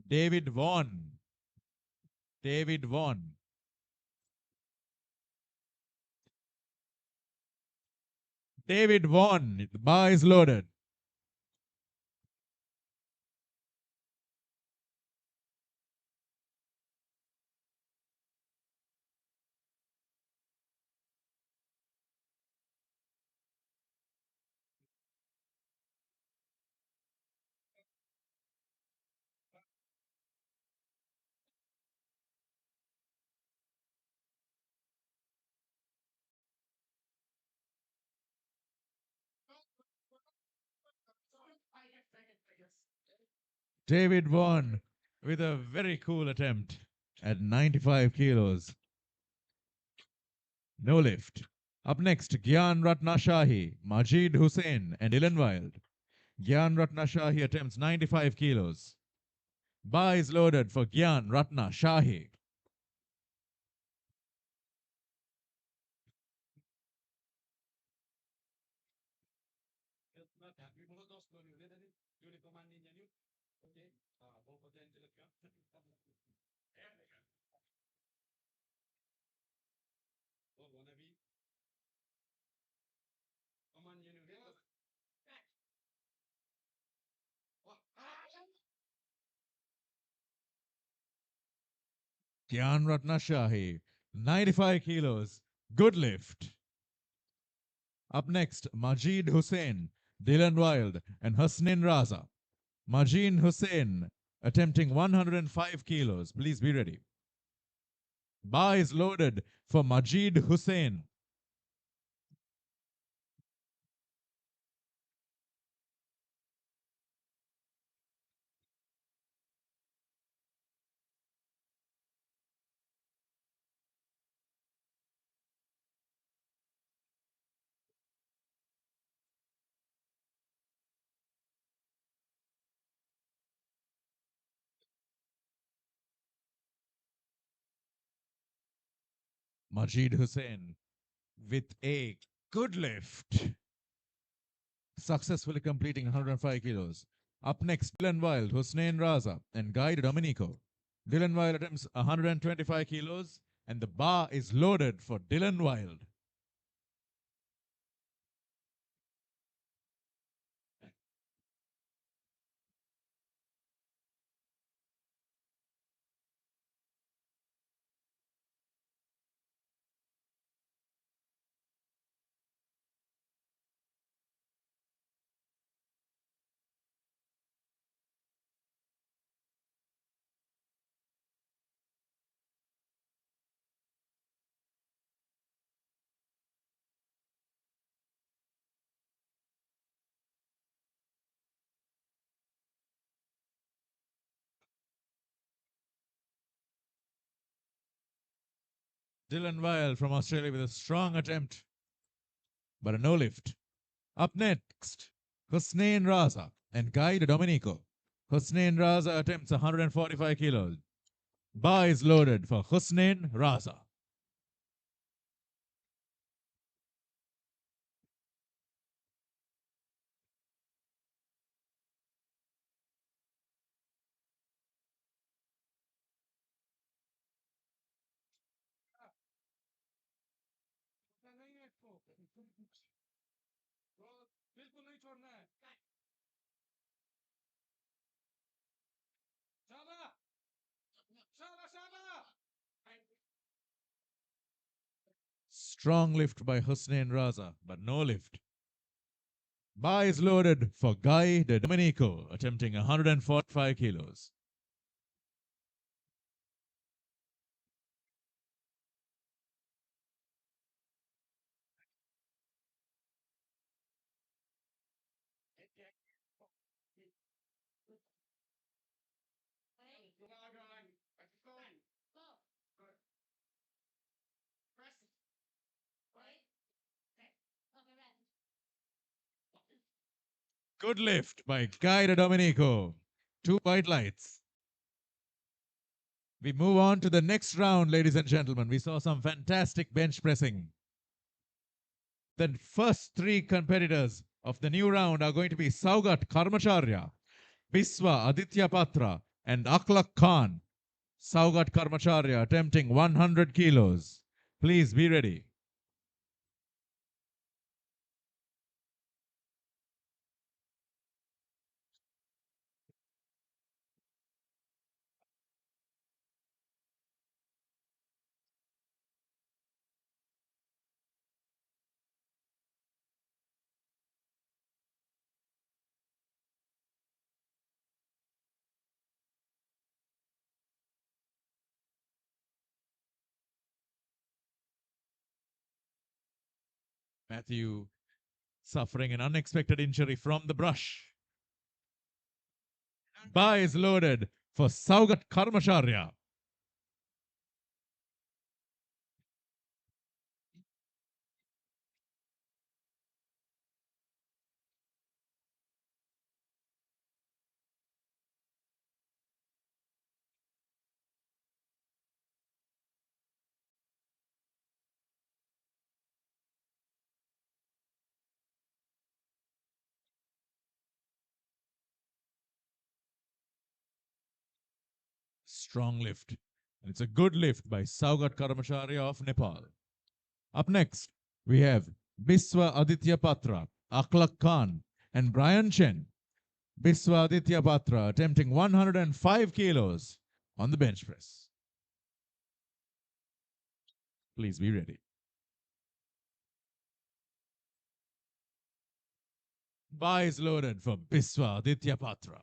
David Vaughan. David Vaughan. David Vaughan. The bar is loaded. David Vaughan with a very cool attempt at 95 kilos. No lift. Up next, Gyan Ratnashahi, Majid Hussain, and Dylan Wild. Gyan Ratnashahi attempts 95 kilos. Bar is loaded for Gyan Ratnashahi. Gyan Ratnashahi, 95 kilos. Good lift. Up next, Majid Hussain, Dylan Wild, and Hasnain Raza. Majid Hussain attempting 105 kilos. Please be ready. Bar is loaded for Majid Hussain. Majid Hussain with a good lift, successfully completing 105 kilos. Up next, Dylan Wild, Husnain Raza, and Guy Domenico. Dylan Wild attempts 125 kilos, and the bar is loaded for Dylan Wild. Dylan Wild from Australia with a strong attempt, but a no lift. Up next, Husnain Raza and Guy Domenico. Husnain Raza attempts 145 kilos. Bar is loaded for Husnain Raza. बिल्कुल नहीं छोड़ना है शाबाश शाबाश शाबाश Strong lift by Hussein Raza, but no lift. Bar is loaded for Guy de Domenico, attempting 145 kilos. Good lift by Guy de Domenico. 2 white lights. We move on to the next round, ladies and gentlemen. We saw some fantastic bench pressing. The first 3 competitors of the new round are going to be Saugat Karmacharya, Biswa Aditya Patra, and Akhlaq Khan. Saugat Karmacharya attempting 100 kilos. Please be ready. Matthew suffering an unexpected injury from the brush. Bar is loaded for Saugat Karmacharya. Strong lift. And it's a good lift by Saugat Karmacharya of Nepal. Up next, we have Biswa Aditya Patra, Akhlaq Khan, and Brian Chen. Biswa Aditya Patra attempting 105 kilos on the bench press. Please be ready. Bar is loaded for Biswa Aditya Patra.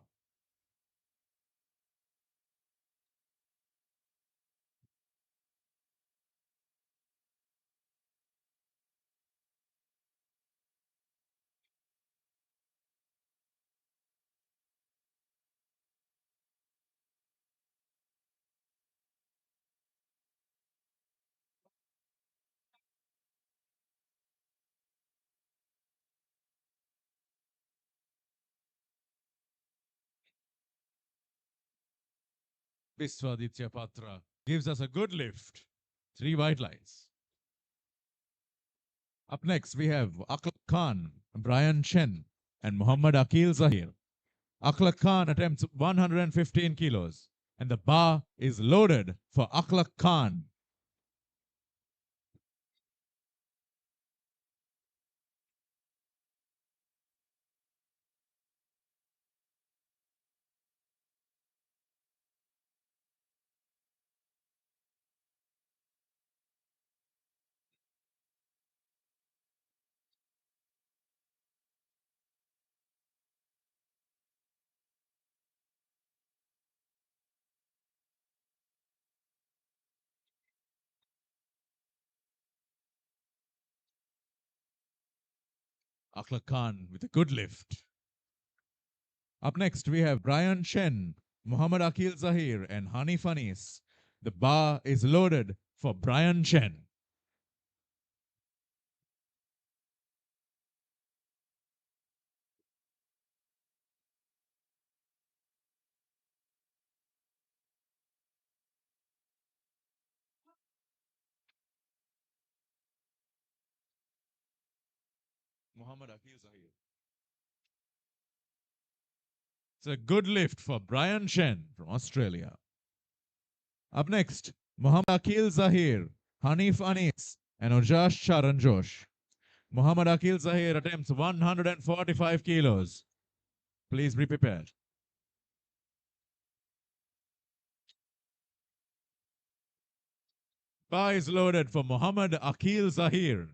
Biswa Aditya Patra gives us a good lift. 3 white lights. Up next, we have Akhlaq Khan, Brian Chen, and Muhammad Akil Zahir. Akhlaq Khan attempts 115 kilos, and the bar is loaded for Akhlaq Khan. Akhlaq Khan with a good lift. Up next, we have Brian Chen, Muhammad Akil Zahir, and Hanif Anis. The bar is loaded for Brian Chen. Muhammad Akil Zahir. It's a good lift for Brian Chen from Australia. Up next, Muhammad Akil Zahir, Hanif Anis, and Ojash Charanjosh. Muhammad Akil Zahir attempts 145 kilos. Please be prepared. Bar is loaded for Muhammad Akil Zahir.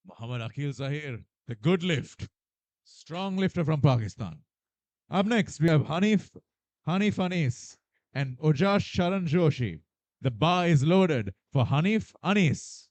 Muhammad Akil Zahir, the good lift. Strong lifter from Pakistan. Up next, we have Hanif Anis and Ojash Sharan Joshi. The bar is loaded for Hanif Anis.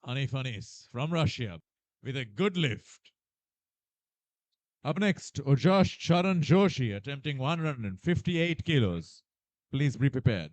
Hanif Anis from Russia with a good lift. Up next, Ojash Charan Joshi attempting 158 kilos. Please be prepared.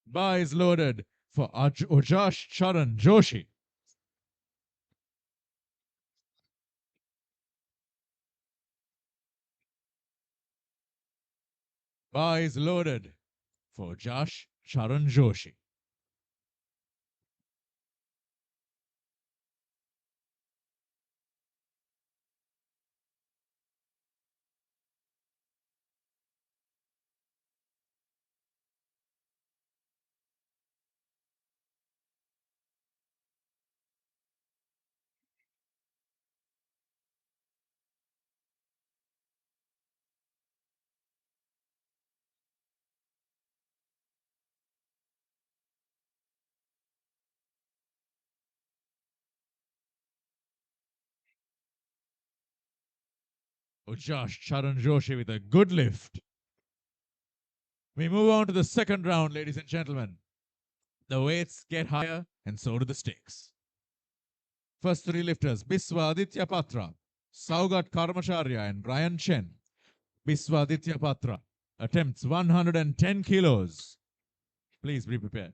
Bar is loaded for Ojash Charan Joshi. Bar is loaded for Josh Charan Joshi. Ojash Charan Joshi with a good lift. We move on to the second round, ladies and gentlemen. The weights get higher and so do the stakes. First three lifters, Biswa Aditya Patra, Saugat Karmacharya and Ryan Chen. Biswa Aditya Patra attempts 110 kilos. Please be prepared.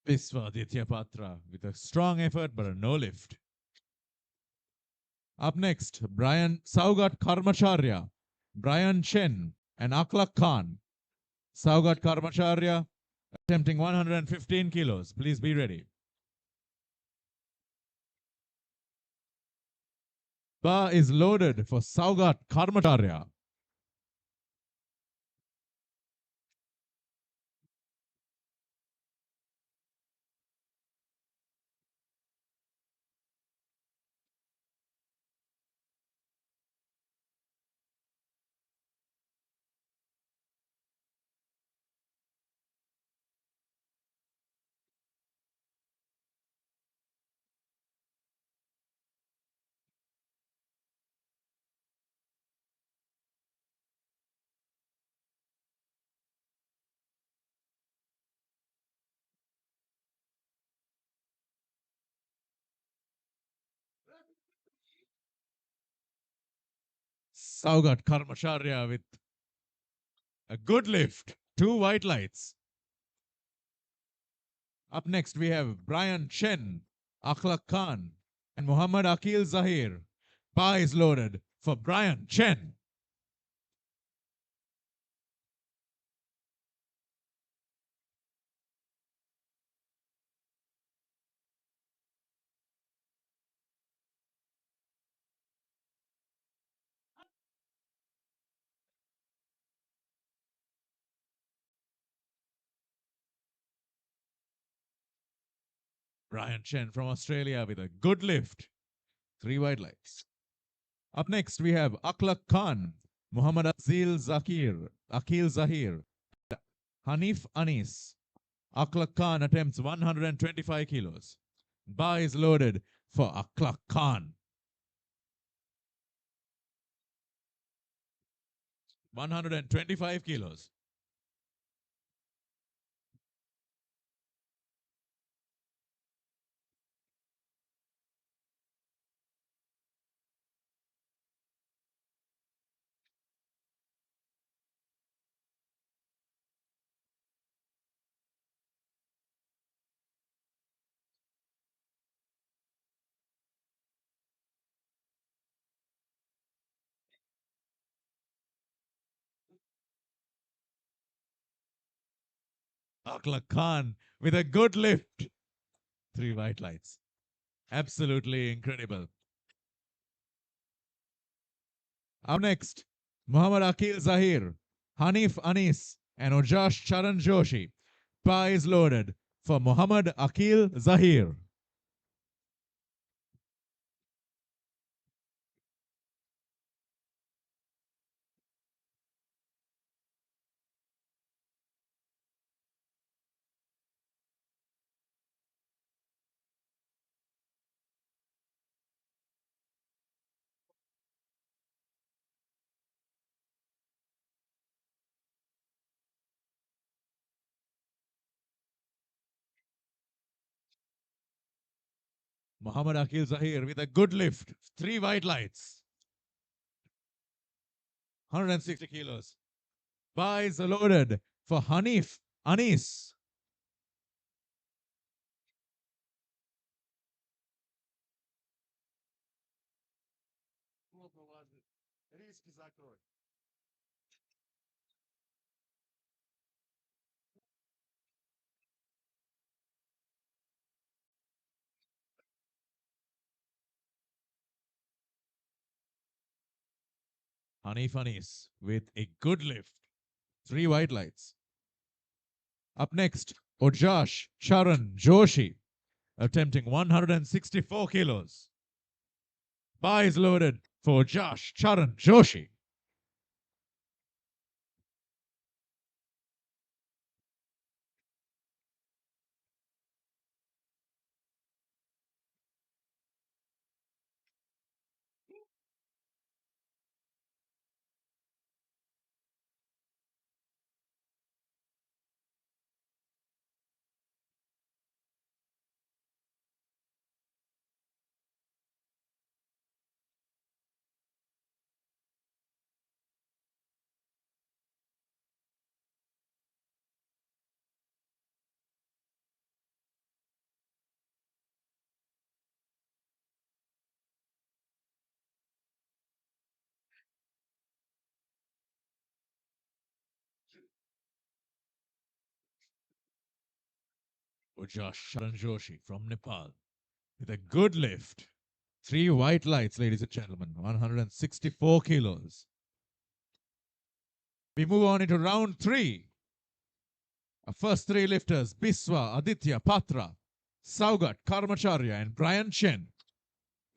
Biswa Aditya Patra with a strong effort but a no lift. Up next, Saugat Karmacharya, Brian Chen, and Aklak Khan. Saugat Karmacharya attempting 115 kilos. Please be ready. Bar is loaded for Saugat Karmacharya. Saugat Karmacharya with a good lift. 2 white lights. Up next, we have Brian Chen, Akhlaq Khan, and Muhammad Akil Zahir. Bar is loaded for Brian Chen. Brian Chen from Australia with a good lift. 3 white lights. Up next, we have Akhlaq Khan, Muhammad Akil Zahir, Hanif Anis. Akhlaq Khan attempts 125 kilos. Bar is loaded for Akhlaq Khan. 125 kilos. Akhlaq Khan with a good lift. 3 white lights. Absolutely incredible. Up next, Muhammad Akil Zahir, Hanif Anis, and Ojash Charan Joshi. Bar is loaded for Muhammad Akil Zahir. Muhammad Akil Zahir with a good lift. 3 white lights. 160 kilos. Bar is loaded for Hanif Anis. Hanif Anis with a good lift. 3 white lights. Up next, Ojash Charan Joshi attempting 164 kilos. Bar is loaded for Ojash Charan Joshi. Ojash Charan Joshi from Nepal with a good lift. 3 white lights, ladies and gentlemen. 164 kilos. We move on into round 3. Our first 3 lifters, Biswa, Aditya, Patra, Saugat, Karmacharya, and Brian Chen.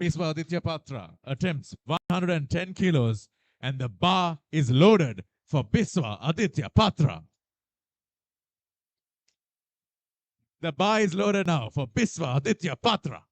Biswa Aditya Patra attempts 110 kilos, and the bar is loaded for Biswa Aditya Patra. The bar is loaded now for Biswa Aditya Patra.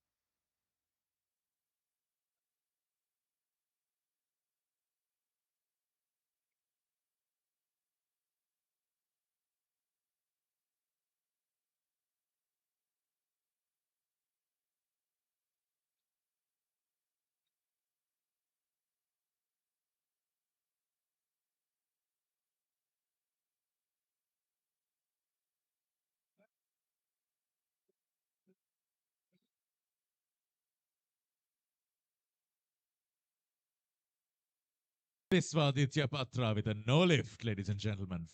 Viswaditya Patra with a no lift, ladies and gentlemen.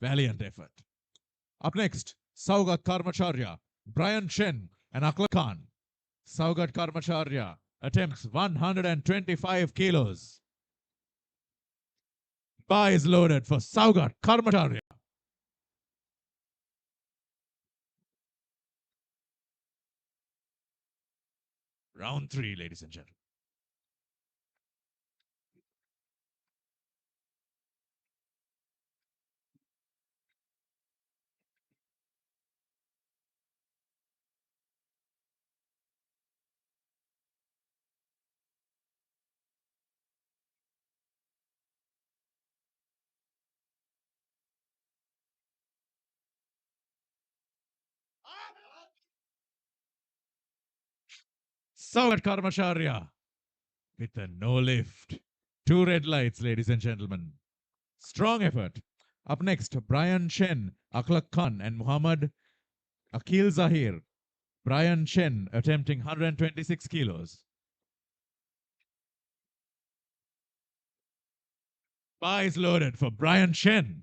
Valiant effort. Up next, Saugat Karmacharya, Brian Chen, and Akla Khan. Saugat Karmacharya attempts 125 kilos. Bar is loaded for Saugat Karmacharya. Round 3, ladies and gentlemen. Saugat Karmacharya with a no lift. 2 red lights, ladies and gentlemen. Strong effort. Up next, Brian Chen, Akhlaq Khan, and Muhammad Akil Zahir. Brian Chen attempting 126 kilos. Bar is loaded for Brian Chen.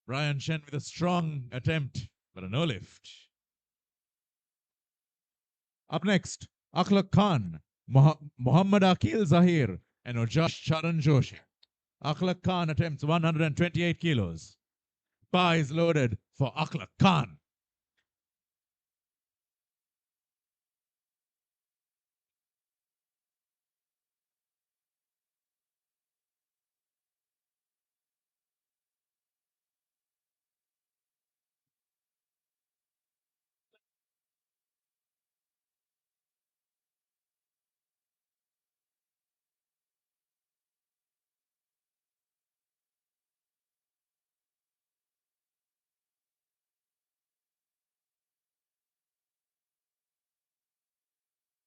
Brian Chen with a strong attempt, but a no lift. Up next, Akhlaq Khan, Muhammad Akil Zahir, and Ojash Charan Joshi. Akhlaq Khan attempts 128 kilos. Bar is loaded for Akhlaq Khan.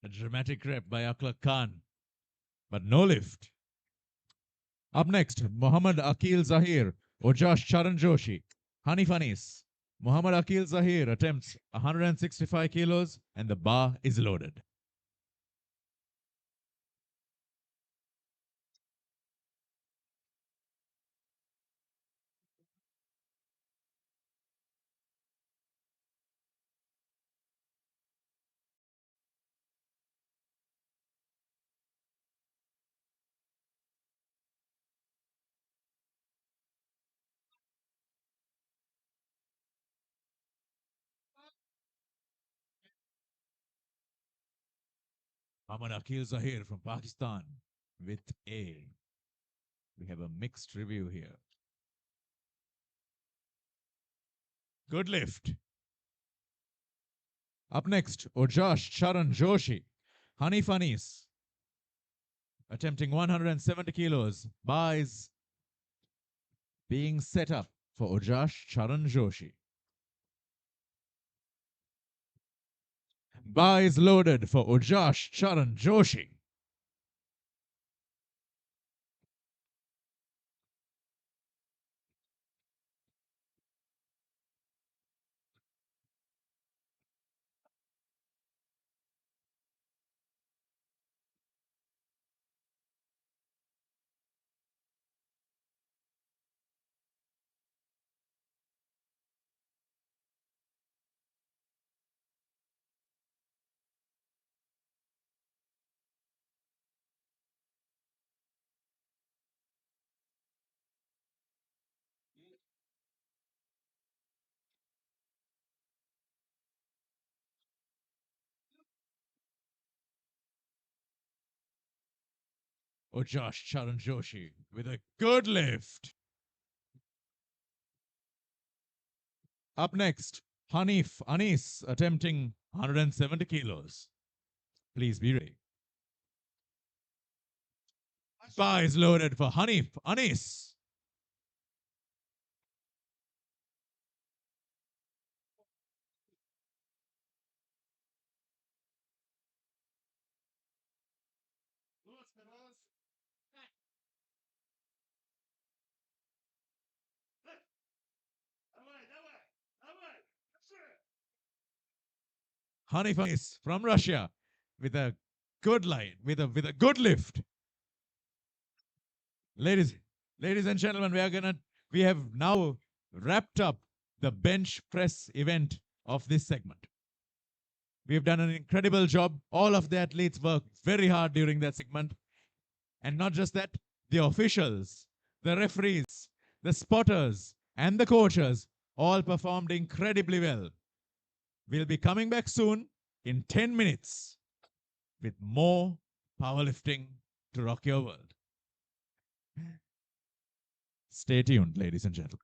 A dramatic rep by Akhlaq Khan, but no lift. Up next, Muhammad Akil Zahir, Ojash Charan Joshi, Hanif Anis. Muhammad Akil Zahir attempts 165 kilos and the bar is loaded. Muhammad Akil Zahir from Pakistan with A. We have a mixed review here. Good lift. Up next, Ojash Charan Joshi, Hanif Anis, attempting 170 kilos. Bar is being set up for Ojash Charan Joshi. Bar is loaded for Ojash Charan Joshi. Ojash Charan Joshi with a good lift. Up next, Hanif Anis attempting 170 kilos. Please be ready. Bar is loaded for Hanif Anis. Hanif from Russia with a good line, with a good lift. Ladies and gentlemen, we have now wrapped up the bench press event of this segment. We have done an incredible job. All of the athletes worked very hard during that segment. And not just that, the officials, the referees, the spotters, and the coaches all performed incredibly well. We'll be coming back soon in 10 minutes with more powerlifting to rock your world. Stay tuned, ladies and gentlemen.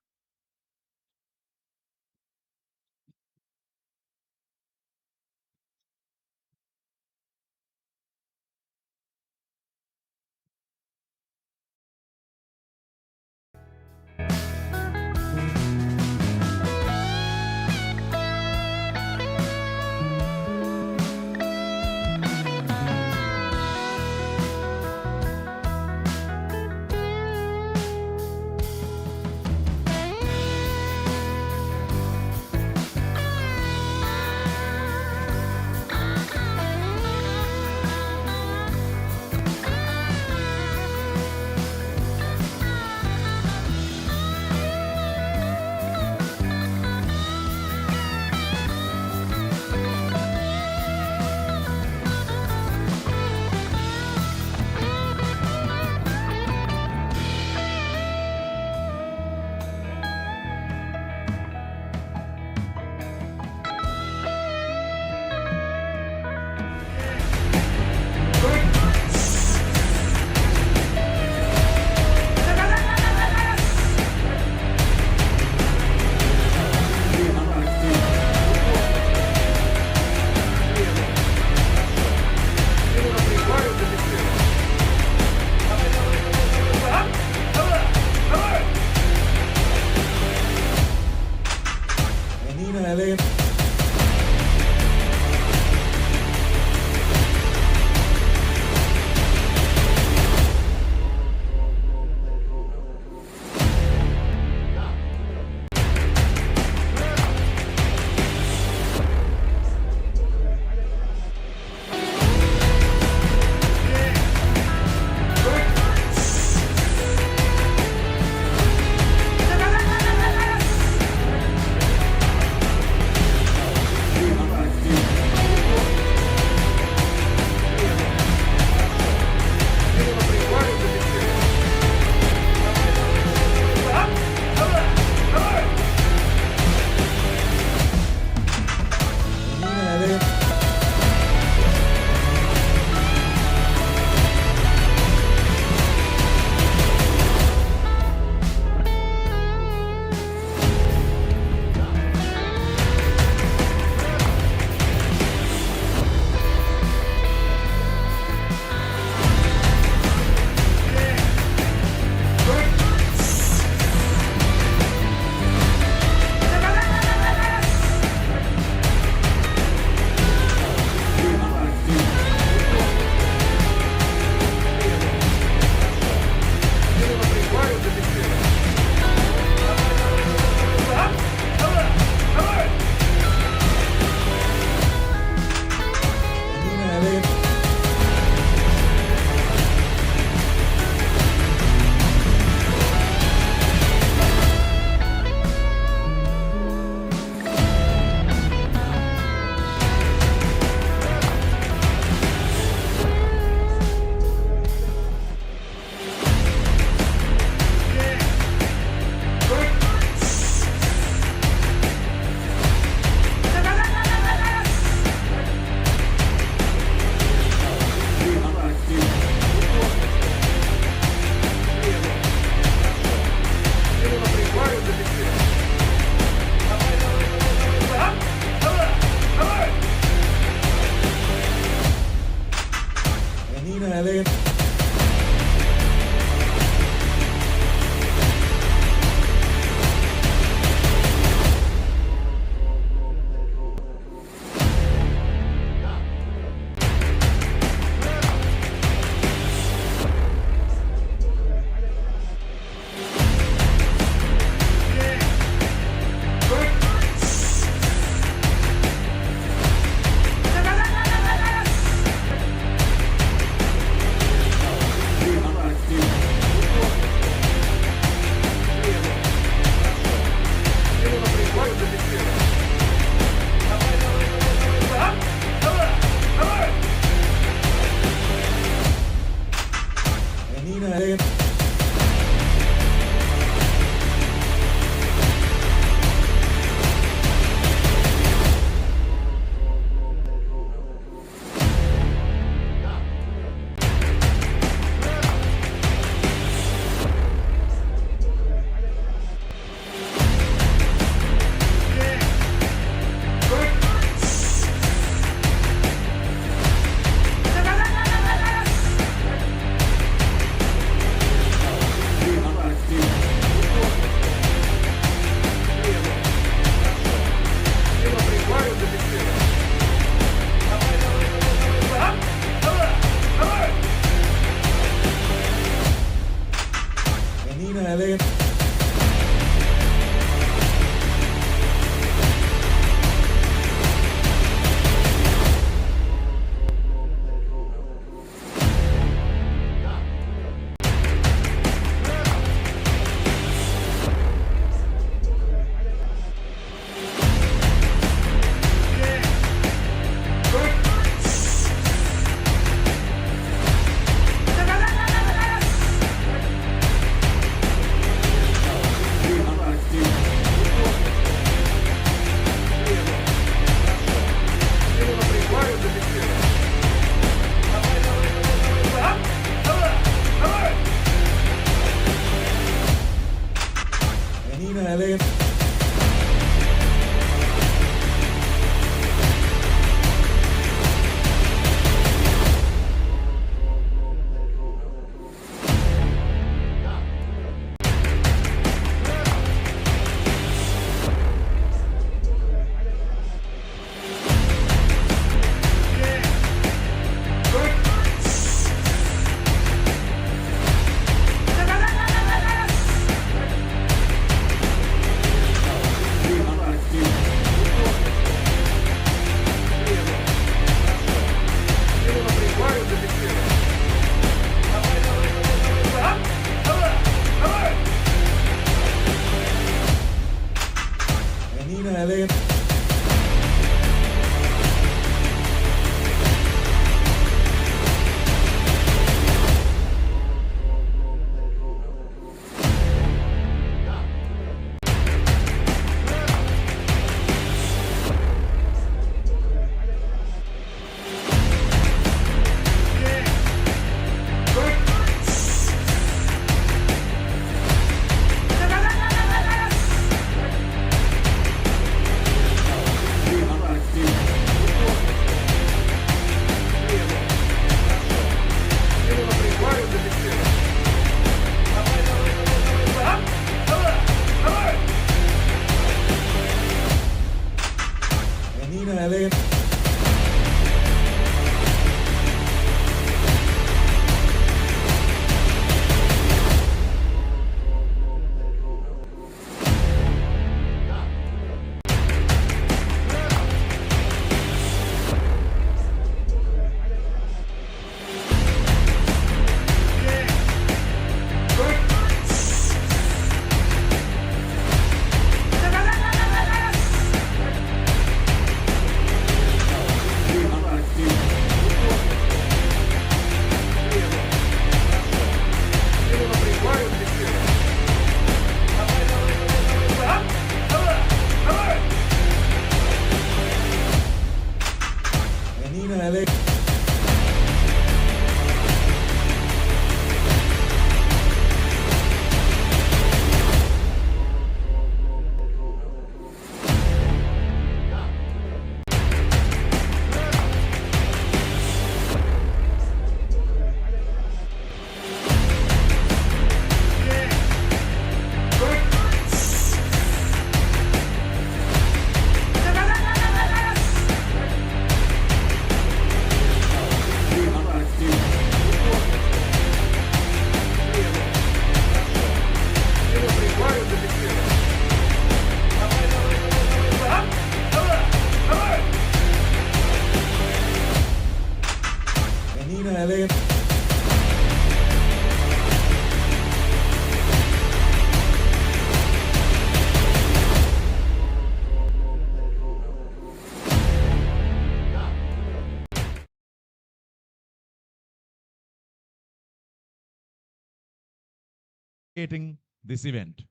This event.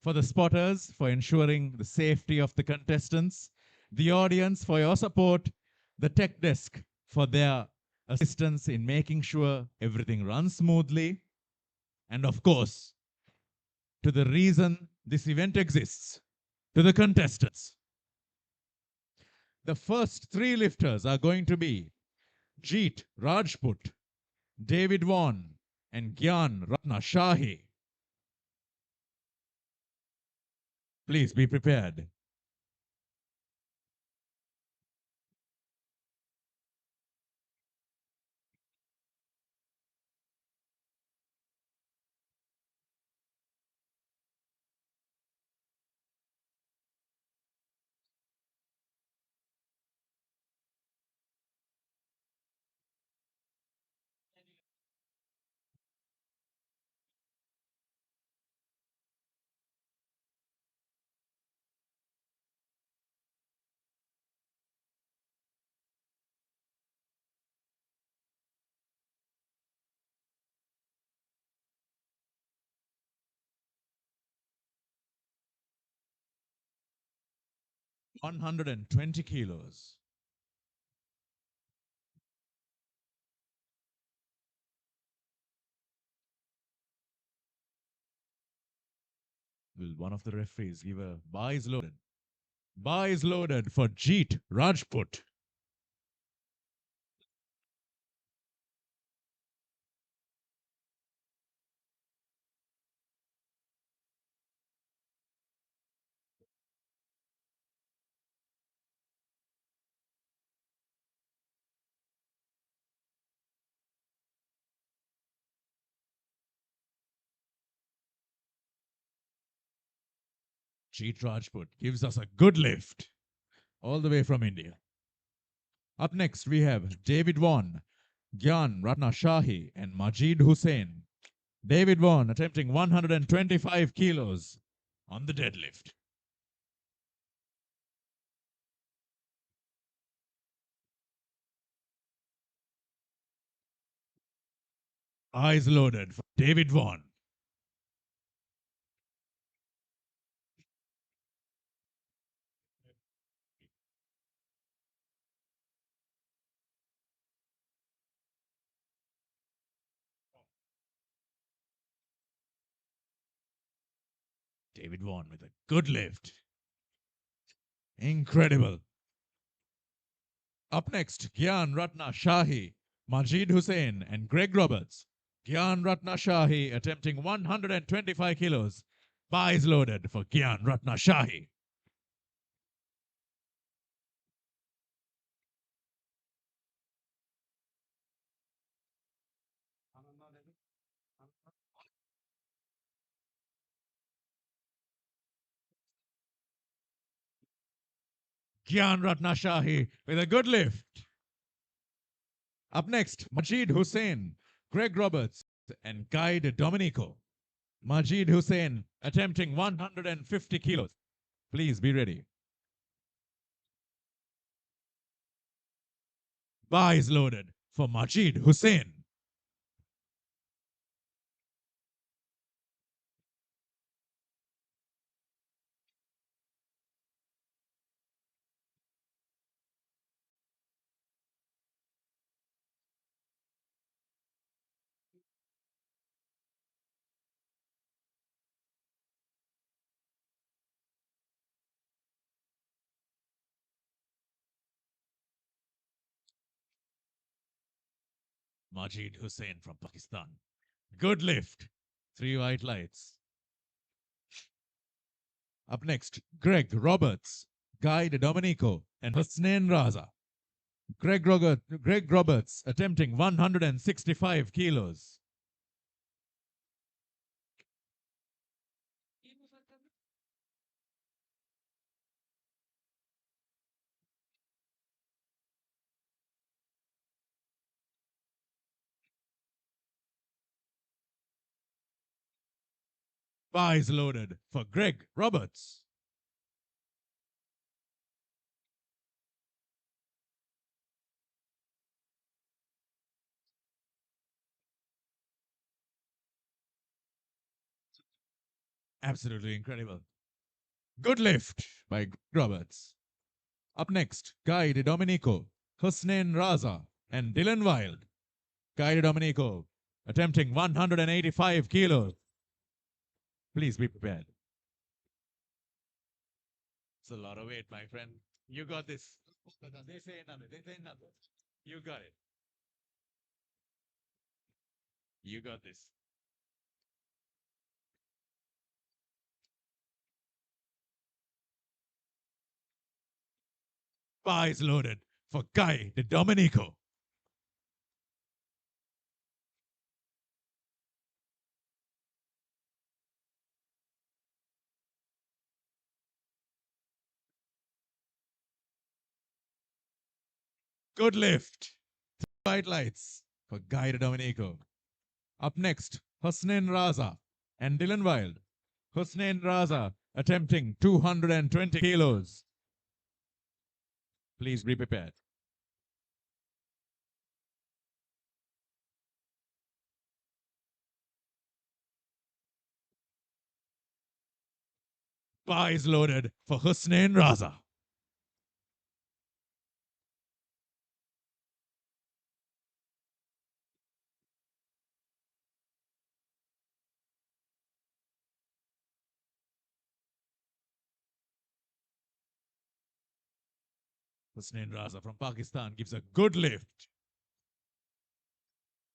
For the spotters, for ensuring the safety of the contestants, the audience for your support, the tech desk for their assistance in making sure everything runs smoothly, and of course, to the reason this event exists, to the contestants. The first three lifters are going to be Jeet Rajput, David Vaughan, and Gyan Ratna Shahi. Please be prepared. $120 kilos. Will one of the referees give a bar is loaded? Bar is loaded for Jeet Rajput. Jeet Rajput gives us a good lift all the way from India. Up next, we have David Vaughan, Gyan Ratna Shahi, and Majid Hussain. David Vaughan attempting 125 kilos on the deadlift. Eyes loaded for David Vaughan. David Vaughan with a good lift. Incredible. Up next, Gyan Ratna Shahi, Majid Hussain, and Greg Roberts. Gyan Ratna Shahi attempting 125 kilos. Buys loaded for Gyan Ratna Shahi. Gyan Ratna Shahi with a good lift. Up next, Majid Hussain, Greg Roberts, and Guy De Domenico. Majid Hussain attempting 150 kilos. Please be ready. Bar is loaded for Majid Hussain. Majid Hussain from Pakistan. Good lift. 3 white lights. Up next, Greg Roberts, Guy De Domenico, and Husnain Raza. Greg Roberts attempting 165 kilos. Buys loaded for Greg Roberts. Absolutely incredible. Good lift by Greg Roberts. Up next, Guy De Domenico, Husnain Raza, and Dylan Wild. Guy De Domenico attempting 185 kilos. Please be prepared. It's a lot of weight, my friend. You got this. They say nothing. They say nothing. You got it. You got this. Buys loaded for Guy De Domenico. Good lift. 3 white lights for Guy De Domenico. Up next, Husnain Raza and Dylan Wild. Husnain Raza attempting 220 kilos. Please be prepared. Buys loaded for Husnain Raza. Husnain Raza from Pakistan gives a good lift.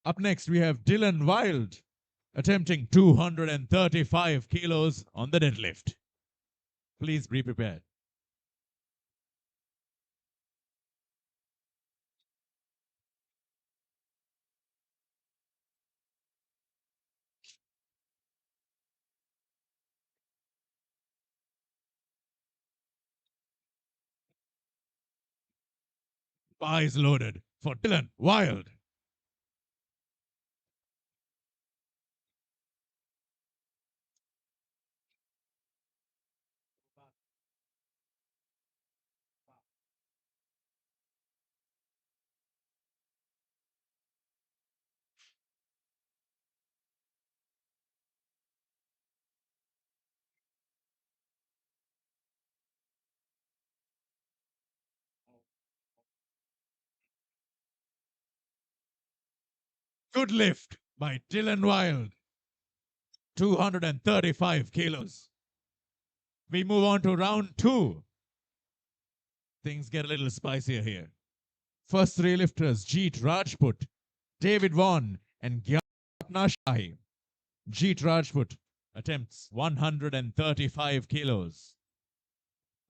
Up next, we have Dylan Wild attempting 235 kilos on the deadlift. Please be prepared. Buys loaded for Dylan Wild. Good lift by Dylan Wild. 235 kilos. We move on to round 2. Things get a little spicier here. First 3 lifters, Jeet Rajput, David Vaughan, and Gyatna Shahi. Jeet Rajput attempts 135 kilos.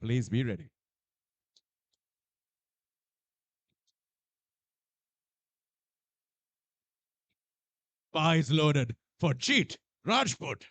Please be ready. Buys loaded for Jeet Rajput.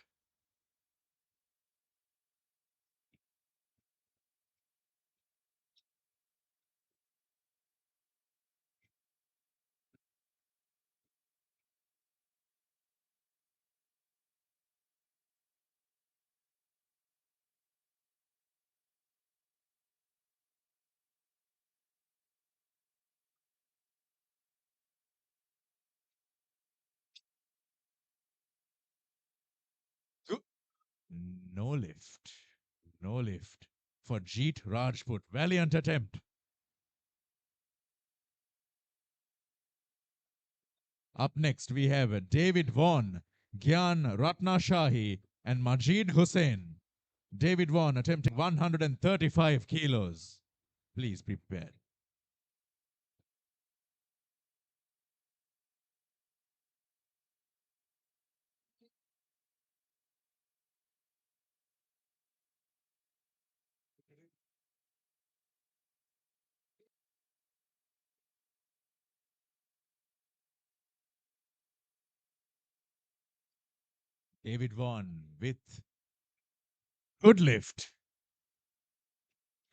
No lift. No lift for Jeet Rajput. Valiant attempt. Up next, we have David Vaughan, Gyan Ratna Shahi, and Majid Hussain. David Vaughan attempting 135 kilos. Please be prepared. David Vaughan with good lift.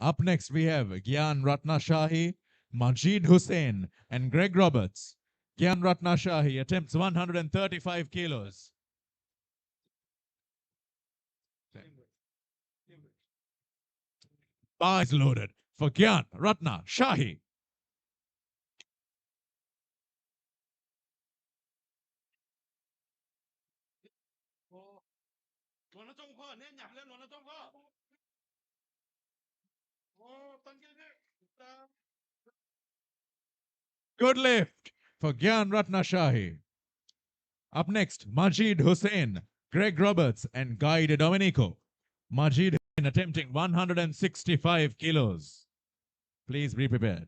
Up next, we have Gyan Ratna Shahi, Majid Hussain, and Greg Roberts. Gyan Ratna Shahi attempts 135 kilos. Bar is loaded for Gyan Ratna Shahi. Good lift for Gyan Ratna Shahi. Up next, Majid Hussain, Greg Roberts, and Guy De Domenico. Majid Hussain attempting 165 kilos. Please be prepared.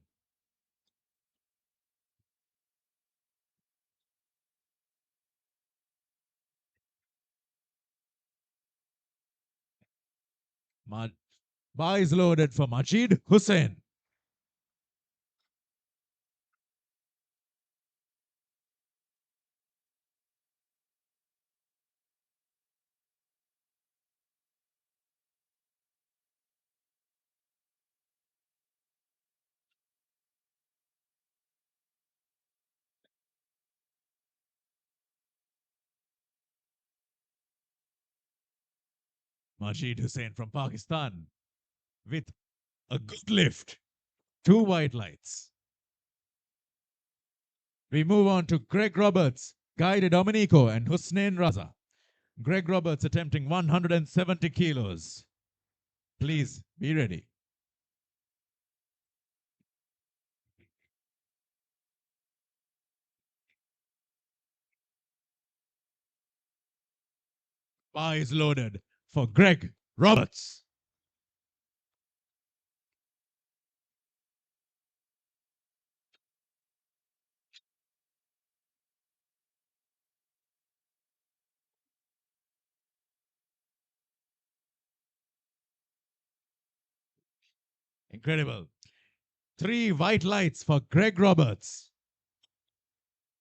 Bar is loaded for Majid Hussain. Majid Hussain from Pakistan with a good lift. 2 white lights. We move on to Greg Roberts, Guy De Domenico, and Hussein Raza. Greg Roberts attempting 170 kilos. Please be ready. Bar is loaded for Greg Roberts. Incredible. 3 white lights for Greg Roberts.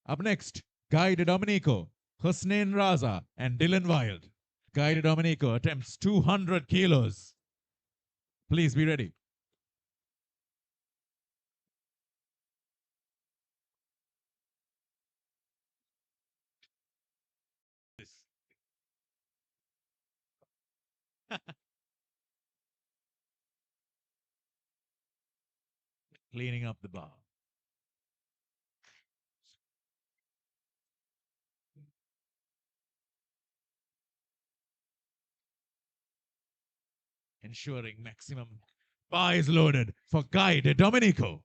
Up next, Guy De Domenico, Hussein Raza, and Dylan Wild. Guy De Domenico attempts 200 kilos. Please be ready. Cleaning up the bar. Ensuring maximum. Bar is loaded for Guy De Domenico.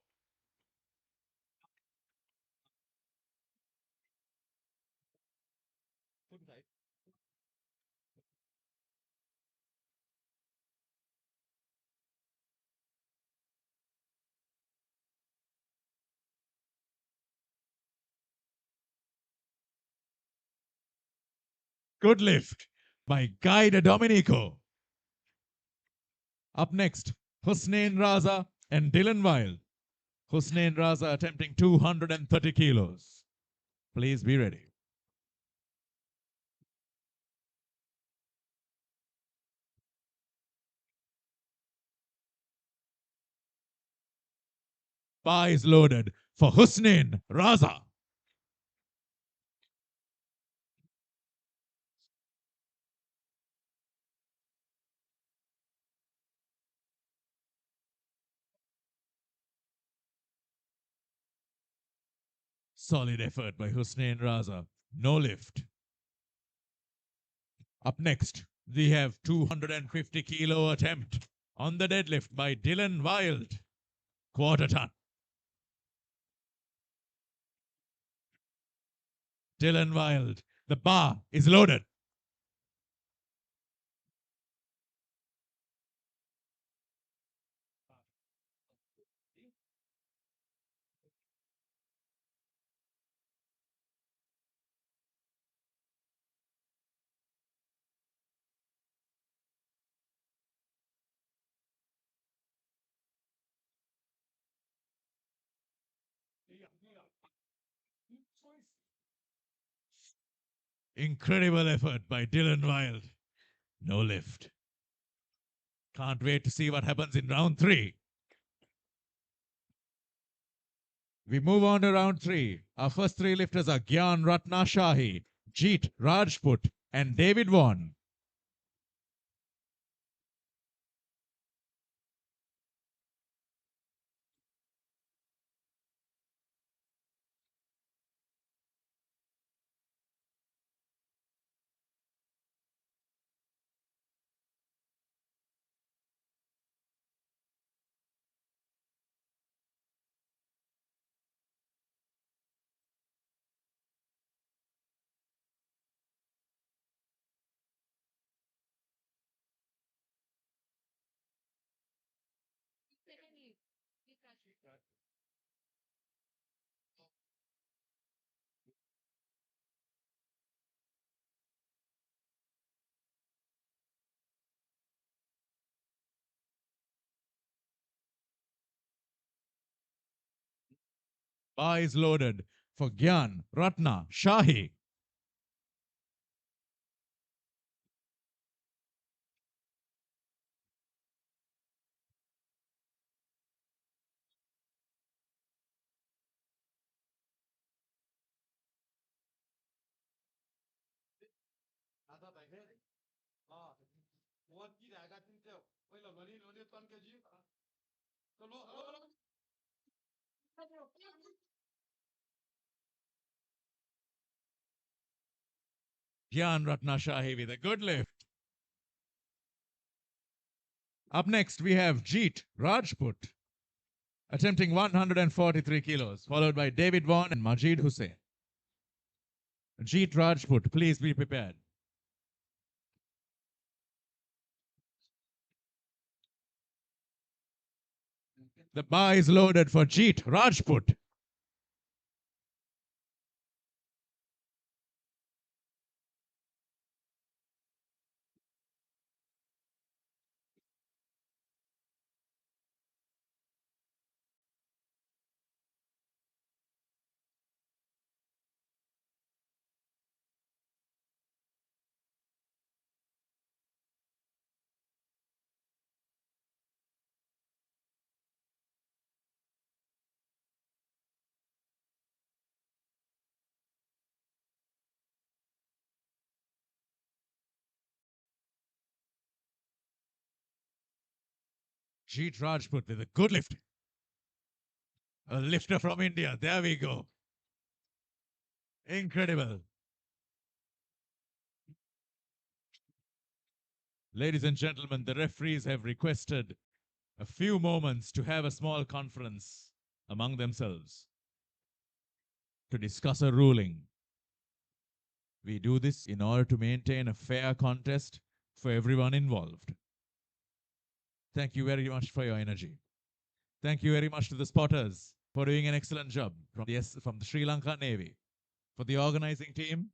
Good lift by Guy De Domenico. Up next, Hussein Raza and Dylan Wild. Hussein Raza attempting 230 kilos. Please be ready. Bar is loaded for Hussein Raza. Solid effort by Hussein Raza. No lift. Up next, we have 250 kilo attempt on the deadlift by Dylan Wild. Quarter ton. Dylan Wild. The bar is loaded. Incredible effort by Dylan Wild. No lift. Can't wait to see what happens in round 3. We move on to round 3. Our first 3 lifters are Gyan Ratna Shahi, Jeet Rajput, and David Vaughan. Secondly, Bar is loaded for Gyan Ratna Shahi. Gyan Ratna Shahi with a good lift. Up next, we have Jeet Rajput attempting 143 kilos, followed by David Vaughan and Majid Hussain. Jeet Rajput, please be prepared. The bar is loaded for Jeet Rajput. Jeet Rajput with a good lift. A lifter from India. There we go. Incredible. Ladies and gentlemen, the referees have requested a few moments to have a small conference among themselves to discuss a ruling. We do this in order to maintain a fair contest for everyone involved. Thank you very much for your energy. Thank you very much to the spotters for doing an excellent job from the Sri Lanka Navy, for the organizing team,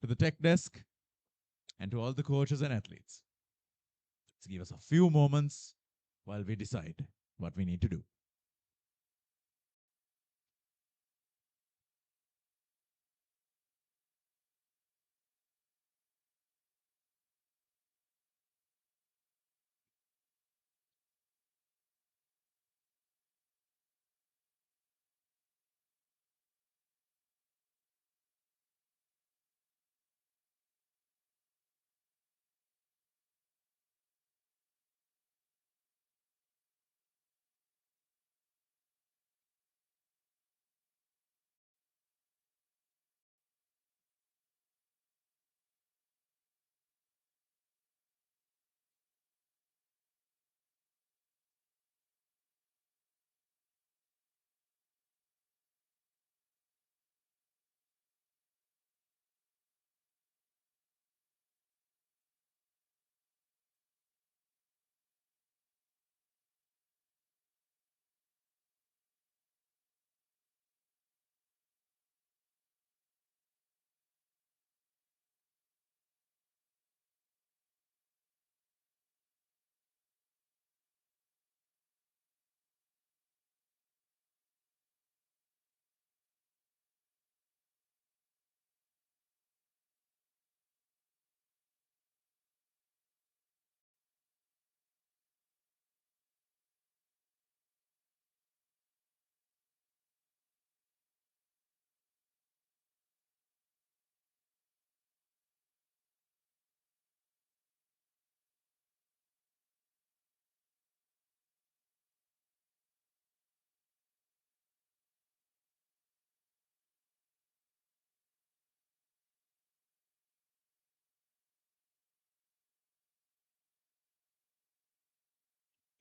to the tech desk, and to all the coaches and athletes. Let's give us a few moments while we decide what we need to do.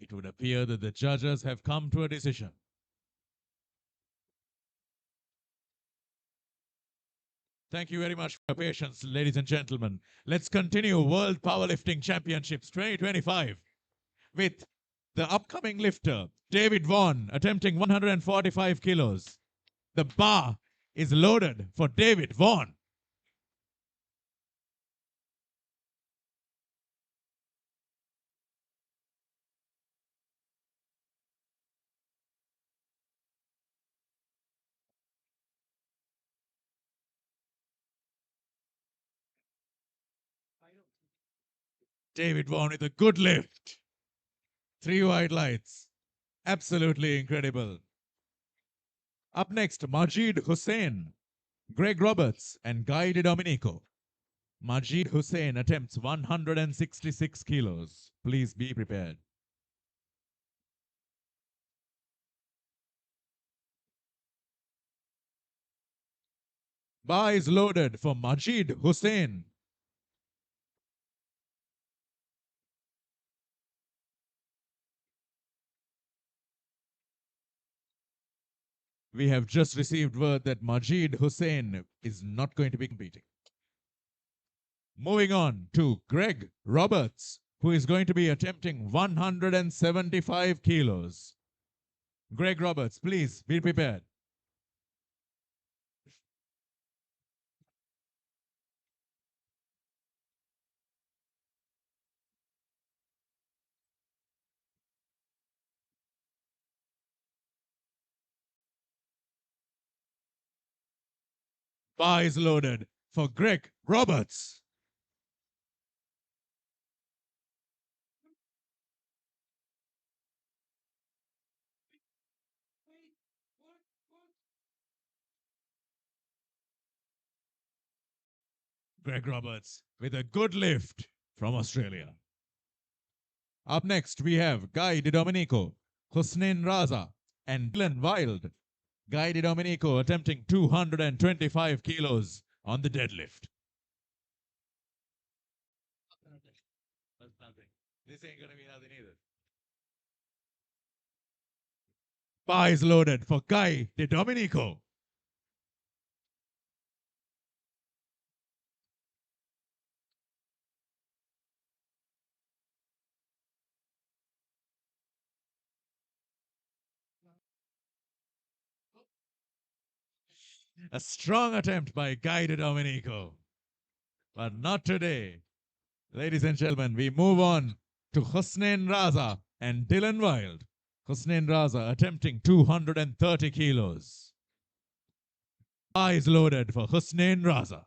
It would appear that the judges have come to a decision. Thank you very much for your patience, ladies and gentlemen. Let's continue World Powerlifting Championships 2025 with the upcoming lifter, David Vaughan, attempting 145 kilos. The bar is loaded for David Vaughan. David Vaughan with a good lift. 3 white lights. Absolutely incredible. Up next, Majid Hussain, Greg Roberts, and Guy De Domenico. Majid Hussain attempts 166 kilos. Please be prepared. Bar is loaded for Majid Hussain. We have just received word that Majid Hussain is not going to be competing. Moving on to Greg Roberts, who is going to be attempting 175 kilos. Greg Roberts, please be prepared. Bar is loaded for Greg Roberts. Greg Roberts with a good lift from Australia. Up next, we have Guy De Domenico, Hussein Raza, and Dylan Wild. Guy De Domenico attempting 225 kilos on the deadlift. This ain't gonna be nothing either. Bar is loaded for Guy De Domenico. A strong attempt by Guy De Domenico, but not today. Ladies and gentlemen, we move on to Hussein Raza and Dylan Wild. Hussein Raza attempting 230 kilos. Eyes loaded for Hussein Raza.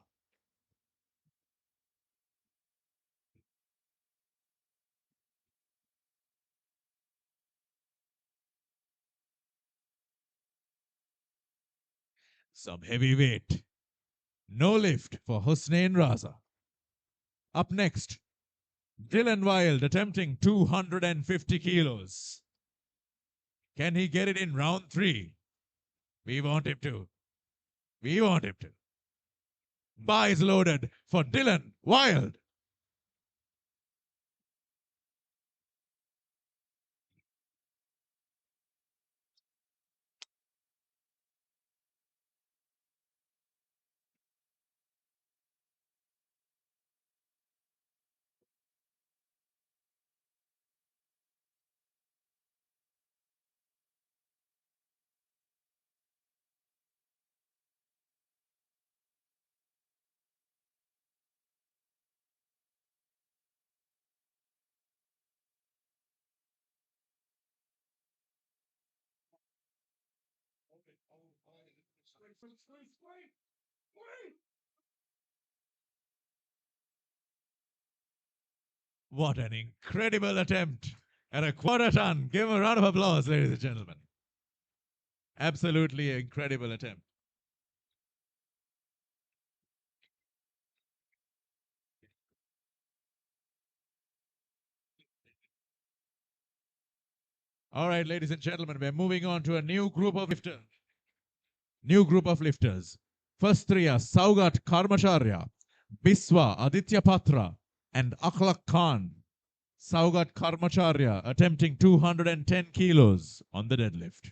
Some heavy weight. No lift for Hussein Raza. Up next, Dylan Wild attempting 250 kilos. Can he get it in round 3? We want him to. We want him to. Bar is loaded for Dylan Wild. What an incredible attempt at a quarter ton. Give him a round of applause, ladies and gentlemen. Absolutely incredible attempt. All right, ladies and gentlemen, we're moving on to a new group of lifters. First 3 are Saugat Karmacharya, Biswa Aditya Patra, and Akhlaq Khan. Saugat Karmacharya attempting 210 kilos on the deadlift.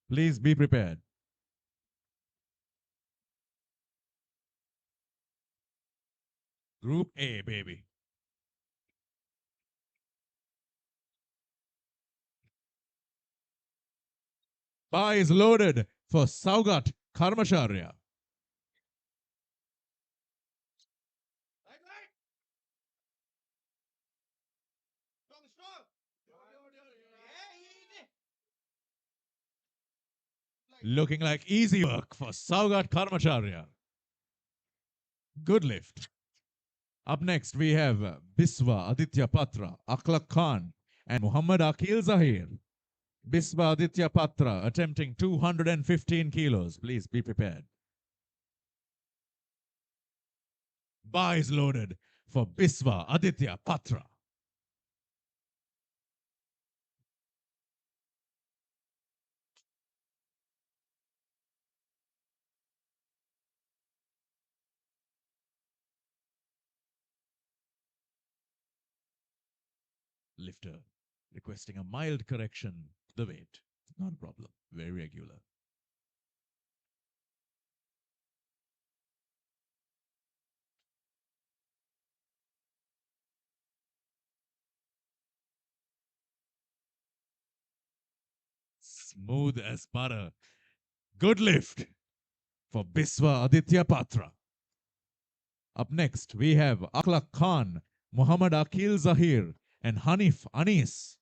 Please be prepared. Group A, baby. Bar is loaded for Saugat Karmacharya. Looking like easy work for Saugat Karmacharya. Good lift. Up next, we have Biswa Aditya Patra, Akhlaq Khan, and Muhammad Akil Zahir. Biswa Aditya Patra attempting 215 kilos. Please be prepared. Bar is loaded for Biswa Aditya Patra. Lifter requesting a mild correction to the weight. Not a problem. Very regular. Smooth as butter. Good lift for Biswa Aditya Patra. Up next, we have Akhlaq Khan, Muhammad Akil Zahir, and Hanif Anis.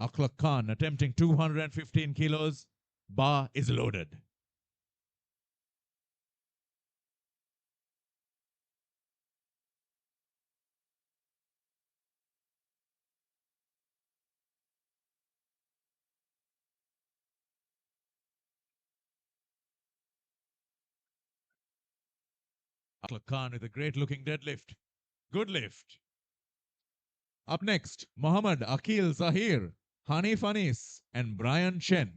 Akhlaq Khan attempting 215 kilos. Bar is loaded. Akhlaq Khan with a great looking deadlift. Good lift. Up next, Muhammad Akil Zahir, Hanif Anis, and Brian Chen.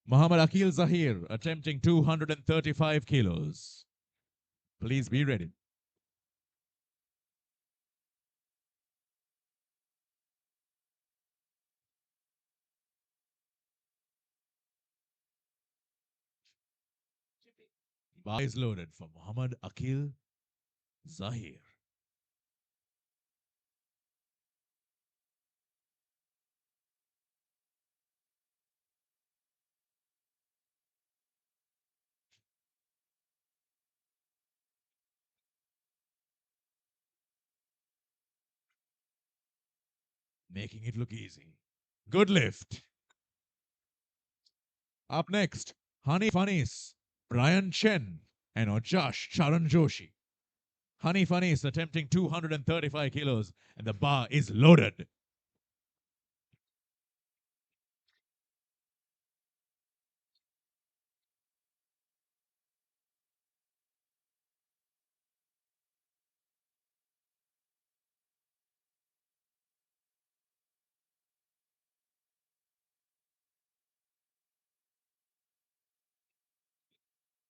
Muhammad Akil Zahir attempting 235 kilos. Please be ready. Bar is loaded for Muhammad Akil Zahir. Making it look easy. Good lift. Up next, Hanif Anis, Brian Chen, and Ojash Charan Joshi. Hanif Anis attempting 235 kilos, and the bar is loaded.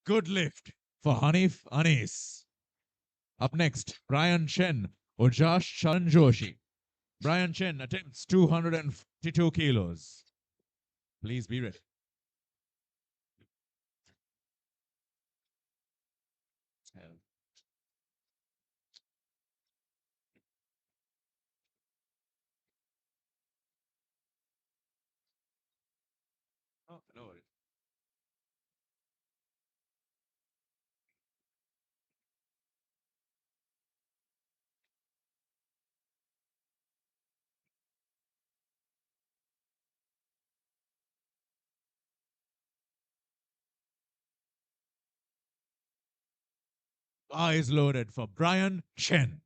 Good lift for Hanif Anis. Up next, Brian Chen, Ojash Charan Joshi. Brian Chen attempts 252 kilos. Please be ready. Oh, no worries. Bar is loaded for Brian Chen.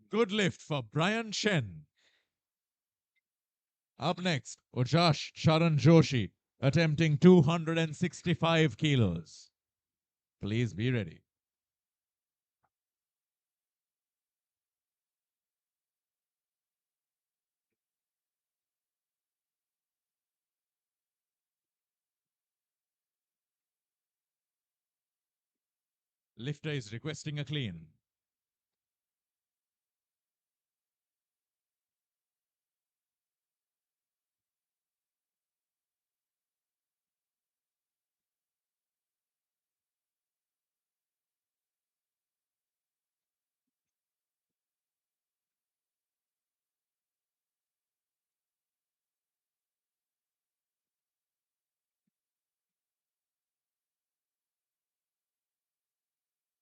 Good lift for Brian Chen. Up next, Ojash Charan Joshi attempting 265 kilos. Please be ready. Lifter is requesting a clean.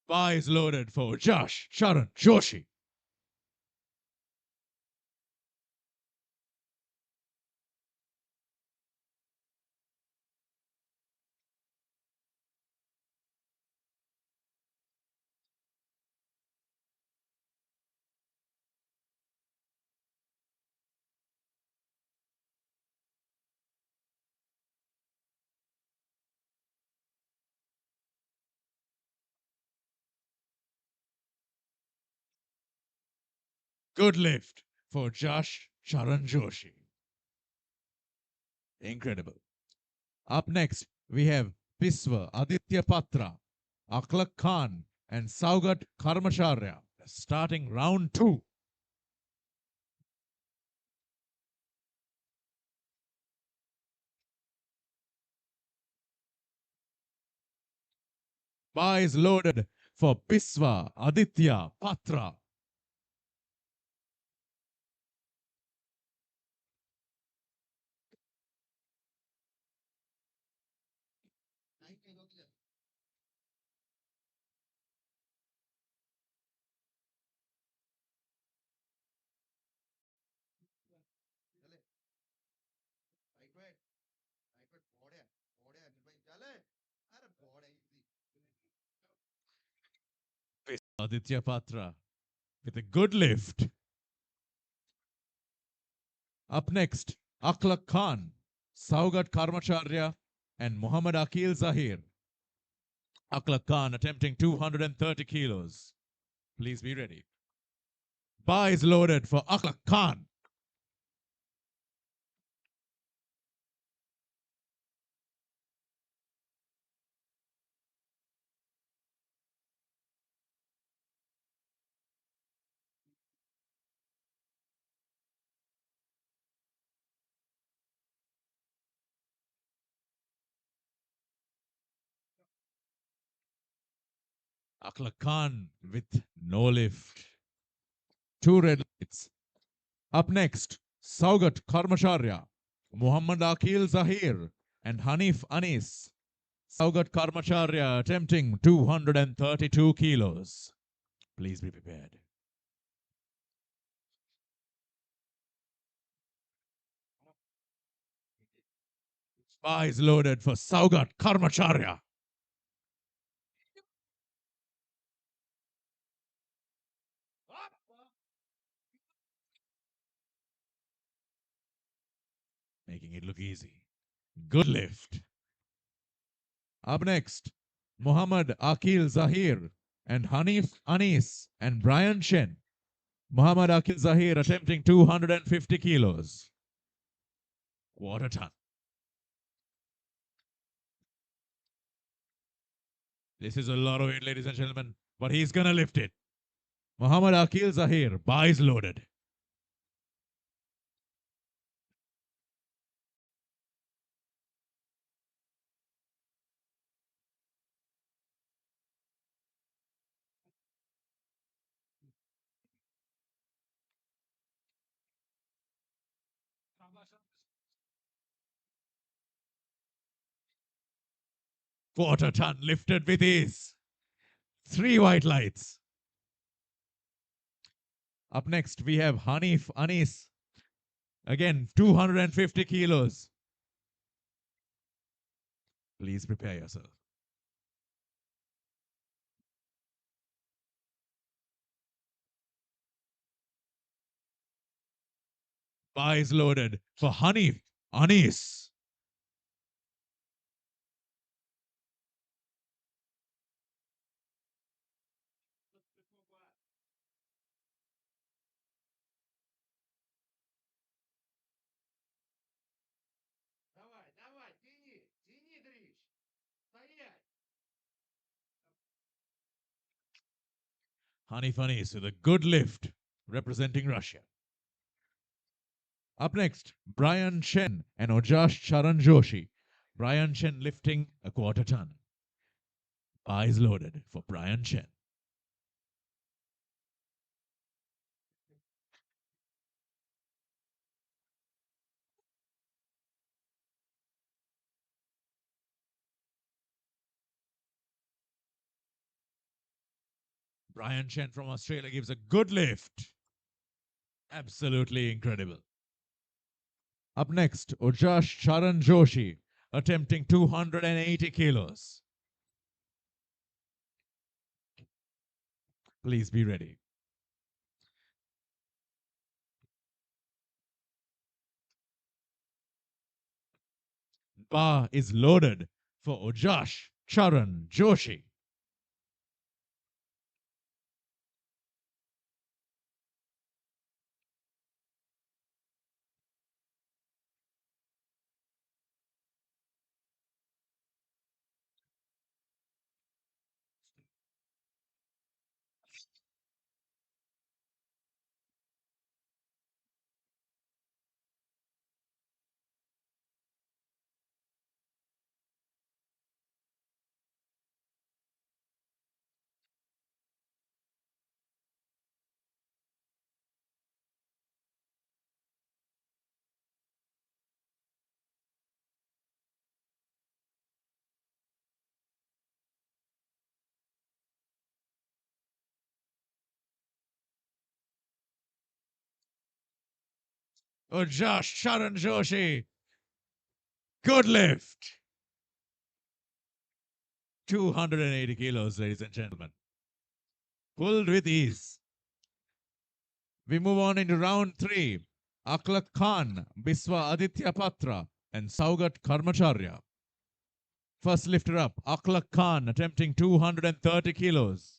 Bar is loaded for Josh Sharan Joshi. Good lift for Josh Sharan Joshi. Incredible. Up next, we have Piswa Aditya Patra, Aklak Khan, and Saugat Karmacharya starting round 2. Bar is loaded for Piswa Aditya Patra. Aditya Patra with a good lift. Up next, Aklak Khan, Saugat Karmacharya, and Muhammad Akil Zahir. Aklak Khan attempting 230 kilos. Please be ready. Bar is loaded for Aklak Khan. Aklak Khan with no lift. 2 red lights. Up next, Saugat Karmacharya, Muhammad Akil Zahir, and Hanif Anis. Saugat Karmacharya attempting 232 kilos. Please be prepared. Bar is loaded for Saugat Karmacharya. Making it look easy. Good lift. Up next, Muhammad Akil Zahir and Hanif Anis and Brian Chen. Muhammad Akil Zahir attempting 250 kilos. What a ton. This is a lot of weight, ladies and gentlemen, but he's gonna lift it. Muhammad Akil Zahir, bar is loaded. Quarter ton lifted with ease. 3 white lights. Up next, we have Hanif Anis. Again, 250 kilos. Please prepare yourself. Bar is loaded for Hanif Anis. Давай, давай, тяни, тяни, дрищ. Стоять. Hanif Anis with a good lift representing Russia. Up next, Brian Chen and Ojash Charan Joshi. Brian Chen lifting a quarter ton. Eyes loaded for Brian Chen. Brian Chen from Australia gives a good lift. Absolutely incredible. Up next, Ojash Charan Joshi attempting 280 kilos. Please be ready. Bar is loaded for Ojash Charan Joshi. Ojash Charan Joshi. Good lift. 280 kilos, ladies and gentlemen. Pulled with ease. We move on into round 3. Aklak Khan, Biswa Aditya Patra, and Saugat Karmacharya. First lifter up, Aklak Khan attempting 230 kilos.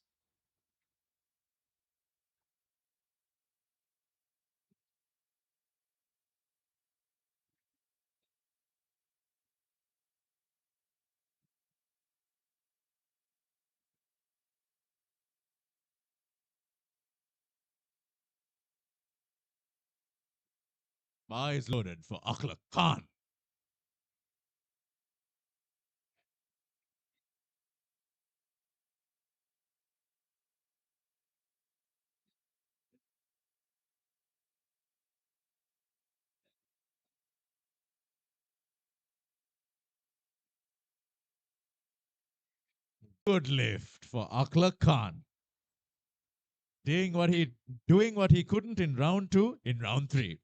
Eyes loaded for Aklak Khan. Good lift for Aklak Khan. Doing what he couldn't in round 2, in round 3.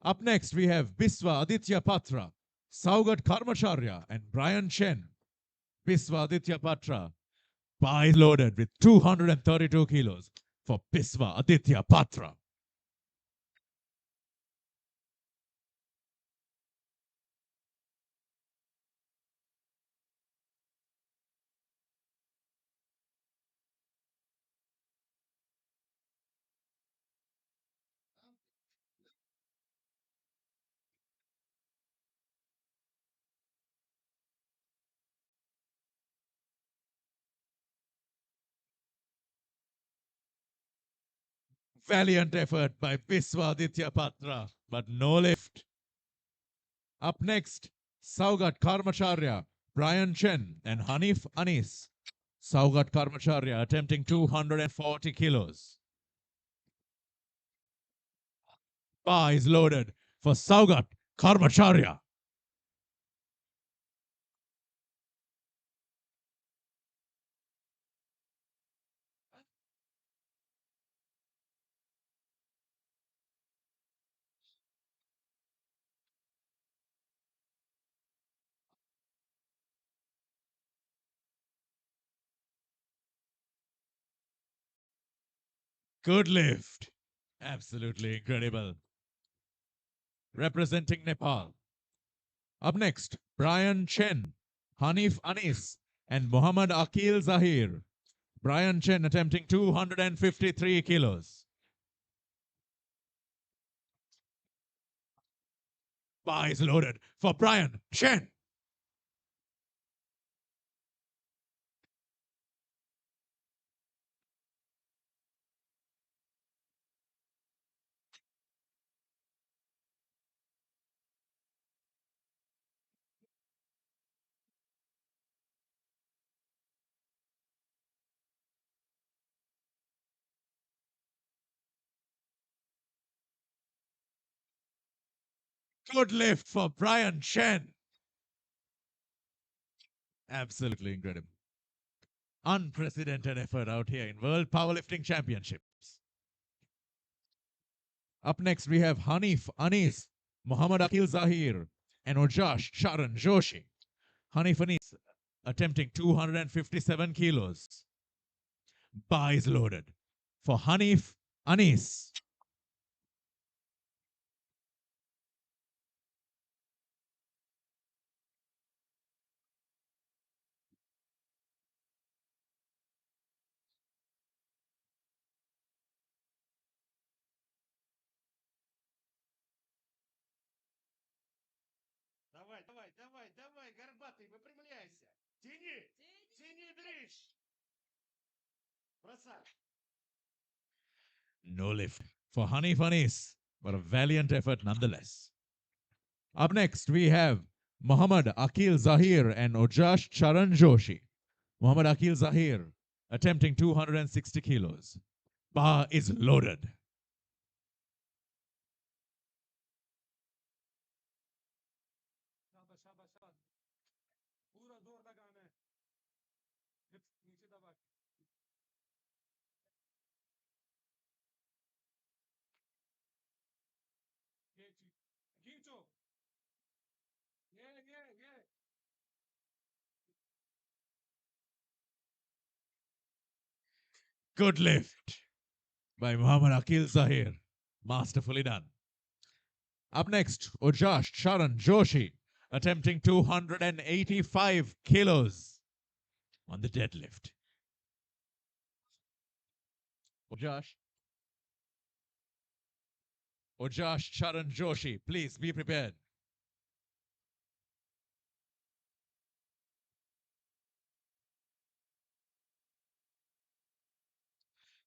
Up next, we have Biswa Aditya Patra, Saugat Karmacharya, and Brian Chen. Biswa Aditya Patra, eyes loaded with 232 kilos for Biswa Aditya Patra. Valiant effort by Biswa Aditya Patra, but no lift. Up next, Saugat Karmacharya, Brian Chen, and Hanif Anis. Saugat Karmacharya attempting 240 kilos. Bar is loaded for Saugat Karmacharya. Good lift. Absolutely incredible. Representing Nepal. Up next, Brian Chen, Hanif Anis, and Muhammad Akil Zahir. Brian Chen attempting 253 kilos. Bar is loaded for Brian Chen. Good lift for Brian Chen. Absolutely incredible. Unprecedented effort out here in World Powerlifting Championships. Up next, we have Hanif Anis, Muhammad Akil Zahir, and Ojash Sharan Joshi. Hanif Anis attempting 257 kilos. Bar is loaded for Hanif Anis. Давай, давай, давай, давай, горбатый, выпрямляйся. Тяни, тяни дрыщ. Бросай. No lift for Hanif Anis, but a valiant effort nonetheless. Up next, we have Muhammad Akil Zahir and Ojash Charan Joshi. Muhammad Akil Zahir attempting 260 kilos. Bar is loaded. शाबाश शाबाश शाबाश पूरा जोर लगाना है हिप्स नीचे दबा के ये चीज खींचो ये Good lift by Muhammad Akil Zahir. Masterfully done. Up next, Ojash Charan Joshi attempting 285 kilos on the deadlift. Ojash Charan Joshi, please be prepared.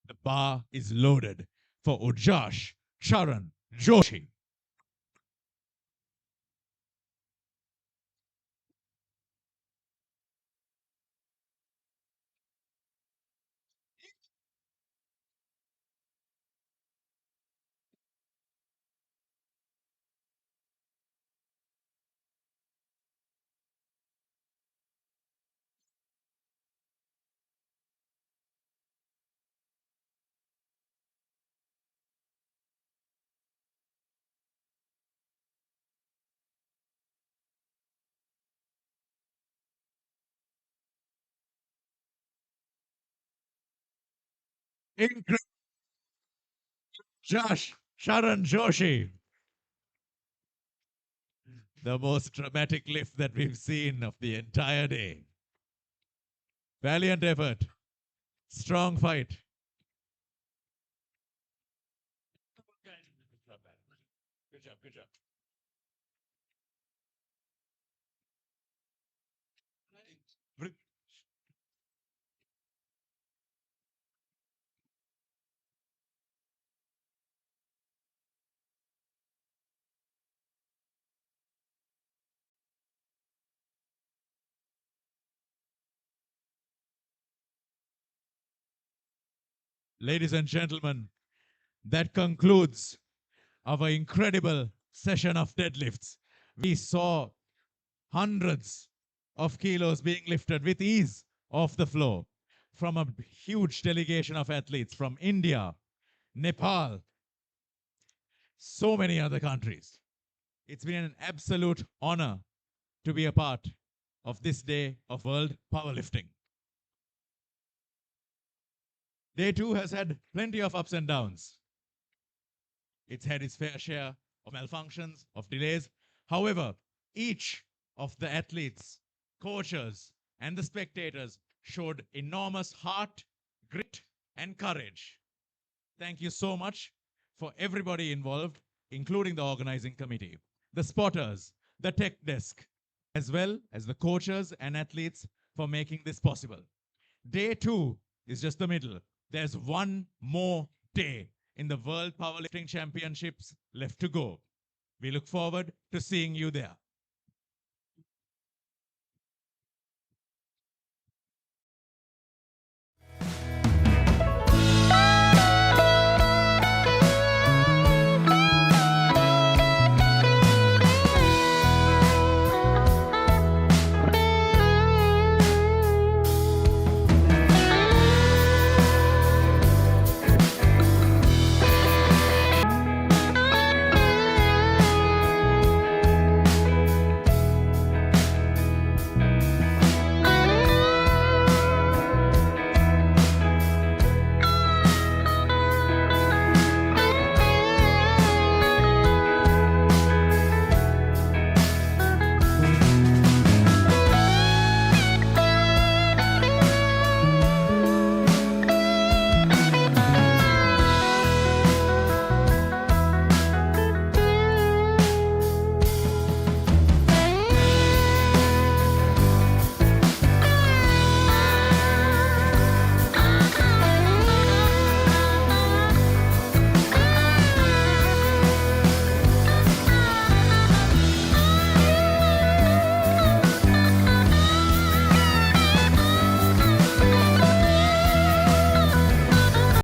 The bar is loaded for Ojash Charan Joshi. Incredible. Josh Sharan Joshi. The most dramatic lift that we've seen of the entire day. Valiant effort. Strong fight. Good job, good job. Ladies and gentlemen, that concludes our incredible session of deadlifts. We saw hundreds of kilos being lifted with ease off the floor from a huge delegation of athletes from India, Nepal, so many other countries. It's been an absolute honor to be a part of this day of World Powerlifting. Day 2 has had plenty of ups and downs. It's had its fair share of malfunctions, of delays. However, each of the athletes, coaches, and the spectators showed enormous heart, grit, and courage. Thank you so much for everybody involved, including the organizing committee, the spotters, the tech desk, as well as the coaches and athletes for making this possible. Day 2 is just the middle. There's one more day in the World Powerlifting Championships left to go. We look forward to seeing you there.